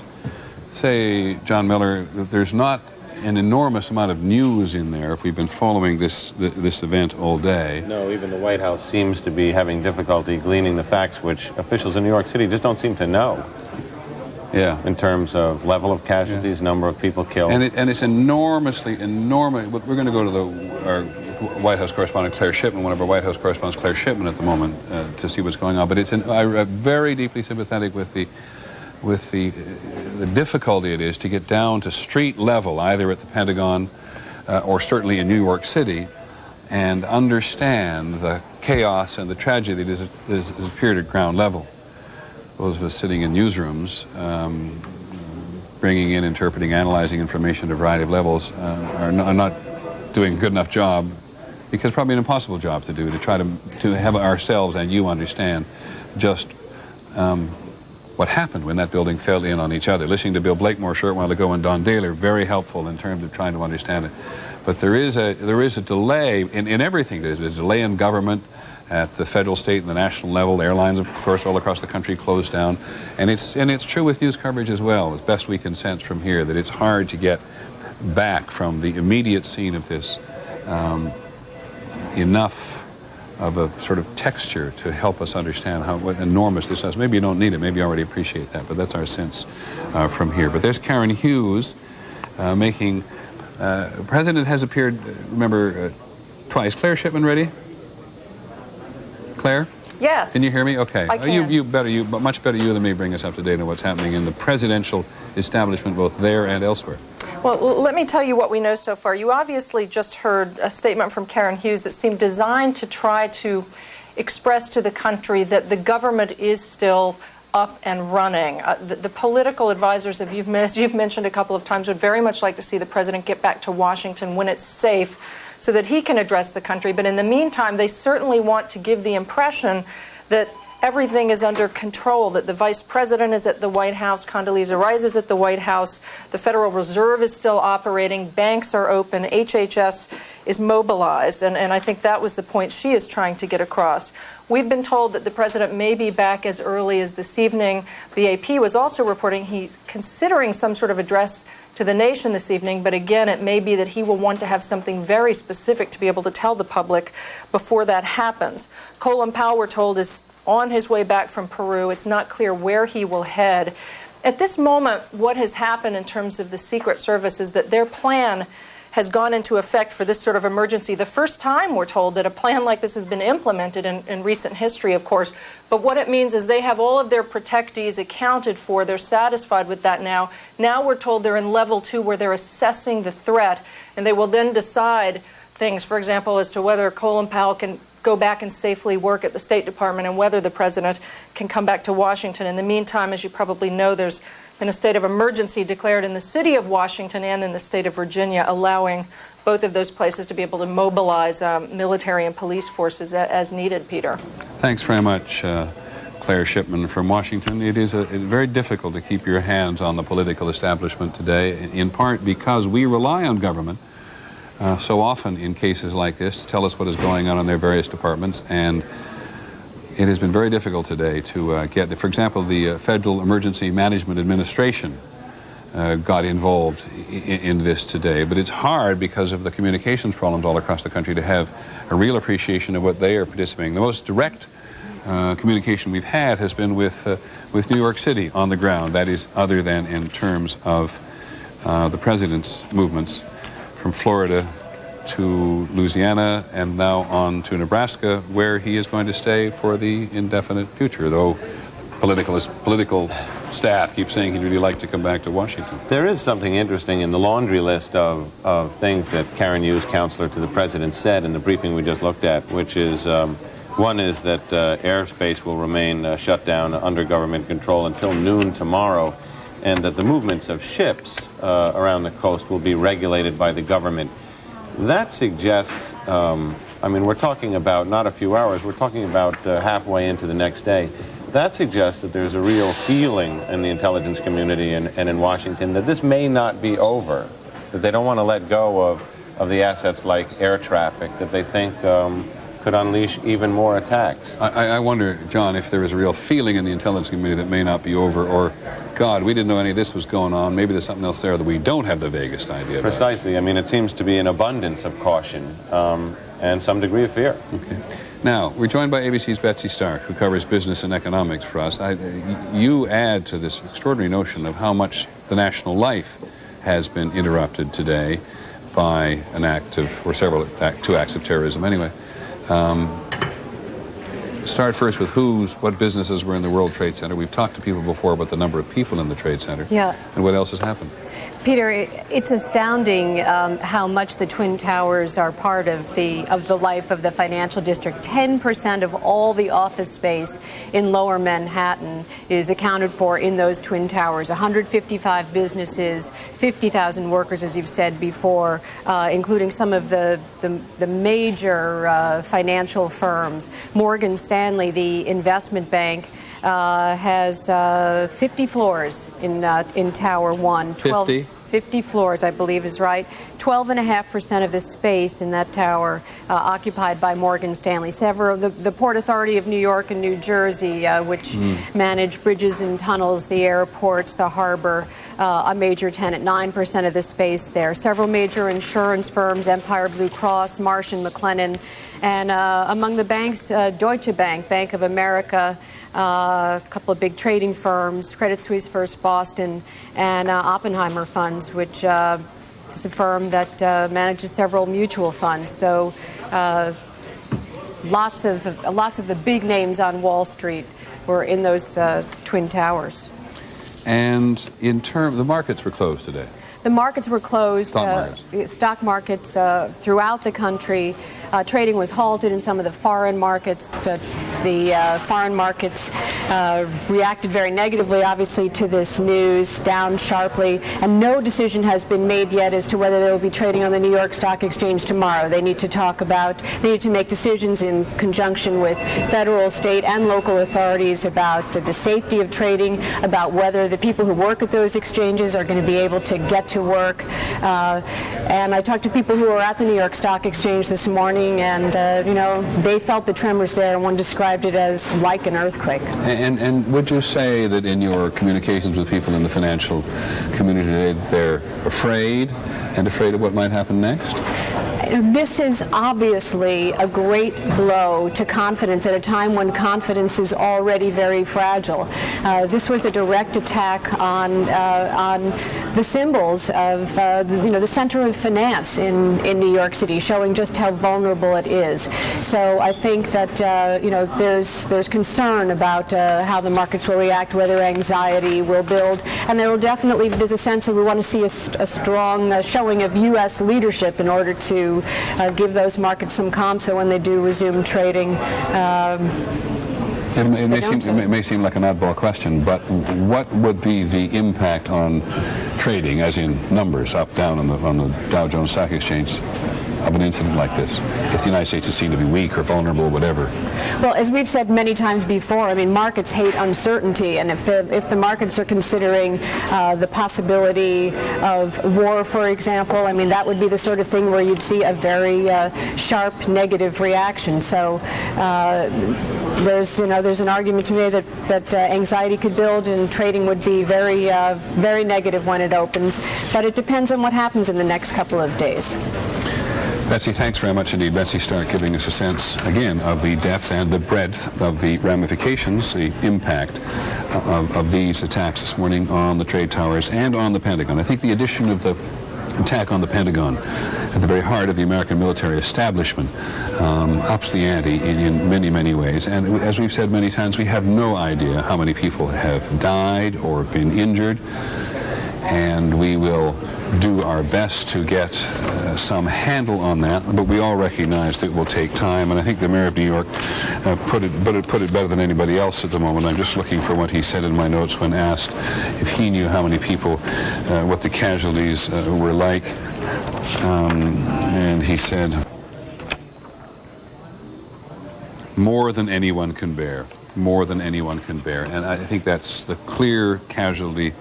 say, John Miller, that there's not an enormous amount of news in there if we've been following this event all day. No, even the White House seems to be having difficulty gleaning the facts which officials in New York City just don't seem to know. Yeah. In terms of level of casualties, number of people killed. And it's enormous. We're going to go to our White House correspondent, Claire Shipman, one of our White House correspondents, Claire Shipman, at the moment to see what's going on. But I'm very deeply sympathetic with the difficulty it is to get down to street level, either at the Pentagon or certainly in New York City, and understand the chaos and the tragedy that has appeared at ground level. Those of us sitting in newsrooms, bringing in, interpreting, analyzing information at a variety of levels, are not doing a good enough job, because probably an impossible job to do, to try to have ourselves and you understand just what happened when that building fell in on each other. Listening to Bill Blakemore a short while ago and Don Daler, very helpful in terms of trying to understand it. But there is a delay in everything. There's a delay in government at the federal, state, and the national level. The airlines, of course, all across the country closed down. And it's true with news coverage as well, as best we can sense from here, that it's hard to get back from the immediate scene of this enough of a sort of texture to help us understand what enormous this is. Maybe you don't need it. Maybe you already appreciate that, but that's our sense from here. But there's Karen Hughes making... the President has appeared, remember, twice. Claire Shipman, ready? Claire? Yes. Can you hear me? Okay. I can. Much better you than me bring us up to date on what's happening in the presidential establishment, both there and elsewhere. Well, let me tell you what we know so far. You obviously just heard a statement from Karen Hughes that seemed designed to try to express to the country that the government is still up and running. The political advisors that you've mentioned a couple of times would very much like to see the president get back to Washington when it's safe so that he can address the country. But in the meantime, they certainly want to give the impression that everything is under control, that the vice president is at the White House, Condoleezza Rice is at the White House, the Federal Reserve is still operating, banks are open, HHS is mobilized, and I think that was the point she is trying to get across. We've been told that the president may be back as early as this evening. The AP was also reporting he's considering some sort of address to the nation this evening, but again, it may be that he will want to have something very specific to be able to tell the public before that happens. Colin Powell, we're told, is on his way back from Peru. It's not clear where he will head. At this moment, what has happened in terms of the Secret Service is that their plan has gone into effect for this sort of emergency. The first time, we're told, that a plan like this has been implemented in recent history, of course. But what it means is they have all of their protectees accounted for. They're satisfied with that now. Now we're told they're in level 2 where they're assessing the threat, and they will then decide things, for example, as to whether Colin Powell can go back and safely work at the State Department and whether the president can come back to Washington. In the meantime, as you probably know, there's been a state of emergency declared in the city of Washington and in the state of Virginia, allowing both of those places to be able to mobilize military and police forces as needed, Peter. Thanks very much, Claire Shipman from Washington. It is very difficult to keep your hands on the political establishment today, in part because we rely on government so often in cases like this to tell us what is going on in their various departments, and it has been very difficult today to get, for example, the Federal Emergency Management Administration got involved in this today, but it's hard because of the communications problems all across the country to have a real appreciation of what they are participating. The most direct communication we've had has been with New York City on the ground, that is, other than in terms of the president's movements from Florida to Louisiana and now on to Nebraska, where he is going to stay for the indefinite future, though political staff keep saying he'd really like to come back to Washington. There is something interesting in the laundry list of things that Karen Hughes, counselor to the president, said in the briefing we just looked at, which is one is that airspace will remain shut down under government control until noon tomorrow, and that the movements of ships around the coast will be regulated by the government. That suggests, I mean, we're talking about not a few hours, we're talking about halfway into the next day. That suggests that there's a real feeling in the intelligence community and in Washington that this may not be over, that they don't want to let go of the assets like air traffic, that they think could unleash even more attacks. I wonder, John, if there is a real feeling in the intelligence community that may not be over, or, God, we didn't know any of this was going on. Maybe there's something else there that we don't have the vaguest idea about. Precisely. I mean, it seems to be an abundance of caution and some degree of fear. Okay. Now, we're joined by ABC's Betsy Stark, who covers business and economics for us. You add to this extraordinary notion of how much the national life has been interrupted today by an act of, or two acts of terrorism anyway. Start first with what businesses were in the World Trade Center. We've talked to people before about the number of people in the Trade Center. Yeah. And what else has happened? Peter, it's astounding how much the Twin Towers are part of the life of the financial district. 10% of all the office space in Lower Manhattan is accounted for in those Twin Towers. 155 businesses, 50,000 workers, as you've said before, including some of the major financial firms. Morgan Stanley, the investment bank, has 50 floors in Tower 1. 50 floors, I believe is right. 12.5% of the space in that tower occupied by Morgan Stanley. Several, the Port Authority of New York and New Jersey, which manage bridges and tunnels, the airports, the harbor, a major tenant, 9% of the space there. Several major insurance firms, Empire Blue Cross, Marsh & McLennan, and among the banks, Deutsche Bank, Bank of America, a couple of big trading firms, Credit Suisse, First Boston, and Oppenheimer Funds, which is a firm that manages several mutual funds. So lots of the big names on Wall Street were in those Twin Towers. And in terms, the markets were closed today. The markets were closed. Stock markets throughout the country. Trading was halted in some of the foreign markets. The foreign markets reacted very negatively, obviously, to this news, down sharply, and no decision has been made yet as to whether they will be trading on the New York Stock Exchange tomorrow. They need to make decisions in conjunction with federal, state, and local authorities about the safety of trading, about whether the people who work at those exchanges are going to be able to get to work. And I talked to people who were at the New York Stock Exchange this morning, and they felt the tremors there, and one described it as like an earthquake. And would you say that in your communications with people in the financial community today, they're afraid of what might happen next? This is obviously a great blow to confidence at a time when confidence is already very fragile. This was a direct attack on the symbols of the center of finance in New York City, showing just how vulnerable it is. So I think that there's concern about how the markets will react, whether anxiety will build, and there's a sense that we want to see a strong showing of U.S. leadership in order to give those markets some calm, so when they do resume trading. It may seem like an oddball question, but what would be the impact on trading, as in numbers, up, down on the Dow Jones Stock Exchange, of an incident like this, if the United States is seen to be weak or vulnerable, whatever? Well, as we've said many times before, I mean, markets hate uncertainty, and if the markets are considering the possibility of war, for example, I mean, that would be the sort of thing where you'd see a very sharp negative reaction. So there's an argument to me that anxiety could build and trading would be very very negative when it opens, but it depends on what happens in the next couple of days. Betsy, thanks very much indeed. Betsy Stark giving us a sense, again, of the depth and the breadth of the ramifications, the impact of these attacks this morning on the trade towers and on the Pentagon. I think the addition of the attack on the Pentagon at the very heart of the American military establishment ups the ante in many, many ways. And as we've said many times, we have no idea how many people have died or been injured. And we will do our best to get some handle on that, but we all recognize that it will take time. And I think the mayor of New York put it better than anybody else at the moment. I'm just looking for what he said in my notes when asked if he knew how many people, what the casualties were like. And he said, more than anyone can bear. More than anyone can bear. And I think that's the clear casualty.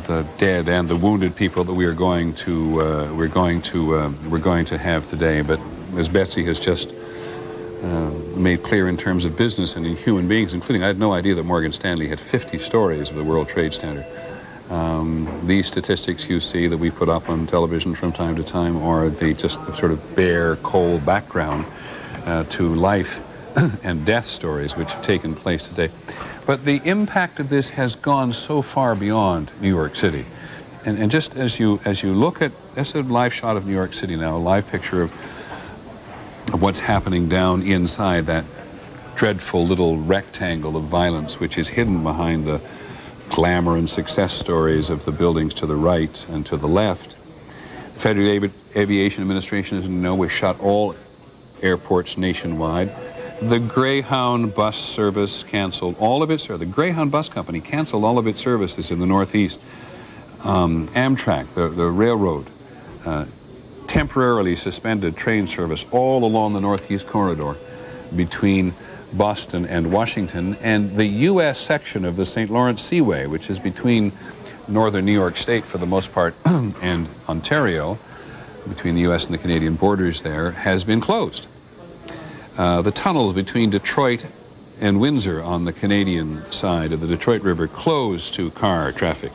The dead and the wounded people that we're going to have today. But as Betsy has just made clear in terms of business and in human beings, including, I had no idea that Morgan Stanley had 50 stories of the World Trade Center. These statistics you see that we put up on television from time to time are just the sort of bare, cold background to life and death stories which have taken place today. But the impact of this has gone so far beyond New York City. And just as you look at, that's a live shot of New York City now, a live picture of what's happening down inside that dreadful little rectangle of violence which is hidden behind the glamour and success stories of the buildings to the right and to the left. The Federal Aviation Administration, as you know, has shut all airports nationwide. The Greyhound bus service canceled all of its, the Greyhound bus company canceled all of its services in the Northeast. Amtrak, the railroad, temporarily suspended train service all along the Northeast corridor between Boston and Washington, and the U.S. section of the St. Lawrence Seaway, which is between northern New York State for the most part and Ontario, between the U.S. and the Canadian borders there, has been closed. The tunnels between Detroit and Windsor on the Canadian side of the Detroit River closed to car traffic.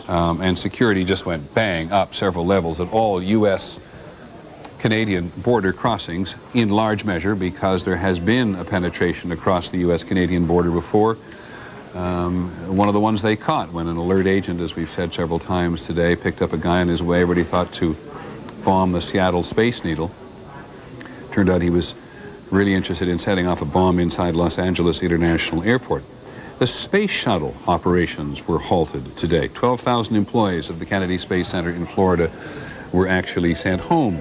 And security just went bang up several levels at all U.S.-Canadian border crossings, in large measure because there has been a penetration across the U.S.-Canadian border before. One of the ones they caught when an alert agent, as we've said several times today, picked up a guy on his way what he thought to bomb the Seattle Space Needle. Turned out he was really interested in setting off a bomb inside Los Angeles International Airport. The space shuttle operations were halted today. 12,000 employees of the Kennedy Space Center in Florida were actually sent home.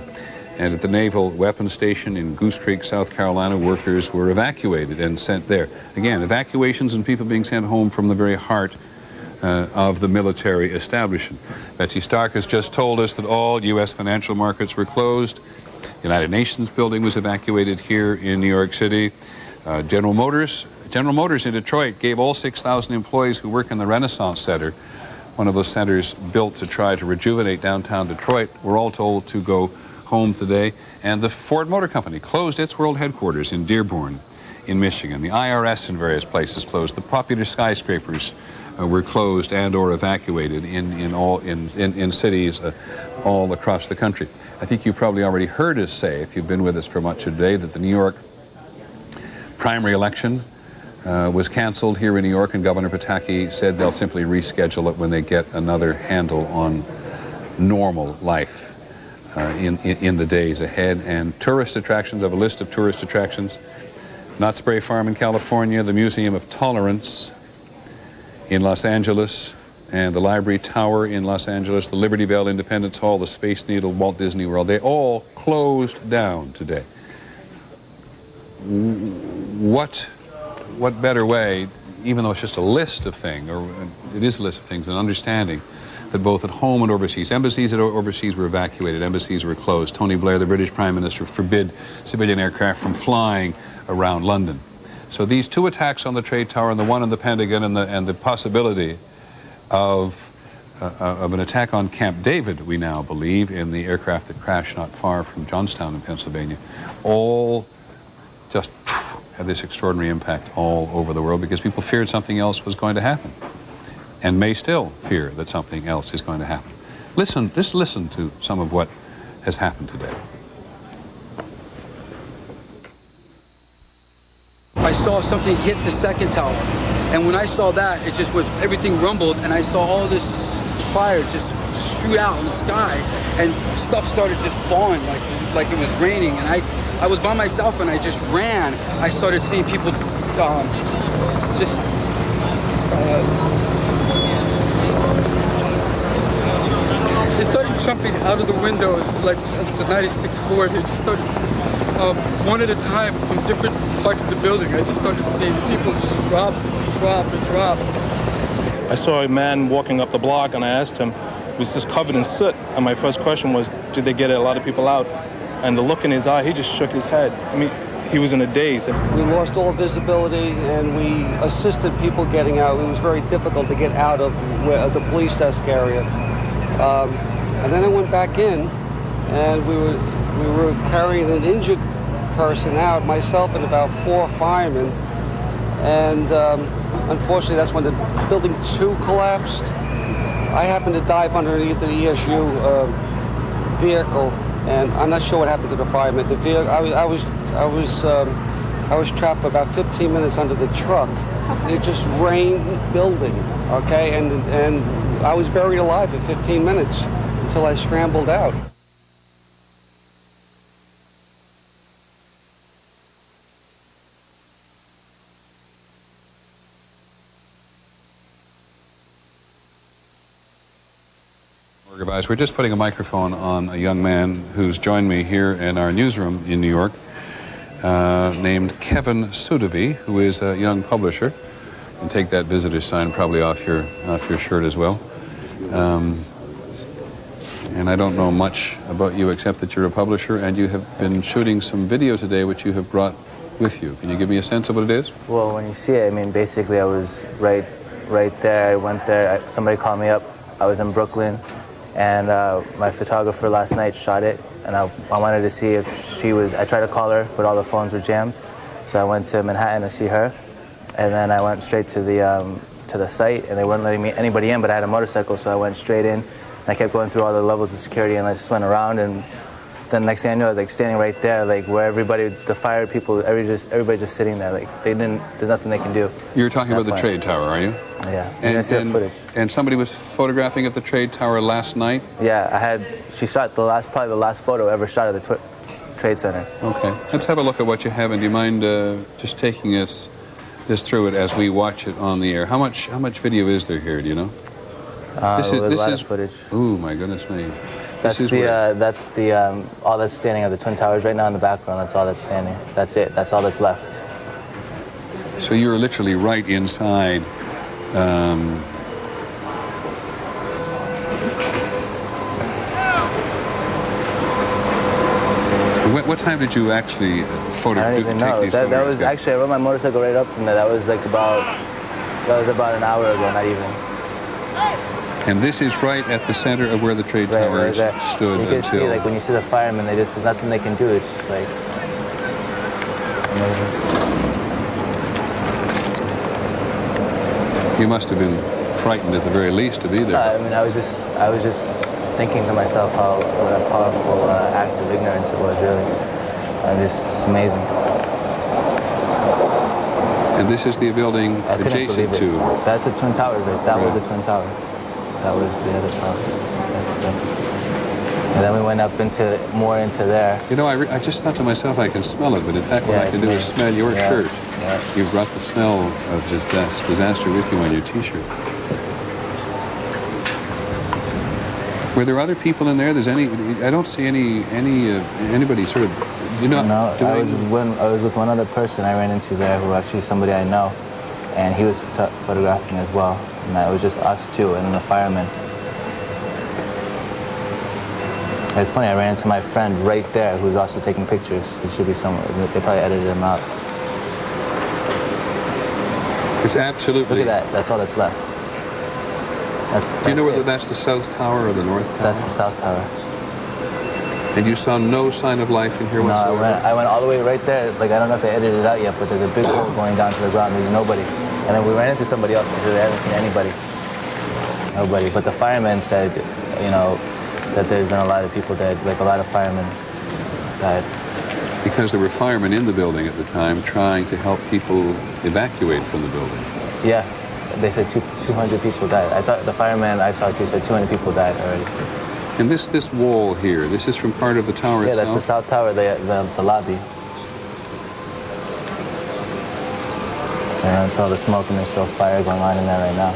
And at the Naval Weapons Station in Goose Creek, South Carolina, workers were evacuated and sent there. Again, evacuations and people being sent home from the very heart of the military establishment. Betsy Stark has just told us that all U.S. financial markets were closed. The United Nations building was evacuated here in New York City. General Motors in Detroit gave all 6,000 employees who work in the Renaissance Center, one of those centers built to try to rejuvenate downtown Detroit, were all told to go home today. And the Ford Motor Company closed its world headquarters in Dearborn in Michigan. The IRS in various places closed. The popular skyscrapers were closed and or evacuated in cities all across the country. I think you probably already heard us say, if you've been with us for much of the day, that the New York primary election was canceled here in New York, and Governor Pataki said they'll simply reschedule it when they get another handle on normal life in the days ahead. And tourist attractions, I have a list of tourist attractions. Knott's Berry Farm in California, the Museum of Tolerance in Los Angeles, and the Library Tower in Los Angeles, the Liberty Bell Independence Hall, the Space Needle, Walt Disney World. They all closed down today. What better way, even though it's just a list of things, or it is a list of things, an understanding that both at home and overseas, embassies overseas were evacuated, embassies were closed. Tony Blair, the British Prime Minister, forbid civilian aircraft from flying around London. So these two attacks on the trade tower, and the one in the Pentagon, and the possibility of an attack on Camp David, we now believe, in the aircraft that crashed not far from Johnstown in Pennsylvania, all just had this extraordinary impact all over the world because people feared something else was going to happen, and may still fear that something else is going to happen. Just listen to some of what has happened today. I saw something hit the second tower, and when I saw that, it just was, everything rumbled, and I saw all this fire just shoot out in the sky, and stuff started just falling like it was raining, and I was by myself, and I just ran. I started seeing people they started jumping out of the window, like the 96th floor. They just started one at a time from different parts of the building. I just started seeing people just drop. I saw a man walking up the block, and I asked him, he was just covered in soot, and my first question was, did they get a lot of people out? And the look in his eye, he just shook his head. I mean, he was in a daze. We lost all visibility, and we assisted people getting out. It was very difficult to get out of the police desk area. And then I went back in, and we were carrying an injured person out, myself and about 4 firemen. And unfortunately, that's when the building 2 collapsed. I happened to dive underneath the ESU vehicle, and I'm not sure what happened to the firemen. The vehicle, I was trapped for about 15 minutes under the truck. It just rained building, okay, and I was buried alive for 15 minutes until I scrambled out. We're just putting a microphone on a young man who's joined me here in our newsroom in New York, named Kevin Sudovy, who is a young publisher. And take that visitor's sign probably off your shirt as well. And I don't know much about you except that you're a publisher, and you have been shooting some video today which you have brought with you. Can you give me a sense of what it is? Well, when you see it, I mean, basically I was right there. I went there. Somebody called me up. I was in Brooklyn. And my photographer last night shot it, and I wanted to see if she was, I tried to call her, but all the phones were jammed. So I went to Manhattan to see her, and then I went straight to the site, and they weren't letting me anybody in, but I had a motorcycle, so I went straight in, and I kept going through all the levels of security, and I just went around, and then the next thing I knew, I was like standing right there, like where everybody, the fire people, everybody just sitting there, like there's nothing they can do. You're talking about the trade tower, are you? Yeah, you're gonna see the footage. And somebody was photographing at the trade tower last night? Yeah, she shot probably the last photo ever shot of the Trade Center. Okay, let's have a look at what you have, and do you mind just taking us just through it as we watch it on the air. How much video is there here? Do you know? This is footage. Oh my goodness me! That's all that's standing are the Twin Towers right now in the background. That's all that's standing. That's it. That's all that's left. So you're literally right inside. What time did you actually photograph? I don't even know. That was actually, I rode my motorcycle right up from there. That was about an hour ago, not even. And this is right at the center of where the trade towers stood. You can see, like, when you see the firemen, there's nothing they can do. It's just like amazing. You must have been frightened at the very least to be there. I mean, I was just thinking to myself what a powerful act of ignorance it was, really. It's amazing. And this is the building adjacent to... That's the Twin Tower. That was the Twin Tower. That was the other tower. And then we went up more into there. You know, I just thought to myself I can smell it, but in fact what I can do is smell your shirt. Yeah. You've brought the smell of disaster with you on your T-shirt. Were there other people in there? I don't see anybody sort of. No, I was with one other person I ran into there, who actually somebody I know, and he was photographing as well. And it was just us two and the firemen. It's funny, I ran into my friend right there who's also taking pictures. He should be somewhere. They probably edited him out. It's absolutely... Look at that. That's all that's left. Do you know whether that's the South Tower or the North Tower? That's the South Tower. And you saw no sign of life in here whatsoever? No, I went all the way right there. Like, I don't know if they edited it out yet, but there's a big hole going down to the ground. There's nobody. And then we ran into somebody else because they haven't seen anybody. Nobody. But the firemen said, that there's been a lot of people dead, like a lot of firemen died. Because there were firemen in the building at the time trying to help people evacuate from the building. Yeah, they said 200 people died. I thought the fireman I saw said 200 people died already. And this wall here, this is from part of the tower itself? Yeah, that's the South Tower, the lobby. And it's all the smoke and there's still fire going on in there right now.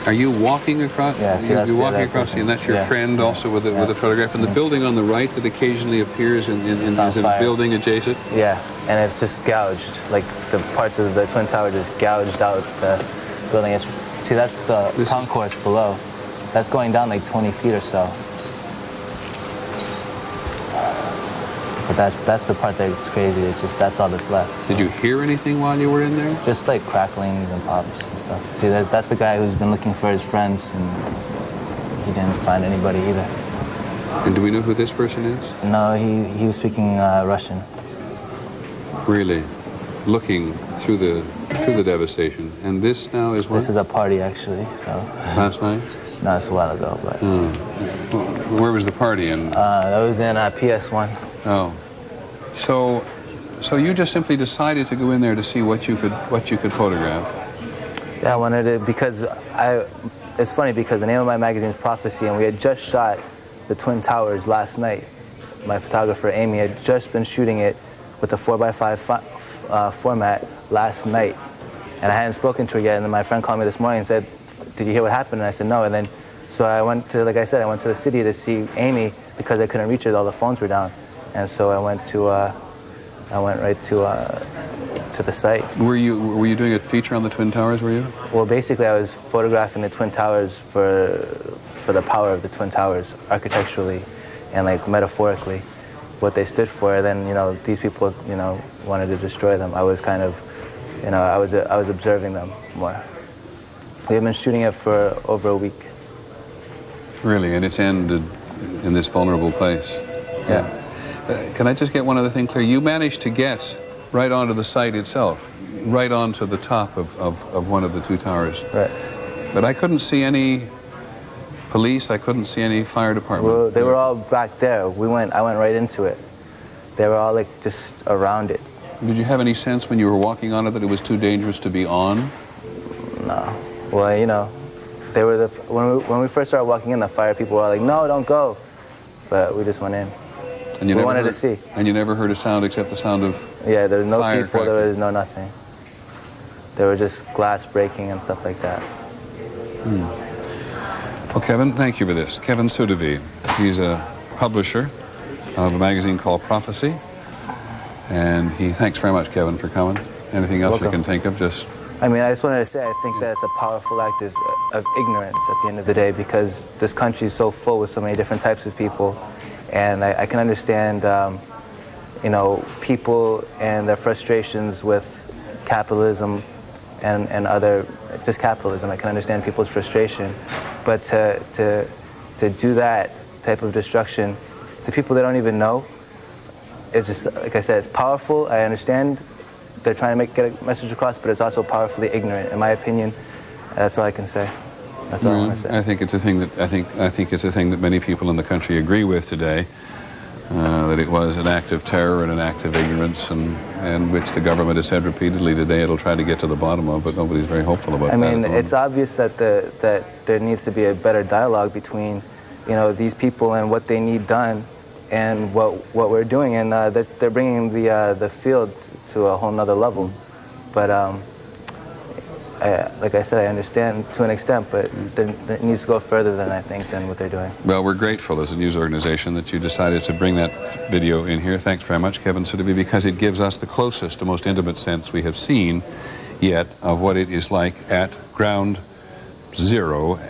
Are you walking across? Yeah, you're walking across, and that's your friend also with a photograph. And the building on the right that occasionally appears is a building adjacent? Yeah, and it's just gouged. Like the parts of the Twin Tower just gouged out the building. See, that's the concourse below. That's going down like 20 feet or so. But that's the part that's crazy. It's just that's all that's left. Did you hear anything while you were in there? Just like cracklings and pops and stuff. See, that's the guy who's been looking for his friends, and he didn't find anybody either. And do we know who this person is? No, he was speaking Russian. Really? Looking through the devastation. And this now is what? This is a party, actually. So. Last night? No, it's a while ago, but. Where was the party in? That was in PS1. Oh, so you just simply decided to go in there to see what you could photograph? Yeah, I wanted to because it's funny because the name of my magazine is Prophecy, and we had just shot the Twin Towers last night. My photographer Amy had just been shooting it with a 4x5 format last night, and I hadn't spoken to her yet. And then my friend called me this morning and said, "Did you hear what happened?" And I said, "No." And then so I went to, like I said, I went to the city to see Amy because I couldn't reach her. All the phones were down. And so I went right to the site. Were you doing a feature on the Twin Towers, were you? Well, basically I was photographing the Twin Towers for the power of the Twin Towers, architecturally and like metaphorically, what they stood for. Then, these people, wanted to destroy them. I was kind of, I was observing them more. We have been shooting it for over a week. Really? And it's ended in this vulnerable place? Yeah. Can I just get one other thing clear? You managed to get right onto the site itself, right onto the top of one of the two towers. Right. But I couldn't see any police, I couldn't see any fire department. Well, they were all back there. I went right into it. They were all like just around it. Did you have any sense when you were walking on it that it was too dangerous to be on? No. Well, they were when we first started walking in, the fire people were all like, "No, don't go," but we just went in. And you we wanted to see. And you never heard a sound except the sound of there was no people, cracking. there was no nothing. there were just glass breaking and stuff like that. Well, Kevin, thank you for this. Kevin Sudavi, he's a publisher of a magazine called Prophecy, and thanks very much, Kevin, for coming. Anything else you can think of? I just wanted to say, I think that it's a powerful act of ignorance at the end of the day, because this country is so full with so many different types of people, and I can understand, people and their frustrations with capitalism and other, just capitalism. I can understand people's frustration, but to do that type of destruction to people they don't even know, it's just, like I said, it's powerful. I understand they're trying to get a message across, but it's also powerfully ignorant. In my opinion, that's all I can say. That's all I want to say. I think it's a thing that I think it's a thing that many people in the country agree with today. That it was an act of terror and an act of ignorance, and which the government has said repeatedly today it'll try to get to the bottom of, but nobody's very hopeful about that. It's obvious that that there needs to be a better dialogue between, these people and what they need done, and what we're doing, and they're bringing the field to a whole nother level. But like I said, I understand to an extent, but it needs to go further than what they're doing. Well, we're grateful as a news organization that you decided to bring that video in here. Thanks very much, Kevin Sudavi, because it gives us the closest, the most intimate sense we have seen yet of what it is like at ground zero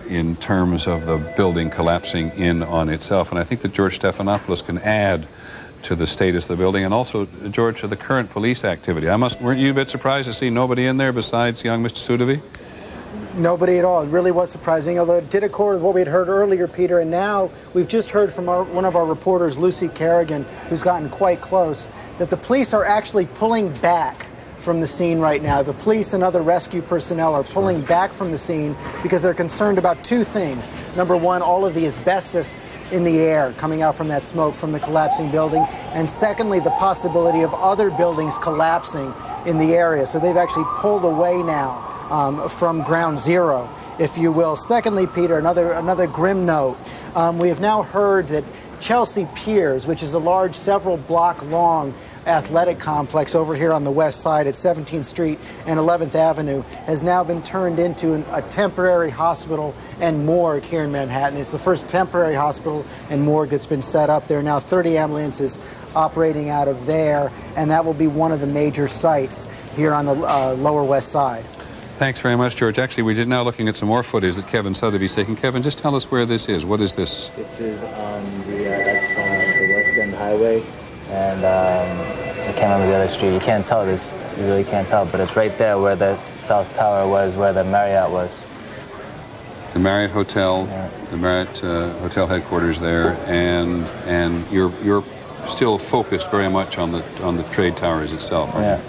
in terms of the building collapsing in on itself. And I think that George Stephanopoulos can add to the status of the building, and also, George, to the current police activity. Weren't you a bit surprised to see nobody in there besides young Mr. Sudavi? Nobody at all. It really was surprising, although it did accord with what we had heard earlier, Peter, and now we've just heard from one of our reporters, Lucy Kerrigan, who's gotten quite close, that the police are actually pulling back from the scene right now. The police and other rescue personnel are pulling back from the scene because they're concerned about two things. Number one, all of the asbestos in the air coming out from that smoke from the collapsing building, and secondly, the possibility of other buildings collapsing in the area. So they've actually pulled away now from ground zero, if you will. Secondly, Peter, another grim note. We have now heard that Chelsea Piers, which is a large, several block long athletic complex over here on the west side at 17th Street and 11th Avenue, has now been turned into a temporary hospital and morgue here in Manhattan. It's the first temporary hospital and morgue that's been set up. There are now 30 ambulances operating out of there, and that will be one of the major sites here on the Lower West Side. Thanks very much, George. Actually, we're now looking at some more footage that Kevin Sudavi's taking. Kevin, just tell us where this is. What is this? This is that's the West End Highway, and I can't remember the other street. You can't tell this. You really can't tell, but it's right there where the South Tower was, where the Marriott was. The Marriott Hotel, yeah. The Marriott Hotel headquarters there, and you're still focused very much on the trade towers itself. Yeah,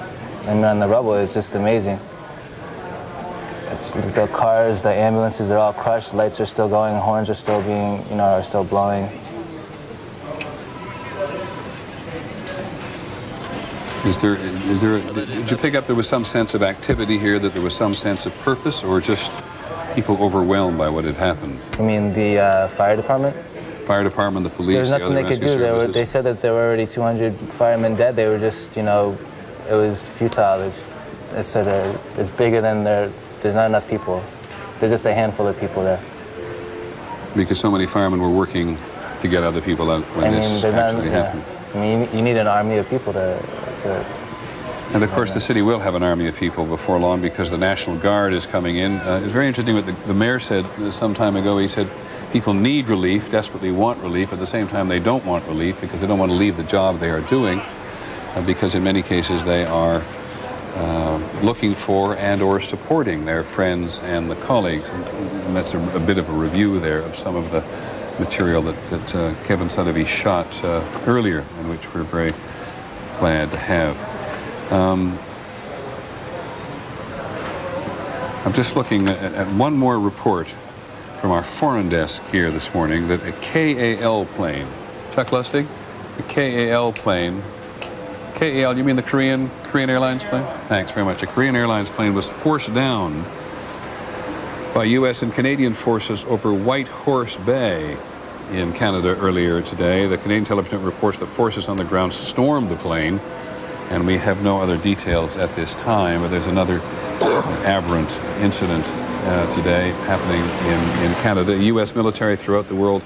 and on the rubble, it's just amazing. It's the cars, the ambulances are all crushed. Lights are still going. Horns are still being, are still blowing. Did you pick up there was some sense of activity here, that there was some sense of purpose, or just people overwhelmed by what had happened? You mean the fire department? Fire department, the police, There's nothing the they could do. They said that there were already 200 firemen dead. They were just, it was futile. They said it's bigger than there's not enough people. There's just a handful of people there. Because so many firemen were working to get other people out when this actually happened. I mean, you need an army of people to and of course, the city will have an army of people before long because the National Guard is coming in. It's very interesting what the mayor said some time ago. He said people need relief, desperately want relief. At the same time, they don't want relief because they don't want to leave the job they are doing because in many cases they are looking for and or supporting their friends and the colleagues. And that's a bit of a review there of some of the material that Kevin Sudavi shot earlier, and which we're very glad to have. I'm just looking at one more report from our foreign desk here this morning that a KAL plane, Chuck Lustig, the KAL plane, KAL, you mean the Korean Airlines plane? Thanks very much. A Korean Airlines plane was forced down by U.S. and Canadian forces over White Horse Bay in Canada earlier today. The Canadian television reports that forces on the ground stormed the plane and we have no other details at this time, but there's another aberrant incident today happening in Canada. U.S. military throughout the world,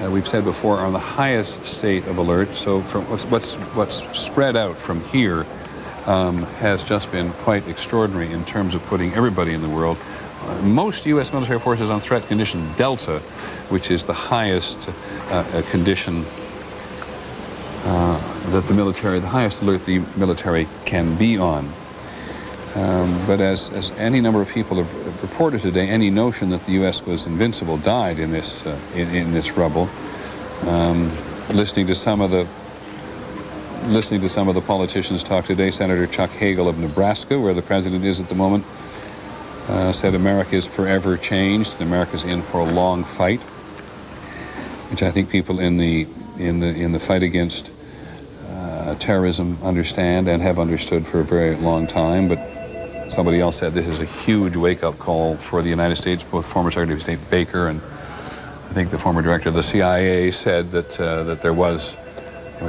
we've said before, are on the highest state of alert. So from what's spread out from here has just been quite extraordinary in terms of putting everybody in the world. Most U.S. military forces on threat condition Delta, which is the highest condition that the highest alert the military can be on. But as any number of people have reported today, any notion that the U.S. was invincible died in this rubble. Listening to some of the politicians talk today, Senator Chuck Hagel of Nebraska, where the president is at the moment, said America is forever changed and America's in for a long fight, which I think people in the fight against terrorism understand and have understood for a very long time. But somebody else said this is a huge wake-up call for the United States. Both former Secretary of State Baker and I think the former director of the CIA said that there was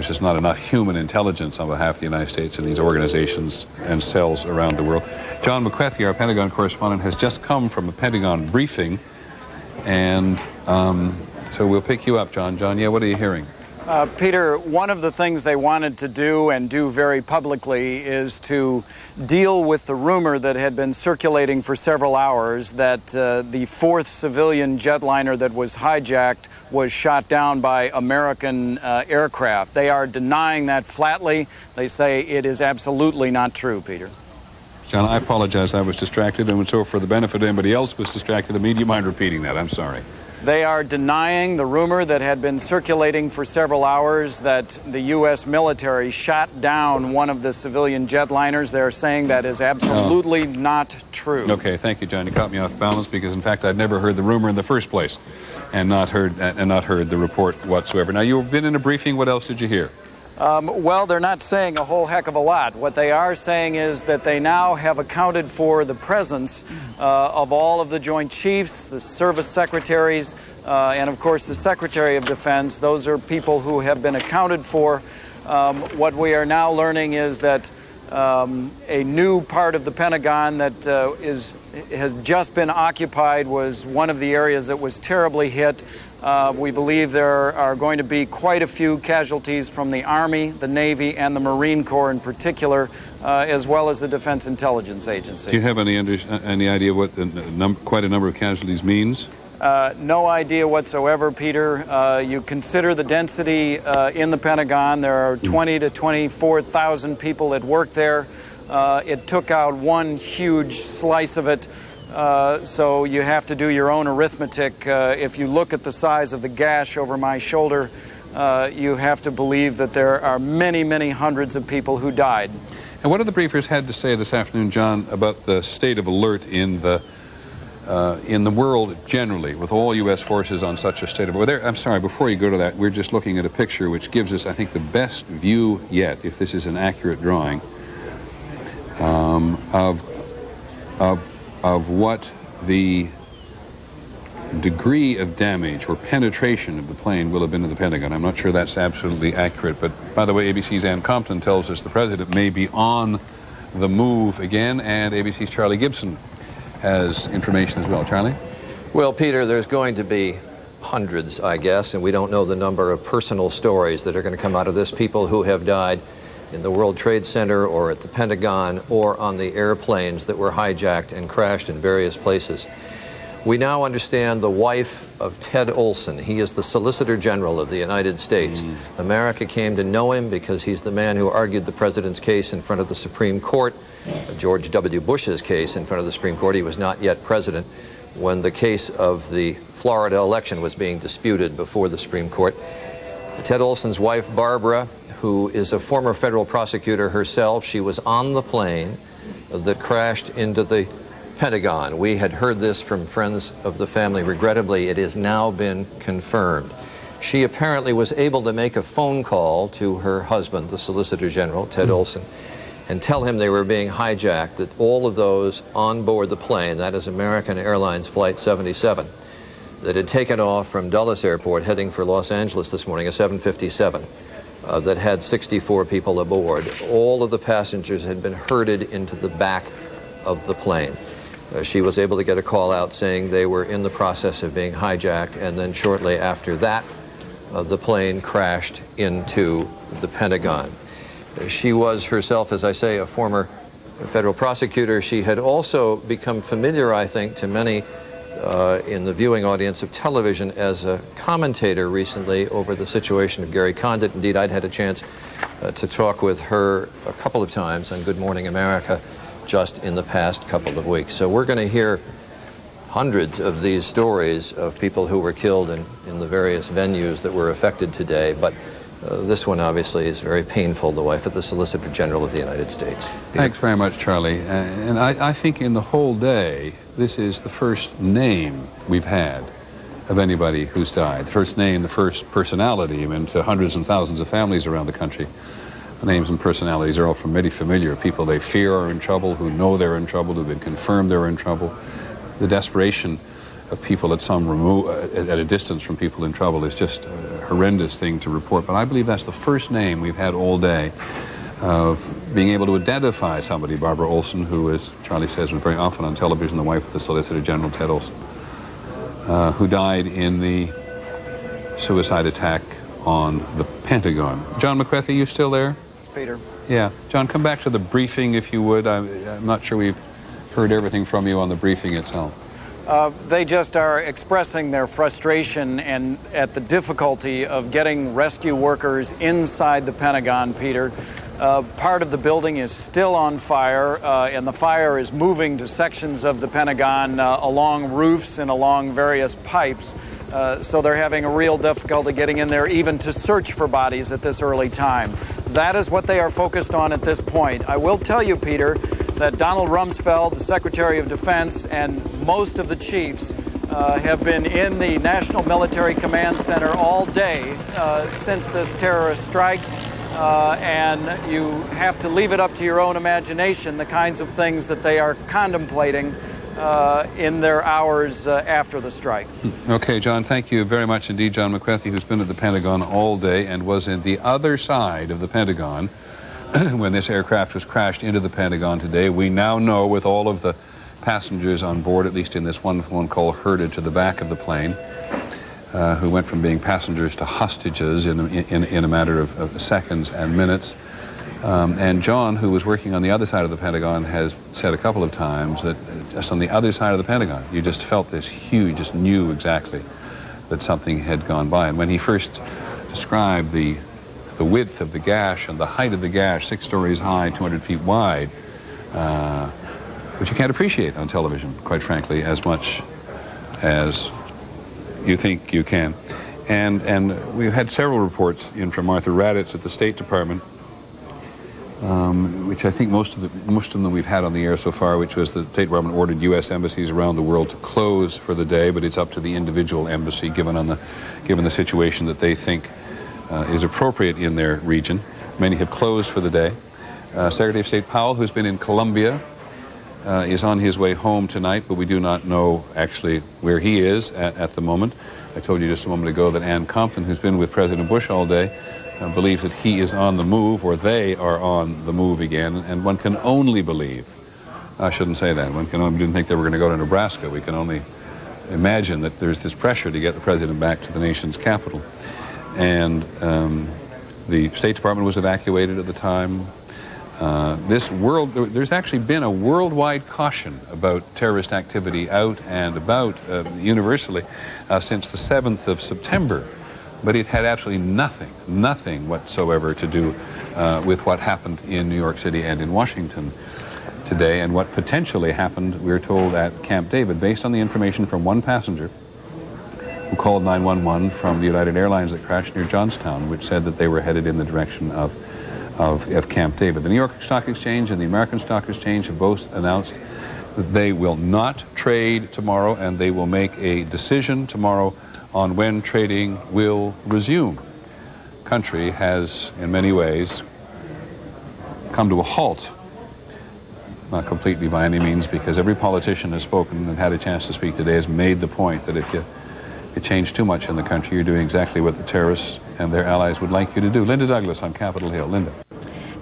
just not enough human intelligence on behalf of the United States in these organizations and cells around the world. John McCarthy, our Pentagon correspondent, has just come from a Pentagon briefing, and so we'll pick you up, John. John, what are you hearing? Peter, one of the things they wanted to do and do very publicly is to deal with the rumor that had been circulating for several hours that the fourth civilian jetliner that was hijacked was shot down by American aircraft. They are denying that flatly. They say it is absolutely not true, Peter. John, I apologize. I was distracted, and so for the benefit of anybody else who was distracted, do you mind repeating that? I'm sorry. They are denying the rumor that had been circulating for several hours that the U.S. military shot down one of the civilian jetliners. They're saying that is absolutely not true. Okay, thank you, John. You caught me off balance because, in fact, I'd never heard the rumor in the first place and not heard the report whatsoever. Now, you've been in a briefing. What else did you hear? Well, they're not saying a whole heck of a lot. What they are saying is that they now have accounted for the presence of all of the Joint Chiefs, the service secretaries, and of course the Secretary of Defense. Those are people who have been accounted for. What we are now learning is that a new part of the Pentagon that has just been occupied was one of the areas that was terribly hit. We believe there are going to be quite a few casualties from the Army, the Navy, and the Marine Corps in particular, as well as the Defense Intelligence Agency. Do you have any idea what quite a number of casualties means? No idea whatsoever, Peter. You consider the density in the Pentagon. There are 20 to 24,000 people that work there. It took out one huge slice of it. So you have to do your own arithmetic. If you look at the size of the gash over my shoulder, you have to believe that there are many, many hundreds of people who died. And what have the briefers had to say this afternoon, John, about the state of alert in the world generally, with all U.S. forces on such a state of alert? I'm sorry, before you go to that, we're just looking at a picture which gives us, I think, the best view yet, if this is an accurate drawing, of what the degree of damage or penetration of the plane will have been in the Pentagon. I'm not sure that's absolutely accurate, but by the way, ABC's Ann Compton tells us the president may be on the move again, and ABC's Charlie Gibson has information as well. Charlie? Well, Peter, there's going to be hundreds, I guess, and we don't know the number of personal stories that are going to come out of this. People who have died in the World Trade Center or at the Pentagon or on the airplanes that were hijacked and crashed in various places. We now understand the wife of Ted Olson. He is the Solicitor General of the United States. America came to know him because he's the man who argued the president's case in front of the Supreme Court, George W. Bush's case in front of the Supreme Court. He was not yet president when the case of the Florida election was being disputed before the Supreme Court. Ted Olson's wife, Barbara, who is a former federal prosecutor herself, she was on the plane that crashed into the Pentagon. We had heard this from friends of the family. Regrettably, it has now been confirmed. She apparently was able to make a phone call to her husband, the Solicitor General, Ted Olson, and tell him they were being hijacked, that all of those on board the plane, that is American Airlines Flight 77, that had taken off from Dulles Airport heading for Los Angeles this morning, a 757, that had 64 people aboard. All of the passengers had been herded into the back of the plane. She was able to get a call out saying they were in the process of being hijacked, and then shortly after that, the plane crashed into the Pentagon. She was herself, as I say, a former federal prosecutor. She had also become familiar, I think, to many in the viewing audience of television as a commentator recently over the situation of Gary Condit. Indeed, I'd had a chance to talk with her a couple of times on Good Morning America just in the past couple of weeks. So we're going to hear hundreds of these stories of people who were killed in the various venues that were affected today, but this one obviously is very painful, the wife of the Solicitor General of the United States. Peter. Thanks very much, Charlie. And I think in the whole day, this is the first name we've had of anybody who's died. The first name, the first personality, I mean, to hundreds and thousands of families around the country. The names and personalities are all from many familiar people they fear are in trouble, who know they're in trouble, who've been confirmed they're in trouble. The desperation of people at at a distance from people in trouble is just a horrendous thing to report. But I believe that's the first name we've had all day of being able to identify somebody, Barbara Olson, who, as Charlie says, was very often on television, the wife of the Solicitor General, Ted Olson, who died in the suicide attack on the Pentagon. John McCarthy, you still there? It's Peter. Yeah. John, come back to the briefing, if you would. I'm not sure we've heard everything from you on the briefing itself. They just are expressing their frustration and at the difficulty of getting rescue workers inside the Pentagon, Peter. Part of the building is still on fire, and the fire is moving to sections of the Pentagon along roofs and along various pipes. So they're having a real difficulty getting in there even to search for bodies at this early time. That is what they are focused on at this point. I will tell you, Peter, that Donald Rumsfeld, the Secretary of Defense, and most of the chiefs have been in the National Military Command Center all day since this terrorist strike. And you have to leave it up to your own imagination, the kinds of things that they are contemplating in their hours after the strike. Okay, John, thank you very much indeed. John McCarthy, who's been at the Pentagon all day and was in the other side of the Pentagon when this aircraft was crashed into the Pentagon today. We now know, with all of the passengers on board, at least in this one phone call, herded to the back of the plane, who went from being passengers to hostages in a matter of seconds and minutes. And John, who was working on the other side of the Pentagon, has said a couple of times that just on the other side of the Pentagon, you just felt this huge, just knew exactly that something had gone by. And when he first described the width of the gash and the height of the gash, 6 stories high, 200 feet wide, which you can't appreciate on television, quite frankly, as much as you think you can. And we've had several reports in from Martha Raddatz at the State Department, which I think most of them we've had on the air so far, which was the State Department ordered U.S. embassies around the world to close for the day, but it's up to the individual embassy, given the situation that they think is appropriate in their region. Many have closed for the day. Secretary of State Powell, who's been in Colombia, is on his way home tonight, but we do not know actually where he is at the moment. I told you just a moment ago that Ann Compton, who's been with President Bush all day, believes that he is on the move, or they are on the move again, and one can only believe, I shouldn't say that, didn't think they were going to go to Nebraska. We can only imagine that there's this pressure to get the president back to the nation's capital. And the State Department was evacuated at the time. There's actually been a worldwide caution about terrorist activity out and about universally since the 7th of September. But it had absolutely nothing whatsoever to do with what happened in New York City and in Washington today, and what potentially happened, we're told, at Camp David, based on the information from one passenger who called 911 from the United Airlines that crashed near Johnstown, which said that they were headed in the direction of Camp David. The New York Stock Exchange and the American Stock Exchange have both announced that they will not trade tomorrow, and they will make a decision tomorrow on when trading will resume. The country has, in many ways, come to a halt. Not completely by any means, because every politician has spoken and had a chance to speak today has made the point that if you change too much in the country. You're doing exactly what the terrorists and their allies would like you to do. Linda Douglas on Capitol Hill. Linda.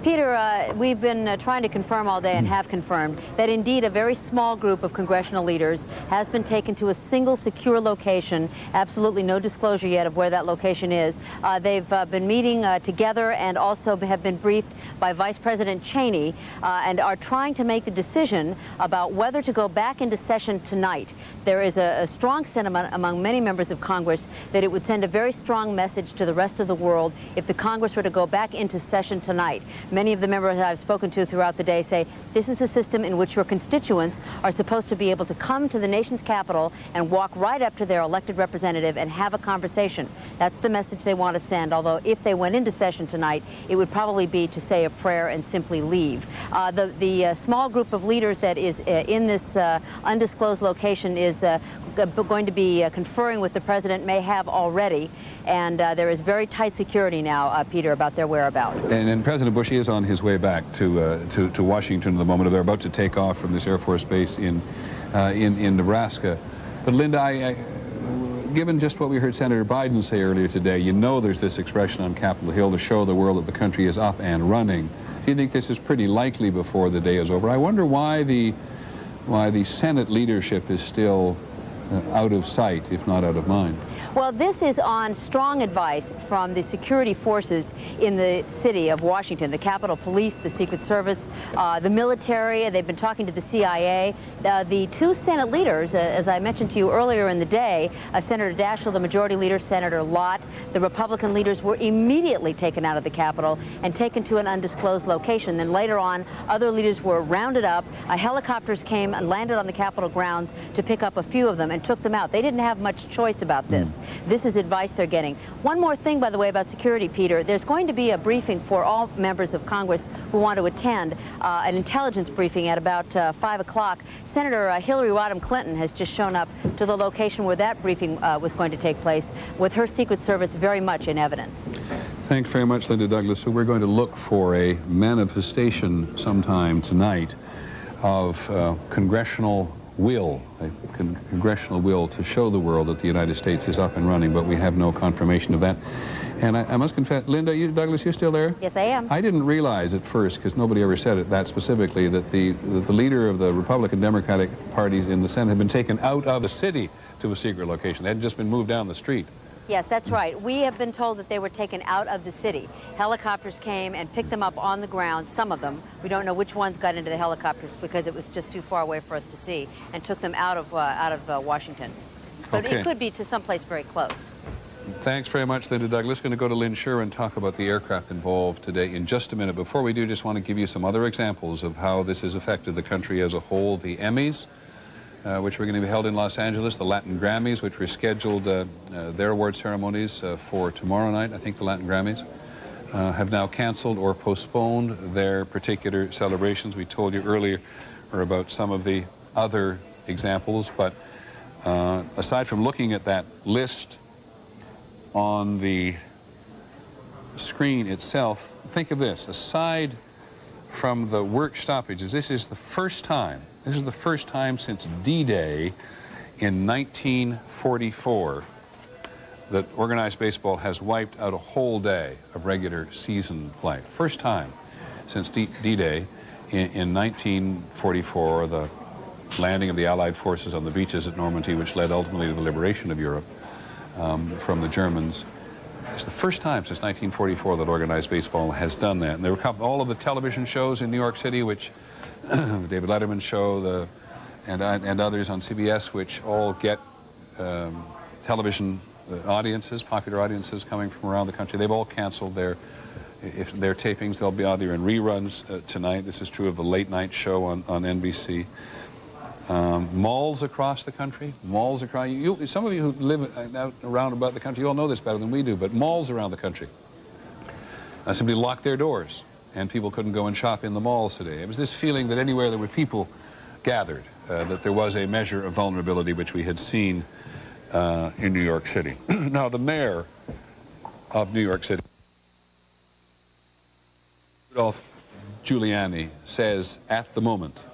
Peter, we've been trying to confirm all day and have confirmed that indeed a very small group of congressional leaders has been taken to a single secure location. Absolutely no disclosure yet of where that location is. They've been meeting together and also have been briefed by Vice President Cheney and are trying to make the decision about whether to go back into session tonight. There is a strong sentiment among many members of Congress that it would send a very strong message to the rest of the world if the Congress were to go back into session tonight. Many of the members I've spoken to throughout the day say this is a system in which your constituents are supposed to be able to come to the nation's capital and walk right up to their elected representative and have a conversation. That's the message they want to send, although if they went into session tonight, it would probably be to say a prayer and simply leave. The small group of leaders that is in this undisclosed location is going to be conferring with the president, may have already, and there is very tight security now, Peter, about their whereabouts. And President Bush is on his way back to Washington at the moment. They're about to take off from this Air Force base in Nebraska. But Linda, given just what we heard Senator Biden say earlier today, you know there's this expression on Capitol Hill to show the world that the country is up and running. Do you think this is pretty likely before the day is over? I wonder why the Senate leadership is still out of sight, if not out of mind. Well, this is on strong advice from the security forces in the city of Washington, the Capitol Police, the Secret Service, the military. They've been talking to the CIA. The two Senate leaders, as I mentioned to you earlier in the day, Senator Daschle, the majority leader, Senator Lott, the Republican leaders were immediately taken out of the Capitol and taken to an undisclosed location. Then later on, other leaders were rounded up. Helicopters came and landed on the Capitol grounds to pick up a few of them and took them out. They didn't have much choice about this. This is advice they're getting. One more thing, by the way, about security, Peter. There's going to be a briefing for all members of Congress who want to attend, an intelligence briefing at about 5 o'clock. Senator Hillary Rodham Clinton has just shown up to the location where that briefing was going to take place, with her Secret Service very much in evidence. Thanks very much, Linda Douglas. So we're going to look for a manifestation sometime tonight of congressional will, a congressional will to show the world that the United States is up and running, but we have no confirmation of that. And I must confess, Linda, Douglas, you still there? Yes, I am. I didn't realize at first, because nobody ever said it that specifically, that the leader of the Republican Democratic parties in the Senate had been taken out of the city to a secret location. They hadn't just been moved down the street. Yes, that's right. We have been told that they were taken out of the city. Helicopters came and picked them up on the ground, some of them. We don't know which ones got into the helicopters because it was just too far away for us to see, and took them out of Washington. But Okay. It could be to someplace very close. Thanks very much, Linda Douglas. Going to go to Lynn Sherwin and talk about the aircraft involved today in just a minute. Before we do, just want to give you some other examples of how this has affected the country as a whole. The Emmys, which were going to be held in Los Angeles, the Latin Grammys, which were scheduled, their award ceremonies for tomorrow night. I think the Latin Grammys have now canceled or postponed their particular celebrations. We told you earlier about some of the other examples, but aside from looking at that list on the screen itself, think of this. Aside from the work stoppages, this is the first time since D-Day in 1944 that organized baseball has wiped out a whole day of regular season play. First time since D-Day in 1944, the landing of the Allied forces on the beaches at Normandy, which led ultimately to the liberation of Europe from the Germans. It's the first time since 1944 that organized baseball has done that. And there were all of the television shows in New York City, which the David Letterman show, and others on CBS, which all get television audiences, popular audiences coming from around the country. They've all canceled their tapings. They'll be either in reruns tonight. This is true of the late night show on NBC. Malls across the country, some of you who live out around about the country, you all know this better than we do, but malls around the country simply locked their doors, and people couldn't go and shop in the malls today. It was this feeling that anywhere there were people gathered, that there was a measure of vulnerability which we had seen in New York City. Now, the mayor of New York City, Rudolph Giuliani, says at the moment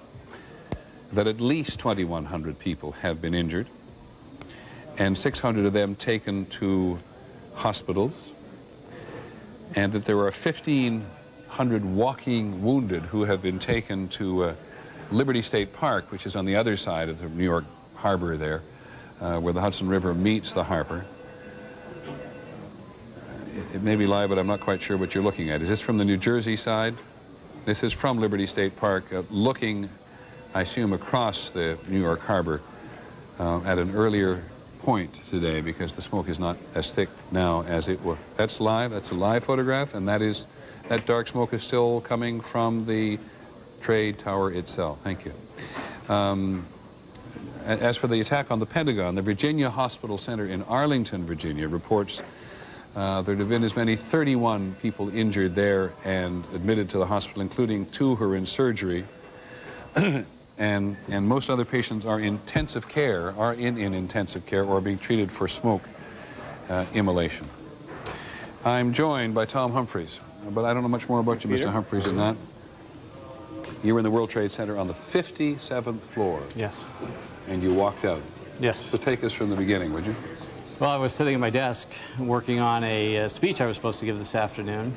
that at least 2,100 people have been injured, and 600 of them taken to hospitals, and that there are 1,500 walking wounded who have been taken to Liberty State Park, which is on the other side of the New York harbor there, where the Hudson River meets the harbor. It may be live, but I'm not quite sure what you're looking at. Is this from the New Jersey side? This is from Liberty State Park, looking, I assume, across the New York harbor at an earlier point today, because the smoke is not as thick now as it was. That's live. That's a live photograph, and that dark smoke is still coming from the trade tower itself. Thank you. As for the attack on the Pentagon, the Virginia Hospital Center in Arlington, Virginia, reports there have been as many 31 people injured there and admitted to the hospital, including 2 who are in surgery. and most other patients are in intensive care or being treated for smoke immolation. I'm joined by Tom Humphreys, but I don't know much more about you, Mr. Humphreys, than that. You were in the World Trade Center on the 57th floor. Yes. And you walked out. Yes. So take us from the beginning, would you? Well, I was sitting at my desk working on a speech I was supposed to give this afternoon,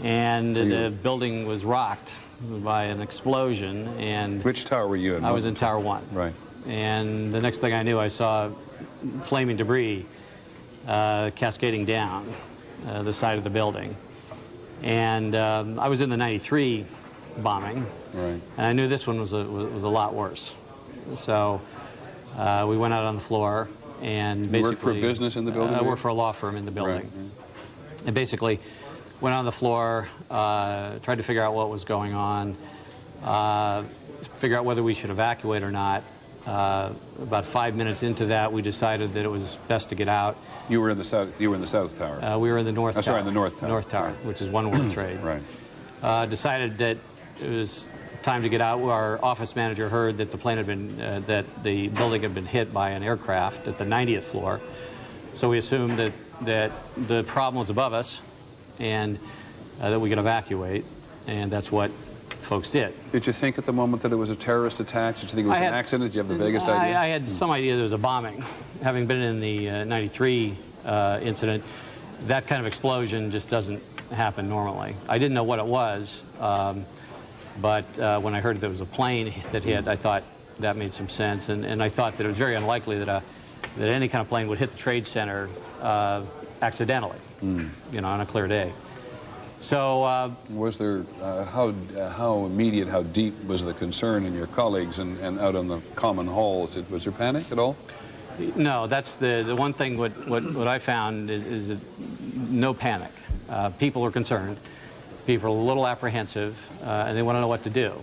and the building was rocked by an explosion. And which tower were you in? I was in Tower 1. Right. And the next thing I knew, I saw flaming debris cascading down the side of the building. And I was in the 93 bombing, right. And I knew this one was a lot worse. So we went out on the floor. And basically, you worked for a business in the building? I worked for a law firm in the building. Right. And basically went on the floor, tried to figure out what was going on, figure out whether we should evacuate or not. About 5 minutes into that, we decided that it was best to get out. You were in the south. You were in the south tower. We were in the north tower. Sorry, the north tower. North tower, right. Which is One World Trade. Right. Decided that it was time to get out. Our office manager heard that the plane had been, that the building had been hit by an aircraft at the 90th floor. So we assumed that the problem was above us, and that we could evacuate, and that's what folks did. Did you think at the moment that it was a terrorist attack? Did you think it was an accident? Did you have the vaguest idea? I had some idea there was a bombing. Having been in the 93 incident, that kind of explosion just doesn't happen normally. I didn't know what it was. But when I heard there was a plane that hit, I thought that made some sense, and I thought that it was very unlikely that any kind of plane would hit the Trade Center accidentally, you know, on a clear day. So was there how immediate, how deep was the concern in your colleagues and out on the common halls? Was there panic at all? No, that's the one thing. What I found is no panic. People are concerned. People are a little apprehensive, and they want to know what to do.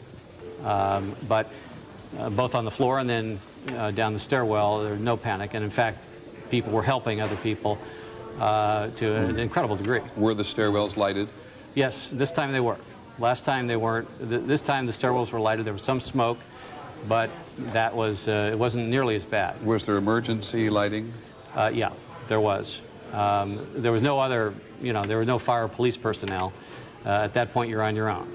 But both on the floor and then down the stairwell, there's no panic. And in fact, people were helping other people to an incredible degree. Were the stairwells lighted? Yes, this time they were. Last time they weren't. This time the stairwells were lighted. There was some smoke, but that was it wasn't nearly as bad. Was there emergency lighting? Yeah, there was. There was no other, you know, there were no fire or police personnel. At that point, you're on your own.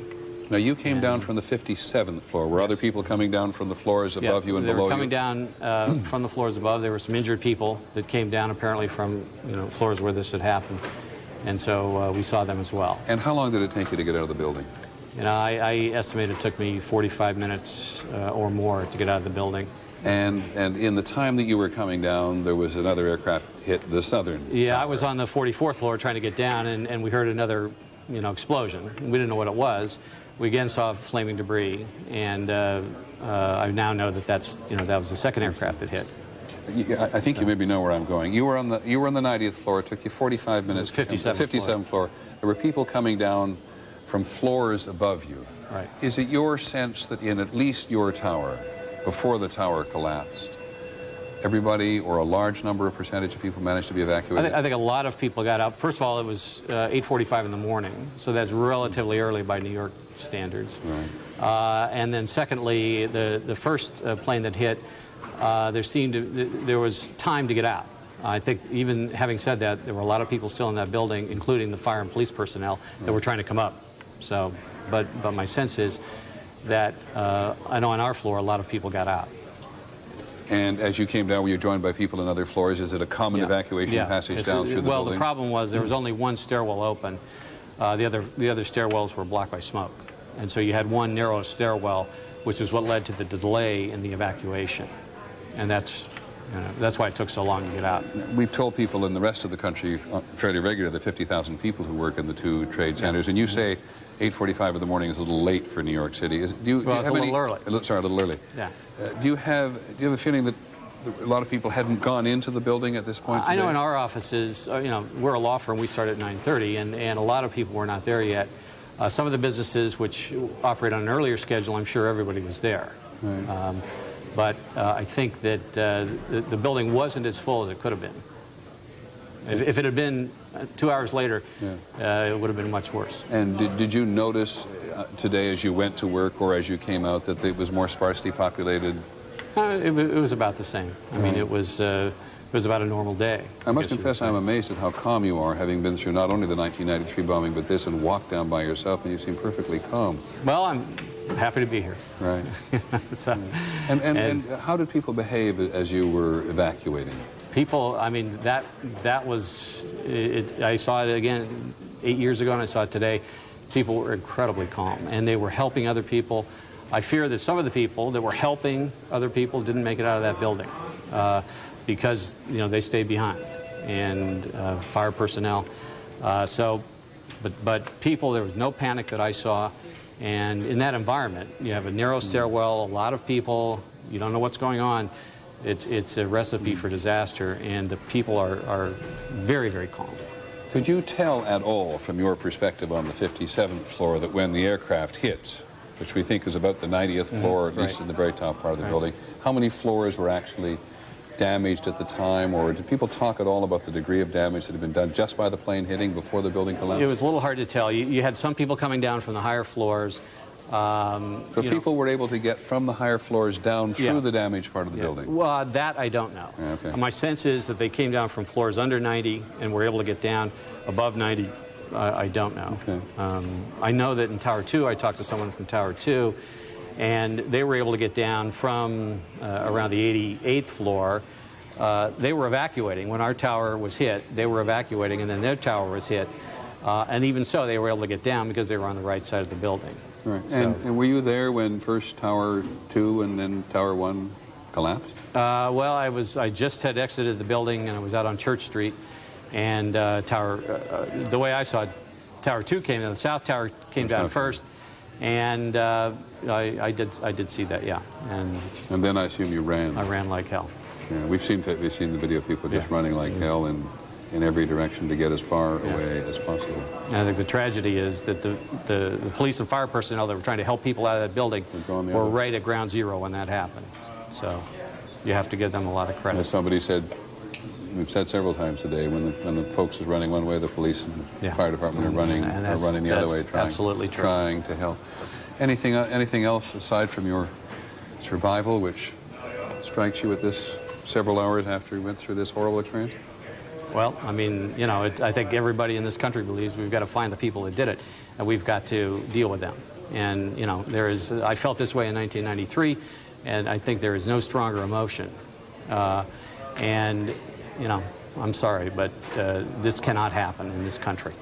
Now, you came down from the 57th floor. Were other people coming down from the floors above you and below you? They were coming down from the floors above. There were some injured people that came down apparently from, you know, floors where this had happened. And so we saw them as well. And how long did it take you to get out of the building? You know, I estimate it took me 45 minutes or more to get out of the building. And in the time that you were coming down, there was another aircraft hit the southern tower. I was on the 44th floor trying to get down, and we heard another, you know, explosion. We didn't know what it was. We again saw flaming debris, and I now know that that was the second aircraft that hit. I think you maybe know where I'm going. You were on the 90th floor. It took you 45 minutes. 57th floor. There were people coming down from floors above you. Right. Is it your sense that in at least your tower, before the tower collapsed, everybody or a large number of percentage of people managed to be evacuated? I think a lot of people got out. First of all, it was 8:45 in the morning, so that's relatively early by New York standards. Right. And then secondly, the first plane that hit, there was time to get out. I think even having said that, there were a lot of people still in that building, including the fire and police personnel, that were trying to come up. So, but my sense is that I know on our floor a lot of people got out. And as you came down, were you joined by people on other floors? Is it a common evacuation passage down through the building? Well, the problem was there was only one stairwell open. The other stairwells were blocked by smoke. And so you had one narrow stairwell, which is what led to the delay in the evacuation. And that's why it took so long to get out. We've told people in the rest of the country fairly regularly that 50,000 people who work in the two trade centers, and you say 8:45 in the morning is a little late for New York City. It's a little early. Sorry, a little early. Yeah. Do you have a feeling that a lot of people hadn't gone into the building at this point today? I know in our offices, we're a law firm. We start at 9:30, and a lot of people were not there yet. Some of the businesses which operate on an earlier schedule, I'm sure everybody was there. Right. But I think that the building wasn't as full as it could have been. If it had been 2 hours later, it would have been much worse. And did you notice today as you went to work or as you came out that it was more sparsely populated? It was about the same. I mean, it was about a normal day. I must confess I'm amazed at how calm you are, having been through not only the 1993 bombing, but this, and walked down by yourself, and you seem perfectly calm. Well, I'm happy to be here. Right. And how did people behave as you were evacuating? People, I mean, that was, I saw it again 8 years ago, and I saw it today. People were incredibly calm, and they were helping other people. I fear that some of the people that were helping other people didn't make it out of that building because, they stayed behind, and fire personnel. But people, there was no panic that I saw. And in that environment, you have a narrow stairwell, a lot of people, you don't know what's going on. It's a recipe for disaster, and the people are very, very calm. Could you tell at all, from your perspective on the 57th floor, that when the aircraft hits, which we think is about the 90th floor, or at least in the very top part of the building, how many floors were actually damaged at the time, or did people talk at all about the degree of damage that had been done just by the plane hitting before the building collapsed? It was a little hard to tell. You had some people coming down from the higher floors. So people were able to get from the higher floors down through the damaged part of the building? Well, that I don't know. Okay. My sense is that they came down from floors under 90 and were able to get down above 90. I don't know. Okay. I know that in Tower 2, I talked to someone from Tower 2, and they were able to get down from around the 88th floor. They were evacuating. When our tower was hit, they were evacuating, and then their tower was hit. And even so, they were able to get down because they were on the right side of the building. Right. So, and were you there when first Tower 2 and then Tower 1 collapsed? Well, I just had exited the building, and I was out on Church Street, and the way I saw it, Tower 2 came down. The South Tower came down first, and I did see that, yeah. And then I assume you ran. I ran like hell. Yeah, we've seen the video of people just running like hell in every direction to get as far away as possible. And I think the tragedy is that the police and fire personnel that were trying to help people out of that building were right at ground zero when that happened. So you have to give them a lot of credit. As somebody said, we've said several times today, when the folks is running one way, the police and the fire department are running the other way, trying to help. Anything else aside from your survival, which strikes you at this several hours after you went through this horrible experience? Well, I mean, I think everybody in this country believes we've got to find the people that did it, and we've got to deal with them. And, I felt this way in 1993, and I think there is no stronger emotion. And, I'm sorry, but this cannot happen in this country.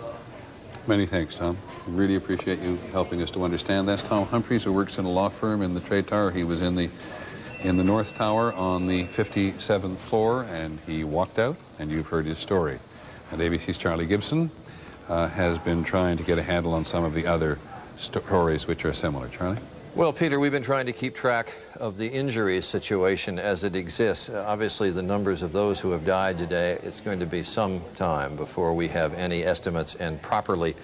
Many thanks, Tom. I really appreciate you helping us to understand. That's Tom Humphreys, who works in a law firm in the Trade Tower. He was in the North Tower on the 57th floor, and he walked out, and you've heard his story. And ABC's Charlie Gibson has been trying to get a handle on some of the other stories which are similar. Charlie? Well, Peter, we've been trying to keep track of the injury situation as it exists. Obviously, the numbers of those who have died today, it's going to be some time before we have any estimates, and properly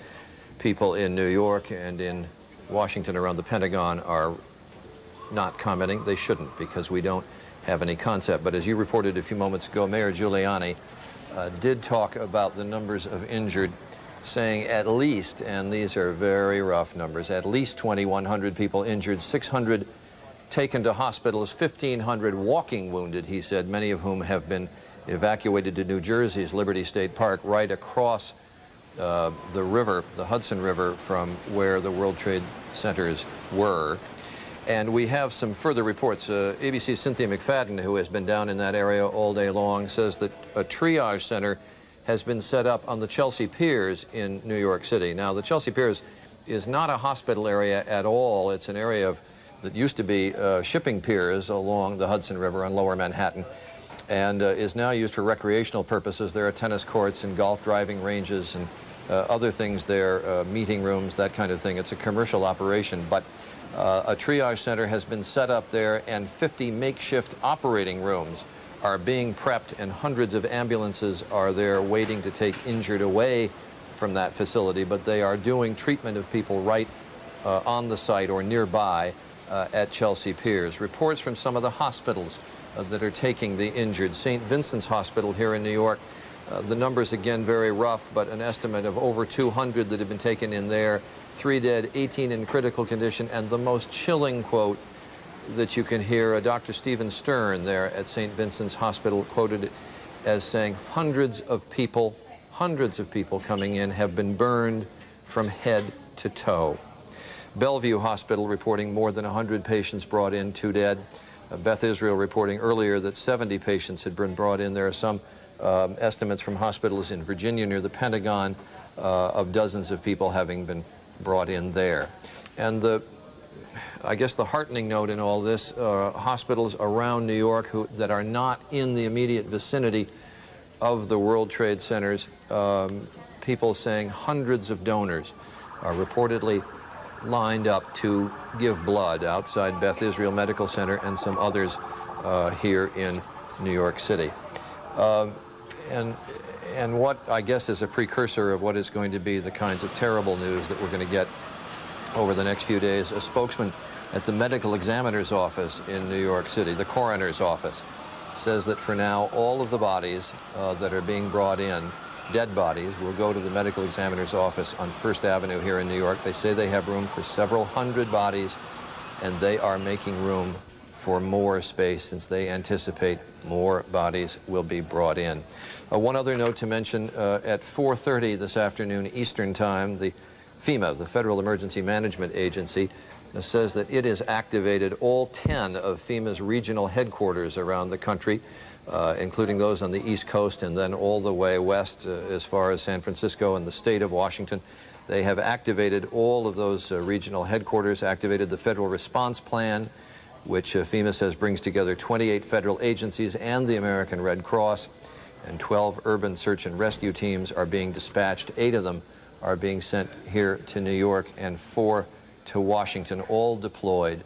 people in New York and in Washington around the Pentagon are not commenting. They shouldn't, because we don't have any concept. But as you reported a few moments ago, Mayor Giuliani did talk about the numbers of injured, saying at least, and these are very rough numbers, at least 2,100 people injured, 600 taken to hospitals, 1,500 walking wounded, he said, many of whom have been evacuated to New Jersey's Liberty State Park, right across the river, the Hudson River, from where the World Trade Centers were. And we have some further reports. ABC's Cynthia McFadden, who has been down in that area all day long, says that a triage center has been set up on the Chelsea Piers in New York City. Now, the Chelsea Piers is not a hospital area at all. It's an area that used to be shipping piers along the Hudson River in lower Manhattan, and is now used for recreational purposes. There are tennis courts and golf driving ranges and other things there, meeting rooms, that kind of thing. It's a commercial operation, but a triage center has been set up there, and 50 makeshift operating rooms are being prepped, and hundreds of ambulances are there waiting to take injured away from that facility, but they are doing treatment of people right on the site or nearby at Chelsea Piers. Reports from some of the hospitals that are taking the injured. St. Vincent's Hospital here in New York, the numbers again very rough, but an estimate of over 200 that have been taken in there. 3 dead, 18 in critical condition, and the most chilling quote that you can hear, Dr. Stephen Stern there at St. Vincent's Hospital quoted as saying, hundreds of people coming in have been burned from head to toe. Bellevue Hospital reporting more than 100 patients brought in, 2 dead. Beth Israel reporting earlier that 70 patients had been brought in. There are some estimates from hospitals in Virginia near the Pentagon of dozens of people having been brought in there. And I guess the heartening note in all this, hospitals around New York that are not in the immediate vicinity of the World Trade Centers, people saying hundreds of donors are reportedly lined up to give blood outside Beth Israel Medical Center and some others here in New York City. And what I guess is a precursor of what is going to be the kinds of terrible news that we're going to get over the next few days. A spokesman at the medical examiner's office in New York City, the coroner's office, says that for now all of the bodies that are being brought in, dead bodies, will go to the medical examiner's office on First Avenue here in New York. They say they have room for several hundred bodies, and they are making room for more space since they anticipate more bodies will be brought in. One other note to mention, at 4:30 this afternoon Eastern Time, the FEMA, the Federal Emergency Management Agency, says that it has activated all 10 of FEMA's regional headquarters around the country, including those on the East Coast and then all the way west as far as San Francisco and the state of Washington. They have activated all of those regional headquarters, activated the Federal Response Plan, which FEMA says brings together 28 federal agencies and the American Red Cross, and 12 urban search and rescue teams are being dispatched. 8 of them are being sent here to New York and 4 to Washington, all deployed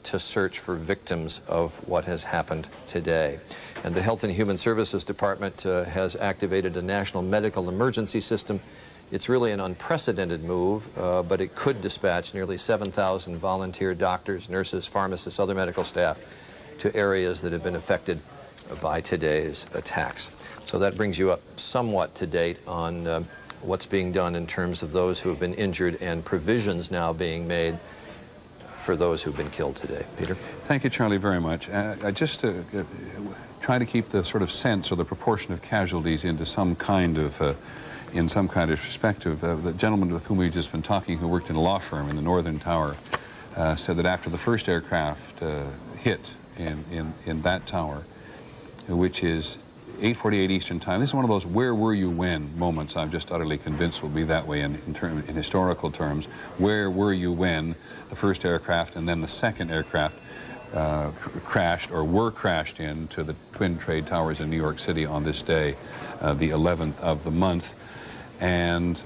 to search for victims of what has happened today. And the Health and Human Services Department has activated a national medical emergency system. It's really an unprecedented move, but it could dispatch nearly 7,000 volunteer doctors, nurses, pharmacists, other medical staff to areas that have been affected by today's attacks. So that brings you up somewhat to date on what's being done in terms of those who have been injured and provisions now being made for those who've been killed today. Peter? Thank you, Charlie, very much. Just to try to keep the sort of sense or the proportion of casualties into some kind of in some kind of perspective. The gentleman with whom we've just been talking, who worked in a law firm in the Northern Tower, said that after the first aircraft hit in that tower, which is 8:48 Eastern Time, this is one of those "where were you when" moments I'm just utterly convinced will be that way in historical terms. Where were you when the first aircraft and then the second aircraft crashed or were crashed into the Twin Trade Towers in New York City on this day, the 11th of the month? And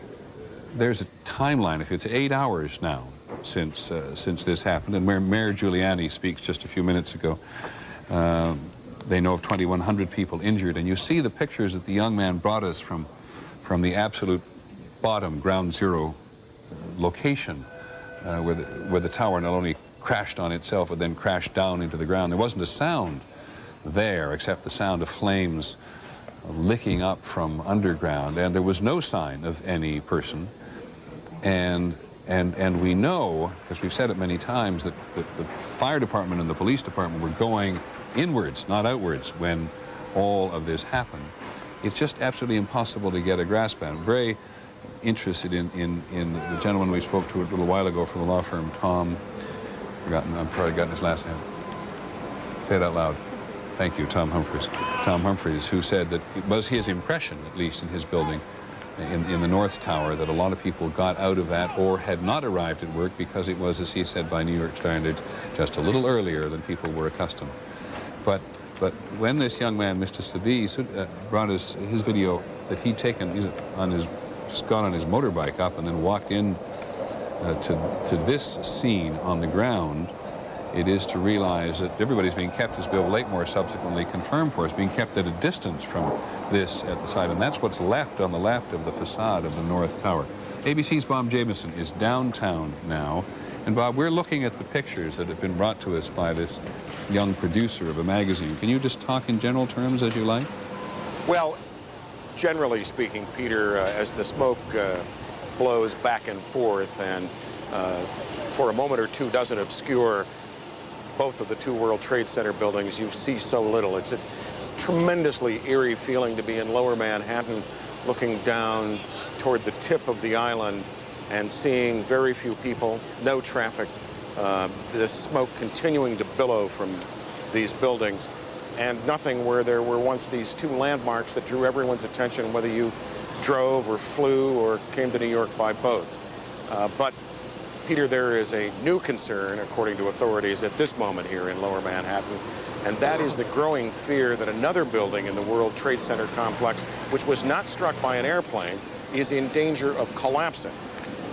there's a timeline. If it's 8 hours now since this happened, and Mayor Giuliani speaks just a few minutes ago, they know of 2,100 people injured, and you see the pictures that the young man brought us from the absolute bottom, ground zero location, where the tower not only crashed on itself, but then crashed down into the ground. There wasn't a sound there except the sound of flames licking up from underground, and there was no sign of any person. And we know, because we've said it many times, that the fire department and the police department were going inwards, not outwards, when all of this happened. It's just absolutely impossible to get a grasp at. I'm very interested in the gentleman we spoke to a little while ago from the law firm, Tom I've forgotten his last name. Say it out loud. Thank you, Tom Humphreys. Tom Humphreys, who said that it was his impression, at least in his building, in the North Tower, that a lot of people got out of that or had not arrived at work because it was, as he said, by New York standards, just a little earlier than people were accustomed. But when this young man, Mr. Sadi, brought us his video that he'd taken, just got on his motorbike up and then walked in to this scene on the ground, it is to realize that everybody's being kept, as Bill Lakemore subsequently confirmed for us, being kept at a distance from this at the side. And that's what's left on the left of the facade of the North Tower. ABC's Bob Jamieson is downtown now. And Bob, we're looking at the pictures that have been brought to us by this young producer of a magazine. Can you just talk in general terms as you like? Well, generally speaking, Peter, as the smoke blows back and forth and for a moment or two doesn't obscure both of the two World Trade Center buildings, you see so little. It's a tremendously eerie feeling to be in Lower Manhattan, looking down toward the tip of the island and seeing very few people, no traffic, the smoke continuing to billow from these buildings, and nothing where there were once these two landmarks that drew everyone's attention, whether you drove or flew or came to New York by boat. But Peter, there is a new concern, according to authorities at this moment here in Lower Manhattan, and that is the growing fear that another building in the World Trade Center complex, which was not struck by an airplane, is in danger of collapsing.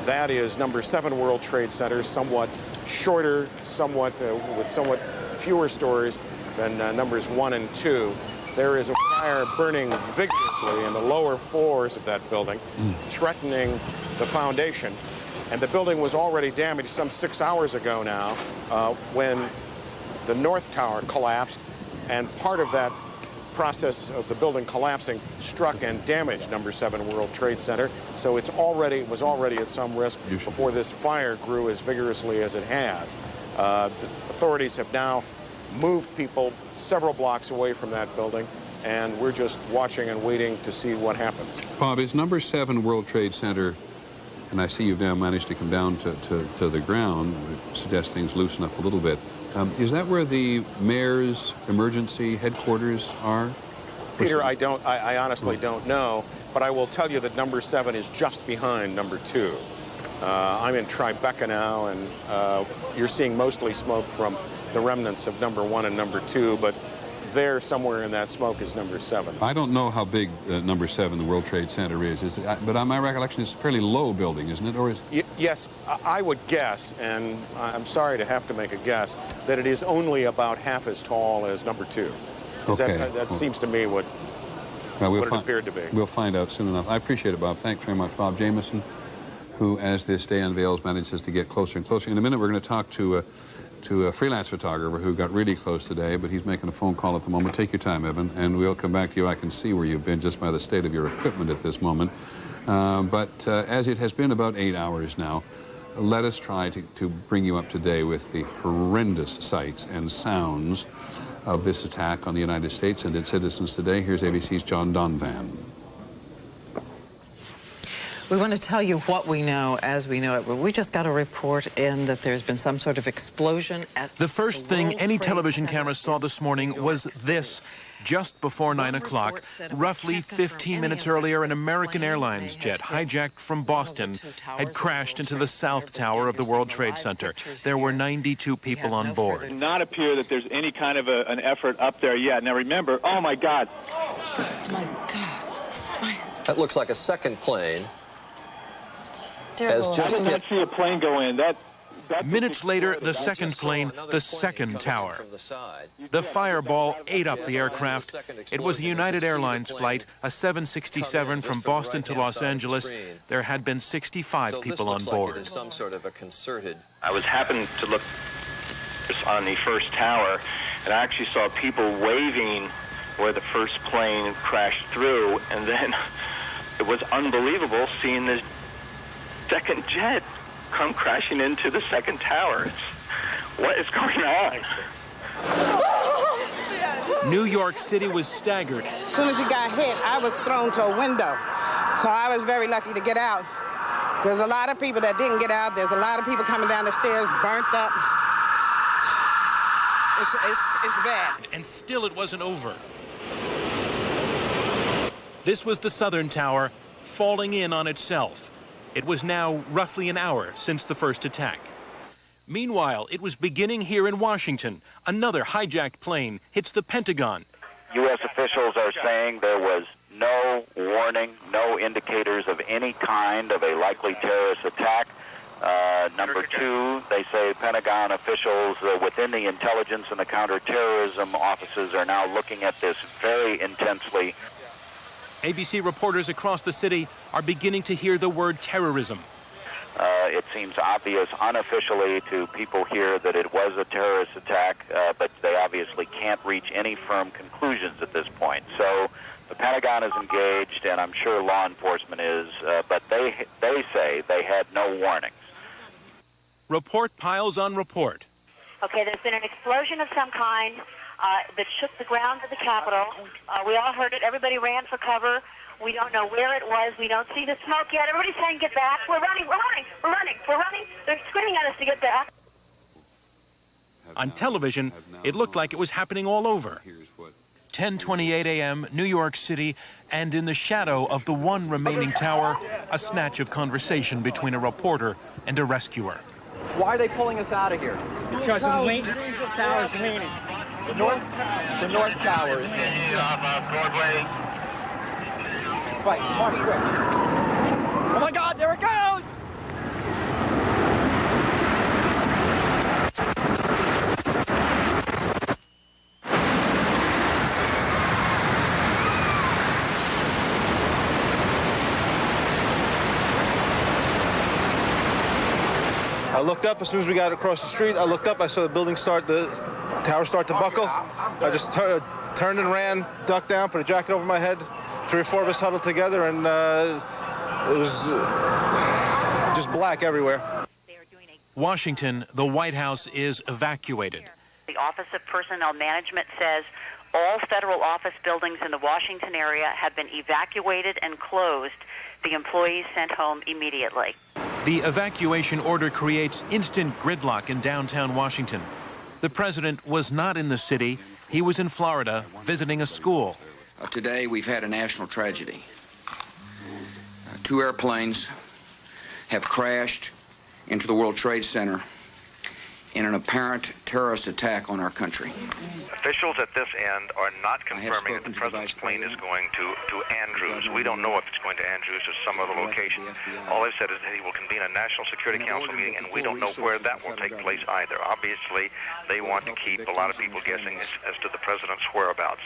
That is number 7 World Trade Center, somewhat shorter, with somewhat fewer stories than numbers 1 and 2. There is a fire burning vigorously in the lower floors of that building, threatening the foundation. And the building was already damaged some 6 hours ago now when the North Tower collapsed, and part of that process of the building collapsing struck and damaged number 7 World Trade Center. So it was already at some risk before this fire grew as vigorously as it has. The authorities have now moved people several blocks away from that building, and we're just watching and waiting to see what happens. Bob, is number 7 World Trade Center, and I see you've now managed to come down to the ground, which suggests things loosen up a little bit. Is that where the mayor's emergency headquarters are? Peter, I honestly don't know, but I will tell you that number 7 is just behind number 2. I'm in Tribeca now, and you're seeing mostly smoke from the remnants of number 1 and number 2, but there somewhere in that smoke is number 7. I don't know how big number 7, the World Trade Center, is but on my recollection, it's a fairly low building, isn't it? Or is... Yes, I would guess, and I'm sorry to have to make a guess, that it is only about half as tall as number 2. Okay. That seems to me what it appeared to be. We'll find out soon enough. I appreciate it, Bob. Thanks very much. Bob Jamieson, who, as this day unveils, manages to get closer and closer. In a minute, we're going to talk to a freelance photographer who got really close today, but he's making a phone call at the moment. Take your time, Evan, and we'll come back to you. I can see where you've been just by the state of your equipment at this moment. But as it has been about 8 hours now, let us try to bring you up to date with the horrendous sights and sounds of this attack on the United States and its citizens today. Here's ABC's John Donvan. We want to tell you what we know as we know it. We just got a report in that there's been some sort of explosion at the first thing any television camera saw this morning was this. Just before 9 o'clock, roughly 15 minutes earlier, an American Airlines jet hijacked from Boston had crashed into the South Tower of the World Trade Center. There were 92 people on board. It does not appear that there's any kind of an effort up there yet. Now remember, oh my God. My God. That looks like a second plane. I did not see a plane go in. Minutes later, the second plane, the second tower. The fireball ate up the aircraft. It was a United Airlines flight, a 767 from Boston to Los Angeles. There had been 65 people on board. Some sort of a concerted. I was happening to look on the first tower, and I actually saw people waving where the first plane crashed through, and then it was unbelievable seeing this second jet come crashing into the second tower. What is going on? New York City was staggered. As soon as he got hit, I was thrown to a window. So I was very lucky to get out. There's a lot of people that didn't get out. There's a lot of people coming down the stairs burnt up. It's bad. And still it wasn't over. This was the southern tower falling in on itself. It was now roughly an hour since the first attack. Meanwhile, it was beginning here in Washington. Another hijacked plane hits the Pentagon. U.S. officials are saying there was no warning, no indicators of any kind of a likely terrorist attack. Number two, they say Pentagon officials within the intelligence and the counterterrorism offices are now looking at this very intensely. ABC reporters across the city are beginning to hear the word terrorism. It seems obvious unofficially to people here that it was a terrorist attack, but they obviously can't reach any firm conclusions at this point. So the Pentagon is engaged, and I'm sure law enforcement is, but they say they had no warnings. Report piles on report. Okay, there's been an explosion of some kind that shook the ground of the Capitol. We all heard it. Everybody ran for cover. We don't know where it was. We don't see the smoke yet. Everybody's saying, get back. We're running, we're running, we're running, we're running. They're screaming at us to get back. On television, it looked like it was happening all over. 10:28 a.m., New York City, and in the shadow of the one remaining tower, a snatch of conversation between a reporter and a rescuer. Why are they pulling us out of here? Because the tower is leaning. The north tower is leaning. Right, march quick. Oh my God, there it goes! I looked up as soon as we got across the street. I looked up, I saw the tower start to buckle. I just turned and ran, ducked down, put a jacket over my head. 3 or 4 of us huddled together, and it was just black everywhere. Washington, the White House is evacuated. The Office of Personnel Management says all federal office buildings in the Washington area have been evacuated and closed. The employees sent home immediately. The evacuation order creates instant gridlock in downtown Washington. The president was not in the city. He was in Florida visiting a school. Today, we've had a national tragedy. 2 airplanes have crashed into the World Trade Center in an apparent terrorist attack on our country. Officials at this end are not confirming that the president's plane is going to Andrews. We don't know if it's going to Andrews or some other location. All they've said is that he will convene a National Security Council meeting, and we don't know where that will take place either. Obviously, they want to keep a lot of people guessing as to the president's whereabouts.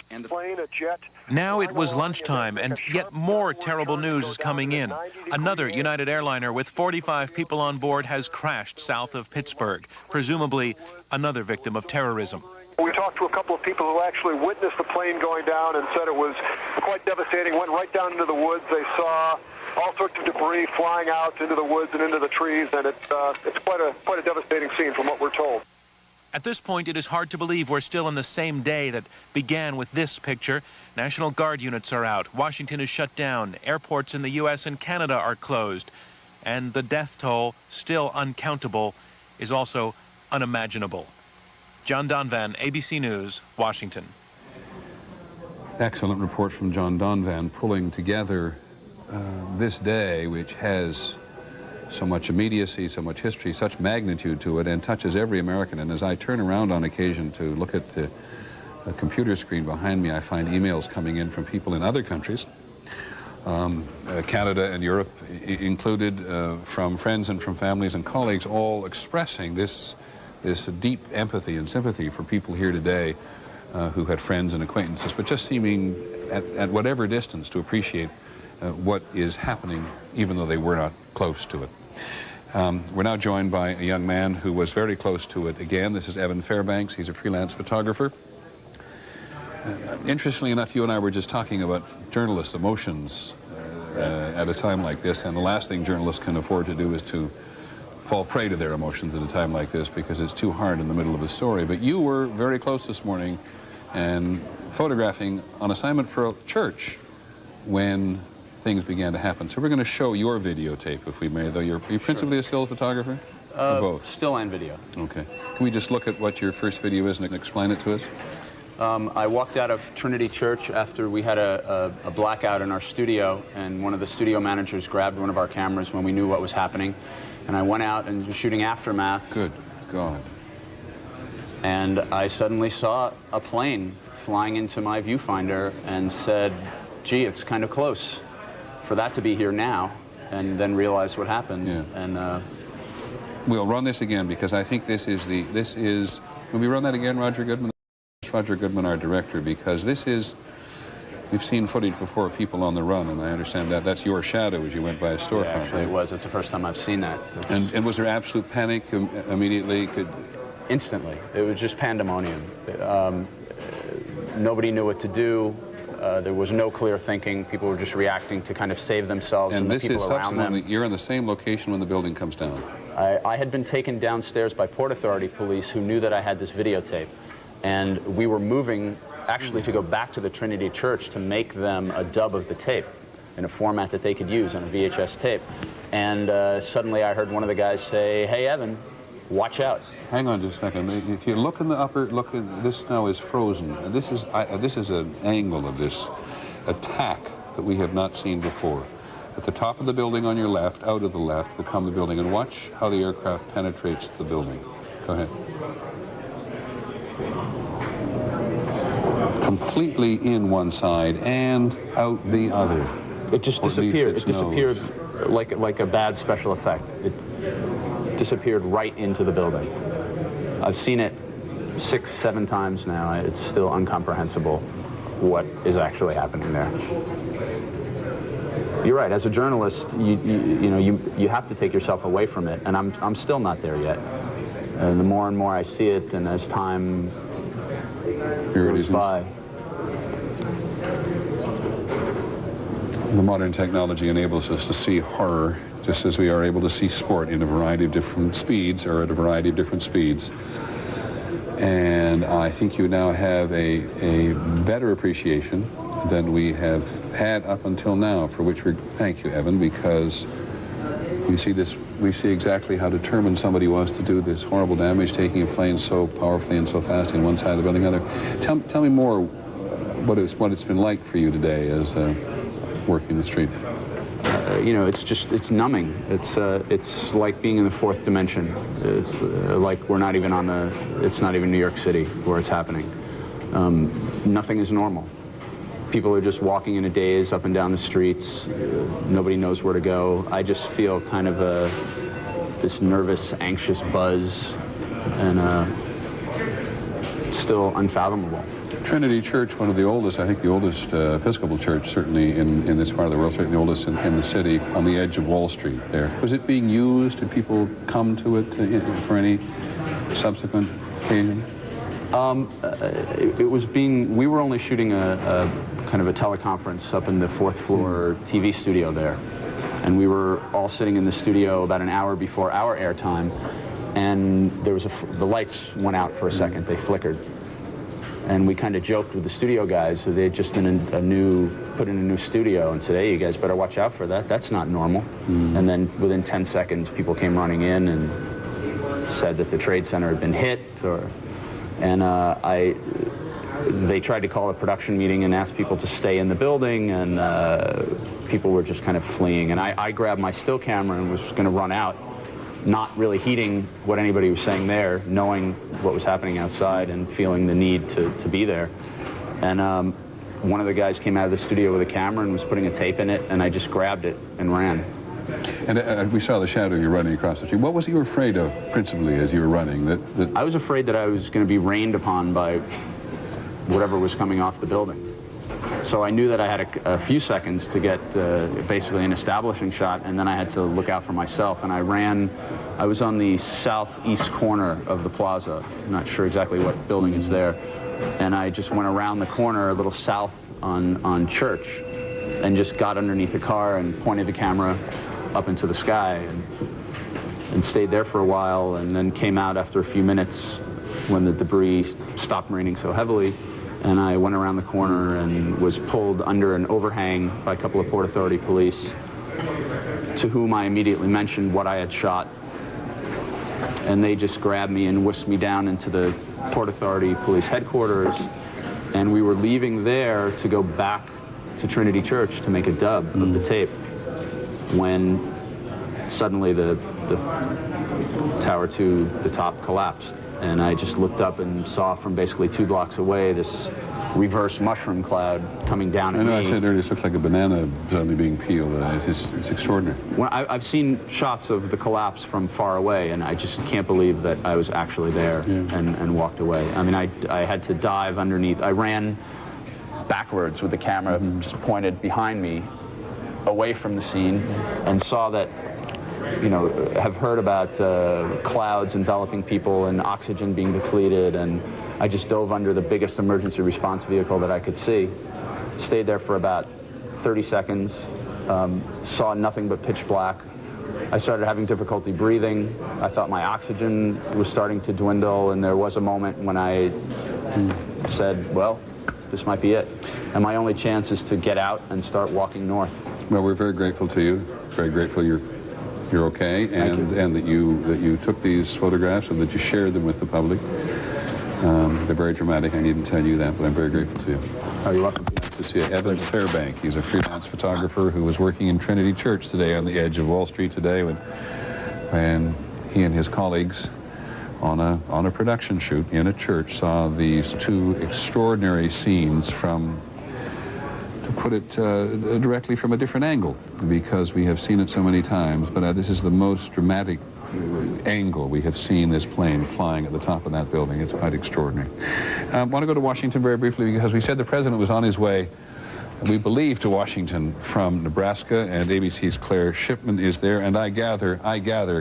Now it was lunchtime, and yet more terrible news is coming in. Another United airliner with 45 people on board has crashed south of Pittsburgh, presumably another victim of terrorism. We talked to a couple of people who actually witnessed the plane going down and said it was quite devastating. Went right down into the woods. They saw all sorts of debris flying out into the woods and into the trees, and it's quite a devastating scene from what we're told. At this point, it is hard to believe we're still in the same day that began with this picture. National Guard units are out. Washington is shut down. Airports in the U.S. and Canada are closed. And the death toll, still uncountable, is also unimaginable. John Donvan, ABC News, Washington. Excellent report from John Donvan, pulling together this day, which has so much immediacy, so much history, such magnitude to it, and touches every American. And as I turn around on occasion to look at the computer screen behind me, I find emails coming in from people in other countries, Canada and Europe included, from friends and from families and colleagues, all expressing this deep empathy and sympathy for people here today who had friends and acquaintances, but just seeming at whatever distance to appreciate what is happening, even though they were not close to it. We're now joined by a young man who was very close to it again. This is Evan Fairbanks. He's a freelance photographer. Interestingly enough, you and I were just talking about journalists' emotions at a time like this, and the last thing journalists can afford to do is to fall prey to their emotions at a time like this, because it's too hard in the middle of a story. But you were very close this morning and photographing on assignment for a church when things began to happen. So we're going to show your videotape, if we may, though. You're principally a still photographer? Or both? Still and video. Okay. Can we just look at what your first video is and explain it to us? I walked out of Trinity Church after we had a blackout in our studio, and one of the studio managers grabbed one of our cameras when we knew what was happening. And I went out and was shooting Aftermath. Good God. And I suddenly saw a plane flying into my viewfinder and said, gee, it's kind of close for that to be here now, and then realized what happened. Yeah. And we'll run this again, because I think this is, will we run that again, Roger Goodman? Roger Goodman, our director, because this is, we've seen footage before of people on the run, and I understand that that's your shadow as you went by a storefront. Yeah, actually, right? It was. It's the first time I've seen that. And was there absolute panic immediately? Instantly. It was just pandemonium. Nobody knew what to do. There was no clear thinking. People were just reacting to kind of save themselves and the people around them. You're in the same location when the building comes down. I had been taken downstairs by Port Authority police who knew that I had this videotape. And we were moving, actually, to go back to the Trinity Church to make them a dub of the tape in a format that they could use on a VHS tape. And suddenly I heard one of the guys say, hey, Evan, watch out. Hang on just a second. If you look in the upper, this now is frozen. This is an angle of this attack that we have not seen before. At the top of the building on your left, out of the left, will come the building. And watch how the aircraft penetrates the building. Go ahead. Completely in one side and out the other. It just disappeared. It disappeared like a bad special effect. It disappeared right into the building. I've seen it 6, 7 times now. It's still incomprehensible what is actually happening there. You're right. As a journalist, you have to take yourself away from it, and I'm still not there yet. And the more and more I see it, and as time goes by. The modern technology enables us to see horror just as we are able to see sport in a variety of different speeds, or at a variety of different speeds. And I think you now have a better appreciation than we have had up until now, for which we thank you, Evan, because we see exactly how determined somebody was to do this horrible damage, taking a plane so powerfully and so fast in one side of the building, the other. Tell me more what it's been like for you today as working the street. It's numbing. It's like being in the 4th dimension. It's like it's not even New York City where it's happening. Nothing is normal. People are just walking in a daze up and down the streets. Nobody knows where to go. I just feel kind of this nervous, anxious buzz, and still unfathomable. Trinity Church, one of the oldest, I think the oldest Episcopal church, certainly in this part of the world, certainly the oldest in the city, on the edge of Wall Street there. Was it being used? Did people come to it for any subsequent occasion? We were only shooting a kind of a teleconference up in the 4th floor TV studio there. And we were all sitting in the studio about an hour before our airtime, and there was the lights went out for a second. They flickered. And we kind of joked with the studio guys. So they had just put in a new studio and said, hey, you guys better watch out for that. That's not normal. And then within 10 seconds, people came running in and said that the Trade Center had been hit. They tried to call a production meeting and ask people to stay in the building, and people were just kind of fleeing. And I grabbed my still camera and was going to run out, not really heeding what anybody was saying there, knowing what was happening outside and feeling the need to be there. And one of the guys came out of the studio with a camera and was putting a tape in it, and I just grabbed it and ran. And we saw the shadow you running across the street. What was you afraid of, principally, as you were running? I was afraid that I was going to be rained upon by whatever was coming off the building. So I knew that I had a few seconds to get basically an establishing shot, and then I had to look out for myself. And I was on the southeast corner of the plaza. I'm not sure exactly what building is there. And I just went around the corner a little south on Church and just got underneath a car and pointed the camera up into the sky and stayed there for a while, and then came out after a few minutes when the debris stopped raining so heavily, and I went around the corner and was pulled under an overhang by a couple of Port Authority police, to whom I immediately mentioned what I had shot. And they just grabbed me and whisked me down into the Port Authority police headquarters, and we were leaving there to go back to Trinity Church to make a dub of the tape, when suddenly the tower to the top collapsed. And I just looked up and saw from basically 2 blocks away this reverse mushroom cloud coming down at me. I know I said earlier it looked like a banana suddenly being peeled. It's extraordinary. When I've seen shots of the collapse from far away, and I just can't believe that I was actually there and walked away. I mean, I had to dive underneath. I ran backwards with the camera just pointed behind me, away from the scene, and saw that, you know, have heard about clouds enveloping people and oxygen being depleted, and I just dove under the biggest emergency response vehicle that I could see, stayed there for about 30 seconds, saw nothing but pitch black. I started having difficulty breathing. I thought my oxygen was starting to dwindle, and there was a moment when I said, well, this might be it. And my only chance is to get out and start walking north. Well, we're very grateful to you. Very grateful you're okay, and that you took these photographs and that you shared them with the public. They're very dramatic. I needn't tell you that, but I'm very grateful to you. Oh, you're welcome. To see Evan Fairbank. He's a freelance photographer who was working in Trinity Church today on the edge of Wall Street today when he and his colleagues on a production shoot in a church saw these 2 extraordinary scenes from, to put it directly, from a different angle, because we have seen it so many times, but this is the most dramatic angle we have seen this plane flying at the top of that building. It's quite extraordinary. I want to go to Washington very briefly, because we said the president was on his way, we believe, to Washington from Nebraska, and ABC's Claire Shipman is there, and I gather,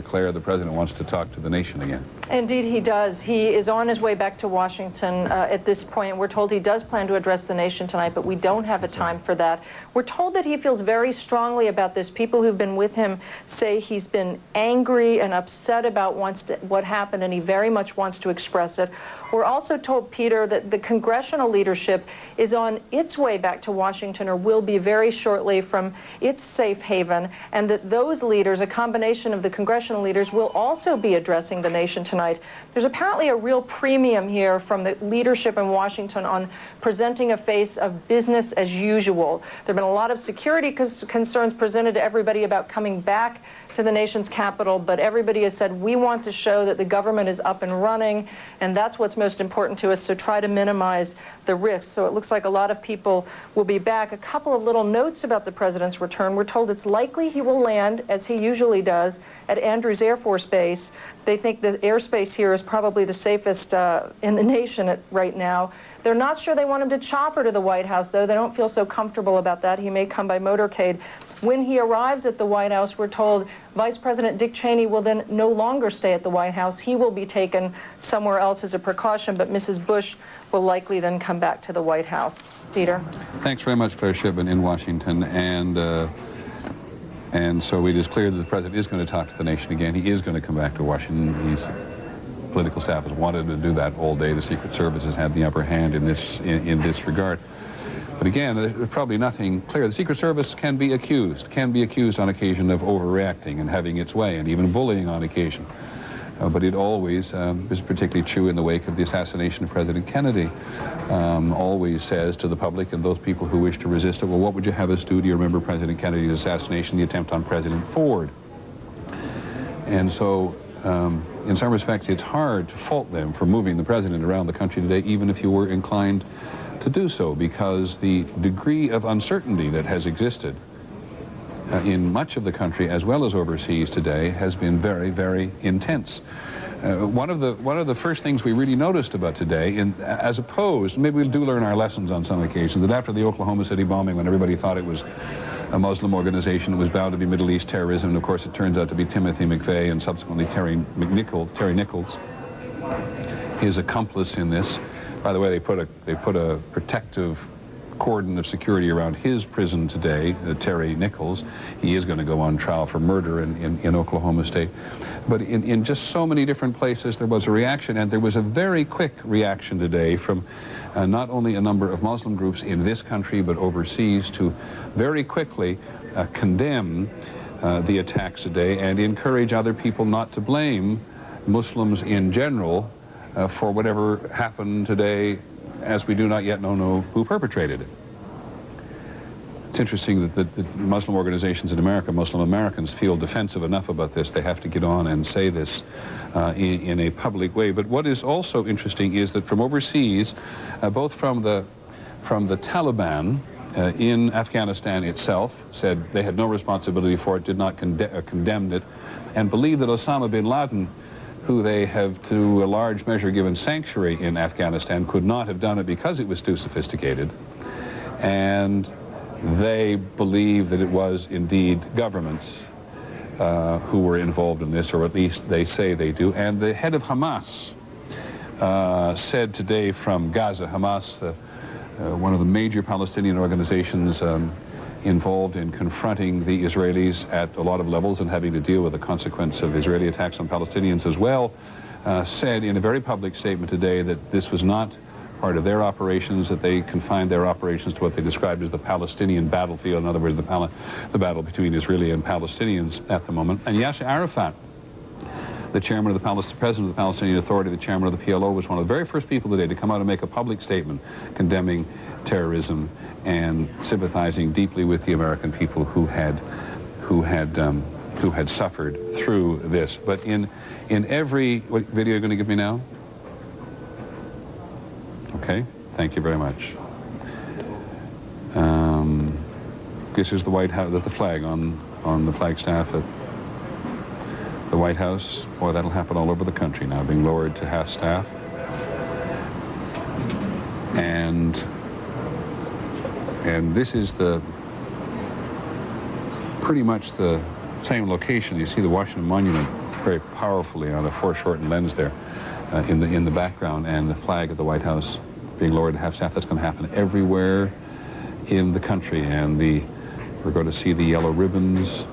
Claire, the president wants to talk to the nation again. Indeed, he does. He is on his way back to Washington at this point. We're told he does plan to address the nation tonight, but we don't have a time for that. We're told that he feels very strongly about this. People who've been with him say he's been angry and upset about what happened, and he very much wants to express it. We're also told, Peter, that the congressional leadership is on its way back to Washington, or will be very shortly, from its safe haven, and that those leaders, a combination of the congressional leaders, will also be addressing the nation tonight. There's apparently a real premium here from the leadership in Washington on presenting a face of business as usual. There have been a lot of security concerns presented to everybody about coming back to the nation's capital, but everybody has said, we want to show that the government is up and running, and that's what's most important to us, so try to minimize the risks. So it looks like a lot of people will be back. A couple of little notes about the president's return. We're told it's likely he will land, as he usually does, at Andrews Air Force Base. They think the airspace here is probably the safest in the nation right now. They're not sure they want him to chopper to the White House, though. They don't feel so comfortable about that. He may come by motorcade. When he arrives at the White House, we're told Vice President Dick Cheney will then no longer stay at the White House. He will be taken somewhere else as a precaution, but Mrs. Bush will likely then come back to the White House. Peter? Thanks very much, Claire Shipman, in Washington. And so it is clear that the president is going to talk to the nation again. He is going to come back to Washington. His political staff has wanted to do that all day. The Secret Service has had the upper hand in this regard. But again, there's probably nothing clear. The Secret Service can be accused on occasion of overreacting and having its way, and even bullying on occasion. But it always is particularly true in the wake of the assassination of President Kennedy. Always says to the public and those people who wish to resist it, well, what would you have us do? Do you remember President Kennedy's assassination, the attempt on President Ford? And so, in some respects, it's hard to fault them for moving the president around the country today, even if you were inclined to do so, because the degree of uncertainty that has existed in much of the country as well as overseas today has been very, very intense. One of the first things we really noticed about today, as opposed, maybe we do learn our lessons on some occasions, that after the Oklahoma City bombing, when everybody thought it was a Muslim organization, it was bound to be Middle East terrorism, and of course it turns out to be Timothy McVeigh and subsequently Terry Nichols, his accomplice in this. By the way, they put a protective cordon of security around his prison today, Terry Nichols. He is going to go on trial for murder in Oklahoma State. But in just so many different places there was a reaction, and there was a very quick reaction today from not only a number of Muslim groups in this country but overseas to very quickly condemn the attacks today and encourage other people not to blame Muslims in general for whatever happened today, as we do not yet know who perpetrated it. It's interesting that the Muslim organizations in America, Muslim Americans, feel defensive enough about this. They have to get on and say this in a public way. But what is also interesting is that from overseas, both from the Taliban in Afghanistan itself, said they had no responsibility for it, did not condemn it, and believed that Osama bin Laden, who they have to a large measure given sanctuary in Afghanistan, could not have done it because it was too sophisticated. And they believe that it was indeed governments who were involved in this, or at least they say they do. And the head of Hamas said today from Gaza, Hamas, one of the major Palestinian organizations involved in confronting the Israelis at a lot of levels and having to deal with the consequence of Israeli attacks on Palestinians as well, said in a very public statement today that this was not part of their operations, that they confined their operations to what they described as the Palestinian battlefield, in other words, the battle between Israeli and Palestinians at the moment. And Yasser Arafat, the chairman of the president of the Palestinian Authority, the chairman of the PLO, was one of the very first people today to come out and make a public statement condemning terrorism and sympathizing deeply with the American people who had suffered through this. But in every, what video are you going to give me now? Okay, thank you very much. This is the White House, the flag on the flagstaff at the White House. Boy, that'll happen all over the country now, being lowered to half staff. And this is pretty much the same location. You see the Washington Monument very powerfully on a foreshortened lens there in the background, and the flag of the White House being lowered to half staff. That's going to happen everywhere in the country, and we're going to see the yellow ribbons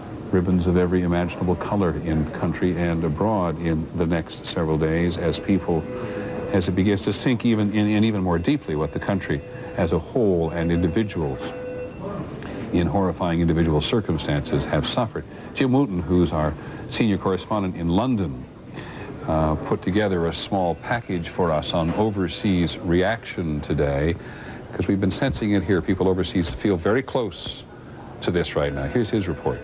of every imaginable color in the country and abroad in the next several days as it begins to sink even more deeply what the country as a whole and individuals in horrifying individual circumstances have suffered. Jim Wooten, who's our senior correspondent in London, put together a small package for us on overseas reaction today, because we've been sensing it here. People overseas feel very close to this right now. Here's his report.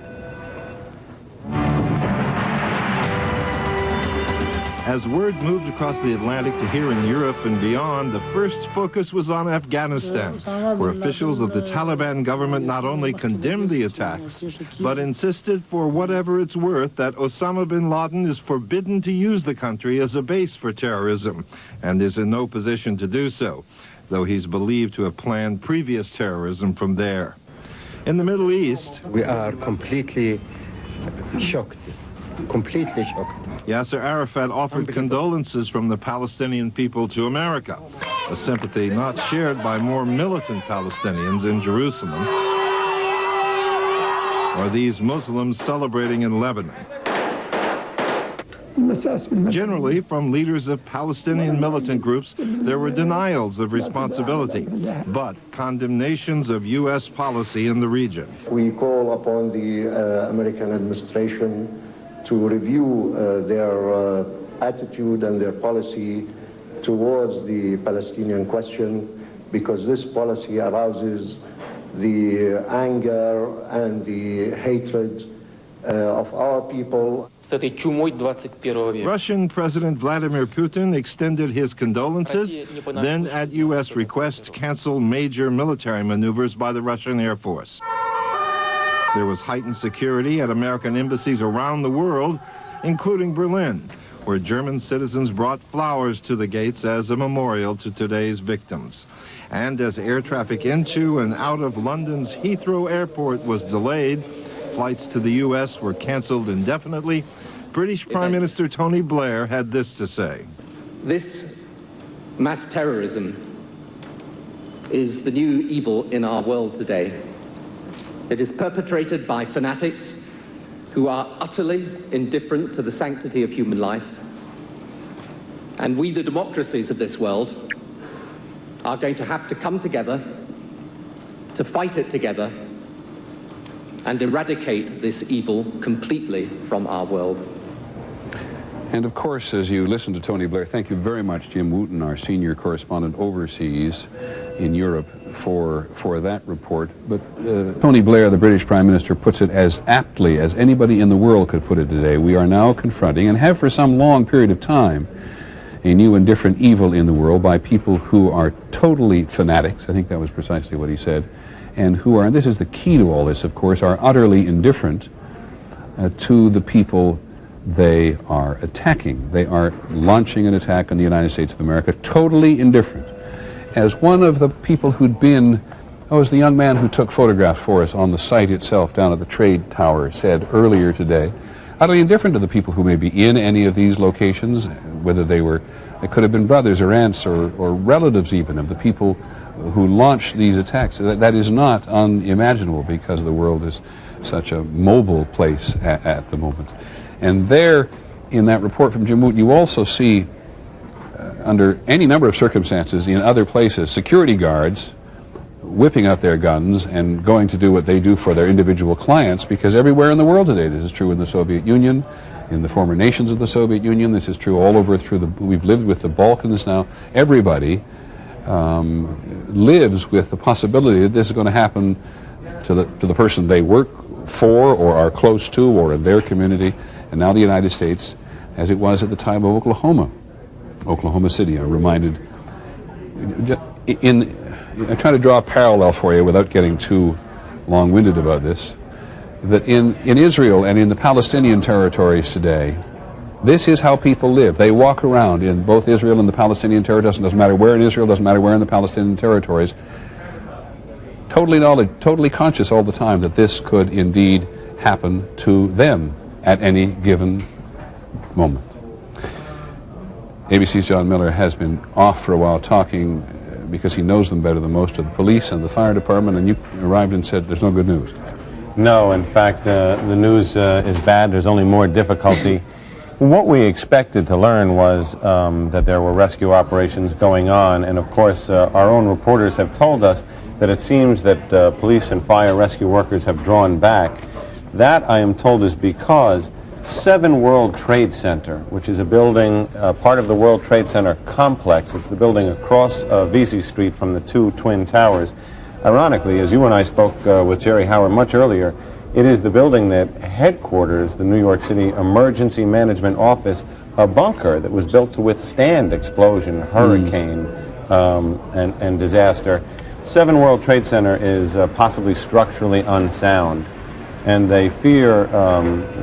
As word moved across the Atlantic to here in Europe and beyond, the first focus was on Afghanistan, where officials of the Taliban government not only condemned the attacks, but insisted for whatever it's worth that Osama bin Laden is forbidden to use the country as a base for terrorism, and is in no position to do so, though he's believed to have planned previous terrorism from there. In the Middle East, we are completely shocked. Completely shocked. Yasser Arafat offered condolences from the Palestinian people to America, a sympathy not shared by more militant Palestinians in Jerusalem or these Muslims celebrating in Lebanon. Generally, from leaders of Palestinian militant groups, there were denials of responsibility, but condemnations of U.S. policy in the region. We call upon the American administration to review their attitude and their policy towards the Palestinian question, because this policy arouses the anger and the hatred of our people. Russian President Vladimir Putin extended his condolences, then at U.S. request canceled major military maneuvers by the Russian Air Force. There was heightened security at American embassies around the world, including Berlin, where German citizens brought flowers to the gates as a memorial to today's victims. And as air traffic into and out of London's Heathrow Airport was delayed, flights to the U.S. were canceled indefinitely, British Prime Minister Tony Blair had this to say. This mass terrorism is the new evil in our world today. It is perpetrated by fanatics who are utterly indifferent to the sanctity of human life. And we, the democracies of this world, are going to have to come together to fight it together and eradicate this evil completely from our world. And of course, as you listen to Tony Blair, thank you very much, Jim Wooten, our senior correspondent overseas in Europe, for that report. But Tony Blair, the British Prime Minister, puts it as aptly as anybody in the world could put it today. We are now confronting, and have for some long period of time, a new and different evil in the world by people who are totally fanatics. I think that was precisely what he said. And who are, and this is the key to all this, of course, are utterly indifferent to the people they are attacking. They are launching an attack on the United States of America, totally indifferent. As one of the people who'd been, as the young man who took photographs for us on the site itself down at the Trade Tower said earlier today, utterly indifferent to the people who may be in any of these locations, whether they could have been brothers or aunts or relatives even of the people who launched these attacks. That is not unimaginable because the world is such a mobile place at the moment. And there, in that report from Jim Wooten, you also see, under any number of circumstances in other places, security guards whipping out their guns and going to do what they do for their individual clients, because everywhere in the world today, this is true in the Soviet Union, in the former nations of the Soviet Union, this is true all over we've lived with the Balkans now, everybody lives with the possibility that this is going to happen to the person they work for or are close to or in their community. And now the United States, as it was at the time of Oklahoma City, I'm reminded, I try to draw a parallel for you without getting too long-winded about this, that in Israel and in the Palestinian territories today, this is how people live. They walk around in both Israel and the Palestinian territories, doesn't matter where in Israel, doesn't matter where in the Palestinian territories, totally conscious all the time that this could indeed happen to them at any given moment. ABC's John Miller has been off for a while talking because he knows them better than most of the police and the fire department, and you arrived and said there's no good news. No, in fact, the news is bad. There's only more difficulty. What we expected to learn was that there were rescue operations going on, and of course our own reporters have told us that it seems that police and fire rescue workers have drawn back. That, I am told, is because 7 World Trade Center, which is a building, part of the World Trade Center complex, it's the building across Vesey Street from the 2 Twin Towers. Ironically, as you and I spoke with Jerry Howard much earlier, it is the building that headquarters the New York City Emergency Management Office, a bunker that was built to withstand explosion, hurricane, and disaster. 7 World Trade Center is possibly structurally unsound, and they fear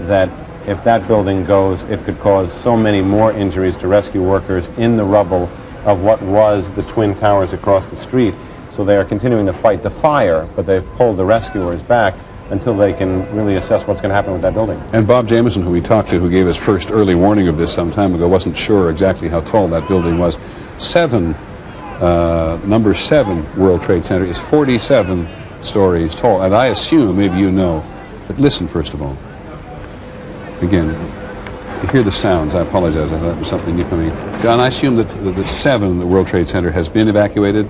that if that building goes, it could cause so many more injuries to rescue workers in the rubble of what was the Twin Towers across the street. So they are continuing to fight the fire, but they've pulled the rescuers back until they can really assess what's going to happen with that building. And Bob Jameson, who we talked to, who gave us first early warning of this some time ago, wasn't sure exactly how tall that building was. Number 7 World Trade Center is 47 stories tall. And I assume, maybe you know, but listen first of all. Again, you hear the sounds. I apologize. I thought it was something new coming. John, I assume that 7, the World Trade Center, has been evacuated?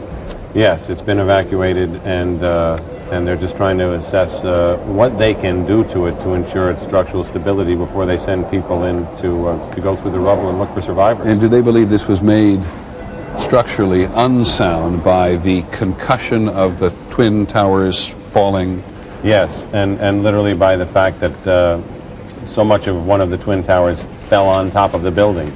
Yes, it's been evacuated, and they're just trying to assess what they can do to it to ensure its structural stability before they send people in to go through the rubble and look for survivors. And do they believe this was made structurally unsound by the concussion of the Twin Towers falling? Yes, and literally by the fact that so much of one of the Twin Towers fell on top of the building.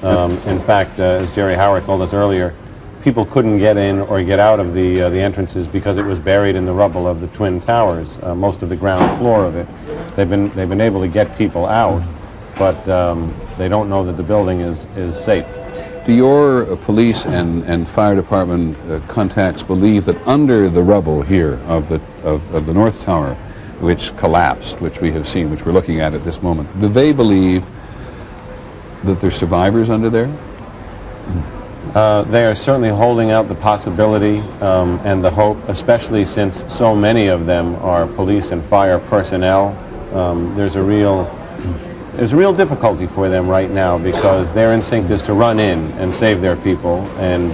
In fact, as Jerry Howard told us earlier, people couldn't get in or get out of the entrances because it was buried in the rubble of the Twin Towers, most of the ground floor of it. They've been able to get people out, but they don't know that the building is safe. Do your police and fire department contacts believe that under the rubble here of the North Tower, which collapsed, which we have seen, which we're looking at this moment, do they believe that there's survivors under there? They are certainly holding out the possibility and the hope, especially since so many of them are police and fire personnel. There's a real difficulty for them right now because their instinct is to run in and save their people, and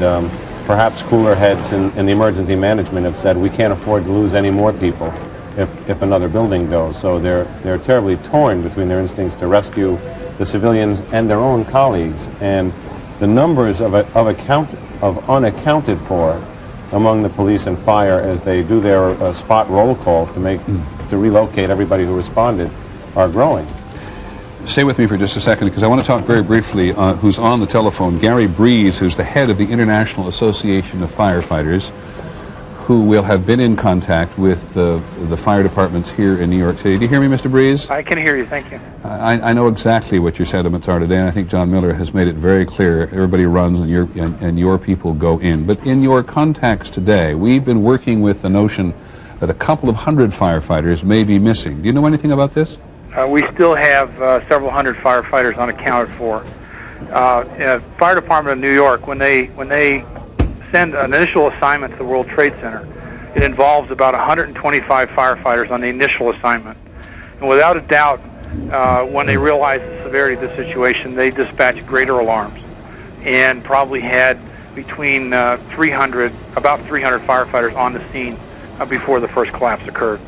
perhaps cooler heads in the emergency management have said we can't afford to lose any more people if another building goes. So they're terribly torn between their instincts to rescue the civilians and their own colleagues. And the numbers of unaccounted for among the police and fire as they do their spot roll calls to relocate everybody who responded are growing. Stay with me for just a second, because I want to talk very briefly who's on the telephone. Gary Breeze, who's the head of the International Association of Firefighters, who will have been in contact with the fire departments here in New York City. Do you hear me, Mr. Breeze? I can hear you, thank you. I know exactly what your sentiments are today, and I think John Miller has made it very clear. Everybody runs and your people go in. But in your contacts today, we've been working with the notion that a couple of hundred firefighters may be missing. Do you know anything about this? We still have several hundred firefighters unaccounted for. Fire Department of New York, when they send an initial assignment to the World Trade Center, it involves about 125 firefighters on the initial assignment. And without a doubt, when they realize the severity of the situation, they dispatch greater alarms, and probably had between about 300 firefighters on the scene before the first collapse occurred.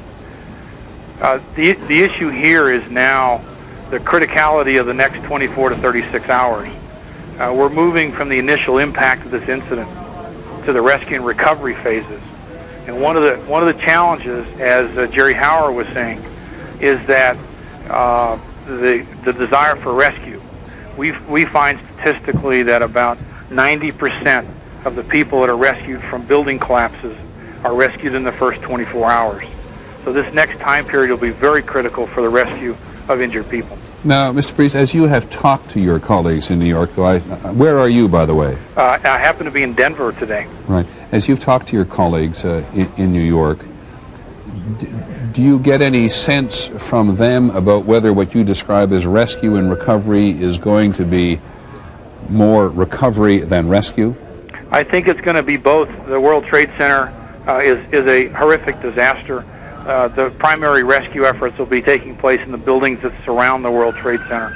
The issue here is now the criticality of the next 24 to 36 hours. We're moving from the initial impact of this incident to the rescue and recovery phases. And one of the challenges, as Jerry Howard was saying, is that the desire for rescue. We find statistically that about 90% of the people that are rescued from building collapses are rescued in the first 24 hours. So this next time period will be very critical for the rescue of injured people. Now, Mr. Breeze, as you have talked to your colleagues in New York, where are you, by the way? I happen to be in Denver today. Right. As you've talked to your colleagues in New York, do you get any sense from them about whether what you describe as rescue and recovery is going to be more recovery than rescue? I think it's going to be both. The World Trade Center is a horrific disaster. The primary rescue efforts will be taking place in the buildings that surround the World Trade Center.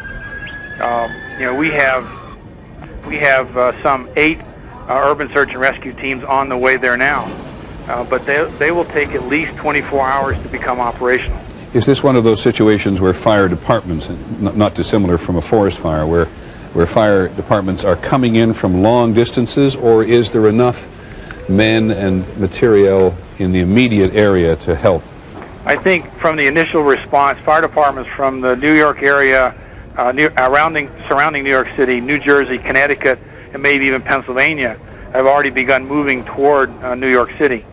We have some 8 urban search and rescue teams on the way there now, but they will take at least 24 hours to become operational. Is this one of those situations where fire departments, not dissimilar from a forest fire, where fire departments are coming in from long distances, or is there enough men and material in the immediate area to help? I think from the initial response, fire departments from the New York area, surrounding New York City, New Jersey, Connecticut, and maybe even Pennsylvania, have already begun moving toward New York City.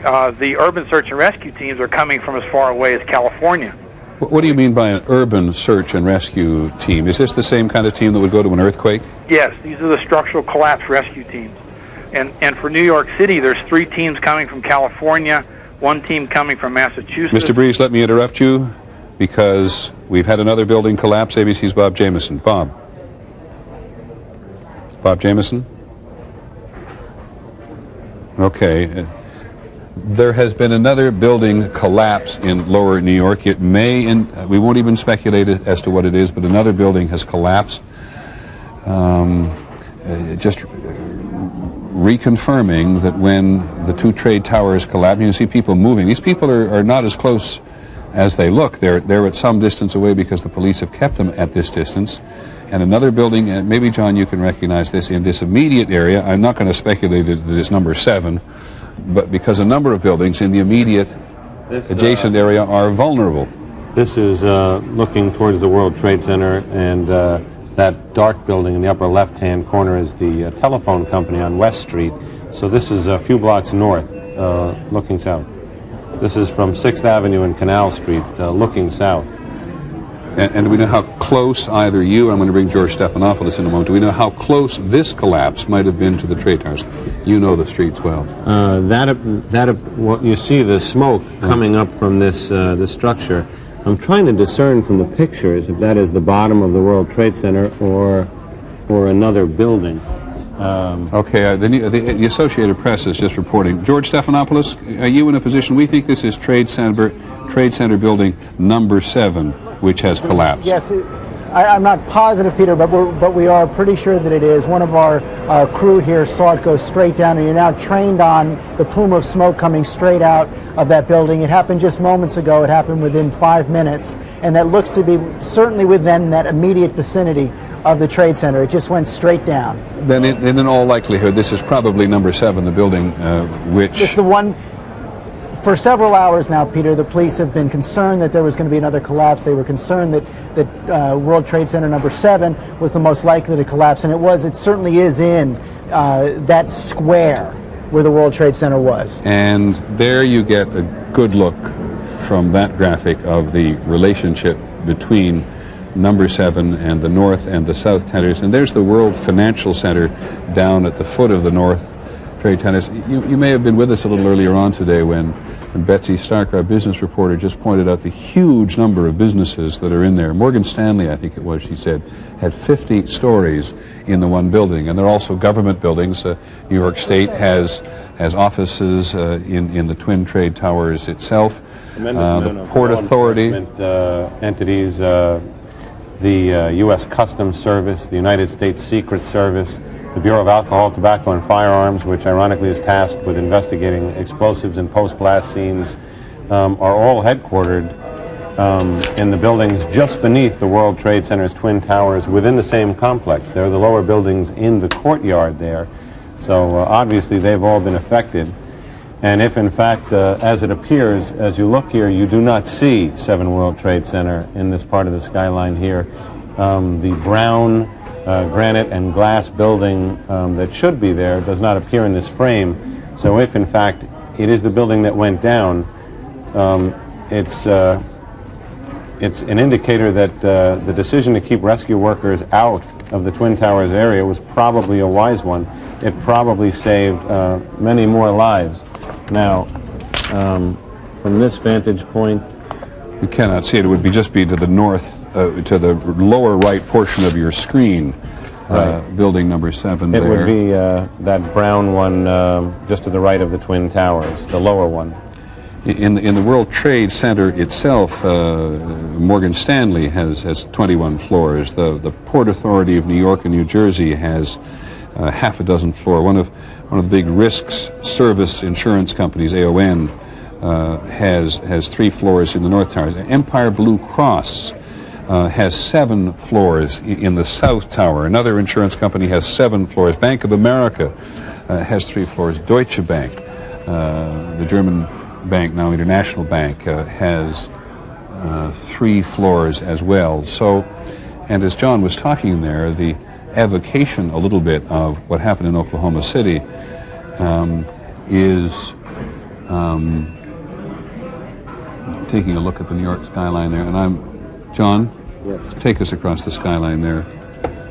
The urban search and rescue teams are coming from as far away as California. What do you mean by an urban search and rescue team? Is this the same kind of team that would go to an earthquake? Yes, these are the structural collapse rescue teams. And for New York City, there's 3 teams coming from California, 1 team coming from Massachusetts. Mr. Breeze, let me interrupt you, because we've had another building collapse. ABC's Bob Jameson. Bob Jameson? Okay. There has been another building collapse in lower New York. It may, we won't even speculate as to what it is, but another building has collapsed. Just reconfirming that when the 2 trade towers collapse, you see people moving. These people are not as close as they look. They're at some distance away because the police have kept them at this distance. And another building, and maybe, John, you can recognize this, in this immediate area, I'm not going to speculate that it's number 7, but because a number of buildings in the immediate adjacent area are vulnerable. This is looking towards the World Trade Center, and that dark building in the upper left-hand corner is the telephone company on West Street. So this is a few blocks north, looking south. This is from 6th Avenue and Canal Street, looking south. And do we know how close either you, I'm going to bring George Stephanopoulos in a moment, do we know how close this collapse might have been to the trade towers? You know the streets well. What you see the smoke coming up from this structure. I'm trying to discern from the pictures if that is the bottom of the World Trade Center or another building. Okay, the Associated Press is just reporting. George Stephanopoulos, are you in a position? We think this is Trade Center Building number 7, which has collapsed. Yes, I'm not positive, Peter, but we are pretty sure that it is. One of our crew here saw it go straight down, and you're now trained on the plume of smoke coming straight out of that building. It happened just moments ago. It happened within 5 minutes, and that looks to be certainly within that immediate vicinity of the Trade Center. It just went straight down. Then in all likelihood, this is probably number 7, the building which... It's the one... For several hours now, Peter, the police have been concerned that there was going to be another collapse. They were concerned that World Trade Center number 7 was the most likely to collapse, and it certainly is in that square where the World Trade Center was. And there you get a good look from that graphic of the relationship between number 7 and the North and the South towers. And there's the World Financial Center down at the foot of the North Trade Towers. You may have been with us a little earlier on today when Betsy Stark, our business reporter, just pointed out the huge number of businesses that are in there. Morgan Stanley, I think it was, she said, had 50 stories in the one building. And there are also government buildings. New York State has offices in the Twin Trade Towers itself. The Port Authority. Entities, the U.S. Customs Service, the United States Secret Service, the Bureau of Alcohol, Tobacco, and Firearms, which ironically is tasked with investigating explosives and post-blast scenes, are all headquartered in the buildings just beneath the World Trade Center's Twin Towers within the same complex. They're the lower buildings in the courtyard there. So obviously they've all been affected. And if in fact, as it appears, as you look here, you do not see 7 World Trade Center in this part of the skyline here. The brown granite and glass building that should be there does not appear in this frame. So if in fact it is the building that went down, it's an indicator that the decision to keep rescue workers out of the Twin Towers area was probably a wise one. It probably saved many more lives. Now, from this vantage point, you cannot see it. It would just be to the north, to the lower right portion of your screen, right. Building number 7 it there. Would be that brown one just to the right of the Twin Towers, the lower one. In the World Trade Center itself, Morgan Stanley has 21 floors. The Port Authority of New York and New Jersey has half a dozen floors. One of the big risks service insurance companies, AON, has 3 floors in the North Towers. Empire Blue Cross has 7 floors in the South Tower. Another insurance company has 7 floors. Bank of America has 3 floors. Deutsche Bank, the German bank, now International Bank, has 3 floors as well. So, and as John was talking there, the evocation a little bit of what happened in Oklahoma City is taking a look at the New York skyline there, and John, yes. Take us across the skyline there.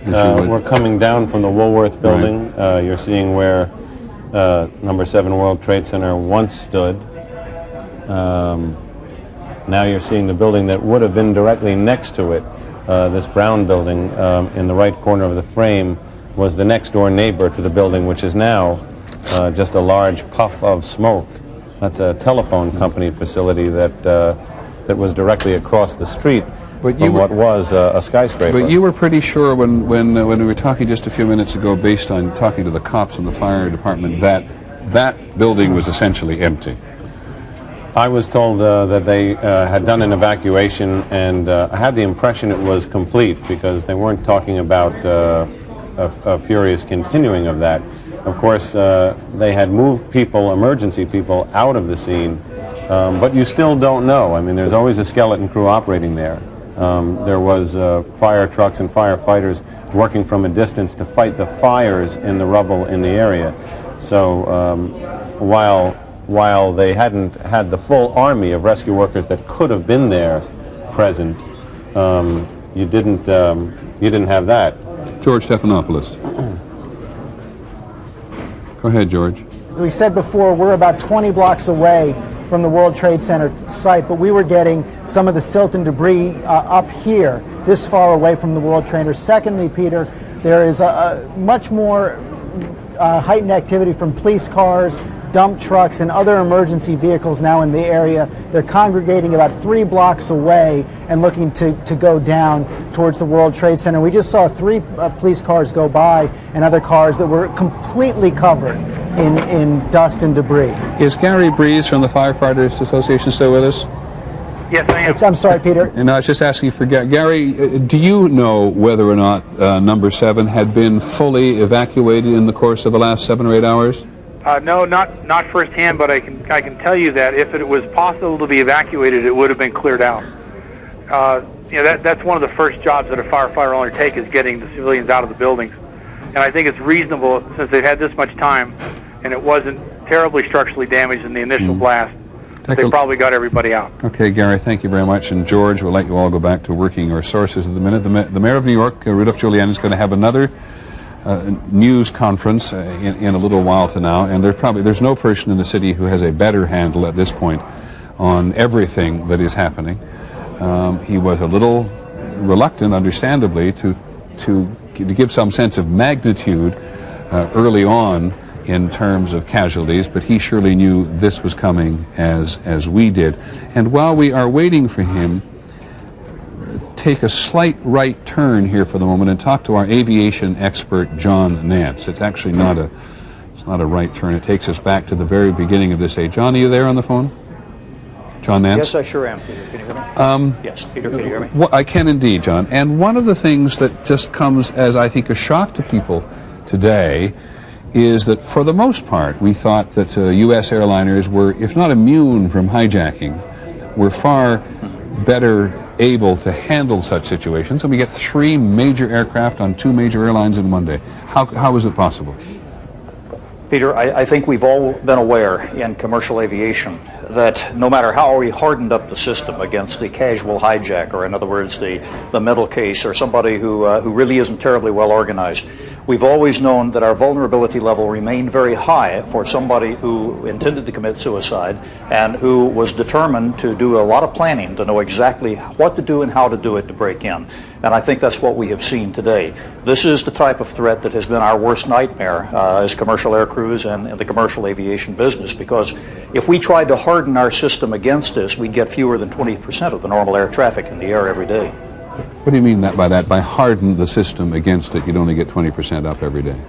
We're coming down from the Woolworth building. Right. You're seeing where number 7 World Trade Center once stood. Now you're seeing the building that would have been directly next to it. This brown building in the right corner of the frame was the next door neighbor to the building, which is now just a large puff of smoke. That's a telephone company facility that was directly across the street from what was a skyscraper. But you were pretty sure when we were talking just a few minutes ago, based on talking to the cops and the fire department, that building was essentially empty. I was told that they had done an evacuation, and I had the impression it was complete because they weren't talking about a furious continuing of that. Of course, they had moved people, emergency people, out of the scene, but you still don't know. I mean, there's always a skeleton crew operating there. There was fire trucks and firefighters working from a distance to fight the fires in the rubble in the area. So while they hadn't had the full army of rescue workers that could have been there present, you didn't have that. George Stephanopoulos. Go ahead, George. As we said before, we're about 20 blocks away from the World Trade Center site, but we were getting some of the silt and debris up here, this far away from the World Trade Center. Secondly, Peter, there is a much more heightened activity from police cars, dump trucks and other emergency vehicles now in the area. They're congregating about 3 blocks away and looking to go down towards the World Trade Center. We just saw 3 police cars go by and other cars that were completely covered in dust and debris. Is Gary Breeze from the Firefighters Association still with us? Yes, I am. I'm sorry, Peter. And I was just asking for Gary, do you know whether or not number 7 had been fully evacuated in the course of the last 7 or 8 hours? No, not firsthand, but I can tell you that if it was possible to be evacuated, it would have been cleared out. That's one of the first jobs that a firefighter will undertake, is getting the civilians out of the buildings. And I think it's reasonable, since they've had this much time and it wasn't terribly structurally damaged in the initial blast, they probably got everybody out. Okay, Gary, thank you very much. And George, we'll let you all go back to working your sources at the minute. The Mayor of New York, Rudolph Giuliani, is going to have another news conference in a little while to now, and there's no person in the city who has a better handle at this point on everything that is happening. He was a little reluctant, understandably, to give some sense of magnitude early on in terms of casualties, but he surely knew this was coming as we did. And while we are waiting for him, take a slight right turn here for the moment and talk to our aviation expert, John Nance. It's actually not a right turn. It takes us back to the very beginning of this day. John, are you there on the phone? John Nance? Yes, I sure am, Peter. Can you hear me? Yes, Peter, can you hear me? Well, I can indeed, John. And one of the things that just comes as, I think, a shock to people today is that for the most part we thought that U.S. airliners were, if not immune from hijacking, were far better able to handle such situations. And we get 3 major aircraft on 2 major airlines in one day. How is it possible? Peter, I think we've all been aware in commercial aviation that no matter how we hardened up the system against the casual hijacker, in other words, the middle case, or somebody who really isn't terribly well organized, we've always known that our vulnerability level remained very high for somebody who intended to commit suicide and who was determined to do a lot of planning to know exactly what to do and how to do it to break in. And I think that's what we have seen today. This is the type of threat that has been our worst nightmare as commercial air crews and in the commercial aviation business, because if we tried to harden our system against this, we'd get fewer than 20% of the normal air traffic in the air every day. What do you mean by that? By harden the system against it, you'd only get 20% up every day?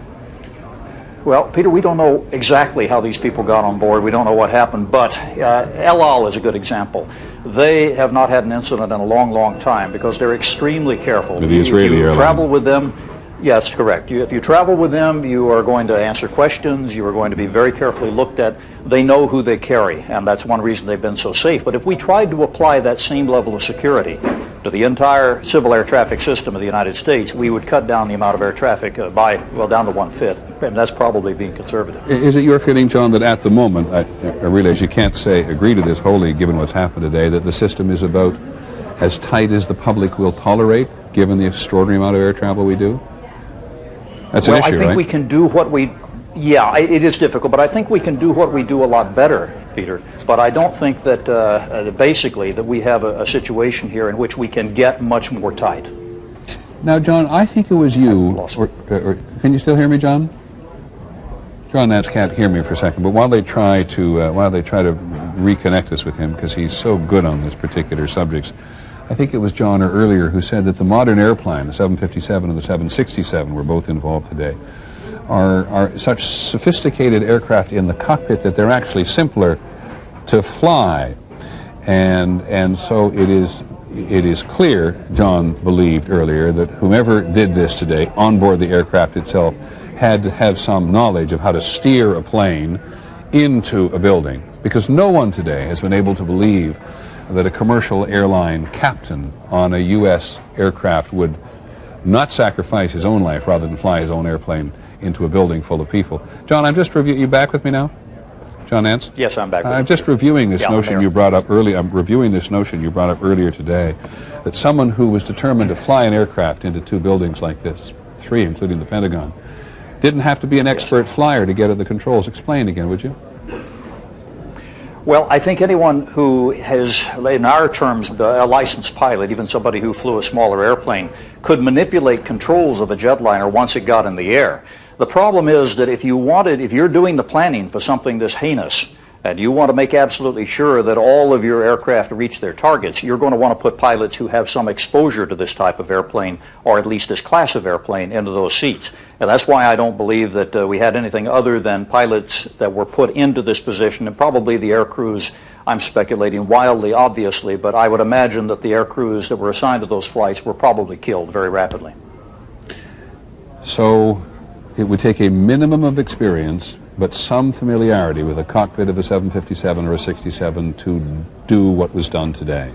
Well, Peter, we don't know exactly how these people got on board. We don't know what happened, but El Al is a good example. They have not had an incident in a long, long time because they're extremely careful. The Israeli airline. Travel with them, yes, correct. If you travel with them, you are going to answer questions. You are going to be very carefully looked at. They know who they carry, and that's one reason they've been so safe. But if we tried to apply that same level of security to the entire civil air traffic system of the United States, we would cut down the amount of air traffic down to 1/5, and that's probably being conservative. Is it your feeling, John, that at the moment, I realize you can't agree to this wholly given what's happened today, that the system is about as tight as the public will tolerate, given the extraordinary amount of air travel we do? That's an issue, right? I think we can do what we... Yeah, it is difficult, but I think we can do what we do a lot better, Peter. But I don't think that, basically, that we have a situation here in which we can get much more tight. Now, John, I think it was you, or can you still hear me, John? John Nance can't hear me for a second, but while they try to reconnect us with him, because he's so good on this particular subjects, I think it was John or earlier who said that the modern airplane, the 757 and the 767, were both involved today, are such sophisticated aircraft in the cockpit that they're actually simpler to fly. And so it is clear, John believed earlier, that whomever did this today on board the aircraft itself had to have some knowledge of how to steer a plane into a building, because no one today has been able to believe that a commercial airline captain on a U.S. aircraft would not sacrifice his own life rather than fly his own airplane into a building full of people. John, I'm just reviewing. You back with me now? John Nance? Yes, I'm back with you. I'm just reviewing this notion you brought up earlier. I'm reviewing this notion you brought up earlier today, that someone who was determined to fly an aircraft into 2 buildings like this, 3 including the Pentagon, didn't have to be an expert flyer to get at the controls. Explain again, would you? Well, I think anyone who has, in our terms, a licensed pilot, even somebody who flew a smaller airplane, could manipulate controls of a jetliner once it got in the air. The problem is that if you're doing the planning for something this heinous, and you want to make absolutely sure that all of your aircraft reach their targets, you're going to want to put pilots who have some exposure to this type of airplane, or at least this class of airplane, into those seats. And that's why I don't believe that we had anything other than pilots that were put into this position, and probably the air crews, I'm speculating wildly, obviously, but I would imagine that the air crews that were assigned to those flights were probably killed very rapidly. So it would take a minimum of experience, but some familiarity with the cockpit of a 757 or a 67 to do what was done today.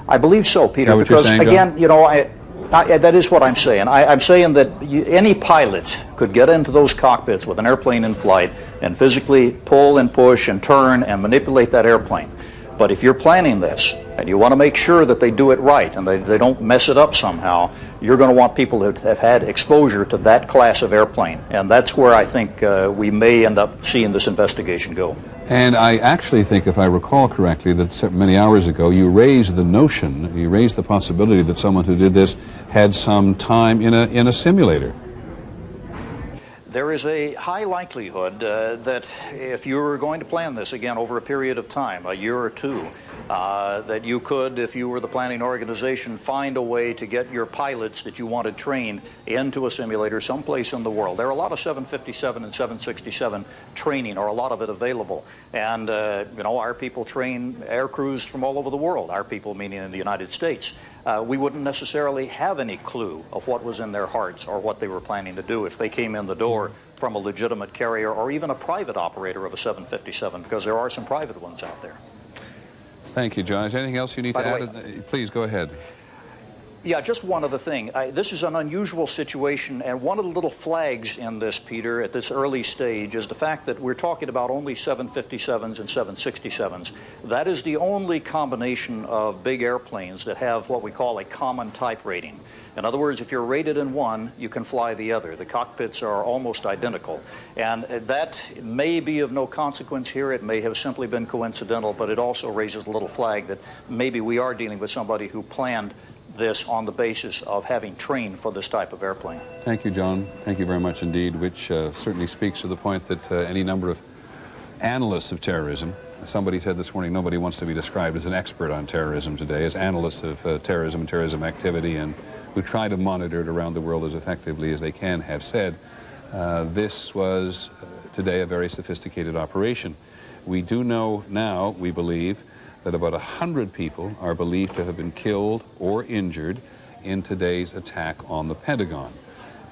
I believe so, Peter, because saying, again, you know, that is what I'm saying. I'm saying that any pilot could get into those cockpits with an airplane in flight and physically pull and push and turn and manipulate that airplane. But if you're planning this and you want to make sure that they do it right and they don't mess it up somehow, you're going to want people that have had exposure to that class of airplane. And that's where I think we may end up seeing this investigation go. And I actually think, if I recall correctly, that many hours ago you raised the possibility that someone who did this had some time in a simulator. There is a high likelihood that if you were going to plan this again over a period of time, a year or two, that you could, if you were the planning organization, find a way to get your pilots that you wanted trained into a simulator someplace in the world. There are a lot of 757 and 767 training, or a lot of it available. And, you know, our people train air crews from all over the world, our people meaning in the United States. We wouldn't necessarily have any clue of what was in their hearts or what they were planning to do if they came in the door from a legitimate carrier or even a private operator of a 757, because there are some private ones out there. Thank you, John. Is there anything else you need to add? Please go ahead. Yeah, just one other thing. This is an unusual situation, and one of the little flags in this, Peter, at this early stage is the fact that we're talking about only 757s and 767s. That is the only combination of big airplanes that have what we call a common type rating. In other words, if you're rated in one, you can fly the other. The cockpits are almost identical. And that may be of no consequence here. It may have simply been coincidental, but it also raises a little flag that maybe we are dealing with somebody who planned this on the basis of having trained for this type of airplane. Thank you, John. Thank you very much indeed, which certainly speaks to the point that any number of analysts of terrorism, somebody said this morning, nobody wants to be described as an expert on terrorism today, as analysts of terrorism and terrorism activity, and who try to monitor it around the world as effectively as they can, have said this was today a very sophisticated operation. We do know now, we believe, that about 100 people are believed to have been killed or injured in today's attack on the Pentagon.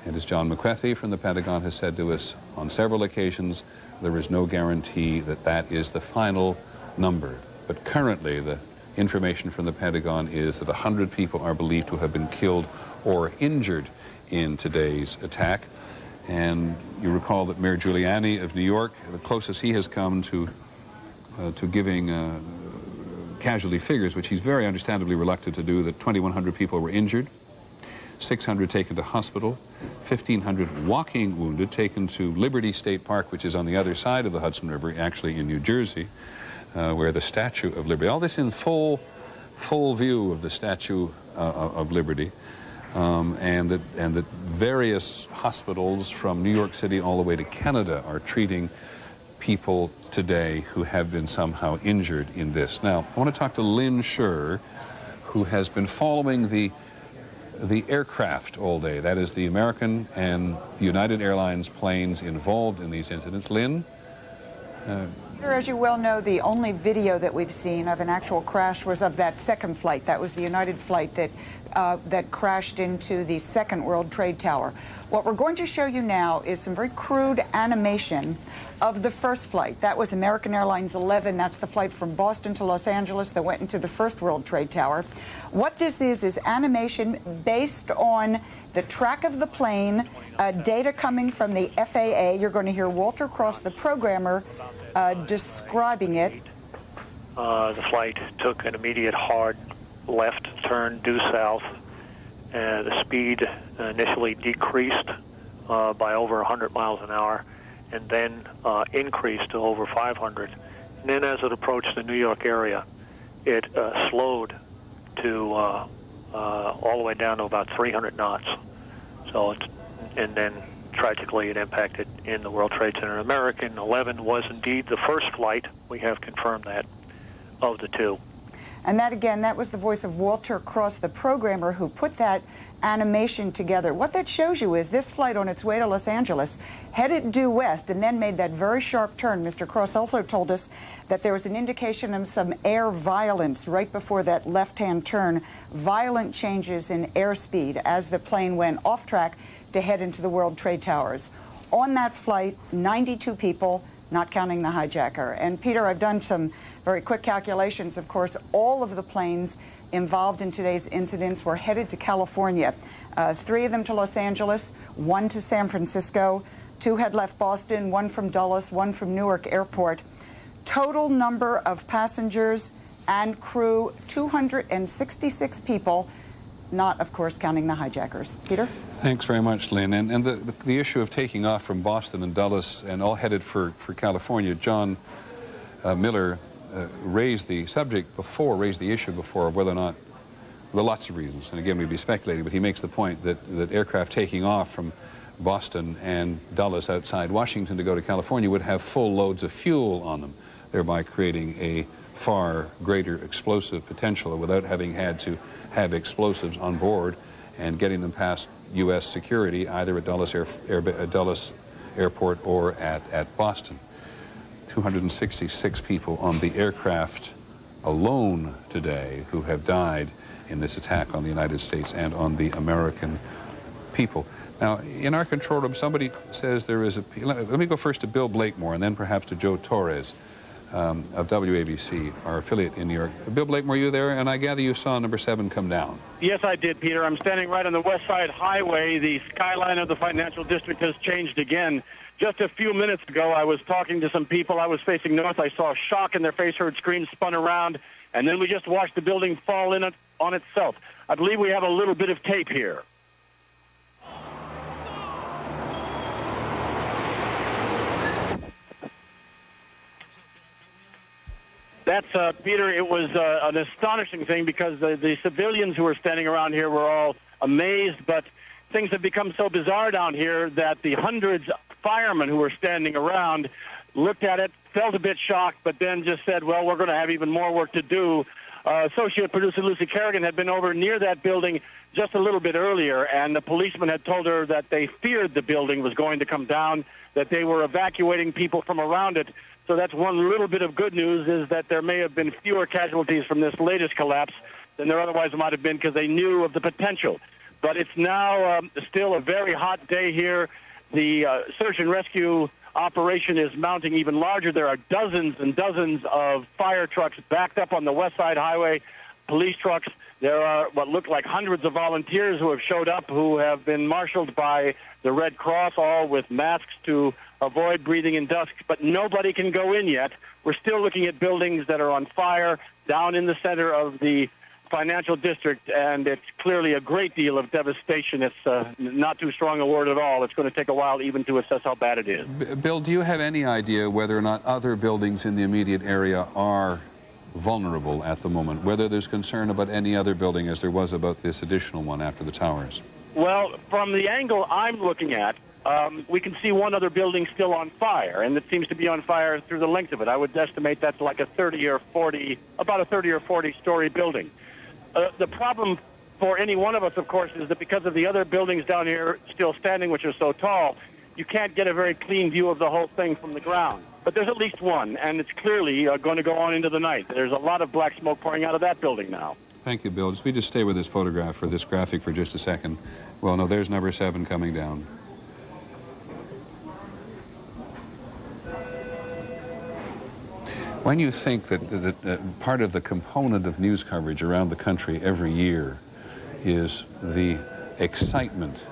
And as John McWethy from the Pentagon has said to us on several occasions, there is no guarantee that that is the final number. But currently, the information from the Pentagon is that 100 people are believed to have been killed or injured in today's attack. And you recall that Mayor Giuliani of New York, the closest he has come to giving casualty figures, which he's very understandably reluctant to do, that 2,100 people were injured, 600 taken to hospital, 1,500 walking wounded taken to Liberty State Park, which is on the other side of the Hudson River, actually in New Jersey, where the Statue of Liberty, all this in full view of the Statue of Liberty, and that various hospitals from New York City all the way to Canada are treating people today who have been somehow injured in this. Now, I want to talk to Lynn Scher, who has been following the aircraft all day. That is the American and United Airlines planes involved in these incidents. Lynn? As you well know, the only video that we've seen of an actual crash was of that second flight. That was the United flight that crashed into the second World Trade Tower. What we're going to show you now is some very crude animation of the first flight. That was American Airlines 11. That's the flight from Boston to Los Angeles that went into the first World Trade Tower. What this is animation based on the track of the plane, data coming from the FAA. You're going to hear Walter Cross, the programmer, describing it. The flight took an immediate hard left turn due south. The speed initially decreased by over 100 miles an hour and then increased to over 500. And then as it approached the New York area, it slowed to all the way down to about 300 knots. So and then tragically, it impacted in the World Trade Center. American 11 was indeed the first flight. We have confirmed that of the two. And that, again, that was the voice of Walter Cross, the programmer who put that animation together. What that shows you is this flight on its way to Los Angeles headed due west and then made that very sharp turn. Mr. Cross also told us that there was an indication of some air violence right before that left-hand turn, violent changes in airspeed as the plane went off track to head into the World Trade Towers. On that flight, 92 people, not counting the hijacker. And Peter, I've done some very quick calculations. Of course, all of the planes involved in today's incidents were headed to California. 3 of them to Los Angeles, 1 to San Francisco, 2 had left Boston, 1 from Dulles, 1 from Newark Airport. Total number of passengers and crew, 266 people, not, of course, counting the hijackers. Peter? Thanks very much, Lynn. And the issue of taking off from Boston and Dulles and all headed for California, John Miller raised the issue before of whether or not, well, lots of reasons, and again, we'd be speculating, but he makes the point that aircraft taking off from Boston and Dulles outside Washington to go to California would have full loads of fuel on them, thereby creating a far greater explosive potential without having had to have explosives on board and getting them past U.S. security, either at Dulles Airport or at Boston. 266 people on the aircraft alone today who have died in this attack on the United States and on the American people. Now, in our control room, somebody says there is a... Let me go first to Bill Blakemore and then perhaps to Joe Torres of WABC, our affiliate in New York. Bill Blakemore, you there? And I gather you saw number 7 come down. Yes, I did, Peter. I'm standing right on the West Side Highway. The skyline of the financial district has changed again. Just a few minutes ago, I was talking to some people. I was facing north. I saw shock in their face, heard screams, spun around, and then we just watched the building fall in on itself. I believe we have a little bit of tape here. That's, Peter, it was an astonishing thing because the civilians who were standing around here were all amazed, but things have become so bizarre down here that the hundreds of firemen who were standing around looked at it, felt a bit shocked, but then just said, well, we're going to have even more work to do. Associate producer Lucy Kerrigan had been over near that building just a little bit earlier, and the policeman had told her that they feared the building was going to come down, that they were evacuating people from around it. So that's one little bit of good news, is that there may have been fewer casualties from this latest collapse than there otherwise might have been because they knew of the potential. But it's now still a very hot day here. The search and rescue operation is mounting even larger. There are dozens and dozens of fire trucks backed up on the West Side Highway, police trucks. There are what look like hundreds of volunteers who have showed up, who have been marshaled by the Red Cross, all with masks to avoid breathing in dust, but nobody can go in yet. We're still looking at buildings that are on fire down in the center of the financial district, and it's clearly a great deal of devastation. It's not too strong a word at all. It's going to take a while even to assess how bad it is. Bill, do you have any idea whether or not other buildings in the immediate area are vulnerable at the moment, whether there's concern about any other building as there was about this additional one after the towers? Well, from the angle I'm looking at, we can see one other building still on fire, and it seems to be on fire through the length of it. I would estimate that's like about a 30 or 40 story building. The problem for any one of us, of course, is that because of the other buildings down here still standing, which are so tall, you can't get a very clean view of the whole thing from the ground. But there's at least one, and it's clearly going to go on into the night. There's a lot of black smoke pouring out of that building now. Thank you, Bill. We just stay with this photograph or this graphic for just a second. Well, no, there's number 7 coming down. When you think that part of the component of news coverage around the country every year is the excitement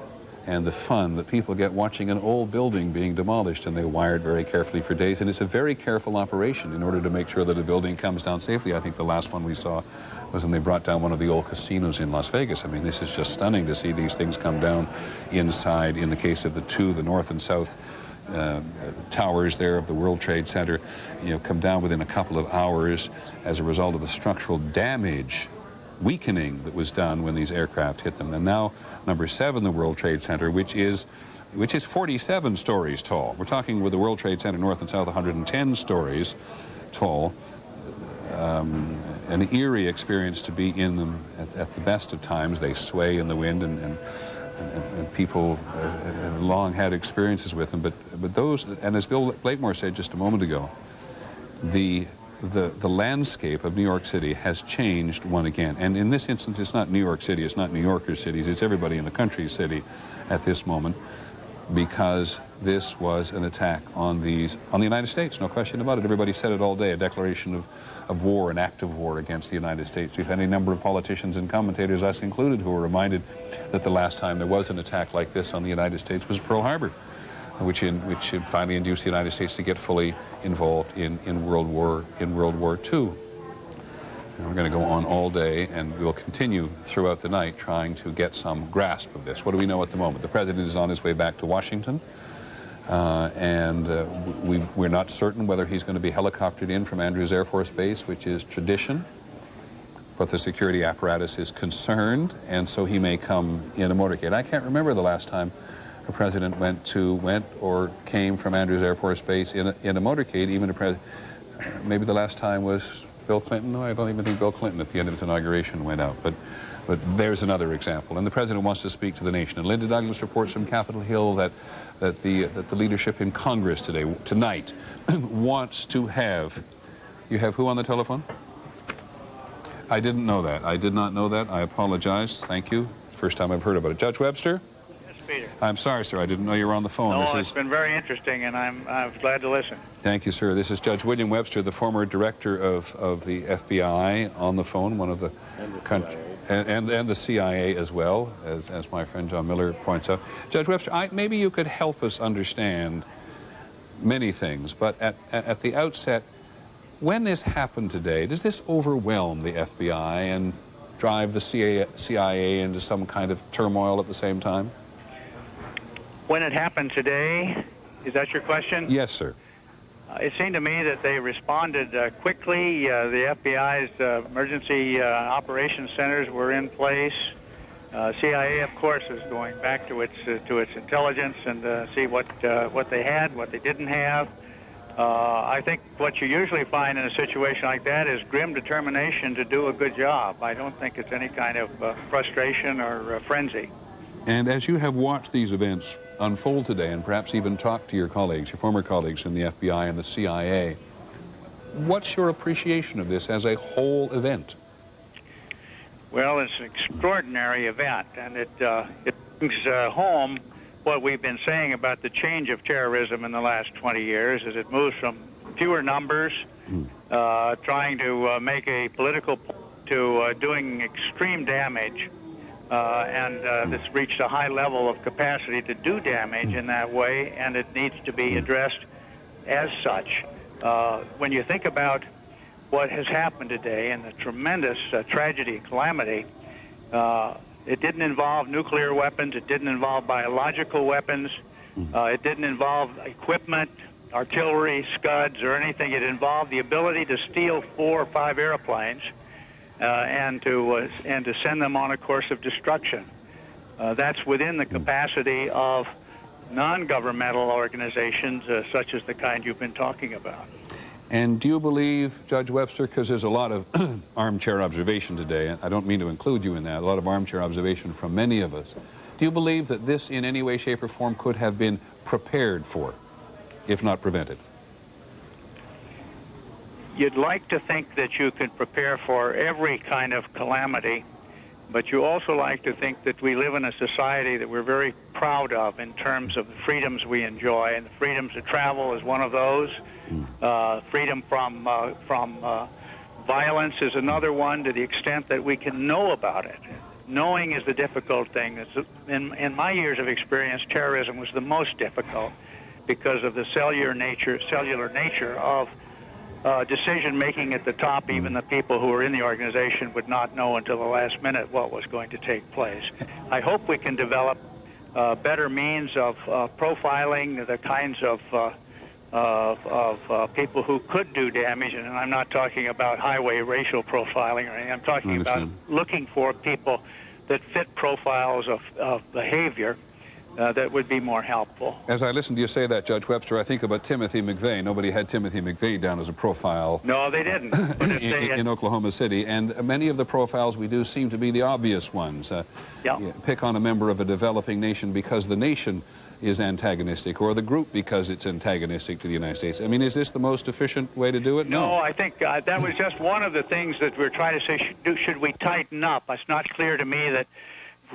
and the fun that people get watching an old building being demolished, and they wire it very carefully for days, and it's a very careful operation in order to make sure that a building comes down safely. I think the last one we saw was when they brought down one of the old casinos in Las Vegas. I mean, this is just stunning to see these things come down inside. In the case of the north and south towers there of the World Trade Center, come down within a couple of hours as a result of the structural damage, weakening that was done when these aircraft hit them. And now number 7, the World Trade Center, which is which is 47 stories tall. We're talking with the World Trade Center North and South 110 stories tall. An eerie experience to be in them at the best of times. They sway in the wind, and people have long had experiences with them. But those, and as Bill Blakemore said just a moment ago, the landscape of New York City has changed one again. And in this instance, it's not New York City, it's not New Yorkers' cities, it's everybody in the country's city at this moment, because this was an attack on the United States, no question about it. Everybody said it all day, a declaration of war, an act of war against the United States. We've had a number of politicians and commentators, us included, who were reminded that the last time there was an attack like this on the United States was Pearl Harbor, which finally induced the United States to get fully involved in World War II. And we're going to go on all day, and we'll continue throughout the night trying to get some grasp of this. What do we know at the moment? The President is on his way back to Washington, we're not certain whether he's going to be helicoptered in from Andrews Air Force Base, which is tradition, but the security apparatus is concerned, and so he may come in a motorcade. I can't remember the last time a president went or came from Andrews Air Force Base in a motorcade. Even maybe the last time was Bill Clinton. No, I don't even think Bill Clinton at the end of his inauguration went out. But there's another example. And the president wants to speak to the nation. And Linda Douglas reports from Capitol Hill that the leadership in Congress tonight wants to have. You have who on the telephone? I didn't know that. I did not know that. I apologize. Thank you. First time I've heard about it. Judge Webster? Peter. I'm sorry, sir. I didn't know you were on the phone. No, it's been very interesting, and I'm glad to listen. Thank you, sir. This is Judge William Webster, the former director of the FBI, on the phone, one of the and the CIA as well, as my friend John Miller points out. Judge Webster, maybe you could help us understand many things, but at the outset, when this happened today, does this overwhelm the FBI and drive the CIA into some kind of turmoil at the same time? When it happened today, is that your question? Yes, sir. It seemed to me that they responded quickly. The FBI's emergency operations centers were in place. CIA, of course, is going back to its intelligence and see what they had, what they didn't have. I think what you usually find in a situation like that is grim determination to do a good job. I don't think it's any kind of frustration or frenzy. And as you have watched these events unfold today, and perhaps even talked to your colleagues, your former colleagues in the FBI and the CIA, what's your appreciation of this as a whole event? Well, it's an extraordinary event, and it brings home what we've been saying about the change of terrorism in the last 20 years, as it moves from fewer numbers, trying to make a political point, to doing extreme damage. And it's reached a high level of capacity to do damage in that way, and it needs to be addressed as such. When you think about what has happened today and the tremendous tragedy and calamity, it didn't involve nuclear weapons, it didn't involve biological weapons, it didn't involve equipment, artillery, Scuds, or anything. It involved the ability to steal 4 or 5 airplanes and to send them on a course of destruction. That's within the capacity of non-governmental organizations such as the kind you've been talking about. And do you believe, Judge Webster, because there's a lot of armchair observation today, and I don't mean to include you in that, a lot of armchair observation from many of us, do you believe that this in any way, shape, or form could have been prepared for, if not prevented? You'd like to think that you could prepare for every kind of calamity, but you also like to think that we live in a society that we're very proud of in terms of the freedoms we enjoy, and the freedoms to travel is one of those. Freedom from violence is another one, to the extent that we can know about it. Knowing is the difficult thing. In my years of experience, terrorism was the most difficult because of the cellular nature of decision-making at the top. Even the people who were in the organization would not know until the last minute what was going to take place. I hope we can develop better means of profiling the kinds of people who could do damage, and I'm not talking about highway racial profiling or anything. I'm talking about looking for people that fit profiles of behavior that would be more helpful. As I listen to you say that, Judge Webster, I think about Timothy McVeigh. Nobody had Timothy McVeigh down as a profile. No, they didn't. But if they had... in Oklahoma City, and many of the profiles we do seem to be the obvious ones. Pick on a member of a developing nation because the nation is antagonistic, or the group because it's antagonistic to the United States. I mean, is this the most efficient way to do it? No, I think that was just one of the things that we're trying to say, should we tighten up? It's not clear to me that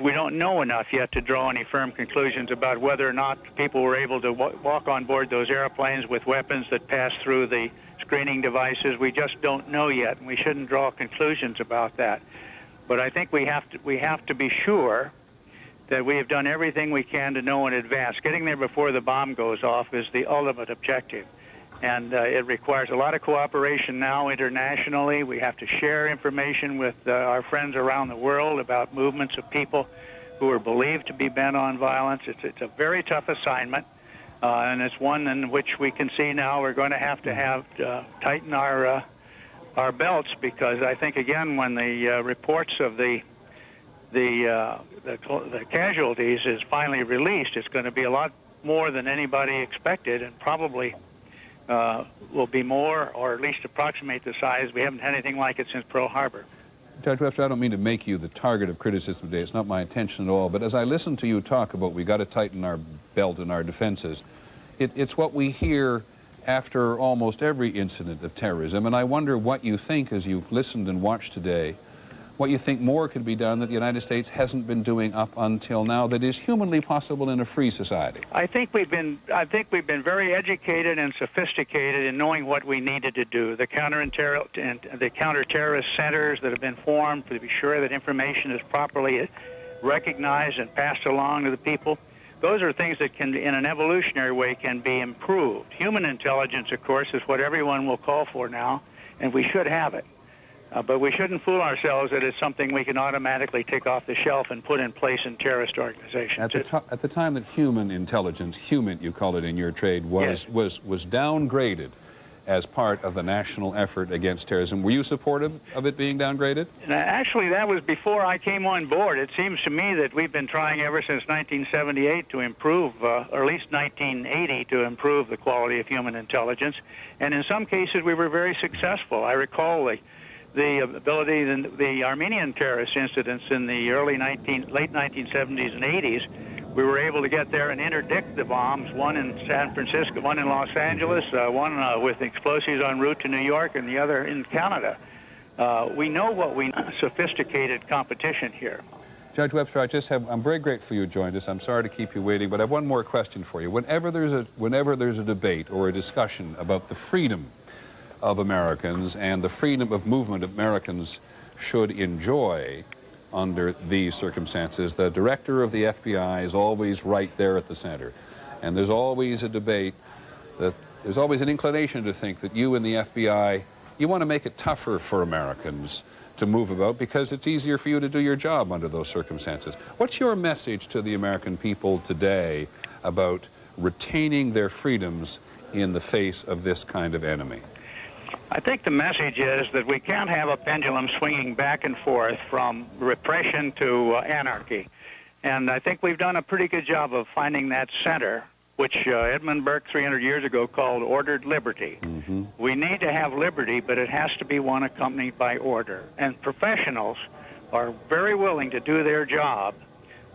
we don't know enough yet to draw any firm conclusions about whether or not people were able to walk on board those airplanes with weapons that passed through the screening devices. We just don't know yet, and we shouldn't draw conclusions about that. But I think we have to be sure that we have done everything we can to know in advance. Getting there before the bomb goes off is the ultimate objective. And it requires a lot of cooperation now internationally. We have to share information with our friends around the world about movements of people who are believed to be bent on violence. It's a very tough assignment, and it's one in which we can see now we're going to have tighten our belts, because I think, again, when the reports of the casualties is finally released, it's going to be a lot more than anybody expected, and probably will be more, or at least approximate the size. We haven't had anything like it since Pearl Harbor. Judge Webster, I don't mean to make you the target of criticism today. It's not my intention at all. But as I listen to you talk about we got to tighten our belt and our defenses, it's what we hear after almost every incident of terrorism. And I wonder what you think, as you've listened and watched today, what you think more could be done that the United States hasn't been doing up until now that is humanly possible in a free society. I think we've been very educated and sophisticated in knowing what we needed to do. The counter-terrorist centers that have been formed to be sure that information is properly recognized and passed along to the people. Those are things that can, in an evolutionary way, can be improved. Human intelligence, of course, is what everyone will call for now, and we should have it. But we shouldn't fool ourselves that it's something we can automatically take off the shelf and put in place in terrorist organizations. At the time that human intelligence, human you call it in your trade, was downgraded as part of the national effort against terrorism, were you supportive of it being downgraded? Actually, that was before I came on board. It seems to me that we've been trying ever since 1978 to improve, or at least 1980, to improve the quality of human intelligence. And in some cases, we were very successful. I recall the Armenian terrorist incidents in the late 1970s and 80s. We were able to get there and interdict the bombs, one in San Francisco, one in Los Angeles, one with explosives en route to New York, and the other in Canada. We know what we need. Sophisticated competition here. Judge Webster, I'm very grateful you joined us. I'm sorry to keep you waiting, but I have one more question for you. Whenever there's a debate or a discussion about the freedom of Americans and the freedom of movement Americans should enjoy under these circumstances, the director of the FBI is always right there at the center. And there's always a debate, there's always an inclination to think that you and the FBI, you want to make it tougher for Americans to move about because it's easier for you to do your job under those circumstances. What's your message to the American people today about retaining their freedoms in the face of this kind of enemy? I think the message is that we can't have a pendulum swinging back and forth from repression to anarchy. And I think we've done a pretty good job of finding that center, which Edmund Burke 300 years ago called ordered liberty. Mm-hmm. We need to have liberty, but it has to be one accompanied by order. And professionals are very willing to do their job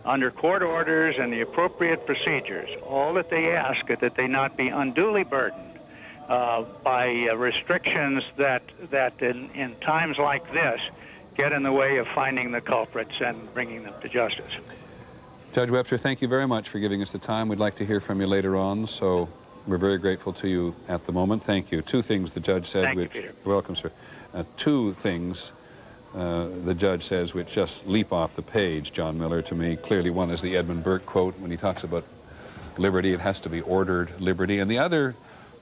under court orders and the appropriate procedures. All that they ask is that they not be unduly burdened by restrictions that in times like this get in the way of finding the culprits and bringing them to justice. Judge Webster, thank you very much for giving us the time. We'd like to hear from you later on, so we're very grateful to you at the moment. Thank you. Two things the judge said. Thank you, Peter. You're welcome, sir. Two things the judge says which just leap off the page, John Miller, to me. Clearly, one is the Edmund Burke quote when he talks about liberty. It has to be ordered liberty. And the other,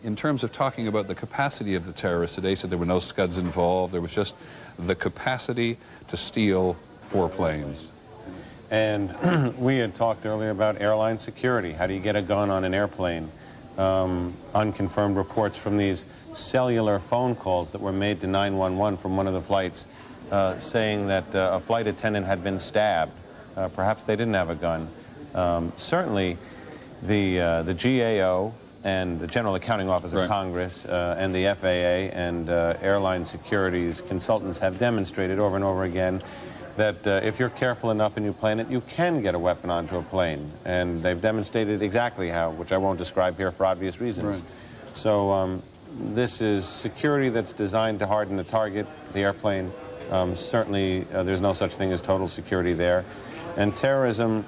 in terms of talking about the capacity of the terrorists today, said there were no scuds involved. There was just the capacity to steal 4 planes. And we had talked earlier about airline security. How do you get a gun on an airplane? Unconfirmed reports from these cellular phone calls that were made to 911 from one of the flights saying that a flight attendant had been stabbed. Perhaps they didn't have a gun. Certainly, the GAO and the General Accounting Office of Congress and the FAA and airline securities consultants have demonstrated over and over again that if you're careful enough and you plan it, you can get a weapon onto a plane. And they've demonstrated exactly how, which I won't describe here for obvious reasons. So this is security that's designed to harden the target, the airplane. Certainly, there's no such thing as total security there. And terrorism,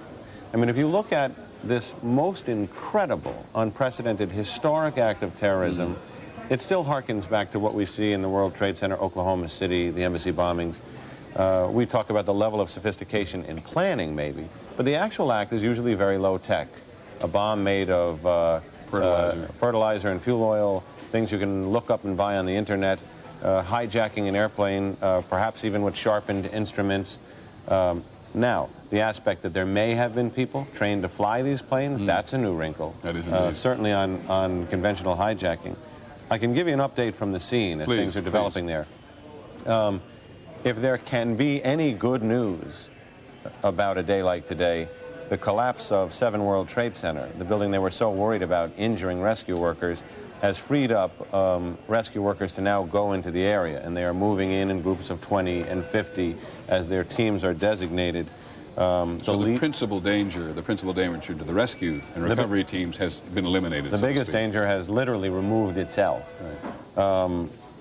I mean, if you look at this most incredible, unprecedented, historic act of terrorism, it still harkens back to what we see in the World Trade Center, Oklahoma City, the embassy bombings. We talk about the level of sophistication in planning, maybe, but the actual act is usually very low tech. A bomb made of fertilizer and fuel oil, things you can look up and buy on the internet, hijacking an airplane, perhaps even with sharpened instruments. Now, the aspect that there may have been people trained to fly these planes, that's a new wrinkle. That is certainly on conventional hijacking. I can give you an update from the scene as things are developing there. If there can be any good news about a day like today, the collapse of 7 World Trade Center, the building they were so worried about injuring rescue workers, has freed up rescue workers to now go into the area, and they are moving in groups of 20 and 50 as their teams are designated. So the principal danger to the rescue and recovery teams has been eliminated. The biggest danger has literally removed itself.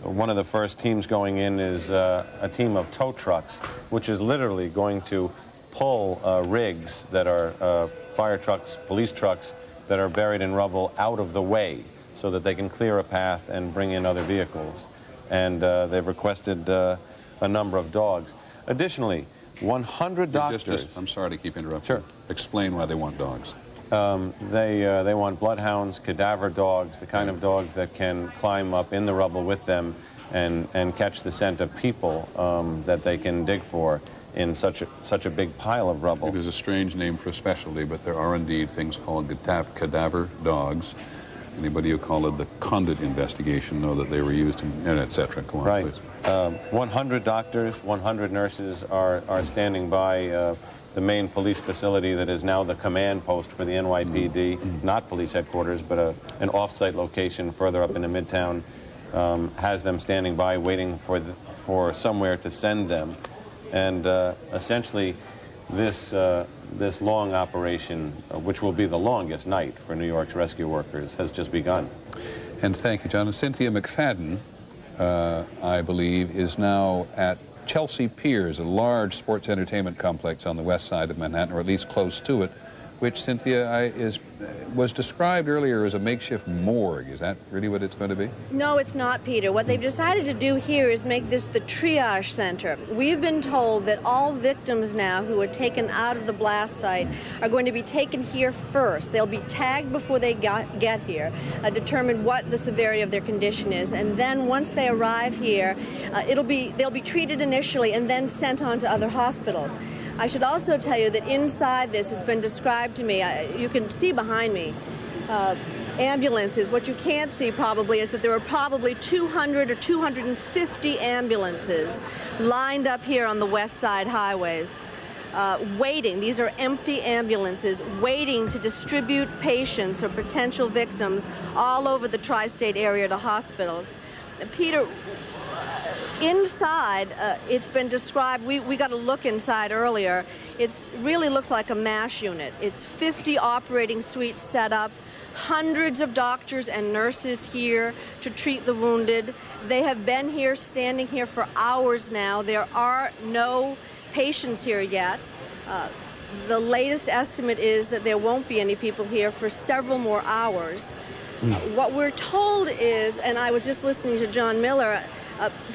One of the first teams going in is a team of tow trucks, which is literally going to pull rigs that are fire trucks, police trucks that are buried in rubble out of the way so that they can clear a path and bring in other vehicles. And they've requested a number of dogs. Additionally, 100 doctors... I'm sorry to keep interrupting. Sure. Explain why they want dogs. They want bloodhounds, cadaver dogs, the kind of dogs that can climb up in the rubble with them and catch the scent of people that they can dig for in such a big pile of rubble. It is a strange name for a specialty, but there are indeed things called cadaver dogs. Anybody who called it the Condit investigation know that they were used in, et cetera. Go on, please. 100 doctors, 100 nurses are standing by the main police facility that is now the command post for the NYPD, not police headquarters, but an off-site location further up into Midtown, has them standing by waiting for somewhere to send them. And essentially, this long operation, which will be the longest night for New York's rescue workers, has just begun. And thank you, John. And Cynthia McFadden, I believe, is now at Chelsea Piers, a large sports entertainment complex on the west side of Manhattan, or at least close to it, which, Cynthia, was described earlier as a makeshift morgue. Is that really what it's going to be? No, it's not, Peter. What they've decided to do here is make this the triage center. We've been told that all victims now who are taken out of the blast site are going to be taken here first. They'll be tagged before they get here, determine what the severity of their condition is, and then once they arrive here, they'll be treated initially and then sent on to other hospitals. I should also tell you that inside this has been described to me, you can see behind me, ambulances. What you can't see probably is that there are probably 200 or 250 ambulances lined up here on the west side highways, waiting. These are empty ambulances waiting to distribute patients or potential victims all over the tri-state area to hospitals. Peter, inside, it's been described, we got a look inside earlier, it really looks like a MASH unit. It's 50 operating suites set up, hundreds of doctors and nurses here to treat the wounded. They have been here, standing here for hours now. There are no patients here yet. The latest estimate is that there won't be any people here for several more hours. What we're told is, and I was just listening to John Miller,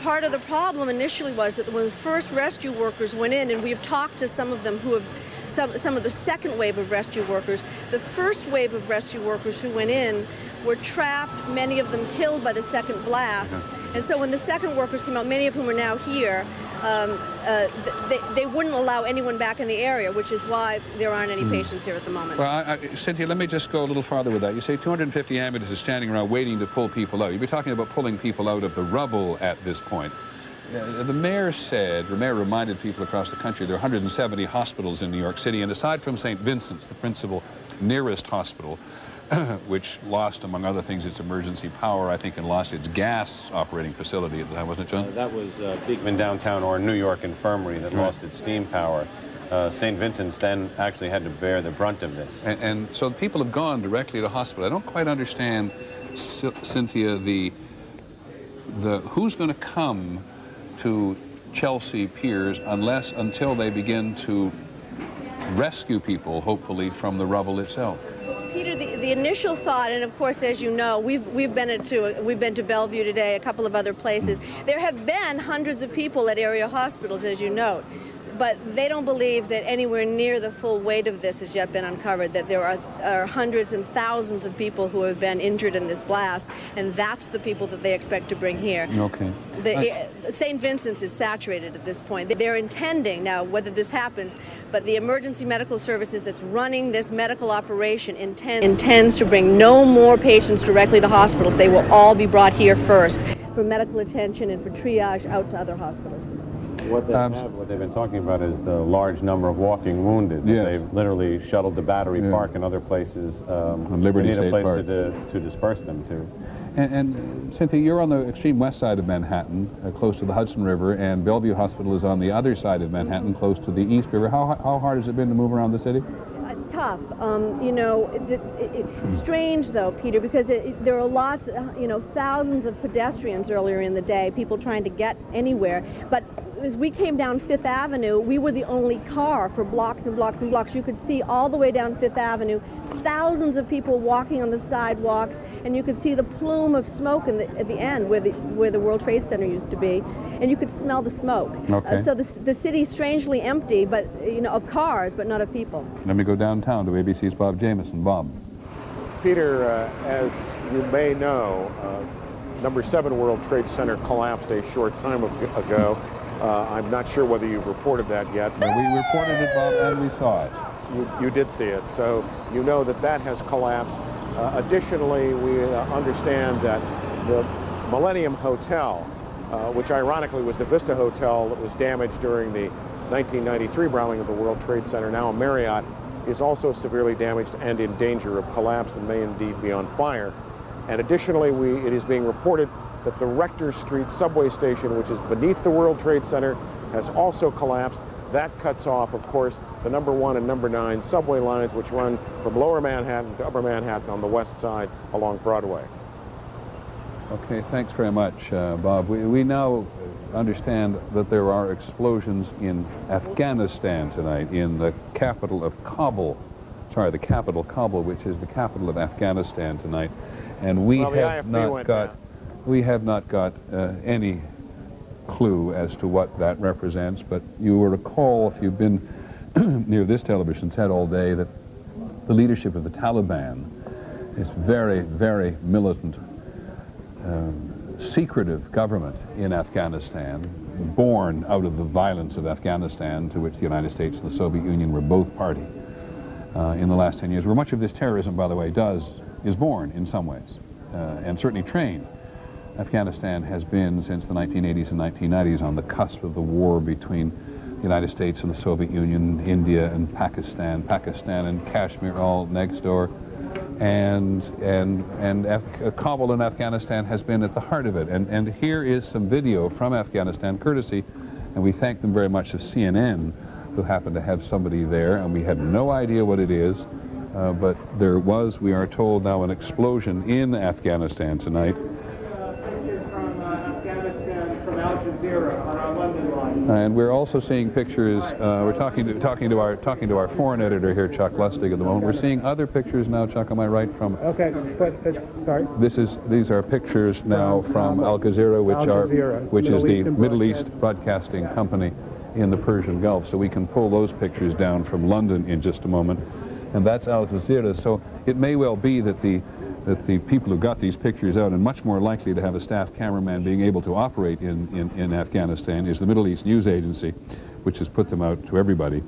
part of the problem initially was that when the first rescue workers went in, and we've talked to some of them who have, some of the second wave of rescue workers, the first wave of rescue workers who went in were trapped, many of them killed by the second blast. And so when the second workers came out, many of whom are now here, they wouldn't allow anyone back in the area, which is why there aren't any patients here at the moment. Well, Cynthia, let me just go a little farther with that. You say 250 ambulances standing around waiting to pull people out. You'd be talking about pulling people out of the rubble at this point. The mayor reminded people across the country there are 170 hospitals in New York City, and aside from St. Vincent's, the principal nearest hospital, which lost, among other things, its emergency power, I think, and lost its gas operating facility at the time, wasn't it, John? That was Beekman Downtown or New York Infirmary that lost its steam power. St. Vincent's then actually had to bear the brunt of this. And so people have gone directly to hospital. I don't quite understand, Cynthia, the who's going to come to Chelsea Piers until they begin to rescue people, hopefully, from the rubble itself. Peter, the initial thought, and of course, as you know, we've been to Bellevue today, a couple of other places. There have been hundreds of people at area hospitals, as you note, but they don't believe that anywhere near the full weight of this has yet been uncovered, that there are hundreds and thousands of people who have been injured in this blast, and that's the people that they expect to bring here. Okay. St. Vincent's is saturated at this point. They're intending, now whether this happens, but the emergency medical services that's running this medical operation intends to bring no more patients directly to hospitals. They will all be brought here first for medical attention and for triage out to other hospitals. What they've been talking about is the large number of walking wounded. Yes. They've literally shuttled to Battery Park and other places. On Liberty State Park. Park. To disperse them to. And Cynthia, you're on the extreme west side of Manhattan, close to the Hudson River, and Bellevue Hospital is on the other side of Manhattan, close to the East River. How hard has it been to move around the city? Tough. You know, it's strange though, Peter, because there are lots, thousands of pedestrians earlier in the day, people trying to get anywhere. But as we came down Fifth Avenue, we were the only car for blocks and blocks and blocks. You could see all the way down Fifth Avenue, thousands of people walking on the sidewalks, and you could see the plume of smoke at the end where the World Trade Center used to be, and you could smell the smoke. Okay. So the city's strangely empty, but of cars, but not of people. Let me go downtown to ABC's Bob Jameson. Bob. Peter, as you may know, number 7 World Trade Center collapsed a short time ago. I'm not sure whether you've reported that yet. No, we reported it, Bob, and we saw it. You did see it, so you know that has collapsed. Additionally, we understand that the Millennium Hotel, which ironically was the Vista Hotel that was damaged during the 1993 bombing of the World Trade Center, now a Marriott, is also severely damaged and in danger of collapse and may indeed be on fire. And additionally, it is being reported that the Rector Street subway station, which is beneath the World Trade Center, has also collapsed. That cuts off, of course, the number 1 and number 9 subway lines, which run from Lower Manhattan to Upper Manhattan on the west side along Broadway. Okay, thanks very much, Bob. We now understand that there are explosions in Afghanistan tonight, in the capital of Kabul. Sorry, the capital, Kabul, which is the capital of Afghanistan tonight. And we have not got any clue as to what that represents, but you will recall, if you've been near this television set all day, that the leadership of the Taliban is very, very militant, secretive government in Afghanistan, born out of the violence of Afghanistan, to which the United States and the Soviet Union were both party in the last 10 years, where much of this terrorism, by the way, is born in some ways, and certainly trained. Afghanistan has been, since the 1980s and 1990s, on the cusp of the war between the United States and the Soviet Union, India and Pakistan and Kashmir all next door, and Kabul in Afghanistan has been at the heart of it. And here is some video from Afghanistan, courtesy, and we thank them very much, of CNN, who happened to have somebody there, and we had no idea what it is, but there was, we are told now, an explosion in Afghanistan tonight. And we're also seeing pictures. We're talking to our foreign editor here, Chuck Lustig, at the moment. We're seeing other pictures now, Chuck. Am I right? From sorry. These are pictures now from Al Jazeera, which is the Middle East broadcasting company in the Persian Gulf. So we can pull those pictures down from London in just a moment, and that's Al Jazeera. So it may well be that the people who got these pictures out, and much more likely to have a staff cameraman being able to operate in Afghanistan, is the Middle East News Agency, which has put them out to everybody.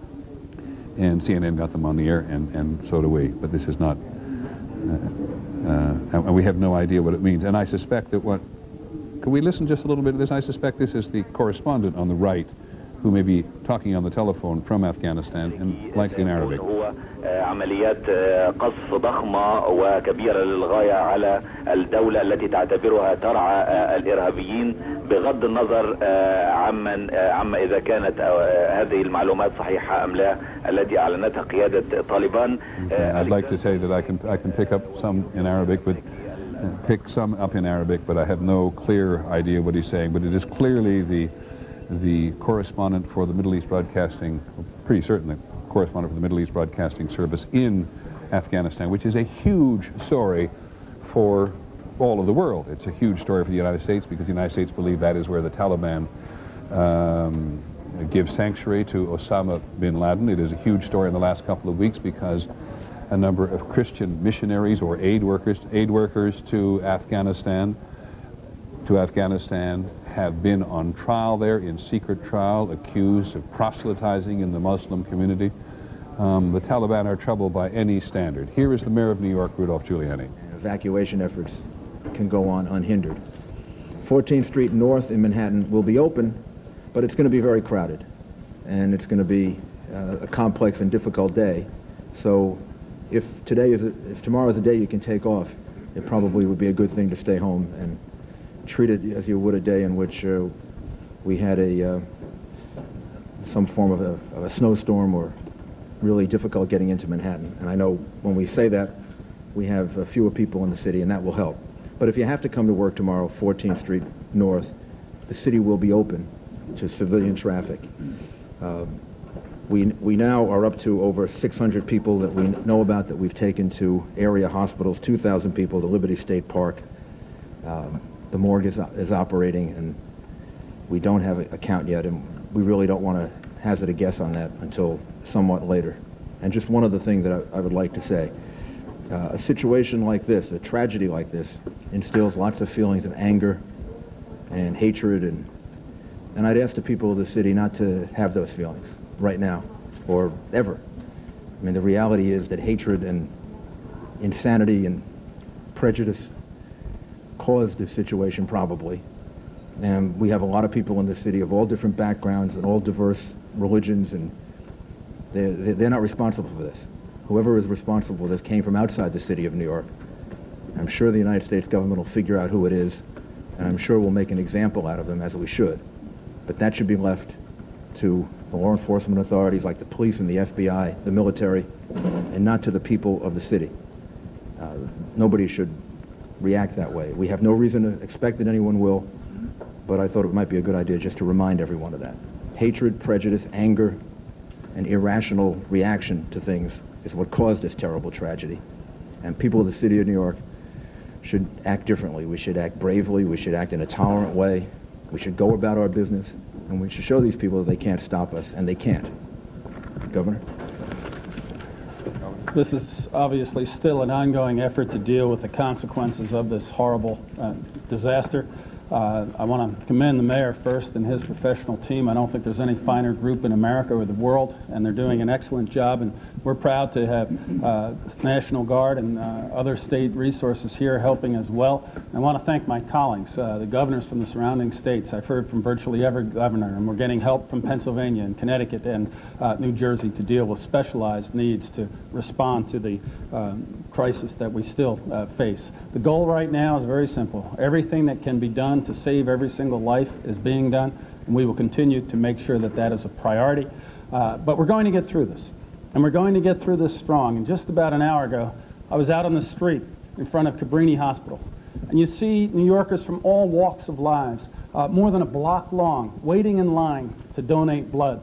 And CNN got them on the air, and so do we. But this is not, and we have no idea what it means. And I suspect that what Could we listen just a little bit of this? I suspect this is the correspondent on the right who may be talking on the telephone from Afghanistan, and likely in Arabic. عمليات قصف ضخمة وكبيرة للغاية على الدولة التي تعتبرها ترعى الإرهابيين بغض النظر عما إذا كانت هذه المعلومات صحيحة أم لا التي أعلنتها قيادة طالبان. I'd like to say that I can pick up some in Arabic, but I have no clear idea what he's saying. But it is clearly the correspondent for the Middle East Broadcasting, pretty certainly correspondent for the Middle East Broadcasting Service in Afghanistan, which is a huge story for all of the world. It's a huge story for the United States because the United States believe that is where the Taliban give sanctuary to Osama bin Laden. It is a huge story in the last couple of weeks because a number of Christian missionaries or aid workers to Afghanistan have been on trial there, in secret trial, accused of proselytizing in the Muslim community. The Taliban are troubled by any standard. Here is the mayor of New York, Rudolph Giuliani. Evacuation efforts can go on unhindered. 14th Street North in Manhattan will be open, but it's going to be very crowded, and it's going to be a complex and difficult day. So if tomorrow is a day you can take off, it probably would be a good thing to stay home and treat it as you would a day in which we had some form of a snowstorm or really difficult getting into Manhattan. And I know when we say that, we have fewer people in the city, and that will help. But if you have to come to work tomorrow, 14th Street North, the city will be open to civilian traffic. We now are up to over 600 people that we know about that we've taken to area hospitals, 2,000 people to Liberty State Park. The morgue is operating, and we don't have a count yet, and we really don't want to hazard a guess on that until somewhat later. And just one other thing that I would like to say. A situation like this, a tragedy like this, instills lots of feelings of anger and hatred, and I'd ask the people of the city not to have those feelings right now or ever. I mean, the reality is that hatred and insanity and prejudice caused this situation probably. And we have a lot of people in the city of all different backgrounds and all diverse religions, and they're not responsible for this. Whoever is responsible for this came from outside the city of New York. I'm sure the United States government will figure out who it is, and I'm sure we'll make an example out of them, as we should. But that should be left to the law enforcement authorities like the police and the FBI, the military, and not to the people of the city. Nobody should react that way. We have no reason to expect that anyone will, but I thought it might be a good idea just to remind everyone of that. Hatred, prejudice, anger, and irrational reaction to things is what caused this terrible tragedy. And people of the city of New York should act differently. We should act bravely. We should act in a tolerant way. We should go about our business, and we should show these people that they can't stop us, and they can't. Governor? This is obviously still an ongoing effort to deal with the consequences of this horrible disaster. I want to commend the mayor first and his professional team. I don't think there's any finer group in America or the world, and they're doing an excellent job, and we're proud to have the National Guard and other state resources here helping as well. I want to thank my colleagues, the governors from the surrounding states. I've heard from virtually every governor, and we're getting help from Pennsylvania and Connecticut and New Jersey to deal with specialized needs to respond to the crisis that we still face. The goal right now is very simple. Everything that can be done to save every single life is being done, and we will continue to make sure that that is a priority. But we're going to get through this, and we're going to get through this strong. And just about an hour ago, I was out on the street in front of Cabrini Hospital, and you see New Yorkers from all walks of lives, more than a block long, waiting in line to donate blood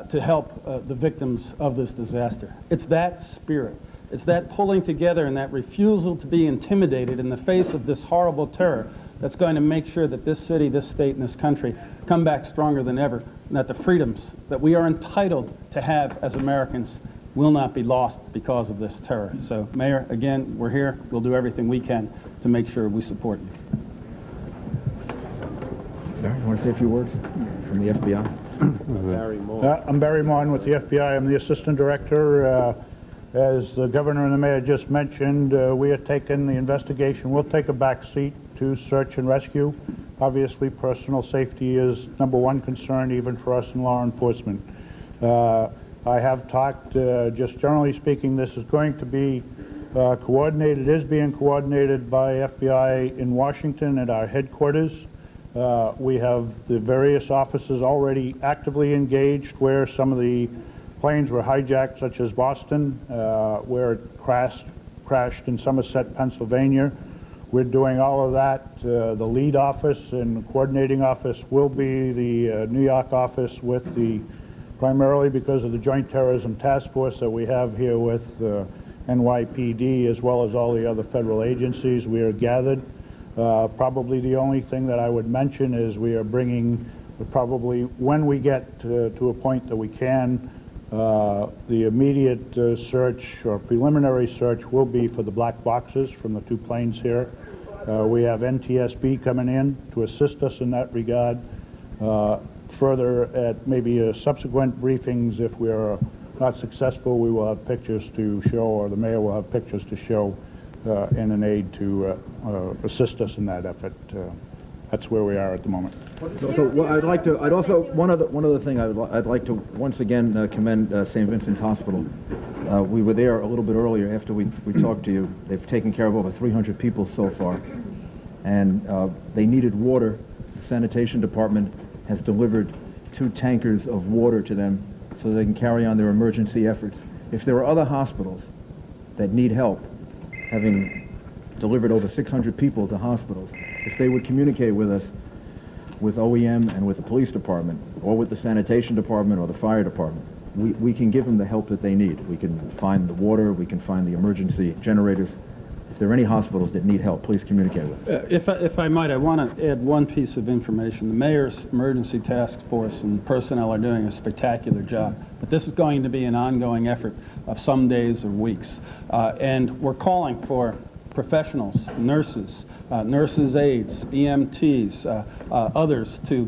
to help the victims of this disaster. It's that spirit. It's that pulling together and that refusal to be intimidated in the face of this horrible terror that's going to make sure that this city, this state, and this country come back stronger than ever, and that the freedoms that we are entitled to have as Americans will not be lost because of this terror. So, Mayor, again, we're here. We'll do everything we can to make sure we support you. Barry, you want to say a few words from the FBI? Barry Moore. I'm Barry Moore with the FBI. I'm the Assistant Director. As the Governor and the Mayor just mentioned, we are taking the investigation. We'll take a back seat to search and rescue. obviously personal safety is #1 concern even for us in law enforcement. I have talked, just generally speaking, this is going to be coordinated, is being coordinated by FBI in Washington at our headquarters. We have the various offices already actively engaged where some of the planes were hijacked, such as Boston, where it crashed in Somerset, Pennsylvania. We're doing all of that. The lead office and coordinating office will be the New York office with the, primarily because of the Joint Terrorism Task Force that we have here with NYPD, as well as all the other federal agencies. We are gathered. Probably the only thing that I would mention is we are bringing, probably when we get to a point that we can, the immediate search or preliminary search will be for the black boxes from the 2 planes here. We have NTSB coming in to assist us in that regard. Further, at maybe subsequent briefings, if we are not successful, we will have pictures to show, or the mayor will have pictures to show and an aid to assist us in that effort. That's where we are at the moment. So well, I'd also, one other thing I'd like to once again commend St. Vincent's Hospital. We were there a little bit earlier after we talked to you. They've taken care of over 300 people so far, and they needed water. The sanitation department has delivered 2 tankers of water to them so they can carry on their emergency efforts. If there are other hospitals that need help, having delivered over 600 people to hospitals, if they would communicate with us, with OEM and with the police department, or with the sanitation department or the fire department, we can give them the help that they need. We can find the water, we can find the emergency generators. If there are any hospitals that need help, please communicate with us. If I might, I want to add one piece of information. The mayor's emergency task force and personnel are doing a spectacular job, but this is going to be an ongoing effort of some days or weeks. And we're calling for professionals, nurses, nurses' aides, EMTs, others to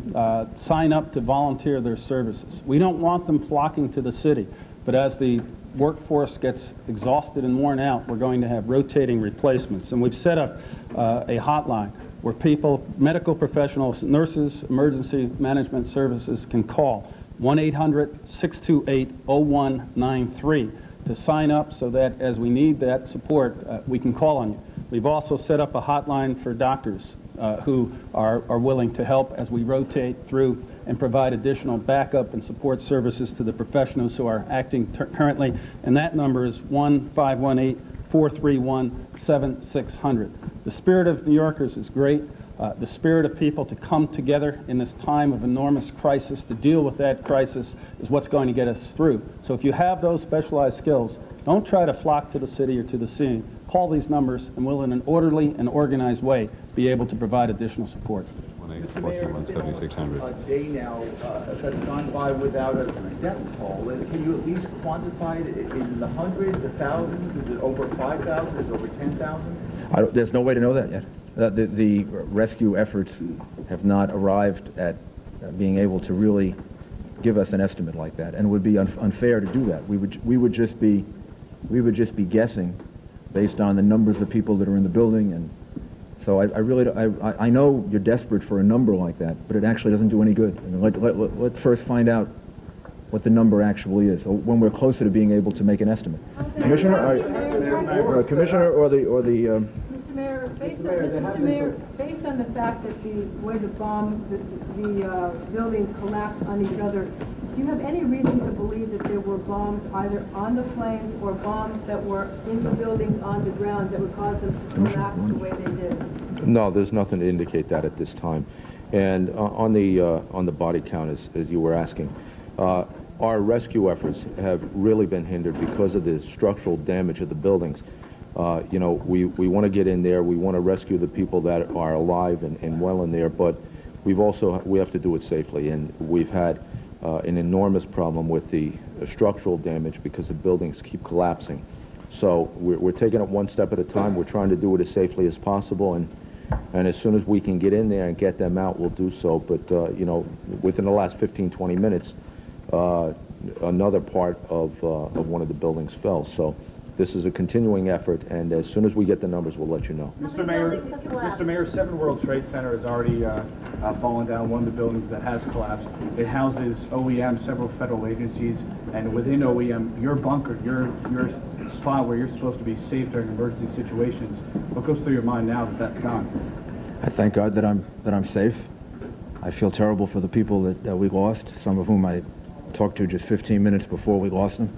sign up to volunteer their services. We don't want them flocking to the city, but as the workforce gets exhausted and worn out, we're going to have rotating replacements. And we've set up a hotline where people, medical professionals, nurses, emergency management services can call 1-800-628-0193 to sign up so that as we need that support, we can call on you. We've also set up a hotline for doctors who are willing to help as we rotate through and provide additional backup and support services to the professionals who are acting currently. And that number is 1-518-431-7600. The spirit of New Yorkers is great. The spirit of people to come together in this time of enormous crisis to deal with that crisis is what's going to get us through. So if you have those specialized skills, don't try to flock to the city or to the scene. Call these numbers and we'll, in an orderly and organized way, be able to provide additional support. Mr. Mayor, it's been almost a day now that's gone by without a death toll. Can you at least quantify it? Is it the hundreds, the thousands? Is it over 5,000? Is it over 10,000? There's no way to know that yet. The rescue efforts have not arrived at being able to really give us an estimate like that, and it would be unfair to do that. We would just be guessing based on the numbers of people that are in the building, and so I know you're desperate for a number like that, but it actually doesn't do any good. I mean, let's first find out what the number actually is, or when we're closer to being able to make an estimate. Commissioner, Commissioner, or the Mr. Mayor, based on the fact that the way the buildings collapsed on each other, do you have any reason to believe that there were bombs either on the planes or bombs that were in the buildings on the ground that would cause them to collapse the way they did? No, there's nothing to indicate that at this time. And on the body count, as you were asking, our rescue efforts have really been hindered because of the structural damage of the buildings. You know, we want to get in there, we want to rescue the people that are alive and well in there, but we have to do it safely, and we've had an enormous problem with the structural damage because the buildings keep collapsing. So we're taking it one step at a time. We're trying to do it as safely as possible, and as soon as we can get in there and get them out, we'll do so. But you know, within the last 15-20 minutes, another part of one of the buildings fell. So This is a continuing effort, and as soon as we get the numbers, we'll let you know. Mr. Mayor, 7 World Trade Center has already fallen down, one of the buildings that has collapsed. It houses OEM, several federal agencies, and within OEM, your bunker, your spot where you're supposed to be safe during emergency situations. What goes through your mind now that that's gone? I thank God that I'm safe. I feel terrible for the people that we lost, some of whom I talked to just 15 minutes before we lost them.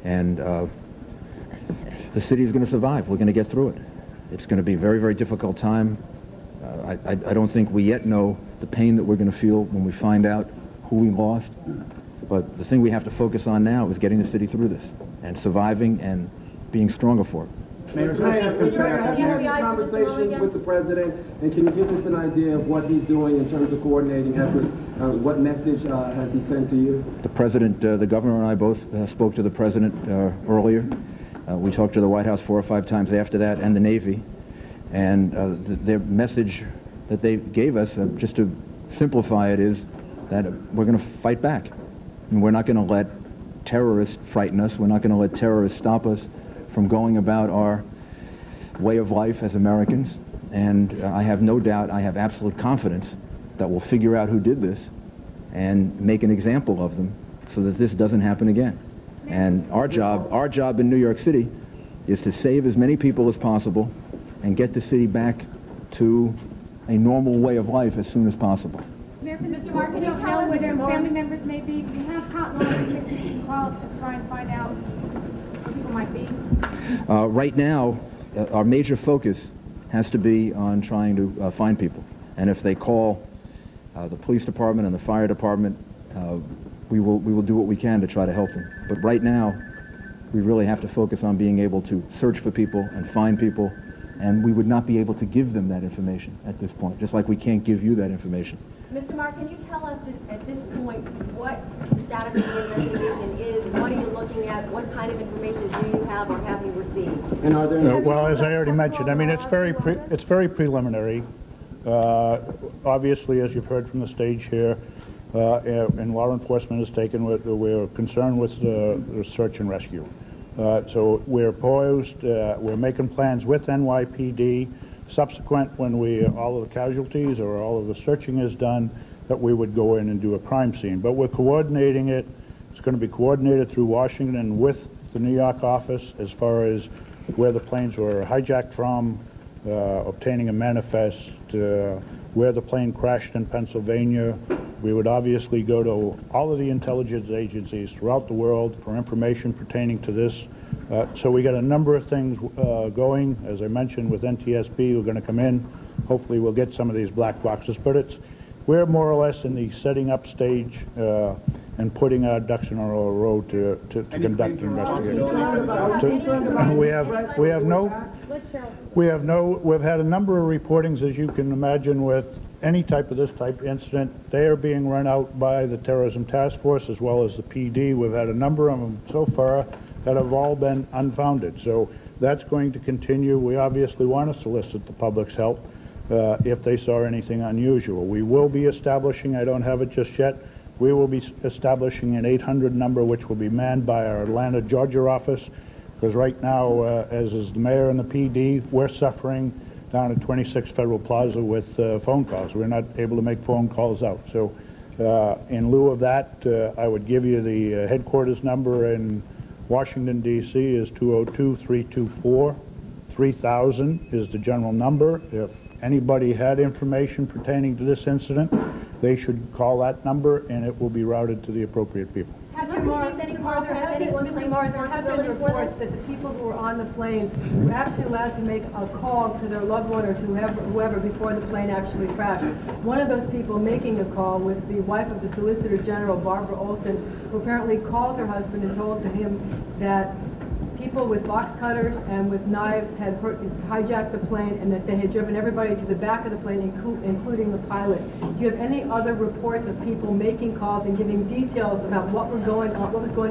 And the city is going to survive. We're going to get through it. It's going to be a very, very difficult time. I don't think we yet know the pain that we're going to feel when we find out who we lost. But the thing we have to focus on now is getting the city through this and surviving and being stronger for it. Mr. Mayor, have you had conversations with the president, and can you give us an idea of what he's doing in terms of coordinating efforts? What message has he sent to you? The president, the governor and I both spoke to the president earlier. We talked to the White House 4 or 5 times after that, and the Navy. And their message that they gave us, just to simplify it, is that we're going to fight back. And we're not going to let terrorists frighten us. We're not going to let terrorists stop us from going about our way of life as Americans. And I have no doubt, I have absolute confidence that we'll figure out who did this and make an example of them so that this doesn't happen again. And our job in New York City is to save as many people as possible and get the city back to a normal way of life as soon as possible. Mr. Mark, can you tell us where their family members may be? Do you have hotline that you can call to try and find out where people might be? Right now, our major focus has to be on trying to find people. And if they call the police department and the fire department, we will do what we can to try to help them. But right now, we really have to focus on being able to search for people and find people, and we would not be able to give them that information at this point, just like we can't give you that information. Mr. Mark, can you tell us at this point what the status of the investigation is? What are you looking at? What kind of information do you have or have you received? And are there well, as I already mentioned, I mean, it's very preliminary. Obviously, as you've heard from the stage here, and law enforcement has taken, we're concerned with the search and rescue. So we're poised, we're making plans with NYPD, subsequent when all of the casualties or all of the searching is done, that we would go in and do a crime scene. But we're coordinating it. It's going to be coordinated through Washington with the New York office as far as where the planes were hijacked from, obtaining a manifest, where the plane crashed in Pennsylvania. We would obviously go to all of the intelligence agencies throughout the world for information pertaining to this. So we got a number of things going. As I mentioned, with NTSB, we're going to come in. Hopefully we'll get some of these black boxes. But we're more or less in the setting up stage and putting our ducks in a row to conduct an investigation. We've had a number of reportings, as you can imagine, with any type of this type incident. They are being run out by the Terrorism Task Force as well as the PD. We've had a number of them so far that have all been unfounded. So that's going to continue. We obviously want to solicit the public's help if they saw anything unusual. We will be establishing, I don't have it just yet, we will be establishing an 800 number which will be manned by our Atlanta, Georgia office, because right now, as is the mayor and the PD, we're suffering down at 26 Federal Plaza with phone calls. We're not able to make phone calls out. So in lieu of that, I would give you the headquarters number in Washington, D.C. is 202-324-3000 is the general number. If anybody had information pertaining to this incident, they should call that number and it will be routed to the appropriate people. Have you received any calls? Has anyone claimed responsibility for this? That the people who were on the planes were actually allowed to make a call to their loved one or to whoever before the plane actually crashed. One of those people making a call was the wife of the Solicitor General, Barbara Olson, who apparently called her husband and told him that people with box cutters and with knives had hijacked the plane and that they had driven everybody to the back of the plane, including the pilot. Do you have any other reports of people making calls and giving details about what was going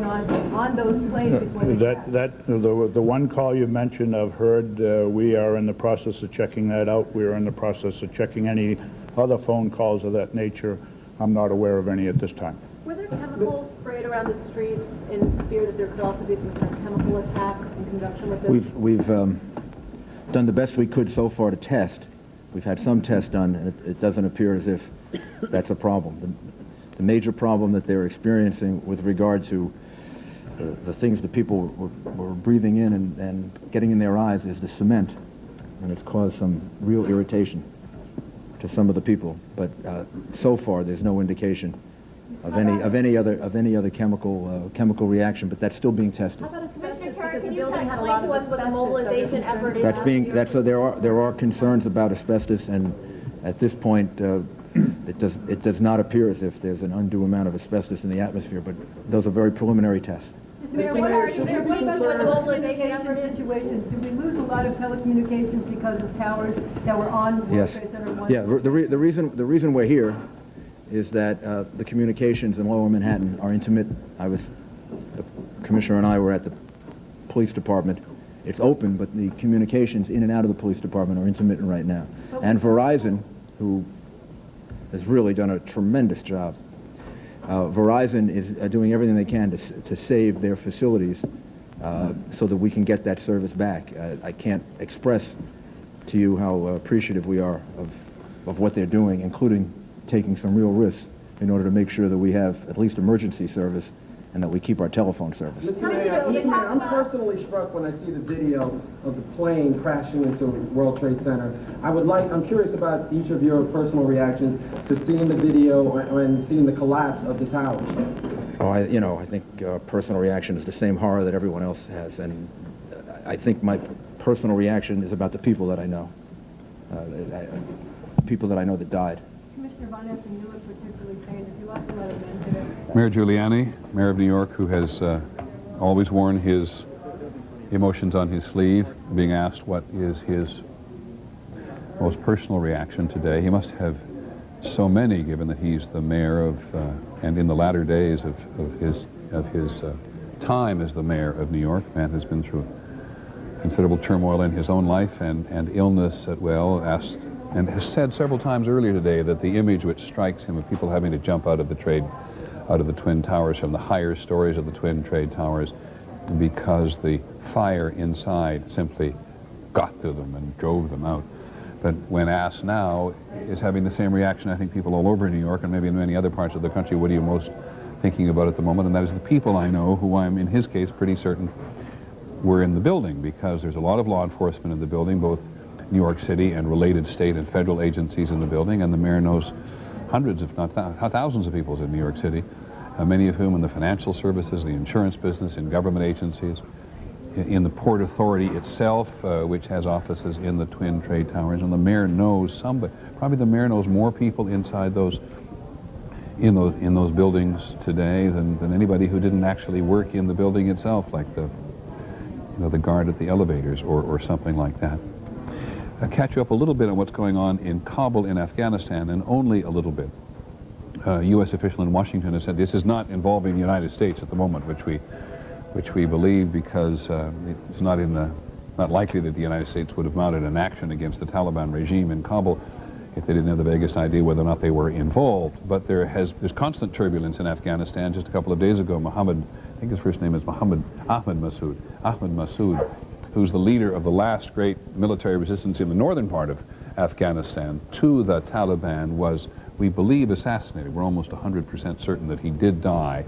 on those planes before they crashed? The one call you mentioned, I've heard. We are in the process of checking that out. We are in the process of checking any other phone calls of that nature. I'm not aware of any at this time. Were there chemicals sprayed around the streets in fear that there could also be some sort of chemical attack in conjunction with this? We've done the best we could so far to test. We've had some tests done, and it doesn't appear as if that's a problem. The major problem that they're experiencing with regard to the things that people were breathing in and getting in their eyes is the cement, and it's caused some real irritation to some of the people. But so far, there's no indication of any other chemical reaction. But that's still being tested. Commissioner Carey, can you explain to us what the mobilization effort is? There are concerns about asbestos, and at this point, it does not appear as if there's an undue amount of asbestos in the atmosphere. But those are very preliminary tests. Mayor, what are you concerned about the mobilization situations? Do we lose a lot of telecommunications because of towers that were on World Yes. Trade Center 1? Yeah. The reason we're here is that the communications in Lower Manhattan are intermittent. The commissioner and I were at the police department. It's open, but the communications in and out of the police department are intermittent right now. And Verizon, who has really done a tremendous job, Verizon is doing everything they can to save their facilities so that we can get that service back. I can't express to you how appreciative we are of what they're doing, including taking some real risks in order to make sure that we have at least emergency service and that we keep our telephone service. Mr. Mayor, I'm personally struck when I see the video of the plane crashing into World Trade Center. I'm curious about each of your personal reactions to seeing the video and seeing the collapse of the towers. Oh, I think personal reaction is the same horror that everyone else has, and I think my personal reaction is about the people that I know, people that I know that died. Commissioner Von Essen, you look particularly pained. If you want to let him in today. Mayor Giuliani, Mayor of New York, who has always worn his emotions on his sleeve, being asked what is his most personal reaction today. He must have so many, given that he's the mayor of, and in the latter days of his time as the mayor of New York, man has been through considerable turmoil in his own life and illness as well, and has said several times earlier today that the image which strikes him of people having to jump out of the Twin Towers, from the higher stories of the Twin Trade Towers, because the fire inside simply got to them and drove them out. But when asked now, is having the same reaction, I think, people all over New York and maybe in many other parts of the country. What are you most thinking about at the moment? And that is the people I know, who I'm, in his case, pretty certain were in the building, because there's a lot of law enforcement in the building, both New York City and related state and federal agencies in the building, and the mayor knows hundreds, if not thousands of people in New York City, many of whom in the financial services, the insurance business, in government agencies, in the Port Authority itself, which has offices in the Twin Trade Towers, and the mayor knows somebody. Probably the mayor knows more people inside in those buildings today than anybody who didn't actually work in the building itself, like the guard at the elevators or something like that. I'll catch you up a little bit on what's going on in Kabul in Afghanistan, and only a little bit. A U.S. official in Washington has said this is not involving the United States at the moment, which we believe, because it's not likely that the United States would have mounted an action against the Taliban regime in Kabul if they didn't have the vaguest idea whether or not they were involved. But there's constant turbulence in Afghanistan. Just a couple of days ago, I think his first name is Ahmed Massoud, who's the leader of the last great military resistance in the northern part of Afghanistan to the Taliban, was, we believe, assassinated. We're almost 100% certain that he did die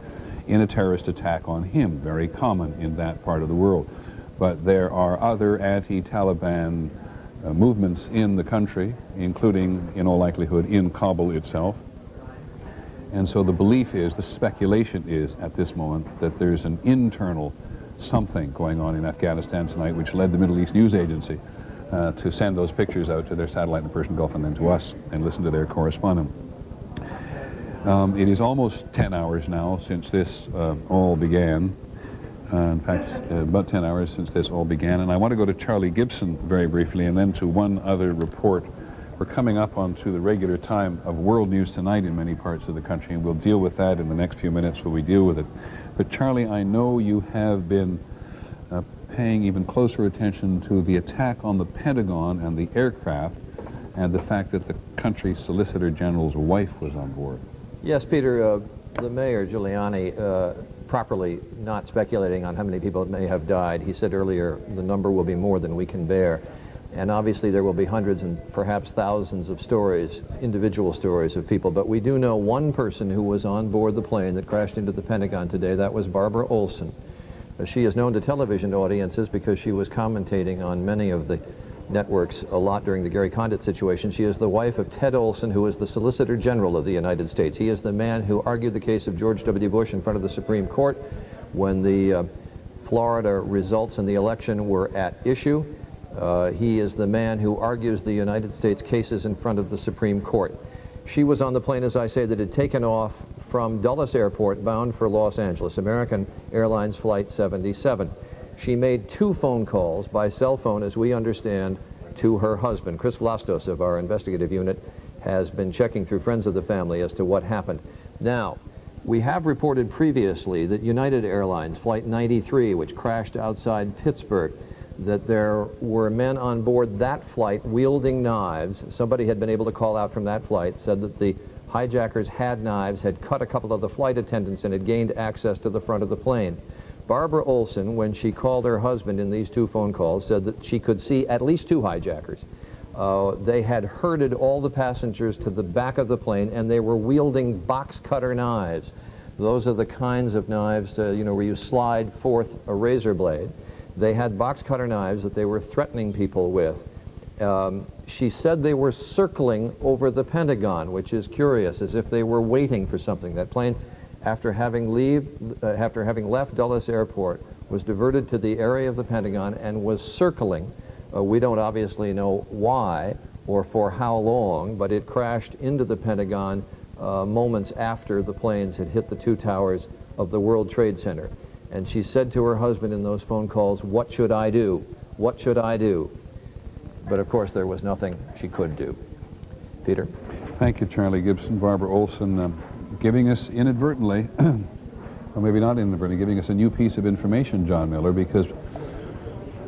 in a terrorist attack on him, very common in that part of the world. But there are other anti-Taliban movements in the country, including, in all likelihood, in Kabul itself. And so the belief is, the speculation is at this moment, that there's an internal something going on in Afghanistan tonight, which led the Middle East News Agency to send those pictures out to their satellite in the Persian Gulf and then to us and listen to their correspondent. It is almost 10 hours now since this all began. In fact, about 10 hours since this all began. And I want to go to Charlie Gibson very briefly, and then to one other report. We're coming up onto the regular time of World News Tonight in many parts of the country, and we'll deal with that in the next few minutes when we deal with it. But Charlie, I know you have been paying even closer attention to the attack on the Pentagon and the aircraft, and the fact that the country's Solicitor General's wife was on board. Yes, Peter, the Mayor, Giuliani, properly not speculating on how many people may have died. He said earlier the number will be more than we can bear. And obviously there will be hundreds and perhaps thousands of stories, individual stories of people. But we do know one person who was on board the plane that crashed into the Pentagon today. That was Barbara Olson. She is known to television audiences because she was commentating on many of the networks a lot during the Gary Condit situation. She is the wife of Ted Olson, who is the Solicitor General of the United States. He is the man who argued the case of George W. Bush in front of the Supreme Court when the Florida results in the election were at issue. He is the man who argues the United States cases in front of the Supreme Court. She was on the plane, as I say, that had taken off from Dulles Airport bound for Los Angeles, American Airlines Flight 77. She made 2 phone calls by cell phone, as we understand, to her husband. Chris Vlastos of our investigative unit has been checking through friends of the family as to what happened. Now, we have reported previously that United Airlines Flight 93, which crashed outside Pittsburgh, that there were men on board that flight wielding knives. Somebody had been able to call out from that flight, said that the hijackers had knives, had cut a couple of the flight attendants, and had gained access to the front of the plane. Barbara Olson, when she called her husband in these 2 phone calls, said that she could see at least 2 hijackers. They had herded all the passengers to the back of the plane, and they were wielding box cutter knives. Those are the kinds of knives, you know, where you slide forth a razor blade. They had box cutter knives that they were threatening people with. She said they were circling over the Pentagon, which is curious, as if they were waiting for something. That plane, after having left Dulles Airport, was diverted to the area of the Pentagon and was circling. We don't obviously know why or for how long, but it crashed into the Pentagon moments after the planes had hit the 2 towers of the World Trade Center. And she said to her husband in those phone calls, "What should I do? What should I do?" But of course there was nothing she could do. Peter? Thank you, Charlie Gibson. Barbara Olson giving us inadvertently, or maybe not inadvertently, giving us a new piece of information, John Miller, because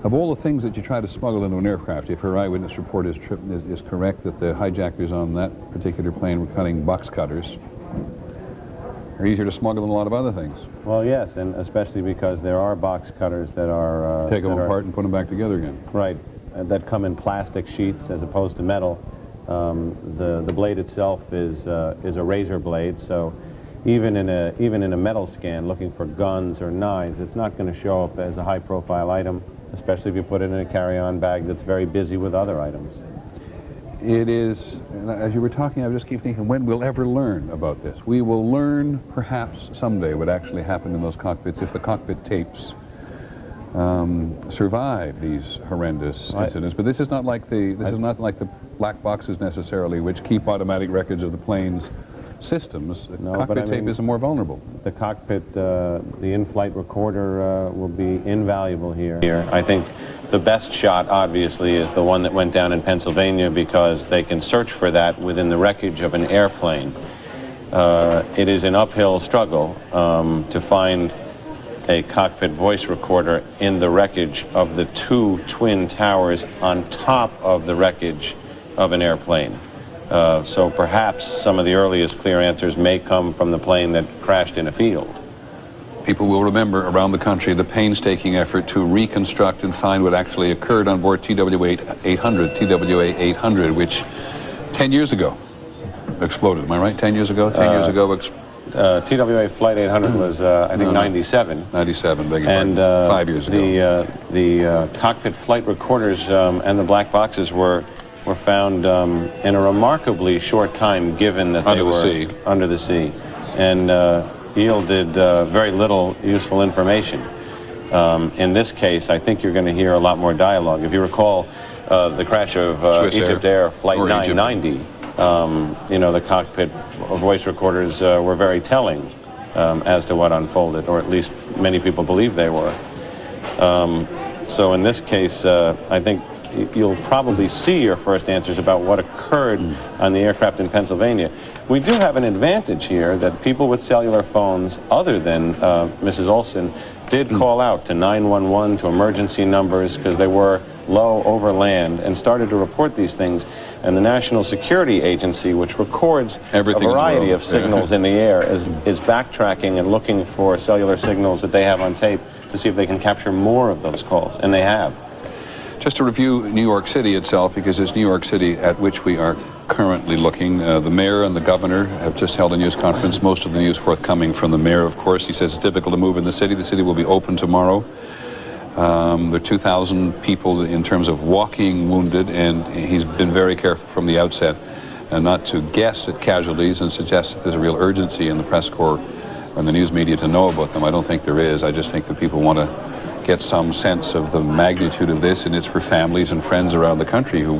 of all the things that you try to smuggle into an aircraft, if her eyewitness report is correct that the hijackers on that particular plane were cutting box cutters, they're easier to smuggle than a lot of other things. Well, yes, and especially because there are box cutters that are... take them apart and put them back together again. Right, that come in plastic sheets as opposed to metal. The blade itself is a razor blade, so even in a metal scan looking for guns or knives, it's not going to show up as a high-profile item, especially if you put it in a carry-on bag that's very busy with other items. It is, as you were talking, I just keep thinking, when we'll ever learn about this? We will learn, perhaps someday, what actually happened in those cockpits if the cockpit tapes survive these horrendous incidents. But this is not like the black boxes necessarily, which keep automatic records of the plane's systems. The cockpit tape is more vulnerable. The cockpit, the in-flight recorder will be invaluable here. I think the best shot, obviously, is the one that went down in Pennsylvania because they can search for that within the wreckage of an airplane. It is an uphill struggle to find a cockpit voice recorder in the wreckage of the 2 twin towers on top of the wreckage of an airplane. So perhaps some of the earliest clear answers may come from the plane that crashed in a field. People will remember around the country the painstaking effort to reconstruct and find what actually occurred on board TWA-800, which 10 years ago exploded. Am I right? 10 years ago? 10 years ago TWA Flight 800 was, I think, 97. 97, beg your pardon. 5 years ago. The cockpit flight recorders and the black boxes were found in a remarkably short time, given that they were under the sea, and yielded very little useful information. In this case, I think you're going to hear a lot more dialogue. If you recall the crash of Egypt Air Flight 990, you know, the cockpit voice recorders were very telling as to what unfolded, or at least many people believe they were. So in this case, I think you'll probably see your first answers about what occurred on the aircraft in Pennsylvania. We do have an advantage here that people with cellular phones, other than Mrs. Olson, did call out to 911, to emergency numbers, because they were low over land and started to report these things. And the National Security Agency, which records Everything a variety of yeah. signals in the air, is backtracking and looking for cellular signals that they have on tape to see if they can capture more of those calls, and they have. Just to review New York City itself, because it's New York City at which we are currently looking. The mayor and the governor have just held a news conference. Most of the news forthcoming from the mayor, of course. He says it's difficult to move in the city. The city will be open tomorrow. There are 2,000 people in terms of walking wounded, and he's been very careful from the outset not to guess at casualties and suggest that there's a real urgency in the press corps and the news media to know about them. I don't think there is. I just think that people want to get some sense of the magnitude of this, and it's for families and friends around the country who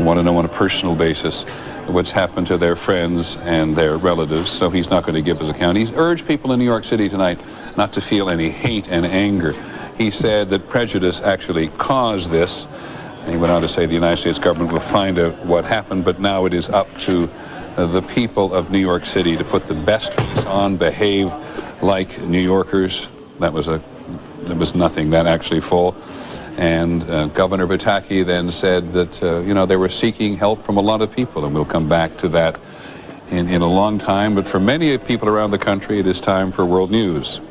want to know on a personal basis what's happened to their friends and their relatives. So he's not going to give his account. He's urged people in New York City tonight not to feel any hate and anger. He said that prejudice actually caused this. And he went on to say the United States government will find out what happened, but now it is up to the people of New York City to put the best face on, behave like New Yorkers. That was nothing, that actually full. And Governor Pataki then said that, you know, they were seeking help from a lot of people, and we'll come back to that in a long time. But for many people around the country, it is time for World News.